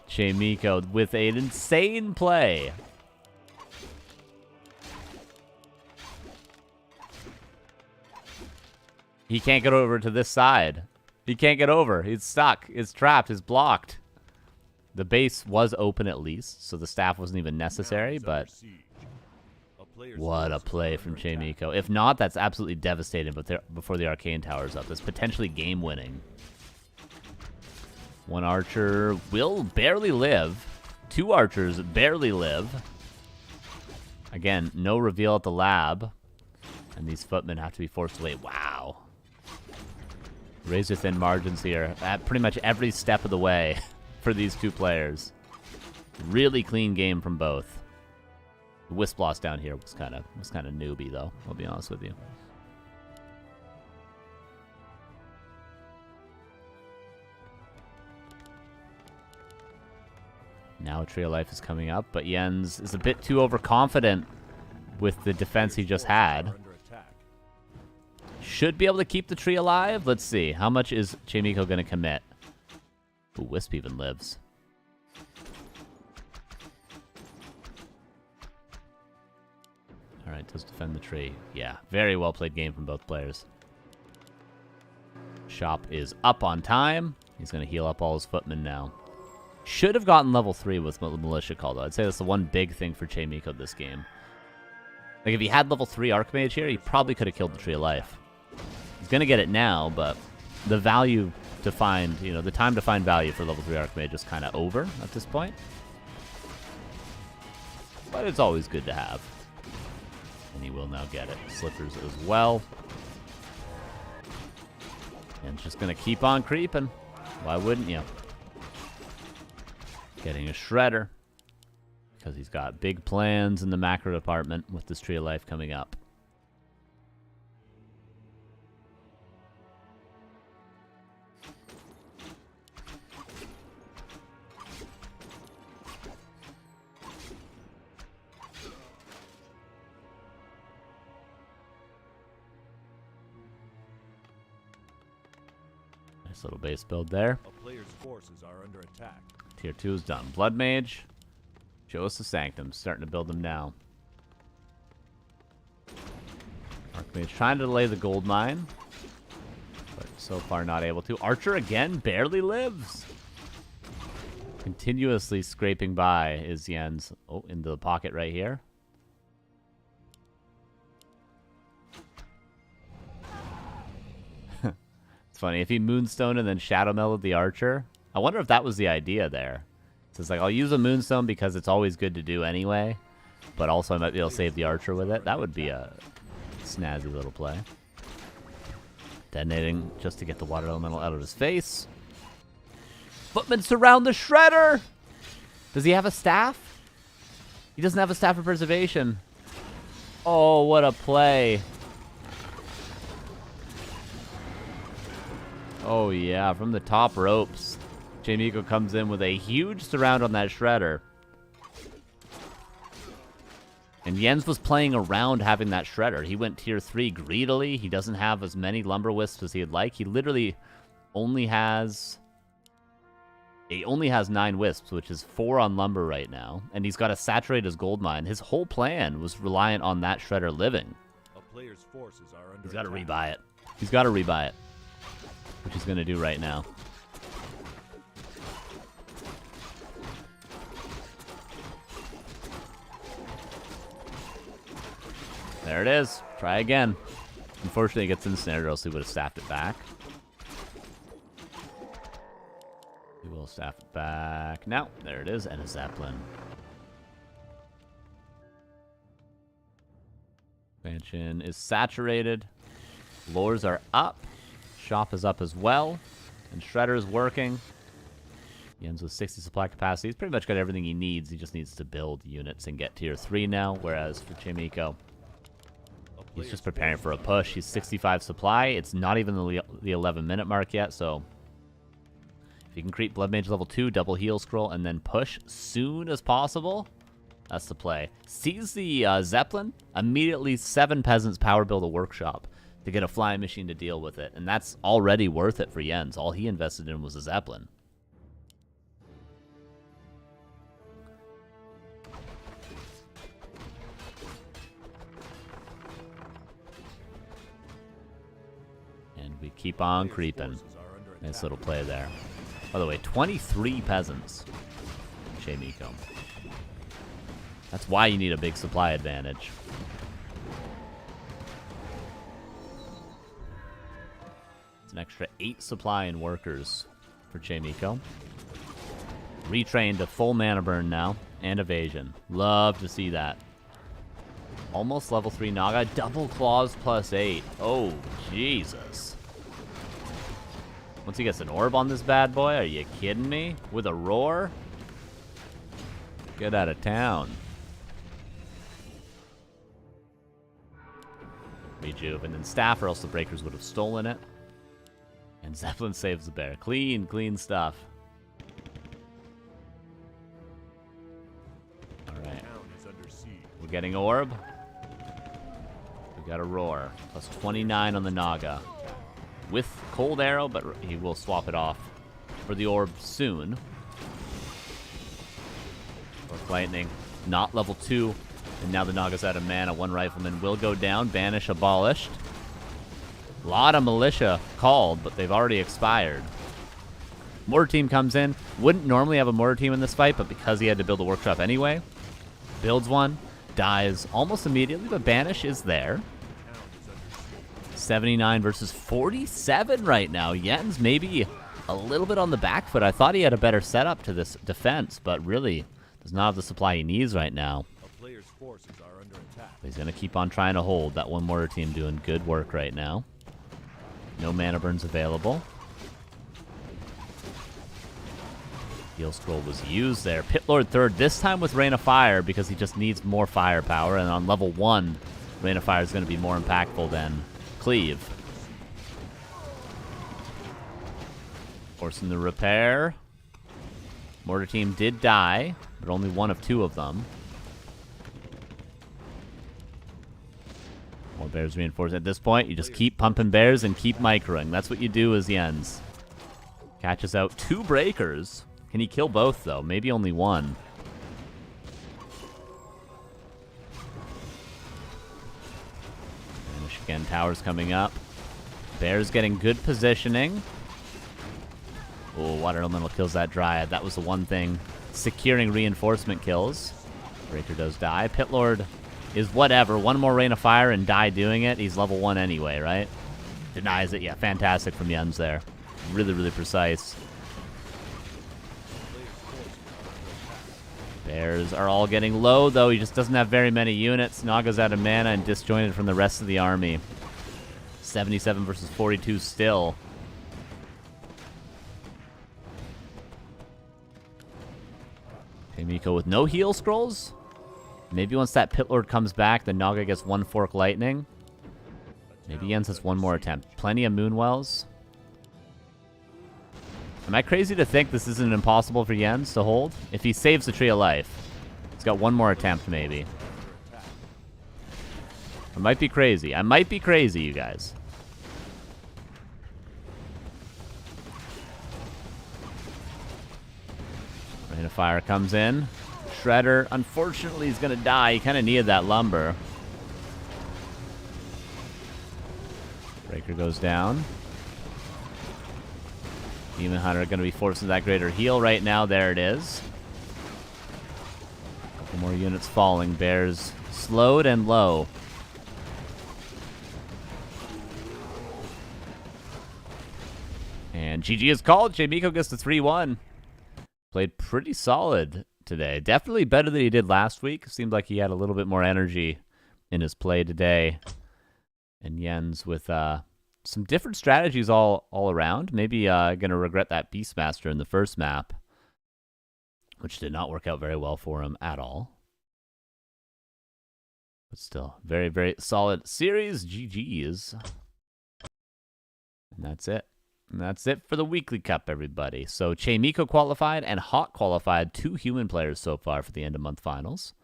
Chaemiko with an insane play. He can't get over to this side. He can't get over. He's stuck. He's trapped. He's blocked. The base was open at least, so the staff wasn't even necessary, but what a play from Chaemiko. If not, that's absolutely devastating before the Arcane Tower's up. It's potentially game-winning. One archer will barely live. Two archers barely live. Again, no reveal at the lab. And these footmen have to be forced away. Wow. Razor-thin margins here at pretty much every step of the way for these two players. Really clean game from both. The Wisp loss down here was kind of newbie, though. I'll be honest with you. Now a Tree of Life is coming up, but Jens is a bit too overconfident with the defense he just had. Should be able to keep the tree alive. Let's see. How much is Chaemiko going to commit? Ooh, Wisp even lives. All right, does defend the tree. Yeah, very well played game from both players. Shop is up on time. He's going to heal up all his footmen now. Should have gotten level 3 with Militia Call, though. I'd say that's the one big thing for Chaemiko this game. Like, if he had level 3 Archmage here, he probably could have killed the Tree of Life. He's going to get it now, but the value to find, you know, the time to find value for level 3 Archmage is kind of over at this point. But it's always good to have. And he will now get it. Slippers as well. And it's just going to keep on creeping. Why wouldn't you? Getting a Shredder. Because he's got big plans in the macro department with this Tree of Life coming up. Nice little base build there. A player's forces are under attack. Tier 2 is done. Blood Mage. Show us the Sanctum. Starting to build them now. Archmage trying to delay the gold mine. But so far not able to. Archer again barely lives. Continuously scraping by is Yen's. Oh, into the pocket right here. It's funny. If he Moonstone and then Shadow Melded the Archer, I wonder if that was the idea there. So it's like, I'll use a Moonstone because it's always good to do anyway, but also I might be able to save the Archer with it. That would be a snazzy little play. Detonating just to get the Water Elemental out of his face. Footmen surround the Shredder! Does he have a staff? He doesn't have a staff of preservation. Oh, what a play. Oh, yeah, from the top ropes. J Miko comes in with a huge surround on that Shredder. And Jens was playing around having that Shredder. He went tier 3 greedily. He doesn't have as many Lumber Wisps as he'd like. He literally only has... He only has 9 Wisps, which is 4 on Lumber right now. And he's got to saturate his gold mine. His whole plan was reliant on that Shredder living. A player's forces are under He's got to attack. rebuy it. He's got to rebuy it. Which he's going to do right now. There it is. Try again. Unfortunately, it gets ensnared, or else he would have staffed it back. He will staff it back. Now, there it is, and a Zeppelin. Expansion is saturated. Lures are up. Shop is up as well. And Shredder is working. He ends with 60 supply capacity. He's pretty much got everything he needs. He just needs to build units and get tier 3 now, whereas for Chaemiko, he's just preparing for a push. He's 65 supply. It's not even the 11-minute mark yet, so if you can creep Blood Mage level 2, double heal scroll, and then push soon as possible, that's the play. Sees the Zeppelin, immediately 7 peasants power build a workshop to get a flying machine to deal with it, and that's already worth it for Jens. All he invested in was a Zeppelin. We keep on creeping. Nice little play there. By the way, 23 peasants. Chaemiko. That's why you need a big supply advantage. It's an extra 8 supply and workers for Chaemiko. Retrained to full mana burn now. And evasion. Love to see that. Almost level 3 Naga. Double claws plus 8. Oh, Jesus. Once he gets an orb on this bad boy, are you kidding me? With a roar? Get out of town. Rejuve, and then staff, or else the breakers would have stolen it. And Zeppelin saves the bear. Clean, clean stuff. Alright. We're getting orb. We got a roar. Plus 29 on the Naga. With Cold Arrow, but he will swap it off for the orb soon. Orc Lightning, not level 2. And now the Naga's out of mana. 1 Rifleman will go down. Banish abolished. A lot of militia called, but they've already expired. Mortar Team comes in. Wouldn't normally have a Mortar Team in this fight, but because he had to build a workshop anyway, builds one, dies almost immediately, but Banish is there. 79 versus 47 right now. Jens maybe a little bit on the back foot. I thought he had a better setup to this defense, but really does not have the supply he needs right now. A player's forces are under attack. He's going to keep on trying to hold. That one Mortar Team doing good work right now. No mana burns available. Heal Scroll was used there. Pit Lord third, this time with Rain of Fire because he just needs more firepower. And on level 1, Rain of Fire is going to be more impactful than Cleave. Forcing the repair. Mortar Team did die, but only one of 2 of them. More bears reinforced. At this point, you just keep pumping bears and keep microing. That's what you do as Jens. Catches out 2 breakers. Can he kill both, though? Maybe only one. Vanish again. Towers coming up. Bear's getting good positioning. Oh, Water Elemental kills that Dryad. That was the one thing. Securing reinforcement kills. Breaker does die. Pit Lord is whatever. One more Rain of Fire and die doing it. He's level 1 anyway, right? Denies it. Yeah, fantastic from Jens there. Really, really precise. Bears are all getting low, though. He just doesn't have very many units. Naga's out of mana and disjointed from the rest of the army. 77 versus 42 still. Chaemiko with no heal scrolls. Maybe once that Pit Lord comes back, then Naga gets 1 Fork Lightning. Maybe Jens has 1 more attempt. Plenty of Moonwells. Am I crazy to think this isn't impossible for Jens to hold? If he saves the Tree of Life. He's got 1 more attempt, maybe. I might be crazy. I might be crazy, you guys. Rain of Fire comes in. Shredder, unfortunately, is going to die. He kind of needed that lumber. Breaker goes down. Demon Hunter going to be forcing that greater heal right now. There it is. Couple more units falling. Bears slowed and low. And GG is called. J Miko gets the 3-1. Played pretty solid today. Definitely better than he did last week. Seemed like he had a little bit more energy in his play today. And Jens with some different strategies all around. Maybe going to regret that Beastmaster in the first map, which did not work out very well for him at all. But still, very, very solid series. GG's. And that's it. And that's it for the Weekly Cup, everybody. So Chaemiko qualified and Hawk qualified. 2 human players so far for the end of month finals.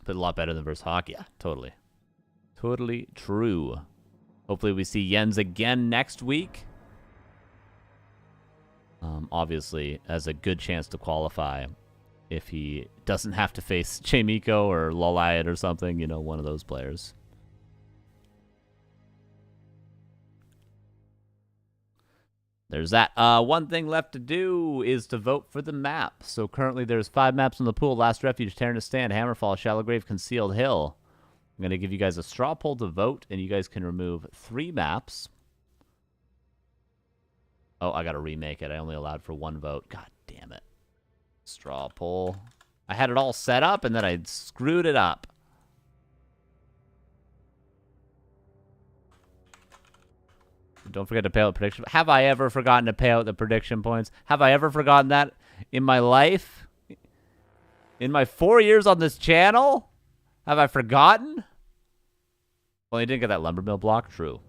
But a lot better than versus Hawk. Yeah, totally. Totally true. Hopefully we see Jens again next week. Obviously, has a good chance to qualify if he doesn't have to face Chaemiko or Loliot or something. You know, one of those players. There's that. One thing left to do is to vote for the map. So currently there's 5 maps in the pool. Last Refuge, Terran Stand, Hammerfall, Shallow Grave, Concealed Hill. I'm going to give you guys a straw poll to vote, and you guys can remove 3 maps. Oh, I got to remake it. I only allowed for 1 vote. God damn it. Straw poll. I had it all set up, and then I screwed it up. Don't forget to pay out the prediction. Have I ever forgotten to pay out the prediction points? Have I ever forgotten that in my life? In my 4 years on this channel? Have I forgotten? Well, you didn't get that lumber mill block. True.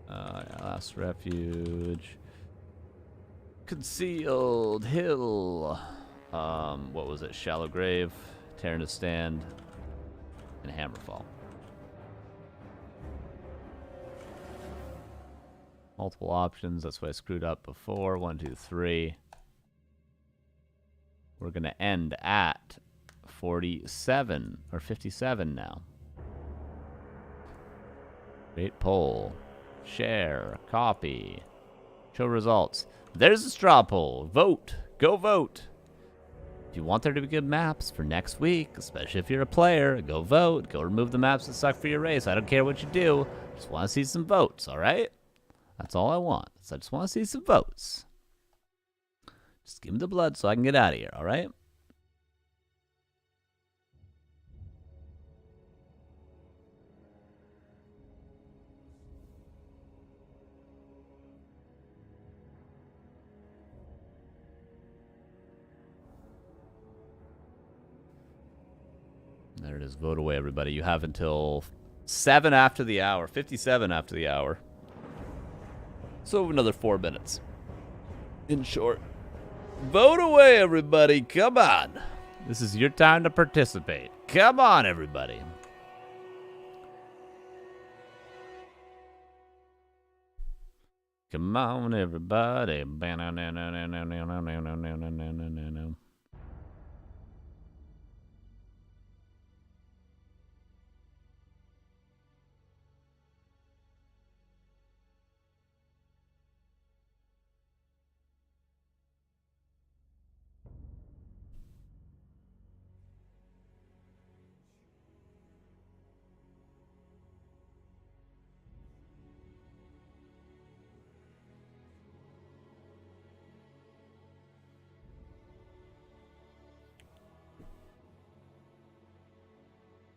Last Refuge. Concealed Hill. What was it? Shallow Grave. Terran Stand, and Hammerfall. Multiple options. That's what I screwed up before. 1, 2, 3. We're going to end at 47 or 57 now. Great poll. Share. Copy. Show results. There's a straw poll. Vote. Go vote. If you want there to be good maps for next week, especially if you're a player, go vote. Go remove the maps that suck for your race. I don't care what you do. Just want to see some votes, all right? That's all I want. So I just want to see some votes. Just give me the blood so I can get out of here, all right? There it is. Vote away, everybody. You have until 7 after the hour. 57 after the hour. So another 4 minutes. In short. Vote away, everybody. Come on. This is your time to participate. Come on, everybody. Come on, everybody.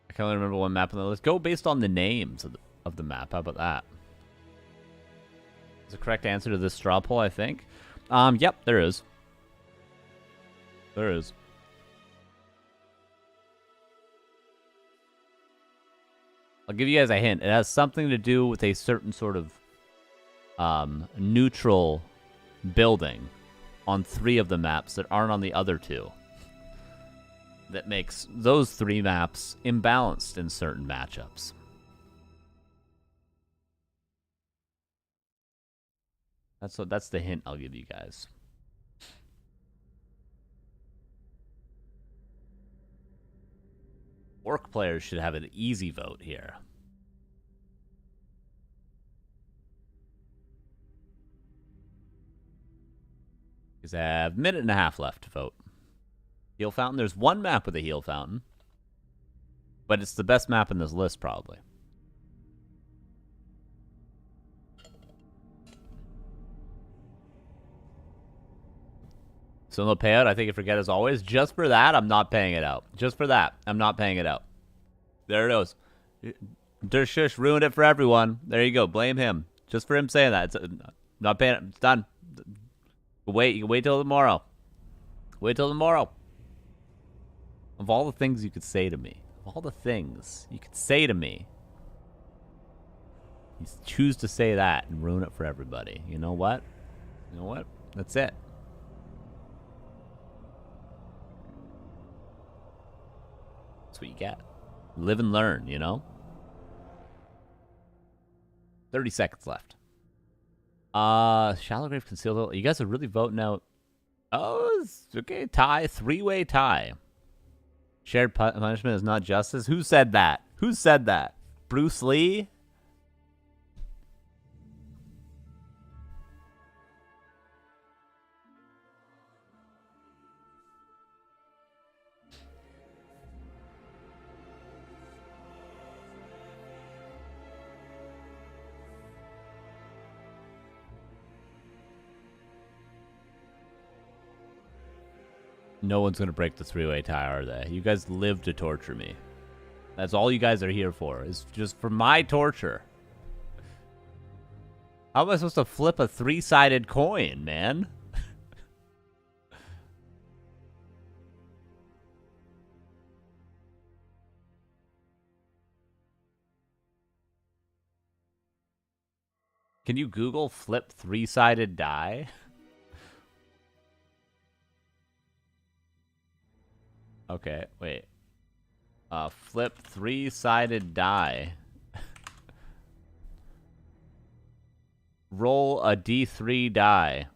I can't remember one map on the list. Go based on the names of the map. How about that? Is the correct answer to this straw poll, I think. Yep, there is. There is. I'll give you guys a hint. It has something to do with a certain sort of neutral building on 3 of the maps that aren't on the other 2. That makes those 3 maps imbalanced in certain matchups. That's the hint I'll give you guys. Orc players should have an easy vote here. Because I have a minute and a half left to vote. Heal fountain. There's one map with a heal fountain. But it's the best map in this list, probably. So no payout. I think you forget as always. Just for that, I'm not paying it out. Just for that, I'm not paying it out. There it is. Shush ruined it for everyone. There you go. Blame him. Just for him saying that. It's not paying it. It's done. Wait. You can wait till tomorrow. Wait till tomorrow. Of all the things you could say to me, of all the things you could say to me, you choose to say that and ruin it for everybody. You know what? You know what? That's it. That's what you get. Live and learn, you know? 30 seconds left. Shallow Grave Concealed. You guys are really voting out. Oh, it's okay. Tie. 3-way tie. Shared punishment is not justice. Who said that? Who said that? Bruce Lee? No one's going to break the 3-way tie, are they? You guys live to torture me. That's all you guys are here for, is just for my torture. How am I supposed to flip a 3-sided coin, man? Can you Google flip 3-sided die? Okay, wait. Flip 3-sided die. Roll a D3 die.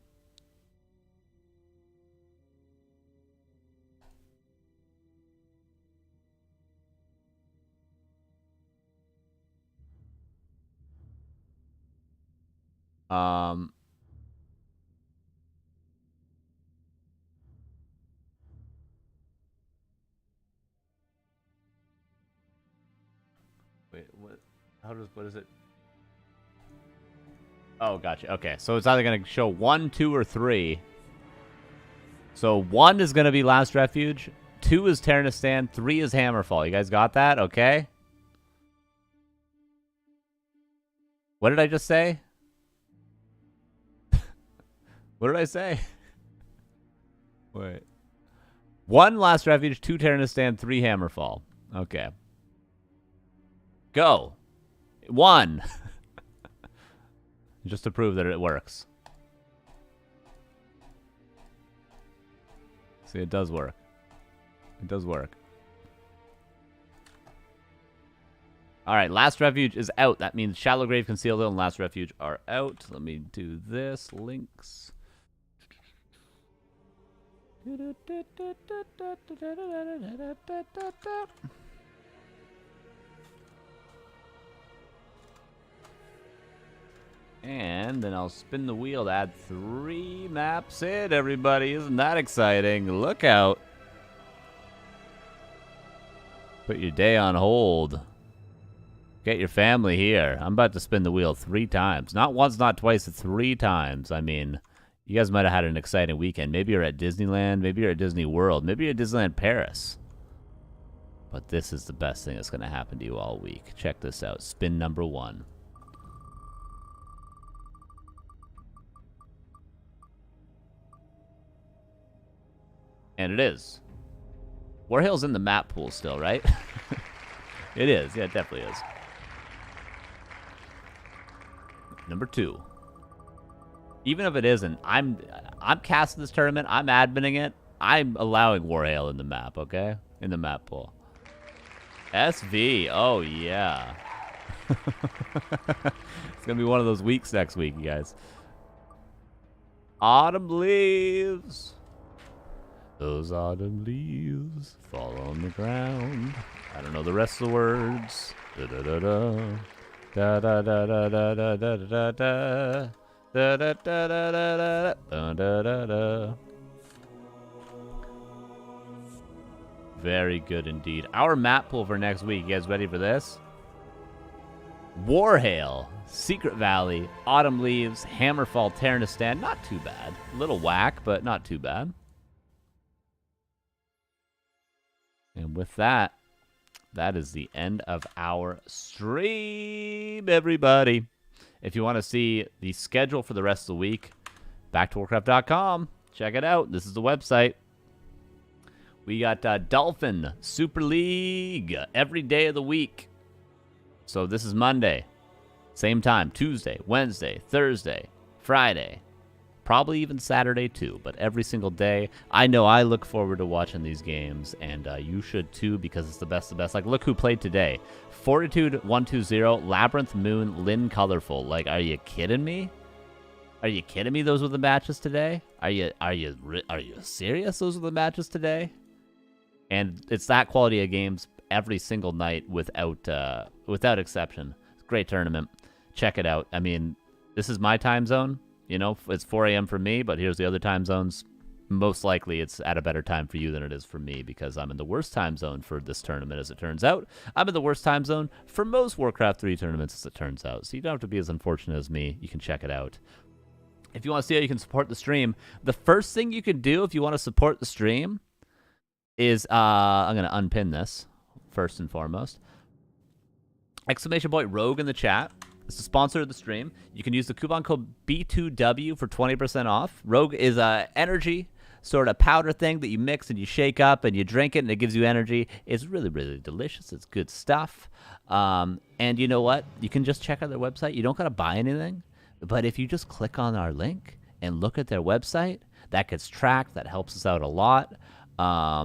Wait, what? What is it? Oh, gotcha. Okay, so it's either going to show 1, 2, or 3. So 1 is going to be Last Refuge, 2 is Terranistan, 3 is Hammerfall. You guys got that? Okay. What did I just say? What did I say? Wait. 1 Last Refuge, 2 Terranistan, 3 Hammerfall. Okay. Go. 1. Just to prove that it works. See, it does work. It does work. All right, Last Refuge is out. That means Shallow Grave, Concealed Hill, and Last Refuge are out. Let me do this. Links. And then I'll spin the wheel to add 3 maps in, everybody. Isn't that exciting? Look out. Put your day on hold. Get your family here. I'm about to spin the wheel 3 times. Not once, not twice, 3 times. I mean, you guys might have had an exciting weekend. Maybe you're at Disneyland. Maybe you're at Disney World. Maybe you're at Disneyland Paris. But this is the best thing that's going to happen to you all week. Check this out. Spin number 1. And it is. Warhill's in the map pool still, right? It is. Yeah, it definitely is. Number 2. Even if it isn't, I'm casting this tournament. I'm adminning it. I'm allowing Warhill in the map, okay? In the map pool. SV. Oh, yeah. It's going to be one of those weeks next week, you guys. Autumn leaves. Those autumn leaves fall on the ground. I don't know the rest of the words. Da da da da. Da da da da da da da da da. Da da da da da da da da da. Very good indeed. Our map pool for next week. You guys ready for this? Warhail, Secret Valley, Autumn Leaves, Hammerfall, Terranistan. Not too bad. A little whack, but not too bad. And with that, that is the end of our stream, everybody. If you want to see the schedule for the rest of the week, backtowarcraft.com. Check it out. This is the website. We got Dolphin Super League every day of the week. So this is Monday. Same time. Tuesday, Wednesday, Thursday, Friday. Probably even Saturday too, but every single day. I know I look forward to watching these games, and you should too, because it's the best of the best. Like, look who played today. Fortitude 120, Labyrinth Moon, Lynn Colorful. Like, are you kidding me? Are you kidding me? Those were the matches today? Are you serious? Those were the matches today? And it's that quality of games every single night without exception. It's a great tournament. Check it out. I mean, this is my time zone. You know, it's 4 a.m. for me, but here's the other time zones. Most likely it's at a better time for you than it is for me, because I'm in the worst time zone for this tournament, as it turns out. I'm in the worst time zone for most Warcraft 3 tournaments, as it turns out. So you don't have to be as unfortunate as me. You can check it out. If you want to see how you can support the stream, the first thing you can do if you want to support the stream is, I'm going to unpin this first and foremost. Exclamation point Rogue in the chat. It's the sponsor of the stream. You can use the coupon code B2W for 20% off. Rogue is a energy sort of powder thing that you mix and you shake up and you drink it and it gives you energy. It's really, really delicious. It's good stuff. And you know what? You can just check out their website. You don't got to buy anything. But if you just click on our link and look at their website, that gets tracked. That helps us out a lot.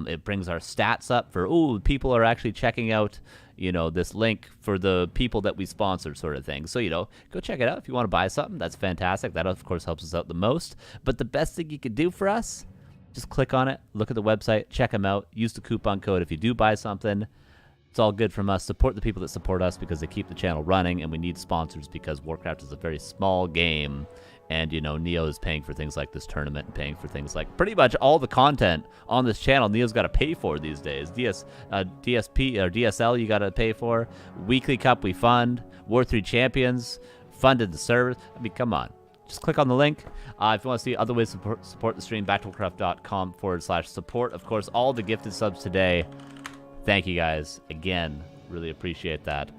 It brings our stats up for, people are actually checking out, this link for the people that we sponsor, sort of thing. So, go check it out. If you want to buy something, that's fantastic. That, of course, helps us out the most. But the best thing you could do for us, just click on it, look at the website, check them out, use the coupon code if you do buy something. It's all good from us. Support the people that support us because they keep the channel running, and we need sponsors because Warcraft is a very small game. And, Neo is paying for things like this tournament and paying for things like pretty much all the content on this channel. Neo's got to pay for these days. DSP or DSL you got to pay for. Weekly Cup we fund. War 3 Champions funded the servers. I mean, come on. Just click on the link. If you want to see other ways to support the stream, backtowarcraft.com/support. Of course, all the gifted subs today. Thank you guys. Again, really appreciate that.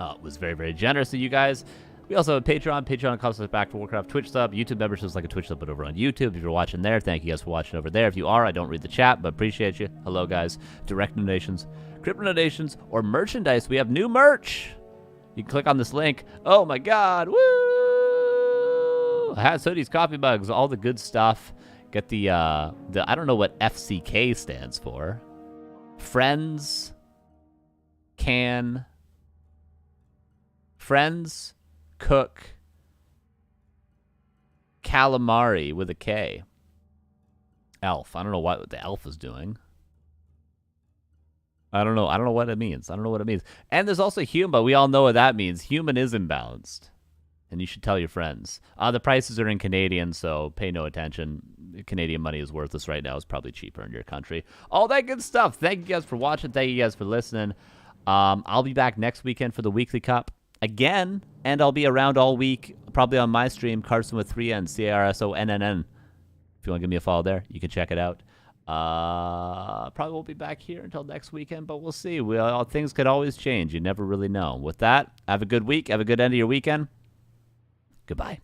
It was very, very generous of you guys. We also have Patreon. Patreon comes us back to Warcraft, Twitch sub. YouTube membership is like a Twitch sub, but over on YouTube. If you're watching there, thank you guys for watching over there. If you are, I don't read the chat, but appreciate you. Hello, guys. Direct donations, crypto donations, or merchandise. We have new merch. You can click on this link. Oh, my God. Woo! Hats, hoodies, coffee mugs, all the good stuff. Get the I don't know what FCK stands for. Friends cook calamari with a K. Elf. I don't know what the elf is doing. I don't know what it means. And there's also human, but we all know what that means. Human is imbalanced. And you should tell your friends. The prices are in Canadian, so pay no attention. Canadian money is worthless right now. It's probably cheaper in your country. All that good stuff. Thank you guys for watching. Thank you guys for listening. I'll be back next weekend for the Weekly Cup again, and I'll be around all week, probably on my stream, Carson with 3 N, CARSONNN. If you want to give me a follow there, you can check it out. Probably won't be back here until next weekend, but we'll see. Things could always change. You never really know. With that, have a good week. Have a good end of your weekend. Goodbye.